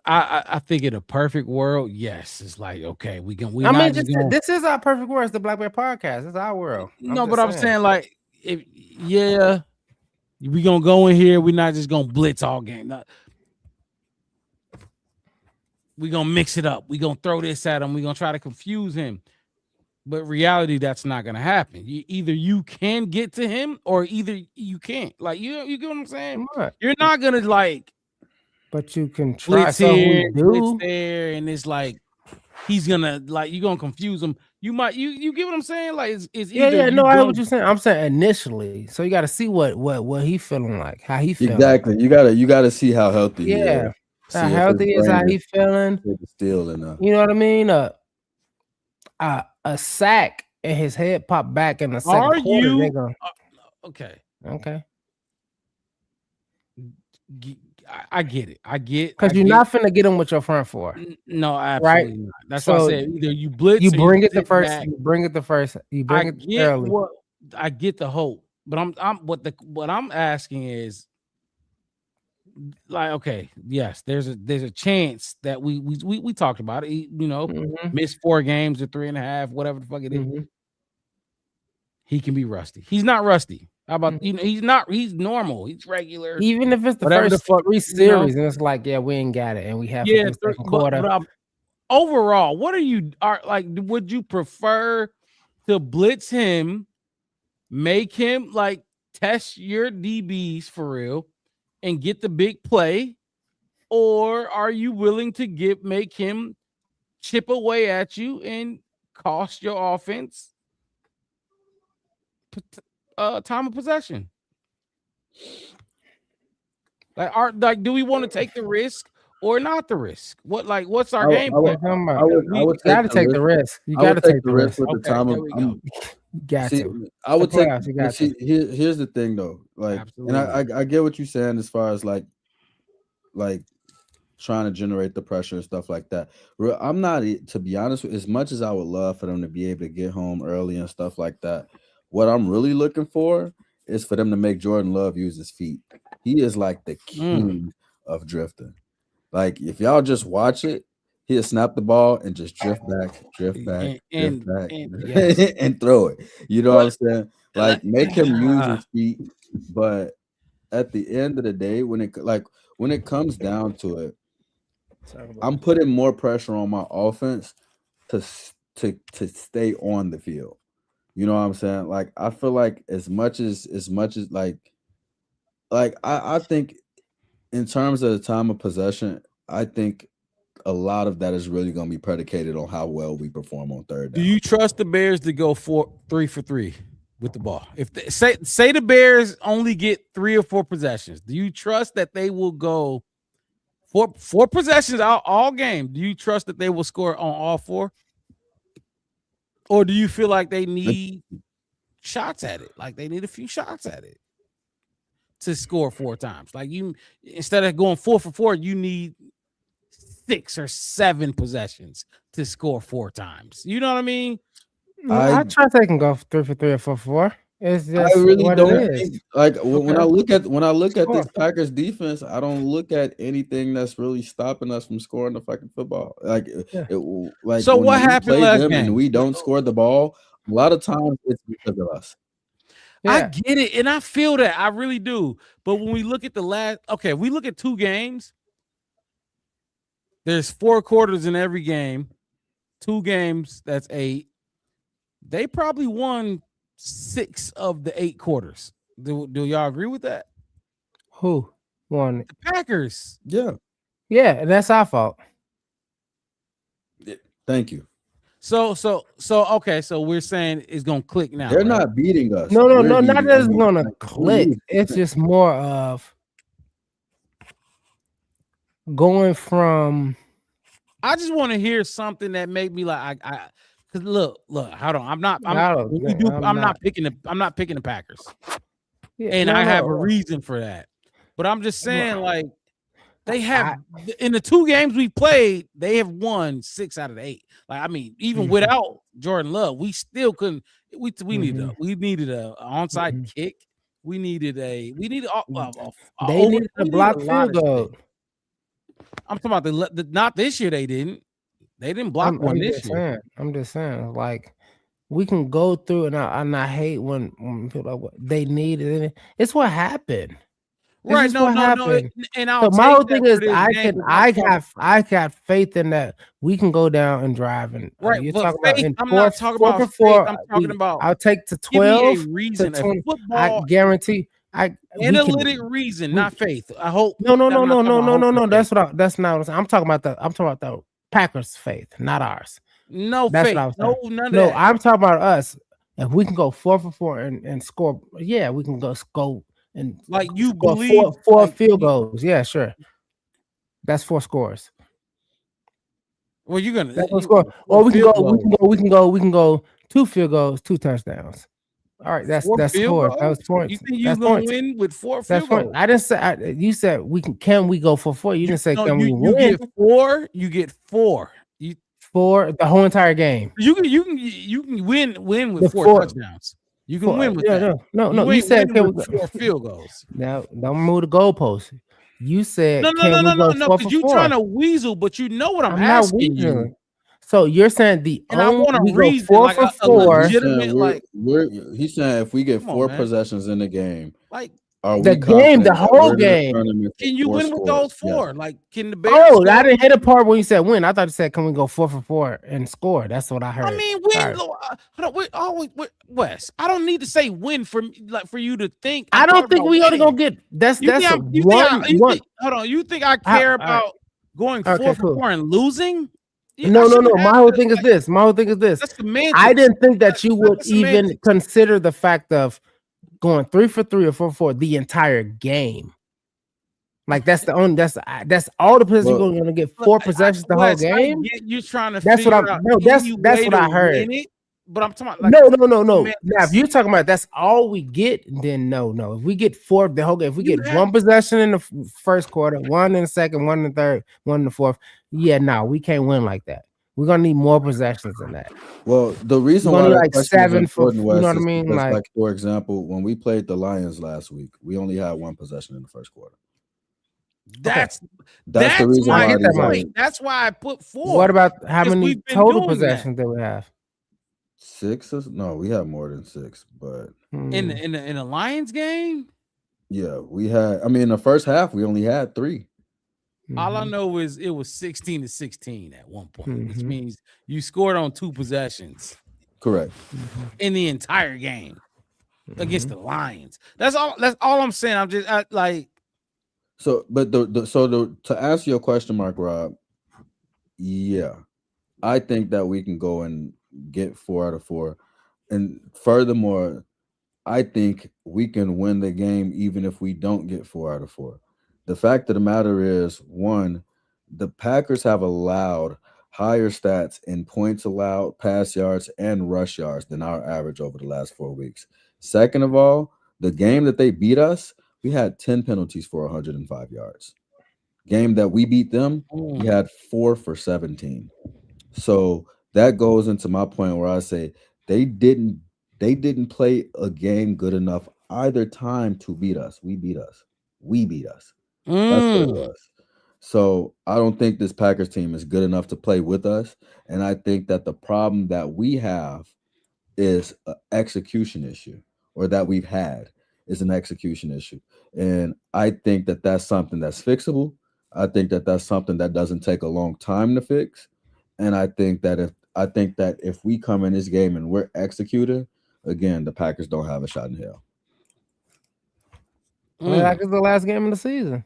I think in a perfect world, yes, it's like okay, this is our perfect world. It's the Black Bear Podcast. It's our world. I'm saying like we gonna go in here. We're not just gonna blitz all game. We're gonna mix it up. We're gonna throw this at him. We're gonna try to confuse him. But reality, that's not gonna happen. Either you can get to him or either you can't. Like you get what I'm saying? What? You're not gonna like. But you can try. Blitz So here, we do. blitz there, and it's like he's gonna like you're gonna confuse him. You might you get what I'm saying? Like it's either I hear what you're saying. I'm saying initially, so you got to see what he feeling like, how he feeling. Exactly. You gotta see how healthy he is. How healthy is, how he feeling. Still enough. You know what I mean? A sack and his head popped back in the second quarter. Okay. I get it. Because you're not finna get him with your front four. No, absolutely not. That's why I said either you blitz, you bring it the first. back. You bring it the first. You bring it early. I get the hope, but what I'm asking is like, okay, yes, there's a chance that we talked about it. You know, miss 4 games or 3.5, whatever the fuck it is. He can be rusty. He's not rusty. How about he's normal. He's regular. Even if it's the first 3 series, and it's like, we ain't got it, and we have the second quarter. But overall, what would you prefer to blitz him, make him like test your DBs for real, and get the big play, or are you willing to make him chip away at you and cost your offense time of possession? Do we want to take the risk or not the risk? What's our game plan? I would gotta take the risk. You gotta take the risk with the time of. I would take. Here's the thing though, like, absolutely. And I get what you're saying as far as like trying to generate the pressure and stuff like that. I'm not, to be honest, as much as I would love for them to be able to get home early and stuff like that. What I'm really looking for is for them to make Jordan Love use his feet. He is like the king of drifting. Like if y'all just watch it, he'll snap the ball and just drift back, and throw it. You know what I'm saying? Like make him use his feet. But at the end of the day, when it comes down to it, I'm putting more pressure on my offense to stay on the field. You know what I'm saying? Like I feel like as much as like I think in terms of the time of possession, I think a lot of that is really going to be predicated on how well we perform on third down. Do you trust the Bears to go 3 for 3 with the ball? If say the Bears only get 3 or 4 possessions, do you trust that they will go 4 possessions out all game? Do you trust that they will score on all 4? Or do you feel like they need shots at it? Like they need a few shots at it to score 4 times. Like you, instead of going 4 for 4, you need 6 or 7 possessions to score 4 times. You know what I mean? I trust they can go 3 for 3 or 4 for 4. It's just I really what don't it is. think, like when I look at this Packers defense, I don't look at anything that's really stopping us from scoring the fucking football. So what happened last game? And we don't score the ball. A lot of times it's because of us. I get it, and I feel that. I really do. But when we look at we look at 2 games. There's 4 quarters in every game. 2 games, that's 8. They probably won 6 of the 8 quarters. Do y'all agree with that? Who won? The Packers. Yeah, and that's our fault. Thank you. So okay, so we're saying it's gonna click now. They're not beating us. No, not that it's gonna click. It's just more of going from. I just want to hear something that made me like because look, hold on. I'm not picking the Packers. And I have a reason for that. But I'm just saying, like, they have in the 2 games we played, they have won 6 out of the 8. Like, I mean, even without Jordan Love, we still couldn't. We needed a onside kick. We needed they needed to block field goal. I'm talking about the not this year. They didn't block one this year. I'm just saying, like, we can go through, and I hate when people like they need it. It's what happened. Right? No. And I'll so my whole thing is, I got faith in that we can go down and drive. And right, you're but talking faith, about I'm not talking about faith. I'm talking about. I'll take to 12 to 20. I guarantee. Analytic reason, not faith. I hope. No. That's not what I'm talking about. I'm talking about the Packers' faith, not ours. No that's faith. What I was saying. None of that. I'm talking about us. If we can go 4 for 4 and score, yeah, we can go and like you believe four field goals. Yeah, sure. That's 4 scores. Well, you're gonna score. Or we can go 2 field goals, 2 touchdowns. All right, that's scores. That was points. You think you're gonna win with 4 field goals? I didn't say. You said we can. Can we go for 4? You didn't say can we win? You get 4. You get 4. For the whole entire game. You can win with 4 touchdowns. You can win with that. No. You said can with 4 field goals. Now don't move the goalpost. You said no. Because you're trying to weasel, but you know what I'm asking you. So you're saying and I want to reason 4 like for 4. He's saying if we get 4 possessions in the game, like the whole game. Can you win with those 4? Yeah. Like, can the Bears? Oh, I didn't hit a part when you said win. I thought you said, "Can we go 4 for 4 and score?" That's what I heard. I mean, win. Wes, I don't need to say win for you to think. I don't think we ought to go get. That's one. Hold on, you think I care about going 4 for 4 and losing? No. My whole thing is this. That's I didn't think that you would even consider the fact of going 3 for 3 or 4 for 4 the entire game. Like that's all the possessions you're going to get 4 possessions the whole game. You're trying to. That's what I heard. But I'm talking about like, no. Now, if you're talking about that's all we get, then no. If we get 4 the whole game, if we get 1 possession in the first quarter, 1 in the second, 1 in the third, 1 in the fourth, we can't win like that. We're gonna need more possessions than that. Well, the reason why like 7 for you know what I mean, like for example, when we played the Lions last week, we only had 1 possession in the first quarter. That's the reason why I get that point. That's why I put 4. What about how many total possessions did we have? 6? No, we had more than 6, but in the Lions game, yeah, we had. I mean, in the first half, we only had 3. All I know is it was 16-16 at one point, which means you scored on 2 possessions. Correct. In the entire game against the Lions. That's all I'm saying. I'm just like. So, but to answer your question, Mark Rob, yeah, I think that we can go and get 4 out of 4, and furthermore, I think we can win the game even if we don't get 4 out of 4. The fact of the matter is, 1, the Packers have allowed higher stats in points allowed, pass yards, and rush yards than our average over the last 4 weeks. Second of all, the game that they beat us, we had 10 penalties for 105 yards. Game that we beat them, we had 4 for 17. So that goes into my point where I say they didn't play a game good enough either time to beat us. We beat us. That's what it was. So I don't think this Packers team is good enough to play with us. And I think that the problem that we have is an execution issue, or that we've had is an execution issue. And I think that that's something that's fixable. I think that that's something that doesn't take a long time to fix. And I think that if we come in this game and we're executing, again, the Packers don't have a shot in hell. Like it's the last game of the season.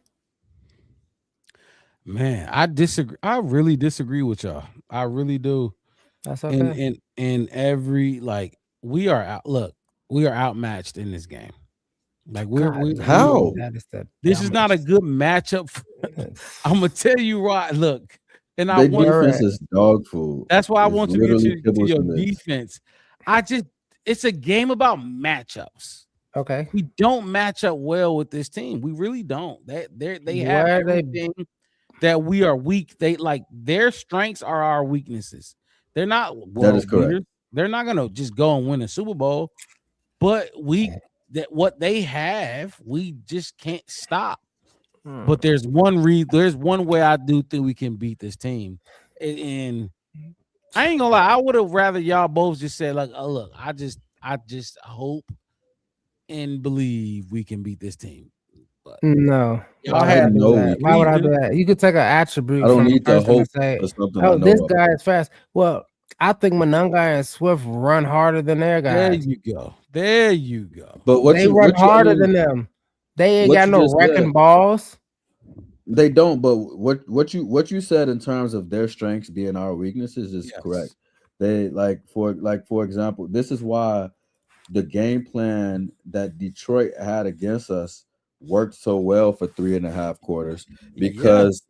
Man, I disagree. I really disagree with y'all. I really do. That's okay. And every we are out. Look, we are outmatched in this game. Like how? This is not a good matchup. I'm gonna tell you right. Look, and their defense is dog food. That's why I want to get to your defense. It's a game about matchups. Okay. We don't match up well with this team. We really don't. They have Where they everything that we are weak. They like their strengths are our weaknesses. They're not world correct. beaters. They're not gonna just go and win a Super Bowl. But what they have, we just can't stop. But there's one way I do think we can beat this team. And I ain't gonna lie, I would have rather y'all both just said, like, oh, look, I just hope and believe we can beat this team. But No. y'all Why would I do that? Why would I do that? You could take an attribute I don't from need a to person hope and say, for something oh, I know this of. guy is fast. Well, I think Monunga and Swift run harder than their guys. There you go. But They run harder than them. They ain't got no wrecking balls. They don't. But what you said in terms of their strengths being our weaknesses is correct. They for example, this is why the game plan that Detroit had against us worked so well for 3.5 quarters because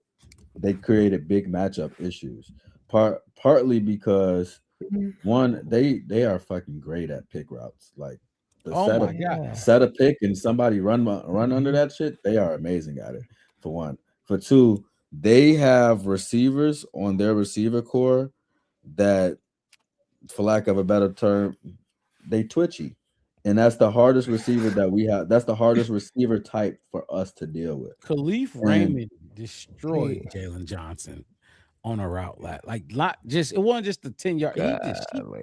they created big matchup issues. Partly because one, they are fucking great at pick routes. Like set a pick and somebody run under that shit. They are amazing at it. For one, for two, they have receivers on their receiver core that, for lack of a better term, they twitchy. And that's the hardest receiver that we have. That's the hardest receiver type for us to deal with. Khalif Raymond destroyed Jalen Johnson on a route. It wasn't just the 10-yard.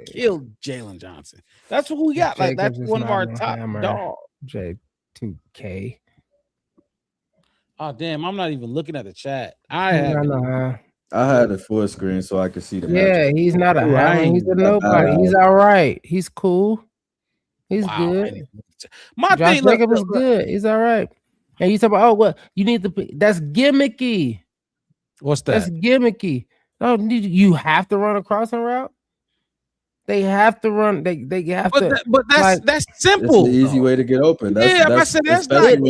He killed Jalen Johnson. That's what we got. Like, that's one of our top dogs. J2K. Oh, damn. I'm not even looking at the chat. I had it full screen so I could see the matchup. He's not a hammer. He's a nobody. He's all right. He's cool. He's good. Josh Jacobs is good. He's all right. And you talk about, what you need to. That's gimmicky. What's that? That's gimmicky. No, you have to run a crossing route. They have to run. They have to. But that's simple. It's the easy way to get open. That's especially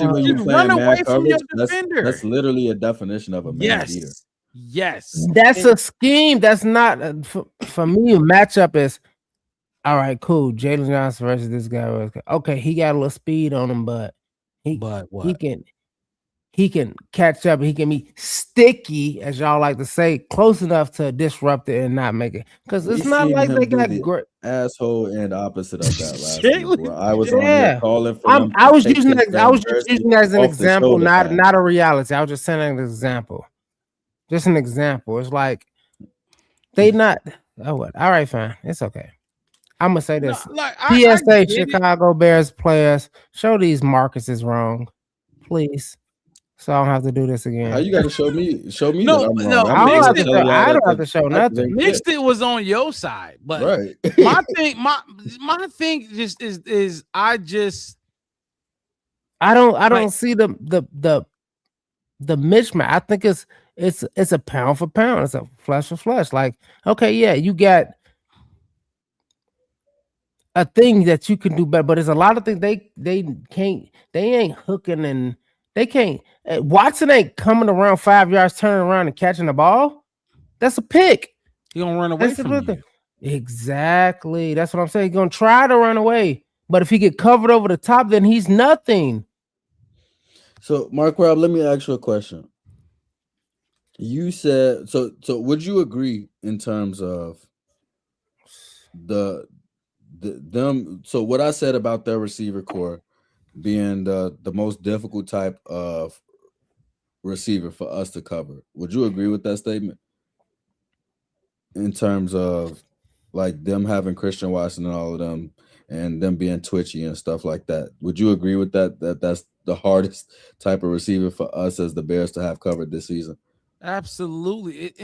when you play man coverage. That's literally a definition of a man beater. Yes. That's a scheme. That's not for me. Matchup is all right. Cool. Jalen Johnson versus this guy. Okay, he got a little speed on him, but he can catch up. He can be sticky, as y'all like to say, close enough to disrupt it and not make it. Because it's not like they got great asshole and opposite of that last week. Where I was on here calling for them. I was using that as an example, not a reality. I was just saying an example. Just an example. It's like they not. Oh, what? All right, fine. It's okay. I'm gonna say this. PSA, Chicago Bears players, show these Marcuses wrong, please. So I don't have to do this again. How you got to show me? No, that I'm no. wrong. I don't have to show nothing. Mixed it was on your side, but my thing just is I don't see the mismatch. I think it's a pound for pound. It's a flesh for flesh. Like, okay, yeah, you got a thing that you can do better, but there's a lot of things they ain't hooking and they can't. Watson ain't coming around 5 yards, turning around and catching the ball. That's a pick. He gonna run away from you. Exactly. That's what I'm saying. He's gonna try to run away, but if he get covered over the top, then he's nothing. So, Mark Rob, let me ask you a question. You said so. Would you agree in terms of them? So, what I said about their receiver core being the most difficult type of receiver for us to cover. Would you agree with that statement? In terms of like them having Christian Watson and all of them and them being twitchy and stuff like that. Would you agree with that? That's the hardest type of receiver for us as the Bears to have covered this season? Absolutely.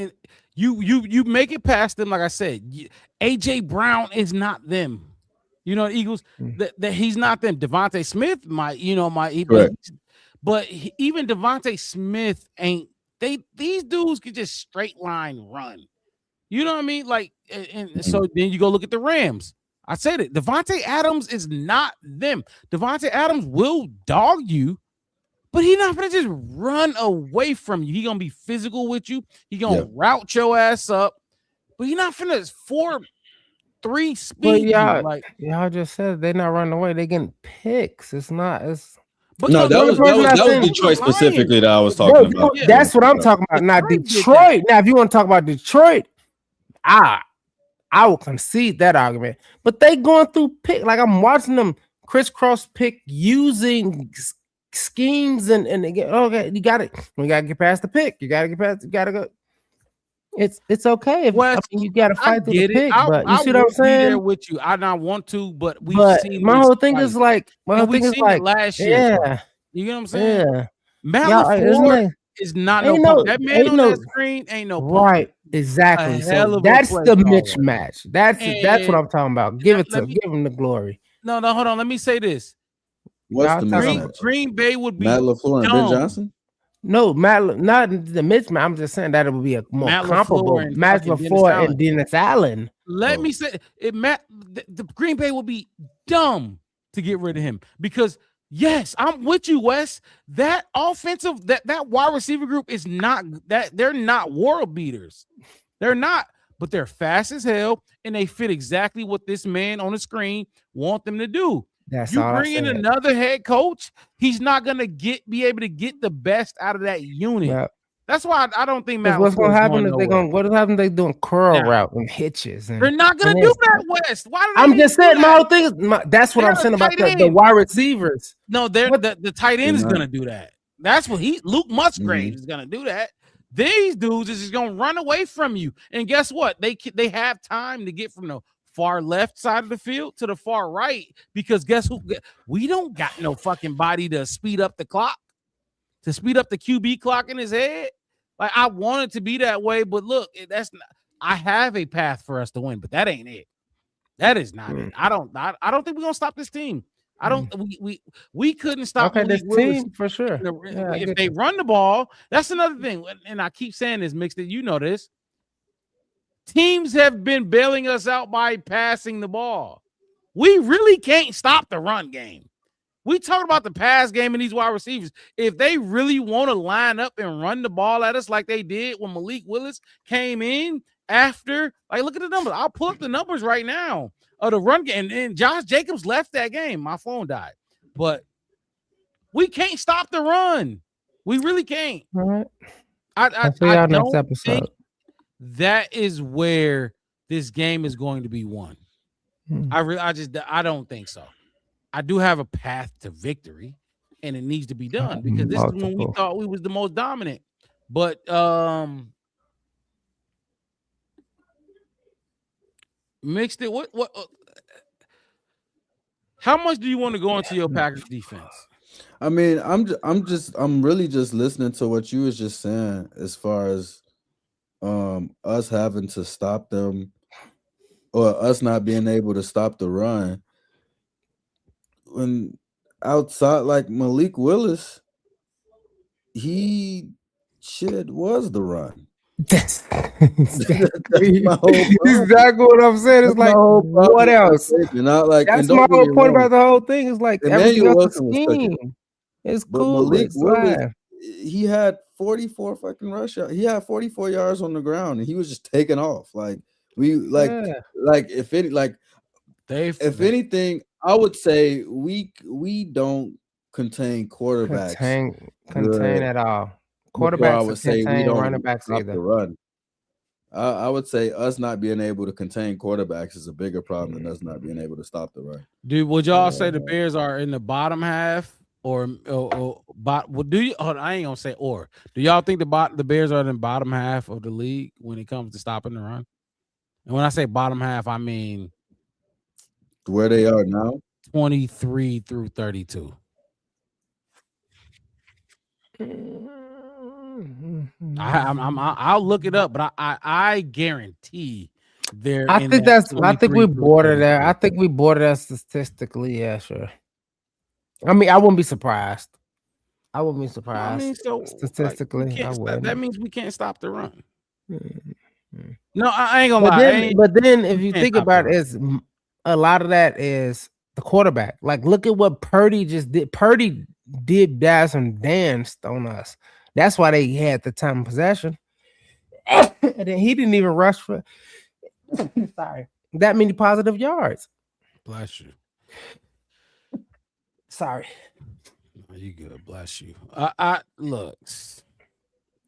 You make it past them. Like I said, AJ Brown is not them. You know, Eagles, that he's not them. Devontae Smith might, but even Devontae Smith ain't. These dudes can just straight line run. You know what I mean? Like, and so then you go look at the Rams. I said it. Devontae Adams is not them. Devontae Adams will dog you, but he's not gonna just run away from you. He gonna be physical with you. He gonna route your ass up, but he's not finna 3 But speed you. y'all just said they're not running away. They're getting picks. It's not. It's but no, that was Detroit specifically that I was talking about. That's what I'm talking about. Now Detroit. Now, if you want to talk about Detroit, I will concede that argument. But they going through pick. Like I'm watching them crisscross pick using schemes and okay, you got it. We gotta get past the pick. You gotta go. It's okay if you gotta fight through the pick, but you see what I'm saying? There with you, I don't want to, but we've seen. My whole thing is like, last year. Yeah, you know what I'm saying? Yeah, Matt LaFleur is not that man on that screen. Ain't no right. Exactly. So that's the mismatch. That's what I'm talking about. Give him the glory. No, hold on. Let me say this. What's the mismatch? Green Bay would be Matt LaFleur and Ben Johnson. No, not the mismatch. I'm just saying that it would be a more comparable Matt LaFleur and Dennis Allen. Let me say it. The Green Bay would be dumb to get rid of him because yes, I'm with you, Wes. That offensive that wide receiver group is not that they're not world beaters. They're not, but they're fast as hell and they fit exactly what this man on the screen want them to do. That's you all bring in another head coach, he's not gonna be able to get the best out of that unit. Yep. That's why I don't think Matt. What's gonna happen if what happen? They doing curl route and hitches. They're not gonna do that, West. Why? I'm just saying. My whole thing is that's what I'm saying about the wide receivers. No, the tight end is gonna do that. That's what Luke Musgrave is gonna do that. These dudes is just gonna run away from you, and guess what? They have time to get from the far left side of the field to the far right because guess who? We don't got no fucking body to speed up the clock, to speed up the QB clock in his head. Like I want it to be that way, but look, that's not. I have a path for us to win, but that ain't it. That is not it. I don't think we're gonna stop this team. I don't. We couldn't stop this team for sure. If they run the ball, that's another thing. And I keep saying this, Mixed, that you know this. Teams have been bailing us out by passing the ball. We really can't stop the run game. We talk about the pass game and these wide receivers. If they really want to line up and run the ball at us like they did when Malik Willis came in after, like, look at the numbers. I'll pull up the numbers right now of the run game. And Josh Jacobs left that game. My phone died. But we can't stop the run. We really can't. All right. I see y'all don't next episode. think that is where this game is going to be won. I don't think so. I do have a path to victory, and it needs to be done because this is when we thought we was the most dominant. But Mixed it. What? How much do you want to go into your Packers defense? I mean, I'm really just listening to what you was just saying as far as us having to stop them or us not being able to stop the run. When outside, like Malik Willis, he was the run. That's my whole exactly what I'm saying. It's like, what else? Not like, that's my whole point about the whole thing. Is like everything else is scheme. It's cool. Malik Willis, he had 44 fucking rush yards. He had 44 yards on the ground, and he was just taking off. Like if anything, I would say we don't contain quarterbacks. Contain at all. Quarterbacks, I would say we don't running backs stop either. the run. I would say us not being able to contain quarterbacks is a bigger problem than us not being able to stop the run. Dude, would y'all say the Bears are in the bottom half or do you? Hold on, I ain't gonna say or. Do y'all think the Bears are in the bottom half of the league when it comes to stopping the run? And when I say bottom half, I mean where they are now, 23 through 32. I'll look it up, but I guarantee they're. I think we border there. I think we border that statistically. Yeah, sure. I mean, I wouldn't be surprised. I mean, so, statistically, I would. That means we can't stop the run. No, I ain't gonna lie. But then, if you think about it, a lot of that is the quarterback. Like, look at what Purdy just did. Purdy did dance and danced on us. That's why they had the time of possession. And then he didn't even rush for. Sorry, that many positive yards. Bless you. Sorry. You good? Bless you. I look.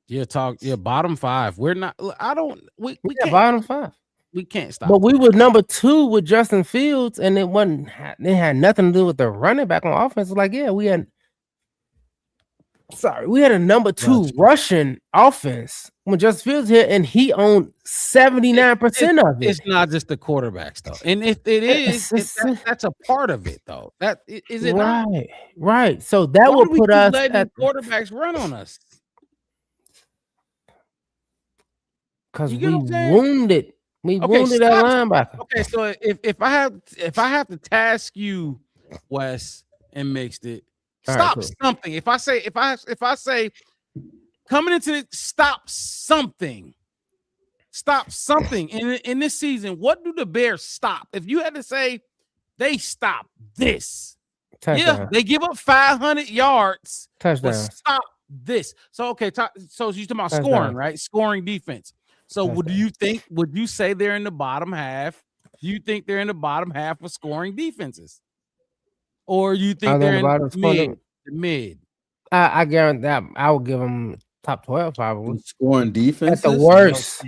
You're bottom 5. We're not. I don't. We can't. Bottom 5. We can't stop. But we were number 2 with Justin Fields, and it wasn't. It had nothing to do with the running back on offense. Like, yeah, we had a number 2 rushing offense when Justin Fields hit, and he owned 79% of it. It's not just the quarterbacks though, and if it is, that's a part of it though. That is it. Right. So that will put us at quarterbacks run on us because we wounded. We wounded that linebacker. Okay, so if I have to task you, Wes and Mixed It, stop something. If I say coming into it, stop something in this season. What do the Bears stop? If you had to say they stop this, touchdown. They give up 500 yards. Touchdown. Stop this. So okay, so you're talking about scoring, right? Scoring defense. So would you say they're in the bottom half? Do you think they're in the bottom half of scoring defenses? Or you think they're in the mid? I guarantee that I would give them top 12 probably. Scoring defense at the worst.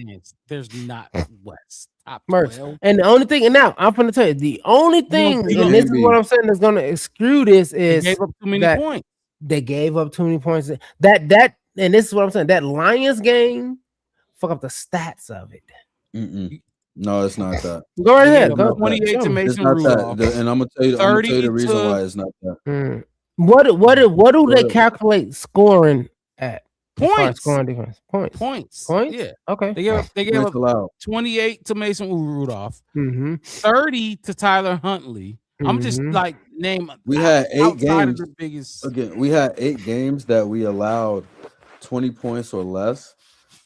There's not West top 12. And the only thing, and now I'm going to tell you, the only thing, and this is what I'm saying, that's going to exclude this is they gave up too many points. They gave up too many points. That, and this is what I'm saying, that Lions game. Fuck up the stats of it. No, it's not that. Go right ahead. Go 28 to Mason Rudolph. And I'm gonna tell you the reason why it's not that. What do they calculate scoring at? Points. Scoring defense. Points. Yeah. Okay. They gave up 28 to Mason Rudolph. 30 to Tyler Huntley. I'm just like name. We had 8 games. The biggest... Again, we had 8 games that we allowed 20 points or less.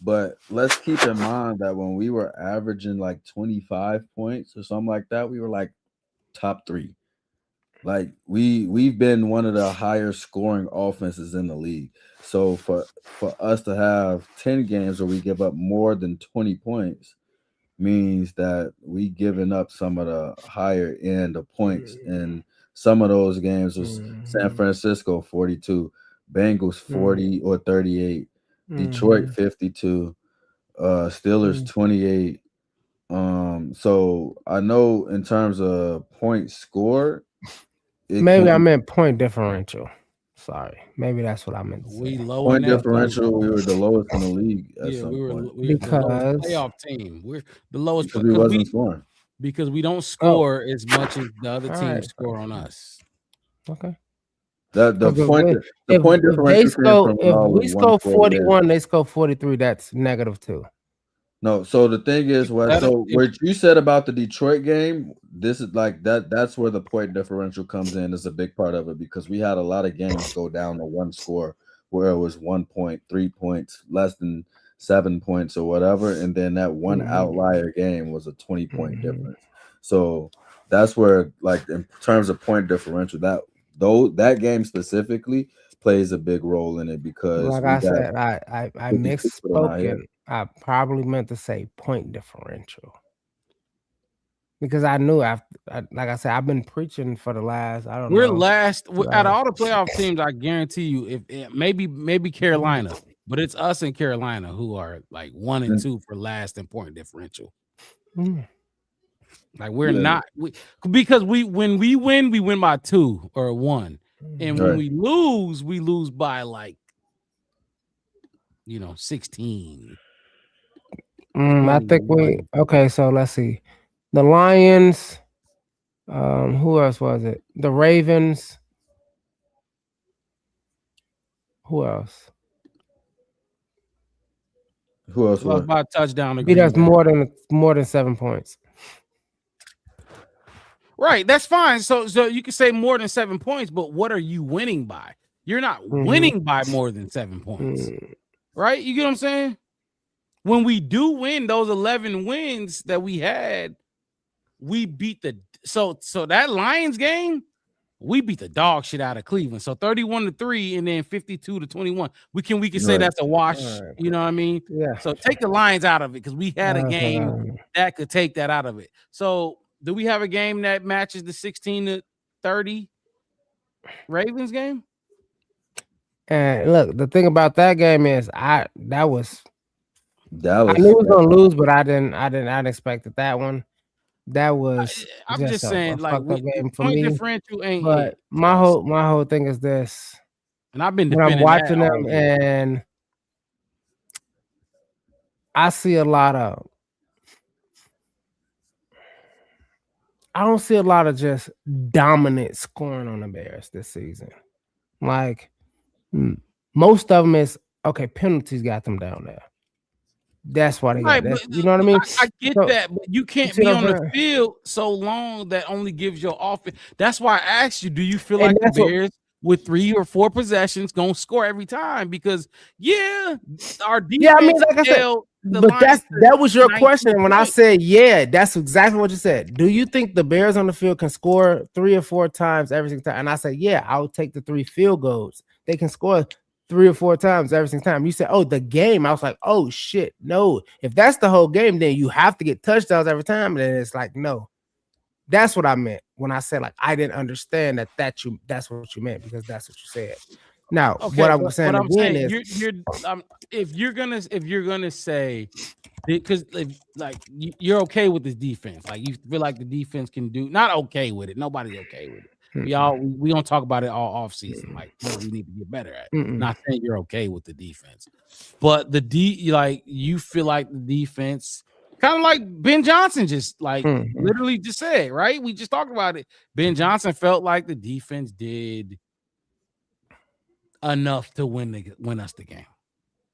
But let's keep in mind that when we were averaging like 25 points or something like that, we were like top 3. Like we've been one of the higher scoring offenses in the league. So for us to have 10 games where we give up more than 20 points means that we giving up some of the higher end of points. And some of those games was San Francisco 42, Bengals 40 or 38. Detroit 52, Steelers 28. So I know in terms of points scored, maybe I meant point differential. Sorry, maybe that's what I meant. Point differential, we were the lowest in the league at some point. Because the playoff team, we're the lowest because we wasn't scoring. Because we don't score as much as the other teams score on us. Okay. The point differential. If we score 41, they score 43. That's -2. No, so the thing is, what you said about the Detroit game, this is like that. That's where the point differential comes in. It's a big part of it because we had a lot of games go down to one score where it was 1 point, 3 points, less than 7 points or whatever, and then that one outlier game was a 20-point difference. So that's where, like, in terms of point differential, that game specifically plays a big role in it because, like I said, I misspoken. I probably meant to say point differential because I knew like I said, I've been preaching for the last. I don't know. We're last out of all the playoff teams. I guarantee you, if maybe Carolina, but it's us and Carolina who are like 1 and 2 for last in point differential. Like we're not because when we win by 2 or 1, and when we lose by like 16. I think so let's see. The Lions, who else was it? The Ravens. Who else? Lost by a touchdown. Beat us more than 7 points. Right, that's fine. So you can say more than 7 points, but what are you winning by? You're not winning by more than 7 points. Right? You get what I'm saying? When we do win those 11 wins that we had, we beat so that Lions game, We beat the dog shit out of Cleveland. So 31-3 and then 52-21. We can say Right. that's a wash. Right. You know what I mean? Yeah. So take the Lions out of it because we had a game that could take that out of it. So do we have a game that matches the 16-30 Ravens game? And look, the thing about that game is I knew we was gonna lose, but I didn't expect that one. That was I'm just just a saying, like, fucked up game for point me. differential ain't But it. my whole thing is this, And I've been when I'm defending watching that all them year. and I see a lot of, I don't see a lot of just dominant scoring on the Bears this season. Like most of them is okay. Penalties got them down there. That's why they got Right, that. but You know what I mean? I get So, that, but you can't see be what on I'm the saying? field so long that only gives your offense. That's why I asked you, do you feel And like the that's what- Bears with 3 or 4 possessions gonna score every time? Because our defense Yeah, I mean, like I said, held the but Lions to that was your 19 question. When I points. said yeah, that's exactly what you said. Do you think the Bears on the field can score 3 or 4 times every single time? And I said, yeah, I'll take the 3 field goals. They can score 3 or 4 times every single time. You said, oh, the game. I was like, oh shit, no. If that's the whole game, then you have to get touchdowns every time. And then it's like, no. That's what I meant when I said, like, I didn't understand that's what you meant, because that's what you said. Now, Okay, what I'm saying I'm again saying is if you're gonna say, because like you're okay with this defense, like you feel like the defense can do, not okay with it. Nobody's okay with it. We don't talk about it all off season, like what we need to get better at. Not saying you're okay with the defense, but you feel like the defense, kind of like Ben Johnson just literally just said, right? We just talked about it. Ben Johnson felt like the defense did enough to win us the game.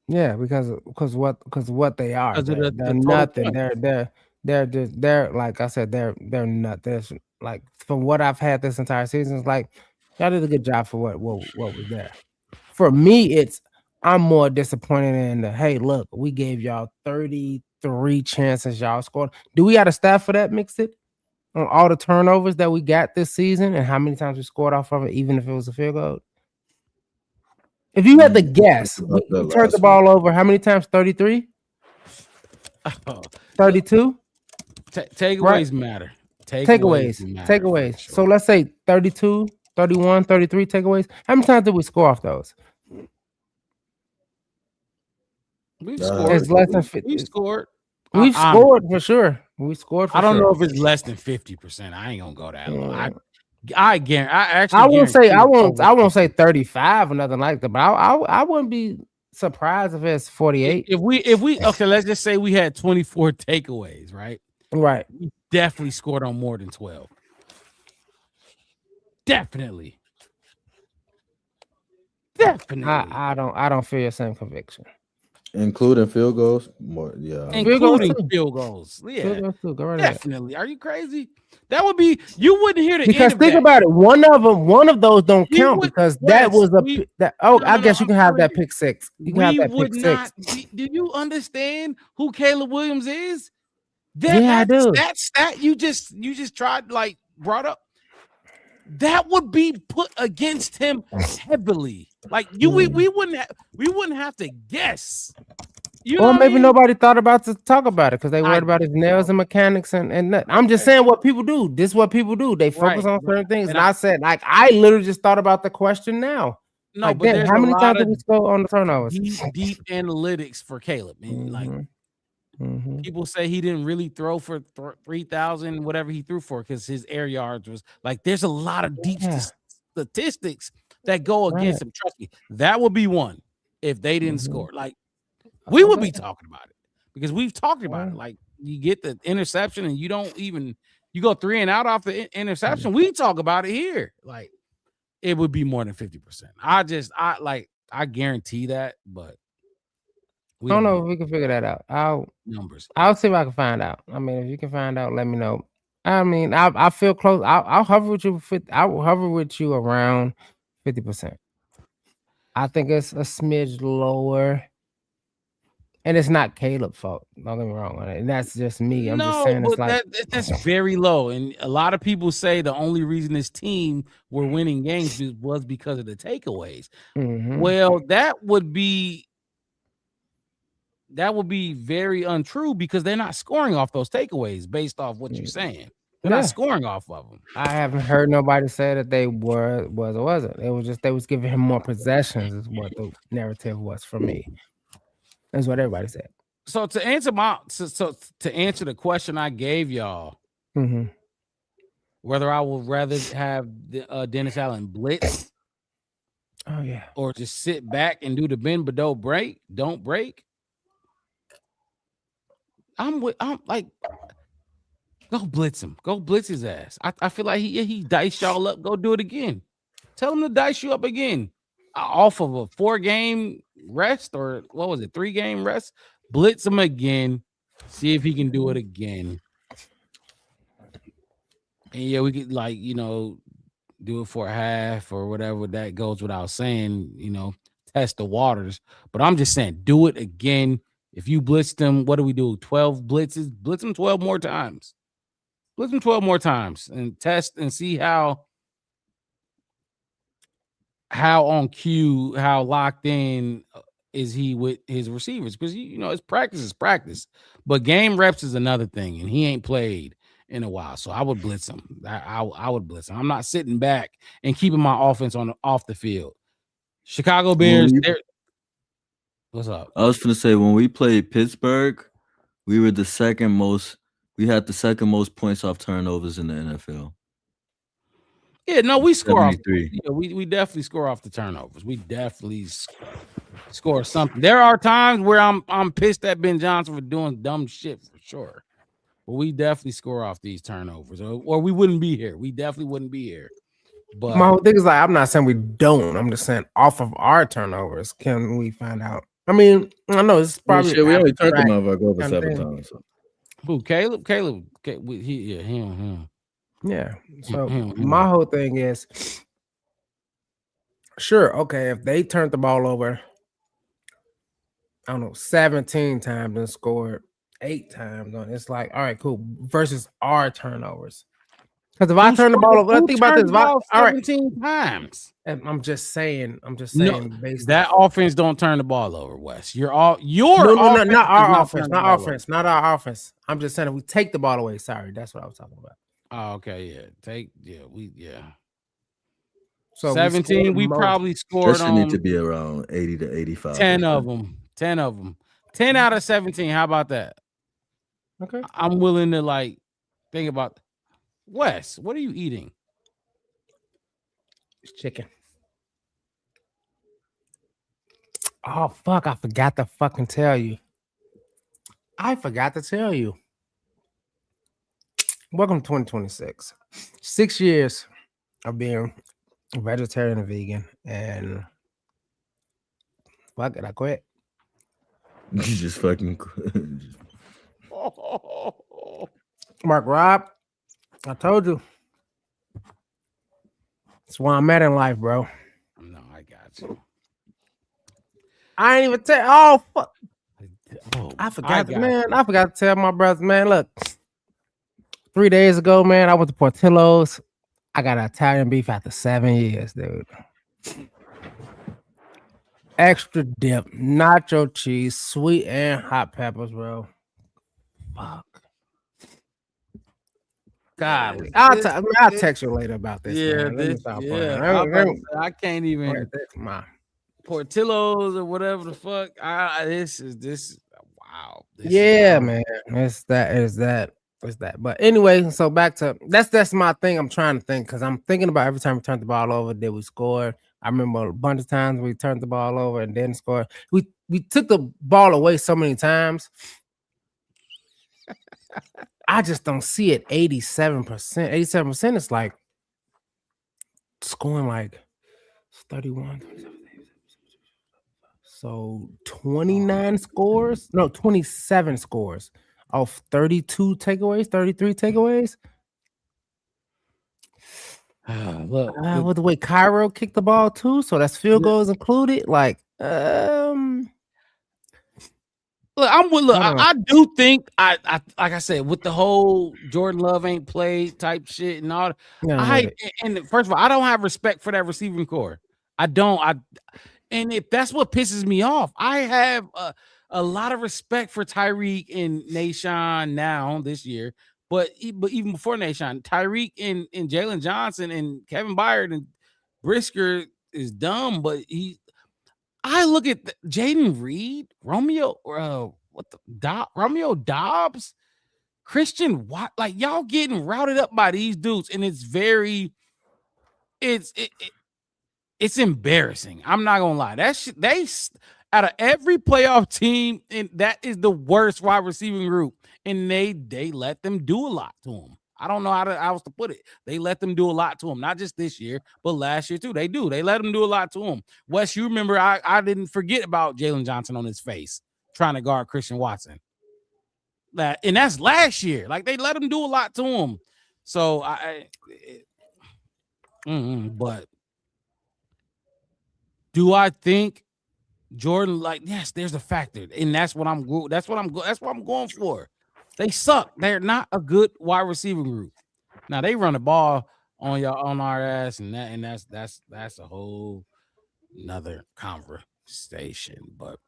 yeah, because what they are, Because of they're the total nothing. points. They're like I said, they're not this. Like from what I've had this entire season, it's like y'all did a good job for what was there. For me, I'm more disappointed in the, hey, look, we gave y'all 33 chances, y'all scored. Do we got a stat for that, Mixed It? On all the turnovers that we got this season and how many times we scored off of it, even if it was a field goal? If you had to guess, we turned the ball over how many times? 33? 32? Takeaways matter. Takeaways. Matter. So let's say 32, 31, 33 takeaways. How many times did we score off those? We've scored. It's less than 50. We've scored. We've scored for sure. We scored for I don't sure. know if it's less than 50%. I ain't gonna go that low. I won't say 35 or nothing like that, but I wouldn't be surprised if it's 48. If we okay, let's just say we had 24 takeaways, right? Right. We definitely scored on more than 12. Definitely. I don't feel your same conviction. Including field goals, more Including field goals. Yeah, field goals too. Go right ahead. Definitely. Are you crazy? That would be, you wouldn't hear the because end of think that. about it. One of those don't count because that was I guess you can have that pick six. You can have that pick six. Do you understand who Caleb Williams is? I do. That stat you just tried brought up. That would be put against him heavily. Like we wouldn't have to guess. Or maybe nobody thought about to talk about it because they worried about his nails and mechanics and that. I'm just saying what people do. This is what people do. They focus on certain things. And I said, I literally just thought about the question now. No, but there's how many times did of we score on the turnovers? Deep analytics for Caleb. And people say he didn't really throw for 3,000, whatever he threw for, because his air yards was there's a lot of deep statistics that go against him. Trust me, that would be one if they didn't score. We would be talking about it because we've talked about it. Like you get the interception and you go 3 and out off the interception. We talk about it here. Like it would be more than 50%. I guarantee that, but I don't know if we can figure that out. I'll see if I can find out. I mean, if you can find out, let me know. I mean, I feel close. I'll hover with you. I will hover with you around 50%. I think it's a smidge lower And it's not Caleb's fault. Don't get me wrong. And that's just me. I'm just No, saying it's but like that's very low. And a lot of people say the only reason this team were winning games was because of the takeaways. Well, that would be very untrue because they're not scoring off those takeaways based off what you're saying. They're not scoring off of them. I haven't heard nobody say that they was or wasn't. It was just they was giving him more possessions is what the narrative was for me. That's what everybody said. So to answer to answer the question I gave y'all, whether I would rather have Dennis Allen blitz, or just sit back and do the bend but don't break. I'm like, go blitz him, go blitz his ass. I feel like he diced y'all up. Go do it again. Tell him to dice you up again off of a 4-game rest, or what was it, 3-game rest? Blitz him again. See if he can do it again. And yeah, we could do it for a half or whatever. That goes without saying, test the waters. But I'm just saying, do it again. If you blitz them, what do we do? 12 blitzes? Blitz them 12 more times. Blitz them 12 more times and test and see how on cue, how locked in is he with his receivers, because it's practice, but game reps is another thing, and he ain't played in a while, so I would blitz him. I would blitz him. I'm not sitting back and keeping my offense off the field. Chicago Bears. What's up? I was gonna say when we played Pittsburgh, we were the second most. We had the second most points off turnovers in the NFL. Yeah, no, we score off. 73. Yeah, we definitely score off the turnovers. We definitely score something. There are times where I'm pissed at Ben Johnson for doing dumb shit for sure, but we definitely score off these turnovers, or we wouldn't be here. We definitely wouldn't be here. But my whole thing is like, I'm not saying we don't. I'm just saying off of our turnovers, can we find out? I mean, I know it's probably we only turned the motherfucker over 7 times. So. Who? Caleb? Him. Yeah. So my whole thing is, sure, okay, if they turned the ball over, I don't know, 17 times and scored 8 times, it's like, all right, cool. Versus our turnovers. Because if I turn the ball over, think about this. All right, 17 times. And I'm just saying. No, based that offense don't turn the ball over, Wes. No, not our offense. Not our offense. I'm just saying if we take the ball away. Sorry, that's what I was talking about. Oh, okay, So 17. We probably scored That should need to be around 80 to 85. 10 of them. 10 out of 17. How about that? Okay. I'm willing to think about. Wes, what are you eating? It's chicken. Oh, fuck. I forgot to fucking tell you. Welcome to 2026. 6 years of being a vegetarian and vegan, and fuck it, I quit. You just fucking Mark Rob, I told you. That's where I'm at in life, bro. No, I got you. I ain't even tell. Oh, fuck. I forgot to tell my brothers, man. Look, 3 days ago, man, I went to Portillo's. I got Italian beef after 7 years, dude. Extra dip, nacho cheese, sweet and hot peppers, bro. Fuck. God, I'll text you later about this. Man. I can't even. Portillo's or whatever the fuck. This. Wow. Man. It's that. But anyway, so back to that's my thing. I'm trying to think because I'm thinking about every time we turned the ball over, did we score? I remember a bunch of times we turned the ball over and didn't score. We took the ball away so many times. I just don't see it 87%. 87% is like scoring like 31. So 29 scores? No, 27 scores off 32 takeaways, 33 takeaways. Look, with the way Cairo kicked the ball too, so that's field goals included. Like, look, I do think I like I said with the whole Jordan Love ain't played type shit and all. And first of all, I don't have respect for that receiving core. I don't. And if that's what pisses me off, I have a lot of respect for Tyreek and Nashawn now this year, but even before Nashawn, Tyreek and Jalen Johnson and Kevin Byard and Brisker is dumb, but I look at Jaden Reed, Romeo Dobbs, Christian Watt, like y'all getting routed up by these dudes, and it's embarrassing. I'm not gonna lie. They out of every playoff team, and that is the worst wide receiving group, and they let them do a lot to them. I don't know how else to put it. They let them do a lot to him, not just this year, but last year too. They let them do a lot to him. Wes, you remember I didn't forget about Jalen Johnson on his face trying to guard Christian Watson. And that's last year. Like they let him do a lot to him. So but do I think Jordan? Like yes, there's a factor, and that's what I'm going for. They suck. They're not a good wide receiver group. Now they run the ball on our ass, and that's a whole another conversation. But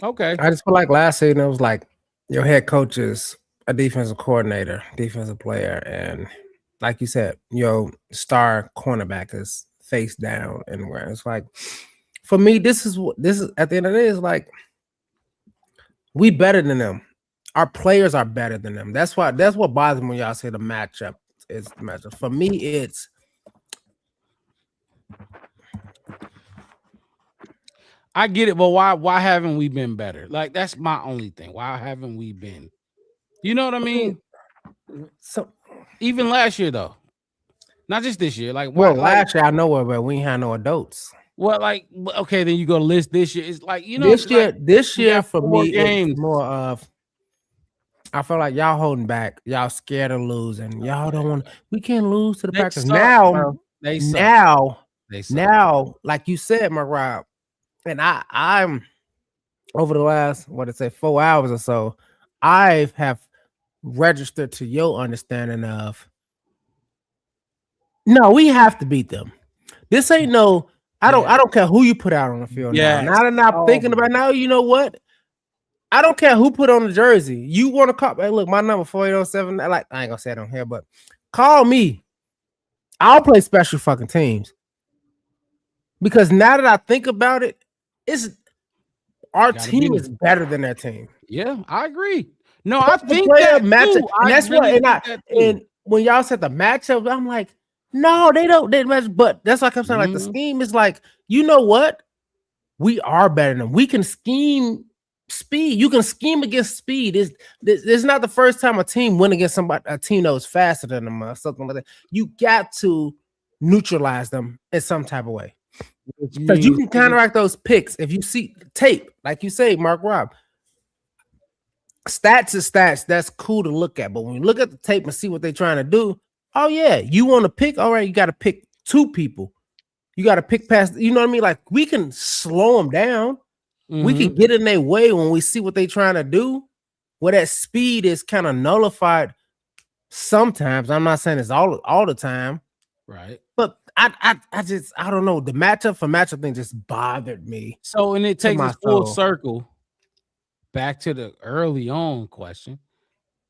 okay. I just feel like last season it was like your head coach is a defensive coordinator, defensive player, and like you said, your star cornerback is face down and where it's like for me, this is at the end of the day is like. We better than them. Our players are better than them. That's what bothers me when y'all say the matchup is the matchup. For me, it's I get it, but why haven't we been better? Like that's my only thing. Why haven't we been? You know what I mean? So even last year though, not just this year. Like last year I know where, but we ain't had no adults. Well, like okay, then you go to list this year. It's like this year for me games. It's more of I feel like y'all holding back, y'all scared of losing, y'all don't want. We can't lose to the Packers now. Now, like you said, McRob, and I'm over the last 4 hours or so, I have registered to your understanding of no, we have to beat them. This ain't no. I don't care who you put out on the field now. Now that I'm thinking about now, you know what? I don't care who put on the jersey. You want to call? Hey, look, my number 4807. Like I ain't gonna say it on here, but call me. I'll play special fucking teams because now that I think about it, our team is better than their team. Yeah, I agree. No, I think that matchup, and that's what. And when y'all said the matchup, I'm like. No, they don't. They match, but that's like I'm saying. Like the scheme is like, you know what? We are better than them. We can scheme speed. You can scheme against speed. It's not the first time a team went against a team that was faster than them or something like that. You got to neutralize them in some type of way. Because you can counteract those picks if you see tape, like you say, Mark Rob. Stats is stats. That's cool to look at, but when you look at the tape and see what they're trying to do. Oh, yeah. You want to pick? All right. You got to pick two people. You got to pick past, you know what I mean? Like, we can slow them down. Mm-hmm. We can get in their way when we see what they're trying to do. Where that speed is kind of nullified sometimes. I'm not saying it's all the time. Right. But I don't know. The matchup thing just bothered me. So, and it takes us full circle back to the early on question.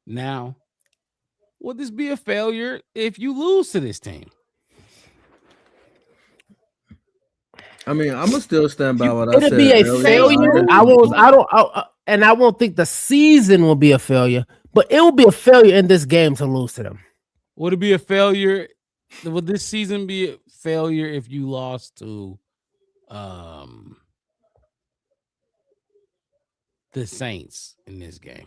Now, would this be a failure if you lose to this team? I mean, I'm gonna still stand by what I said. It'll be a failure. I won't think the season will be a failure, but it will be a failure in this game to lose to them. Would it be a failure? Would this season be a failure if you lost to the Saints in this game?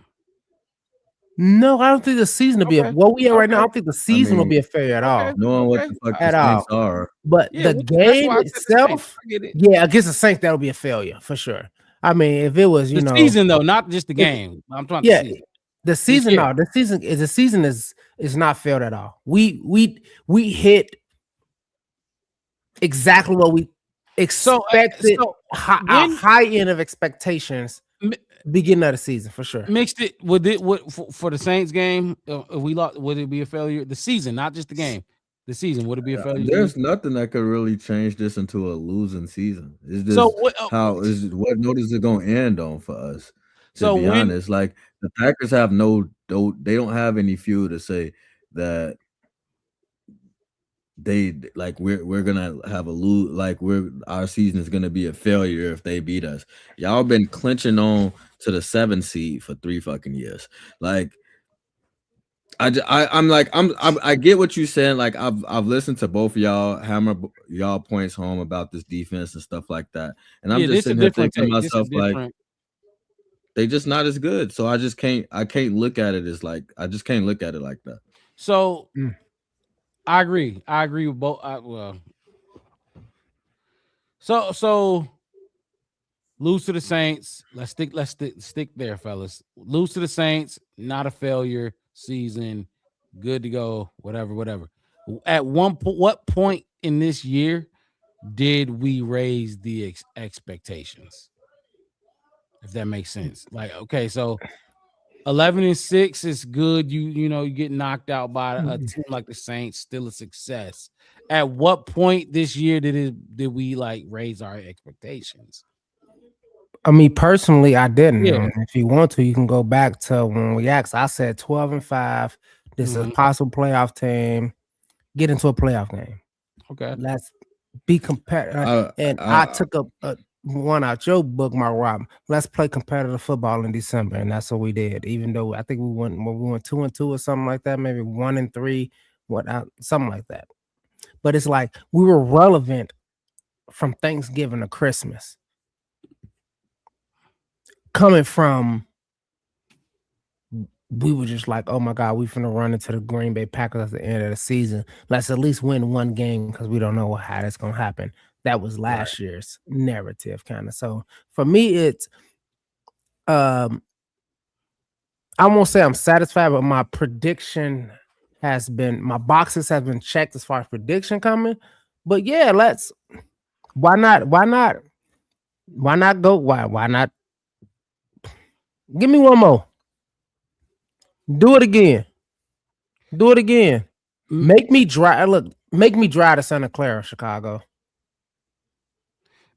No, I don't think the season will be we are right now. I don't think the season will be a failure at all. Knowing what the fuck the Saints are. But the game itself, against the Saints, that'll be a failure for sure. I mean, if it was, the season though, not just the game. I'm talking the season. No, the season is not failed at all. We hit exactly what we expected high end of expectations beginning of the season for sure. Mixed it with it for the Saints game. If we lost, would it be a failure? The season, not just the game. The season, would it be a failure? There's nothing that could really change this into a losing season. It's just So what note is it going to end on for us? To be honest, like the Packers have they don't have any fuel to say that they like we're gonna have a lose, like our season is gonna be a failure if they beat us. Y'all been clinching on to the 7th seed for 3 fucking years. Like I get what you're saying. Like I've listened to both of y'all hammer y'all points home about this defense and stuff like that, and I'm just sitting here thinking to myself like they just not as good. So I can't look at it as like I just can't look at it like that. So I agree with both. So lose to the Saints. Let's stick there, fellas. Lose to the Saints. Not a failure season. Good to go. Whatever. At what point in this year did we raise the expectations? If that makes sense. Like, okay, so 11-6 is good. You get knocked out by a team like the Saints, still a success. At what point this year did we like raise our expectations? I mean, personally, I didn't. Yeah. If you want to, you can go back to when we asked. I said 12-5. This is a possible playoff team. Get into a playoff game. Okay. Let's be competitive. I took a one out your book, Mark Robin. Let's play competitive football in December, and that's what we did. Even though I think we went 2-2 or something like that, maybe 1-3, something like that. But it's like we were relevant from Thanksgiving to Christmas. Coming from, we were just like, oh my God, we finna run into the Green Bay Packers at the end of the season. Let's at least win one game because we don't know how that's gonna happen. That was last year's narrative, kind of. So for me, it's I won't say I'm satisfied, but my prediction my boxes have been checked as far as prediction coming. But yeah, why not give me one more. Do it again. Make me drive to Santa Clara, Chicago.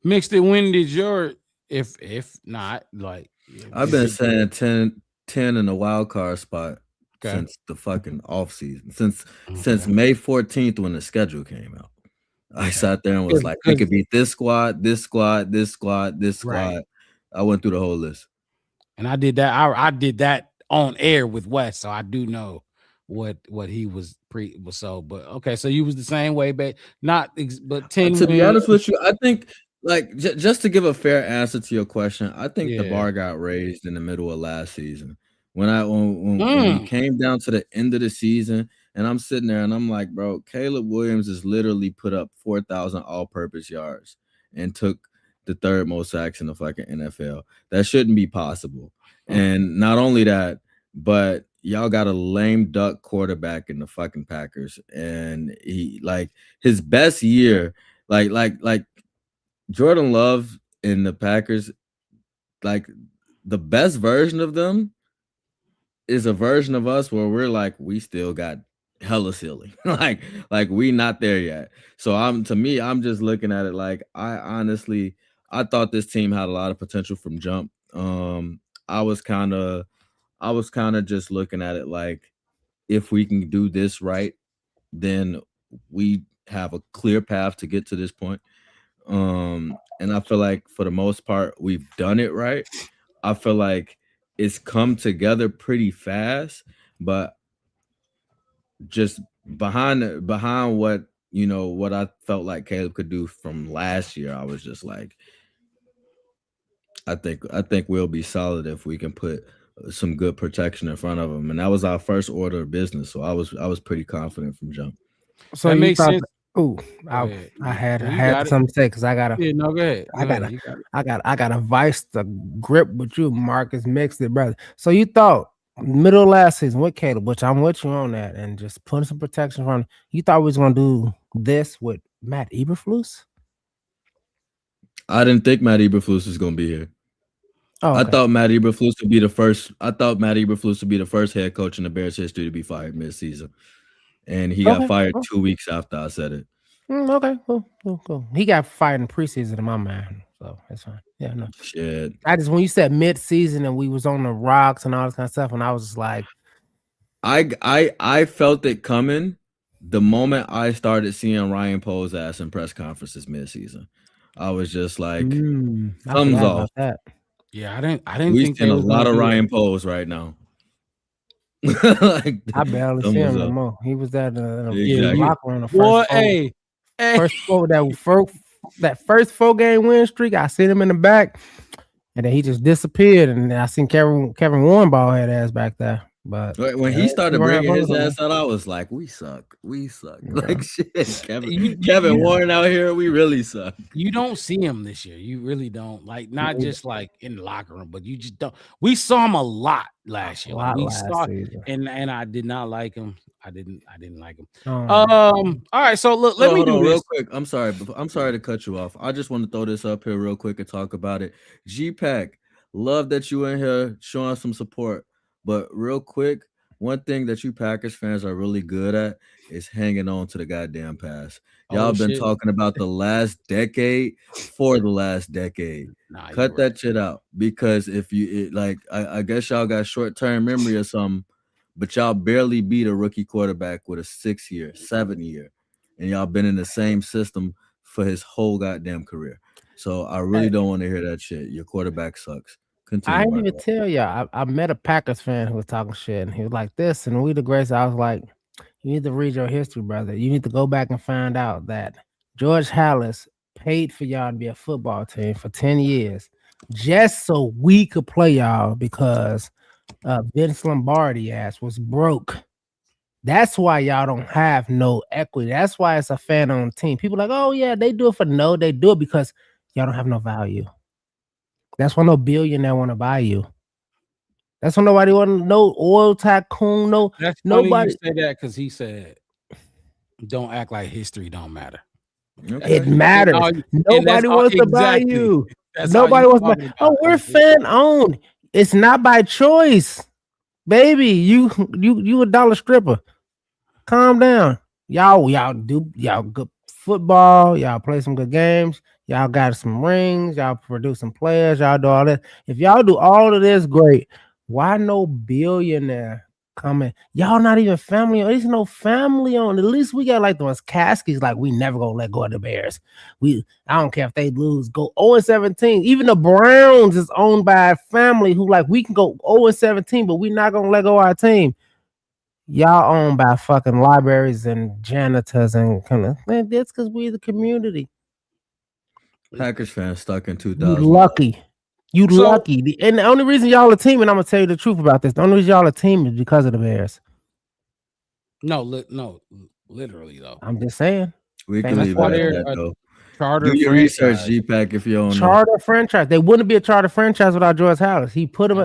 Mixed it. When did your if not like I've been saying 10 in the wild card spot since the fucking off season. Since May 14th when the schedule came out. I sat there and was like, we could beat this squad, this squad, this squad, this squad. Right. I went through the whole list. And I did that. I did that on air with Wes, so I do know what he was so. But okay, so you was the same way, but 10. To be honest with you, I think like just to give a fair answer to your question, I think the bar got raised in the middle of last season when we came down to the end of the season, and I'm sitting there and I'm like, bro, Caleb Williams has literally put up 4,000 all-purpose yards and took the 3rd most sacks in the fucking NFL. That shouldn't be possible. And not only that, but y'all got a lame duck quarterback in the fucking Packers, and he like his best year, like Jordan Love in the Packers, like the best version of them is a version of us where we're like, we still got hella ceiling. like we not there yet. So I'm just looking at it like I thought this team had a lot of potential from jump. I was kind of just looking at it like if we can do this right, then we have a clear path to get to this point. And I feel like for the most part, we've done it right. I feel like it's come together pretty fast, but just behind what what I felt like Caleb could do from last year, I was just like, I think we'll be solid if we can put some good protection in front of them, and that was our first order of business. So I was pretty confident from jump. So that makes sense. Oh, I had something to say because I gotta. Yeah, no, go ahead. I gotta vice the grip with you, Marcus. Mixed it, brother. So you thought middle of last season with Caleb, which I'm with you on that, and just putting some protection on. You thought we was gonna do this with Matt Eberflus? I didn't think Matt Eberflus was gonna be here. Oh, I okay. thought Matt Eberflus would be the first. I thought Matt Eberflus would be the first head coach in the Bears history to be fired mid-season, and he got Okay, fired cool. 2 weeks after I said it. Okay, cool. He got fired in preseason in my mind, so that's fine. Yeah, no. Shit. I just when you said mid-season and we was on the rocks and all this kind of stuff, and I was just like, I felt it coming the moment I started seeing Ryan Poe's ass in press conferences mid-season. I was just like, I thumbs forgot off. about that. Yeah, I didn't We think seeing they a was lot gonna of do Ryan it. Poe's right now. Like, I barely see thumbs him no up. more. He was at the Exactly. locker room the Boy, first four, hey, first four that first 4-game win streak. I seen him in the back, and then he just disappeared. And I seen Kevin Warren ball head ass back there. But When he started bringing his ass out, I was like, we suck. Like shit, Kevin Warren out here, we really suck. You don't see him this year. You really don't. Like, not just like in the locker room, but you just don't. We saw him a lot last year. Like, we saw, and I did not like him. I didn't like him. All right, so look, let me do this real quick. I'm sorry to cut you off. I just want to throw this up here real quick and talk about it. G-Pack, love that you in here showing some support. But real quick, one thing that you Packers fans are really good at is hanging on to the goddamn past. Y'all been talking about the last decade for the last decade. Cut that shit out, because if you I guess y'all got short-term memory or something, but y'all barely beat a rookie quarterback with a 6-year, 7-year, and y'all been in the same system for his whole goddamn career. So I really don't want to hear that shit. Your quarterback sucks. Continue. I didn't even tell y'all. I met a Packers fan who was talking shit, and he was like this, and we the greatest. I was like, you need to read your history, brother. You need to go back and find out that George Halas paid for y'all to be a football team for 10 years just so we could play y'all, because Vince Lombardi ass was broke. That's why y'all don't have no equity. That's why it's a fan on team. People like, oh yeah, they do it for no. They do it because y'all don't have no value. That's why no billionaire want to buy you. That's why nobody want no oil tycoon. No, That's nobody. funny you say that, because he said, "Don't act like history don't matter." It matters. Nobody wants to buy you. That's Nobody wants to buy. Oh, we're fan owned. It's not by choice, baby. You a dollar stripper. Calm down. Y'all good football. Y'all play some good games. Y'all got some rings. Y'all produce some players. Y'all do all that. If y'all do all of this, great. Why no billionaire coming? Y'all not even family. There's no family on. At least we got like those Caskies. Like, we never gonna let go of the Bears. I don't care if they lose. Go 0-17. Even the Browns is owned by a family who like, we can go 0-17, but we not gonna let go of our team. Y'all owned by fucking libraries and janitors and kind of, man, that's because we the community. Packers fans stuck in 2000. You lucky. Lucky. And the only reason y'all a team, and I'm gonna tell you the truth about this, the only reason y'all a team is because of the Bears. No, literally though. I'm just saying. We can leave it at that though. Charter Do your research, G-Pack, if you don't know. Charter franchise. They wouldn't be a charter franchise without George Halas. He put them.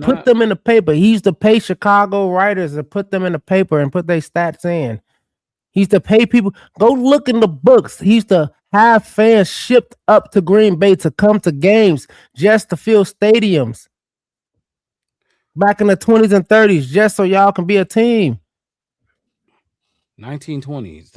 Put them in the paper. He used to pay Chicago writers to put them in the paper and put their stats in. He used to pay people. Go look in the books. He used to have fans shipped up to Green Bay to come to games just to fill stadiums. Back in the 20s and 30s, just so y'all can be a team. 1920s.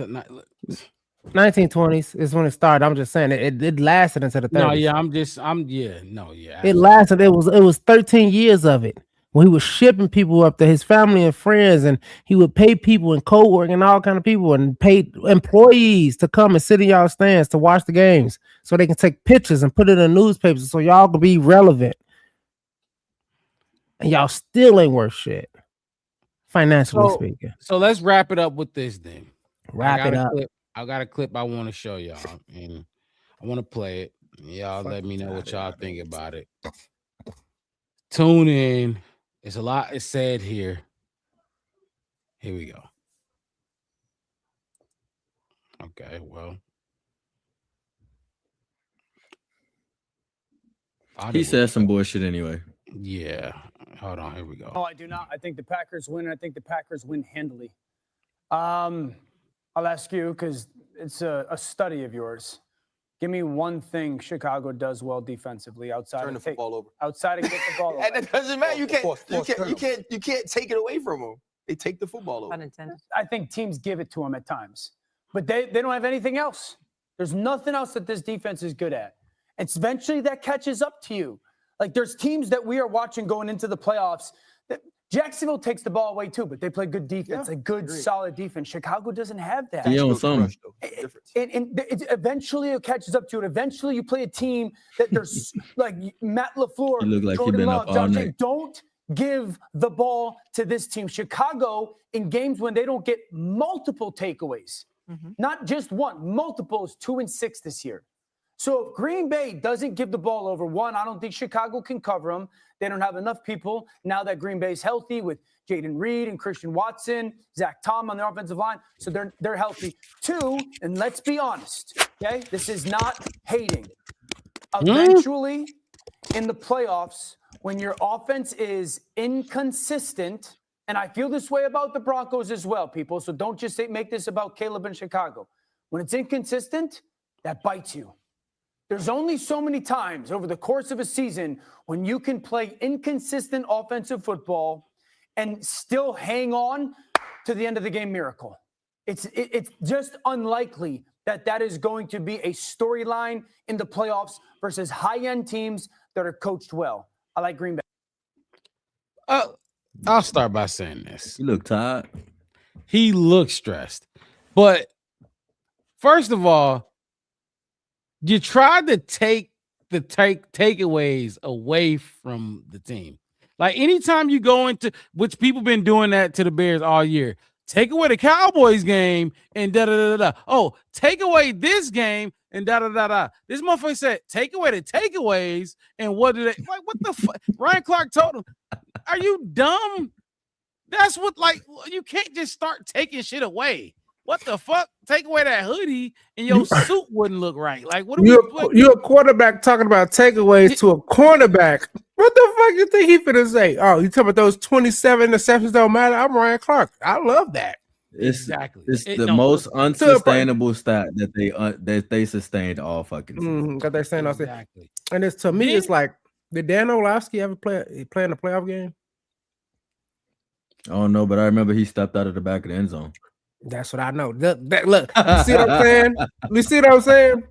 1920s is when it started. I'm just saying it lasted into the 30s. No, yeah. It lasted. It was 13 years of it. When he was shipping people up to his family and friends, and he would pay people and co-work and all kind of people, and pay employees to come and sit in y'all stands to watch the games so they can take pictures and put it in newspapers so y'all can be relevant. And y'all still ain't worth shit, financially speaking. So let's wrap it up with this then. Wrap it up. I got a clip I want to show y'all, and I want to play it. Y'all let me know what y'all think about it. Tune in. It's a lot is said here. Here we go. Okay, well. He said some bullshit anyway. Yeah. Hold on. Here we go. No, I do not. I think the Packers win. I think the Packers win handily. I'll ask you, because it's a study of yours. Give me one thing Chicago does well defensively outside Turn the football over. Outside of get the ball And away. that doesn't matter. You can't take it away from them. They take the football over. I think teams give it to them at times, but they don't have anything else. There's nothing else that this defense is good at. It's eventually that catches up to you. Like there's teams that we are watching going into the playoffs that Jacksonville takes the ball away too, but they play good defense, a good, solid defense. Chicago doesn't have that. Yeah, on some. And eventually it catches up to it. Eventually you play a team that there's like Matt LaFleur, He look like he Jordan been Love, up all Josh night. Allen. Don't give the ball to this team. Chicago, in games when they don't get multiple takeaways, not just one, multiples, 2 and 6 this year. So if Green Bay doesn't give the ball over, one, I don't think Chicago can cover them. They don't have enough people now that Green Bay's healthy with Jaden Reed and Christian Watson, Zach Tom on the offensive line. So they're healthy. Two, and let's be honest, okay? This is not hating. Eventually, in the playoffs, when your offense is inconsistent, and I feel this way about the Broncos as well, people, so don't just make this about Caleb and Chicago. When it's inconsistent, that bites you. There's only so many times over the course of a season when you can play inconsistent offensive football and still hang on to the end of the game miracle. It's just unlikely that is going to be a storyline in the playoffs versus high-end teams that are coached well. I like Green Bay. I'll start by saying this. You look tired. He looks stressed. But first of all, you tried to take the takeaways away from the team. Like anytime you go into, which people been doing that to the Bears all year, take away the Cowboys game and da-da-da-da. Oh, take away this game and da-da-da-da. This motherfucker said, take away the takeaways. And what did they, like, what the fuck? Ryan Clark told him, are you dumb? That's what, like, you can't just start taking shit away. What the fuck? Take away that hoodie and your suit wouldn't look right. Like, what are you're a quarterback talking about takeaways to a cornerback. What the fuck you think he finna say? Oh, you talking about those 27 interceptions don't matter? I'm Ryan Clark. I love that. It's the most unsustainable stat that they sustained all fucking season. Because they're saying exactly. And it's to me, it's like, did Dan Orlovsky ever play in a playoff game? I don't know, but I remember he stepped out of the back of the end zone. That's what I know. Look, you see what I'm saying? You see what I'm saying?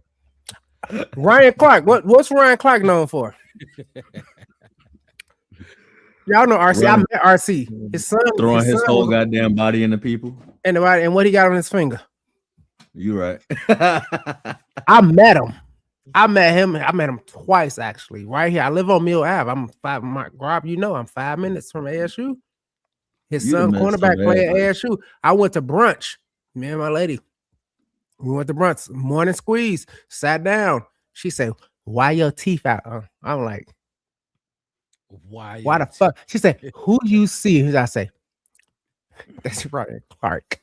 Ryan Clark. What's Ryan Clark known for? Y'all know RC. I met RC. His son throwing his whole goddamn body into people. And what he got on his finger. You right. I met him. I met him twice actually. Right here. I live on Mill Ave. I'm 5 minutes from ASU. His son, cornerback, played at ASU. I went to brunch. Me and my lady. We went to brunch. Morning squeeze. Sat down. She said, "Why your teeth out?" I'm like, "Why the fuck?" She said, "Who you see?" I say, "That's Ryan Clark."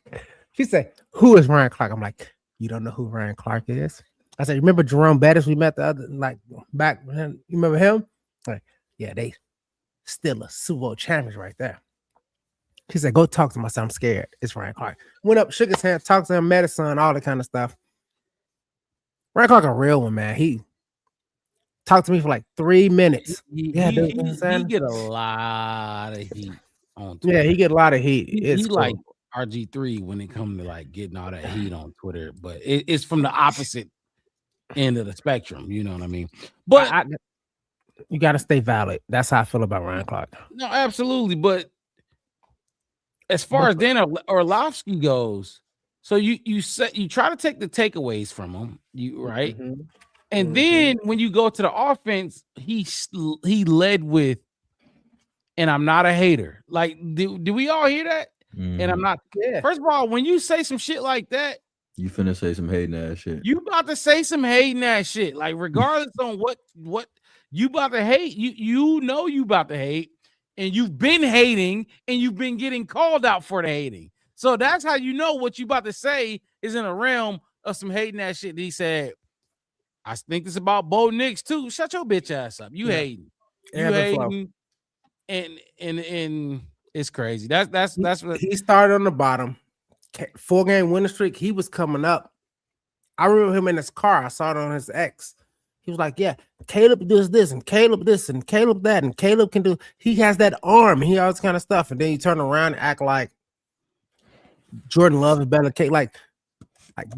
She said, "Who is Ryan Clark?" I'm like, "You don't know who Ryan Clark is?" I said, "Remember Jerome Bettis? We met the other back. You remember him?" Like, yeah, they still a Super Bowl champions right there. He said, "Go talk to him." I said, "I'm scared." It's Ryan Clark. Went up, shook his hand, talked to him, met his son, all that kind of stuff. Ryan Clark a real one, man. He talked to me for like 3 minutes. He get a lot of heat on Twitter. Yeah, he get a lot of heat. He like RG3 when it comes to like getting all that heat on Twitter, but it's from the opposite end of the spectrum. You know what I mean? But you got to stay valid. That's how I feel about Ryan Clark. No, absolutely. But as far as Dan Orlovsky goes, so you try to take the takeaways from him, right? Mm-hmm. And then when you go to the offense, he led with, and I'm not a hater. Like, do we all hear that? Mm-hmm. And I'm not. Yeah. First of all, when you say some shit like that, you finna say some hating ass shit. You about to say some hating ass shit. Like, regardless on what you about to hate, you know you about to hate. And you've been hating, and you've been getting called out for the hating. So that's how you know what you about to say is in a realm of some hating that shit. He said, "I think this about Bo Nix too." Shut your bitch ass up. You hating. You hating. And it's crazy. That's what he started on the bottom. 4-game winning streak. He was coming up. I remember him in his car. I saw it on his X. He was like, yeah, Caleb does this and Caleb this and Caleb that and Caleb can do. He has that arm. He all this kind of stuff. And then you turn around and act like Jordan Love is better than Caleb. Like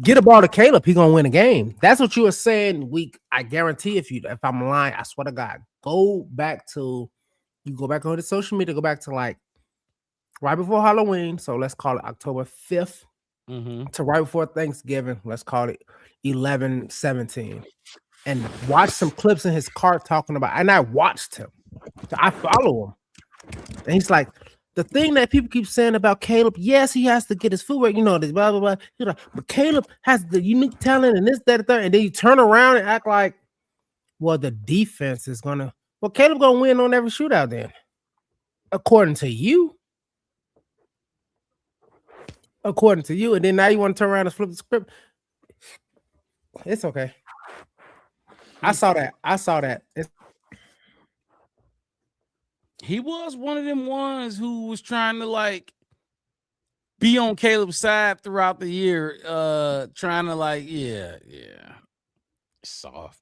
get a ball to Caleb, he gonna win a game. That's what you were saying. I guarantee if I'm lying, I swear to God, go back on the social media, go back to like right before Halloween. So let's call it October 5th to right before Thanksgiving. Let's call it 11/17. And watch some clips in his car talking about, and I watched him. I follow him. And he's like, the thing that people keep saying about Caleb, yes, he has to get his footwork, this blah, blah, blah. He's like, but Caleb has the unique talent and this, that, and that. And then you turn around and act like, well, the defense is Caleb gonna win on every shootout then. According to you. And then now you want to turn around and flip the script. It's okay. I saw that. He was one of them ones who was trying to like be on Caleb's side throughout the year, trying to like, yeah, soft.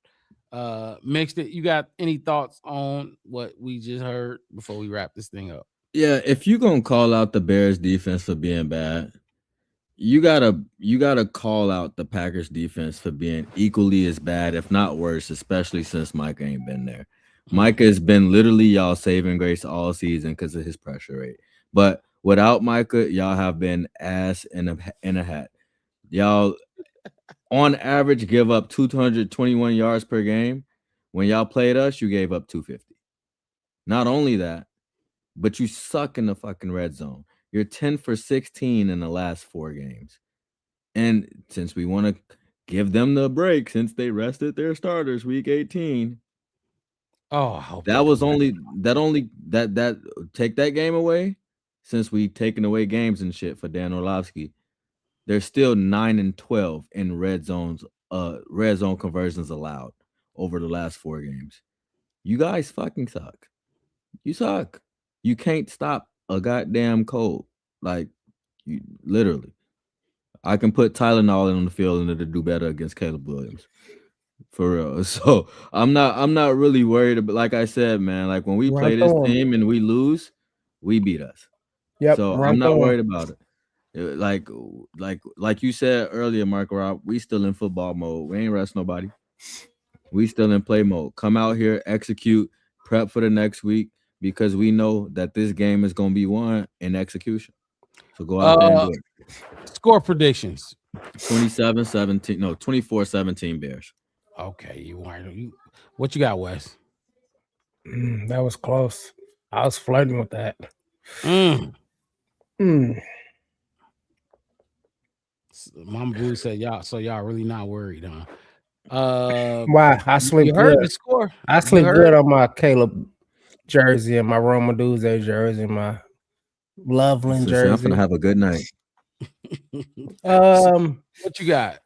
Mixed it. You got any thoughts on what we just heard before we wrap this thing up? Yeah, if you're gonna call out the Bears defense for being bad, you gotta call out the Packers defense for being equally as bad, if not worse, especially since Micah ain't been there. Micah has been literally y'all saving grace all season because of his pressure rate. But without Micah, y'all have been ass in a hat. Y'all, on average, give up 221 yards per game. When y'all played us, you gave up 250. Not only that, but you suck in the fucking red zone. You're 10 for 16 in the last 4 games. And since we want to give them the break, since they rested their starters week 18, that take that game away. Since we taken away games and shit for Dan Orlovsky, they're still 9-12 in red zone conversions allowed over the last 4 games. You guys fucking suck. You suck. You can't stop a goddamn cold. Like, you literally. I can put Tylenol on the field and it'll do better against Caleb Williams. For real. So I'm not really worried about, like I said, man, like when we play this team and we lose, we beat us. Yep. So I'm not worried about it. Like you said earlier, Mark Rob, we still in football mode. We ain't rest nobody. We still in play mode. Come out here, execute, prep for the next week, because we know that this game is gonna be won in execution. So go out there and do it. Score predictions. 24-17 Bears. Okay, what you got, Wes? That was close. I was flirting with that. Mama Blue said y'all really not worried, huh? Why? I sleep you good. Heard the score. I sleep good on my Caleb jersey and my Roma Duze jersey and my Loveland jersey. I'm gonna have a good night. What you got?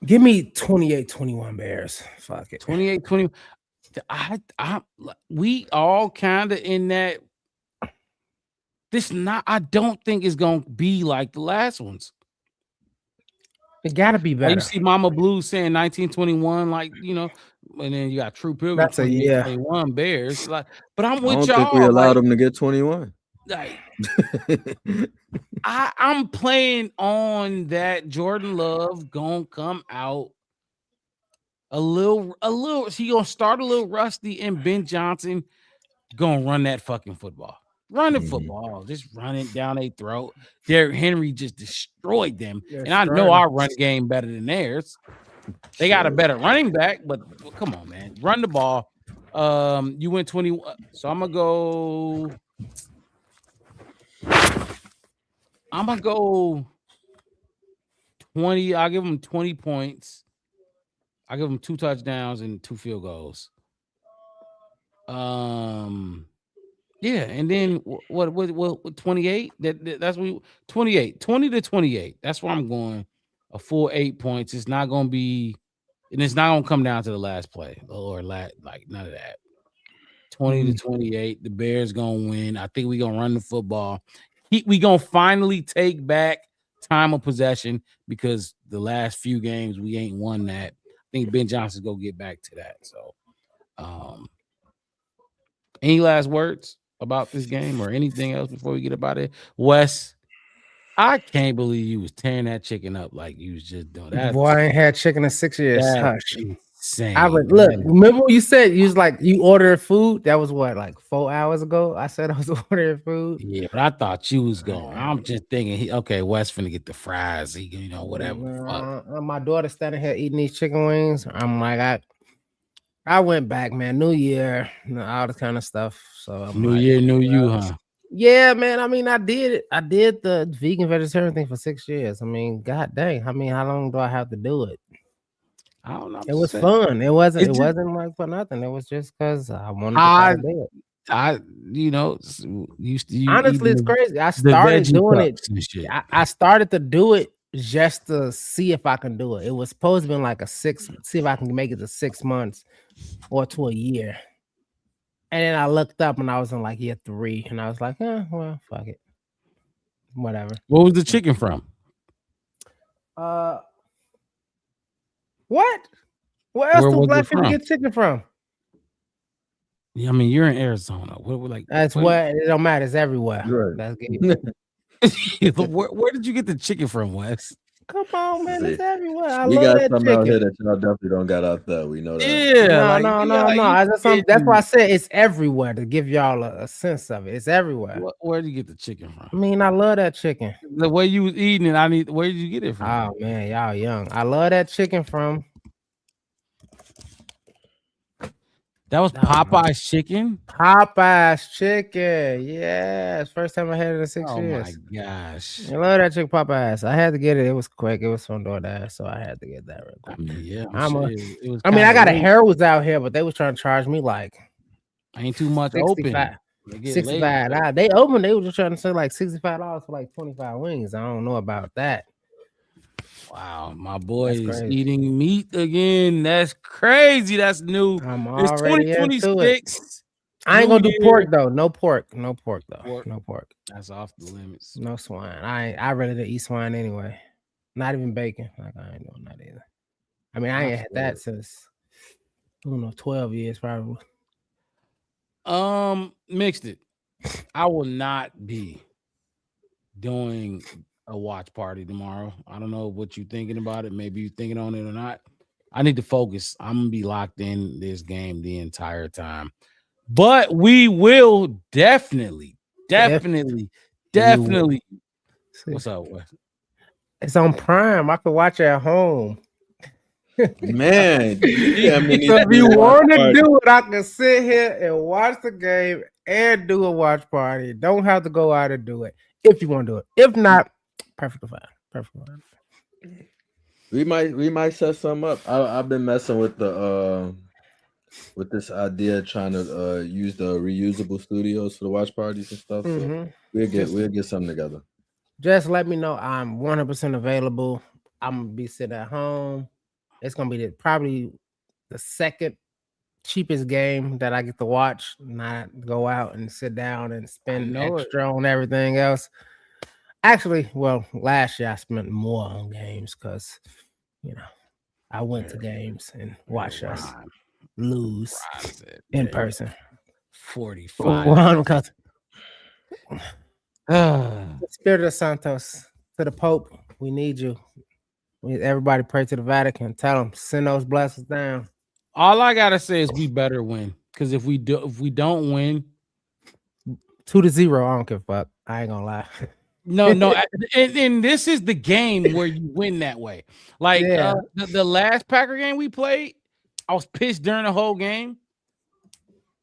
Give me 28-21 Bears. Fuck it. 28-20. We all kind of in that. I don't think it's gonna be like the last ones. It gotta be better. You see Mama Blue saying 1921, like, and then you got True Pilgrim. That's 21 Bears. Like, but I'm with I don't y'all. think we allowed them to get 21. Like, I'm playing on that Jordan Love gonna come out a little. He gonna start a little rusty, and Ben Johnson gonna run that fucking football. Run the football, just run it down their throat. Derrick Henry just destroyed them, and I know our run game better than theirs. They got a better running back, but come on, man, run the ball. You went 21, so I'm gonna go 20. I'll give them 20 points. I'll give them 2 touchdowns and 2 field goals. Yeah, and then what 28? That's what 28, 20-28. That's where I'm going. A full 8 points. It's not gonna be, and it's not gonna come down to the last play or like none of that. 20-28. The Bears gonna win. I think we gonna run the football. We gonna finally take back time of possession because the last few games we ain't won that. I think Ben Johnson's gonna get back to that. So, any last words about this game or anything else before we get about it? Wes, I can't believe you was tearing that chicken up like you was just doing that. Boy, I ain't had chicken in 6 years. That's Hush. insane. I would look. Remember what you said? You was like you ordered food. That was what, like 4 hours ago. I said I was ordering food. Yeah, but I thought you was going. I'm just thinking, okay, Wes finna get the fries. He, whatever. My daughter standing here eating these chicken wings. I'm like, I went back, man. New year, all this kind of stuff. So New year, new you, huh? Yeah, man. I mean, I did it. I did the vegan vegetarian thing for 6 years. I mean, god dang. I mean, how long do I have to do it? I don't know. It was fun. It wasn't like for nothing. It was just because I wanted to try to do it. Honestly, it's crazy. I started doing it. I started to do it just to see if I can do it. It was supposed to be like see if I can make it to 6 months or to a year. And then I looked up and I was in like year 3, and I was like, well, fuck it. Whatever. What was the chicken from? What? Where else do black people get chicken from? Yeah, I mean, you're in Arizona. That's what it don't matter. It's everywhere. Right. That's where did you get the chicken from, Wes? Come on, man. It's everywhere. I We love got that something chicken. out here that y'all definitely don't got out there. We know that. Yeah. No. That's why I said it's everywhere, to give y'all a sense of it. It's everywhere. Where did you get the chicken from? I mean, I love that chicken. The way you was eating it, where did you get it from? Oh man, y'all young. I love that chicken from. That was Popeye's chicken. Popeye's chicken. Yes, first time I had it in 6 years. Oh my gosh, I love that chicken Popeye's. I had to get it. It was quick. It was from DoorDash, so I had to get that real quick. I mean, yeah. I got a Harold's out here, but they was trying to charge me like ain't too much 65. open. $65. They open. They were just trying to say like $65 for like 25 wings. I don't know about that. Wow, my boy is eating meat again. That's crazy. That's new. It's 2026. I ain't gonna do pork though. No pork though. No pork. That's off the limits. No swine. I really didn't eat swine anyway. Not even bacon. Like I ain't doing that either. I mean, I ain't had that since 12 years probably. Mixed it. I will not be doing a watch party tomorrow. I don't know what you're thinking about it. Maybe you're thinking on it or not. I need to focus. I'm gonna be locked in this game the entire time. But we will definitely. What's up, Wes? It's on Prime. I could watch it at home. Man, so if you want to do it, I can sit here and watch the game and do a watch party. Don't have to go out and do it if you want to do it. If not, perfectly fine. We might set some up. I've been messing with the with this idea, trying to use the reusable studios for the watch parties and stuff. So we'll get something together. Just let me know. I'm 100% available. I'm gonna be sitting at home. It's gonna be probably the second cheapest game that I get to watch, not go out and sit down and spend extra on everything else. Actually, well, last year I spent more on games because, I went to games and watched us lose in person. 45. Spirit of Santos, to the Pope, we need you. Everybody pray to the Vatican. Tell them, send those blessings down. All I gotta say is we better win. Because if we don't win, 2-0, I don't give a fuck. I ain't gonna lie. No, and this is the game where you win that way. Like the last Packer game we played, I was pissed during the whole game.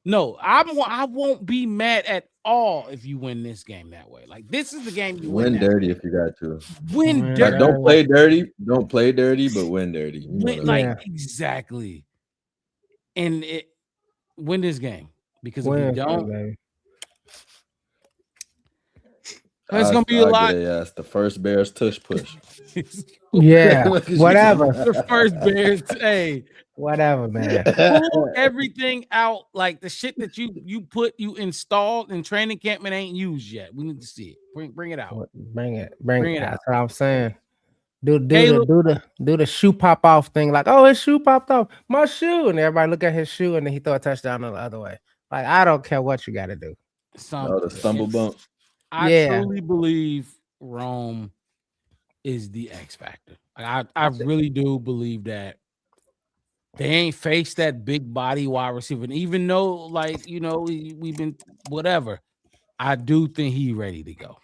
No, I won't be mad at all if you win this game that way. Like this is the game you win dirty if you got to. Win dirty. Don't play dirty. Don't play dirty, but win dirty. Exactly. And win this game, because if you don't. It's gonna be a lot. Yes, the first Bears tush push. Yeah, whatever. The first Bears. Hey, Whatever, man. Pull everything out, like the shit that you installed in training camp and ain't used yet. We need to see it. Bring it out. Bring it Bring it That's out. what I'm saying. Do Caleb. the shoe pop off thing, like, oh, his shoe popped off, my shoe, and everybody look at his shoe, and then he throw a touchdown the other way. Like, I don't care what you got to do. The stumble bump. I truly believe Rome is the X factor. I really do believe that they ain't faced that big body wide receiver. And even though, like, we've been whatever, I do think he's ready to go.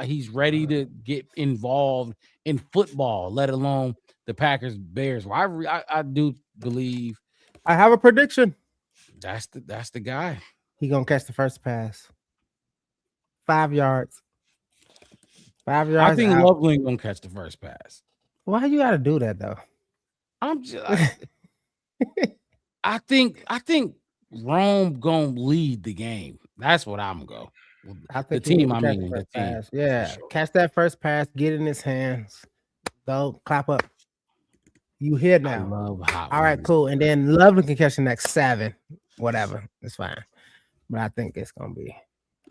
He's ready to get involved in football, let alone the Packers Bears. I do believe I have a prediction. That's the guy. He gonna catch the first pass. 5 yards. 5 yards. I think Loveland gonna catch the first pass. Why you gotta do that though? I'm just. I think Rome gonna lead the game. That's what I'm going. I think the team. Yeah, sure. Catch that first pass. Get in his hands. Go clap up. You here now? I love hot all right, cool. And then Loveland can catch the next 7. Whatever, it's fine. But I think it's gonna be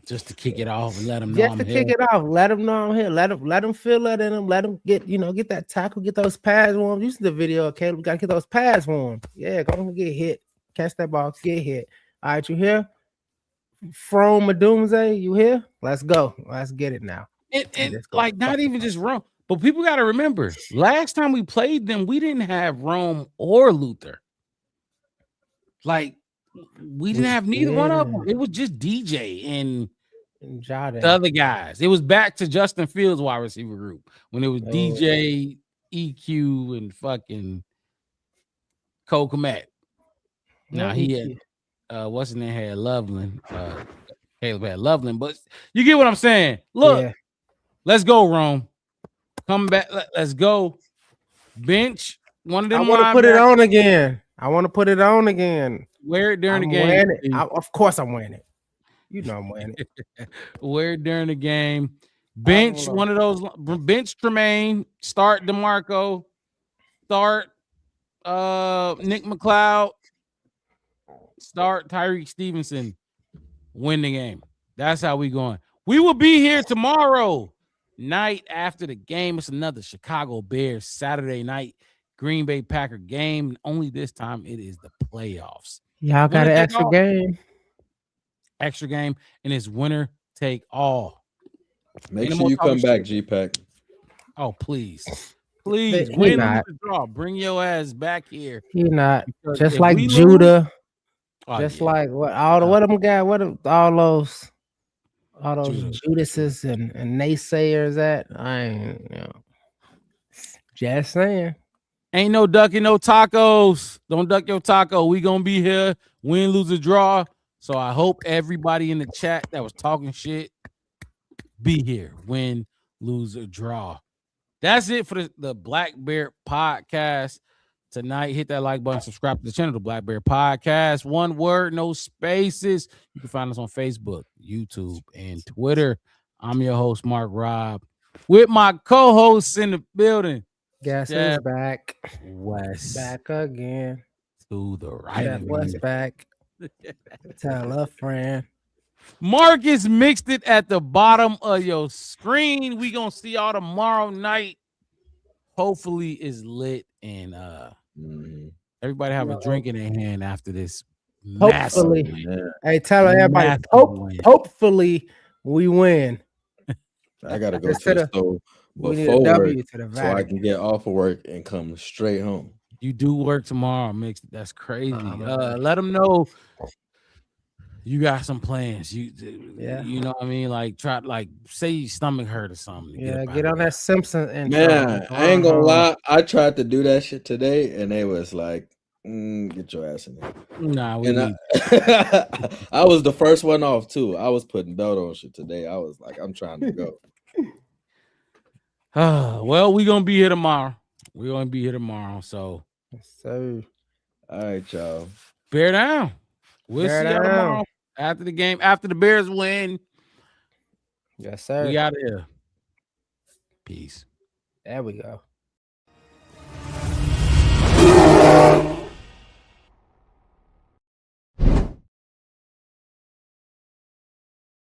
just to kick it off and let him know. Just to kick it off. Let him know I'm here. Let him feel that in him. Let him get that tackle, get those pads warm. You see the video, okay? We gotta get those pads warm. Yeah, go on, get hit. Catch that ball, get hit. All right, you here? From Madumze, you here? Let's go. Let's get it now. And like not even just Rome, but people got to remember, last time we played them, we didn't have Rome or Luther. Like we didn't have neither one of them. It was just DJ and Jordan. The other guys. It was back to Justin Fields' wide receiver group when it was DJ, EQ, and fucking Cole Kmet. Now he had what's his name had Loveland. Caleb had Loveland, but you get what I'm saying. Look, let's go, Rome. Come back. Let's go. Bench one of them. I want to put it on again. Wear it during the game. Of course, I'm wearing it. You know I'm wearing it. Wear it during the game. Bench one of those. Bench Tremaine. Start DeMarco. Start Nick McLeod. Start Tyreek Stevenson. Win the game. That's how we going. We will be here tomorrow night after the game. It's another Chicago Bears Saturday night Green Bay Packer game. Only this time it is the playoffs. Y'all got an extra game. Extra game, and it's winner take all. Make sure you come back, G-Pack. Oh, please. Please win the draw. Bring your ass back here. He not just like Judah. Just like all those Judases and naysayers at. I ain't just saying. Ain't no ducking no tacos. Don't duck your taco. We gonna be here. Win, lose, or draw. So I hope everybody in the chat that was talking shit be here. Win, lose, or draw. That's it for the Black Bear Podcast tonight. Hit that like button, subscribe to the channel, the Black Bear Podcast. One word, no spaces. You can find us on Facebook, YouTube, and Twitter. I'm your host, Mark Robb, with my co-hosts in the building. Guess who's back? Wes. Back again. To the right. Wes back. Tell a friend. Marcus mixed it at the bottom of your screen. We gonna see y'all tomorrow night. Hopefully it's lit and everybody have a drink in their hand after this. Hopefully, hey, tell everybody. Hopefully we win. I gotta go to the store before work so I can get off of work and come straight home. You do work tomorrow, mix. That's crazy. Let them know you got some plans. You know what I mean? Like say your stomach hurt or something. Yeah, get on that Simpson and man. I ain't gonna lie. I tried to do that shit today, and they was like, "Get your ass in there." Nah, I was the first one off too. I was putting belt on shit today. I was like, I'm trying to go. Well, we're gonna be here tomorrow. So all right, y'all. Bear down. We'll see y'all tomorrow after the game, after the Bears win. Yes, sir. We out of here. Peace. There we go.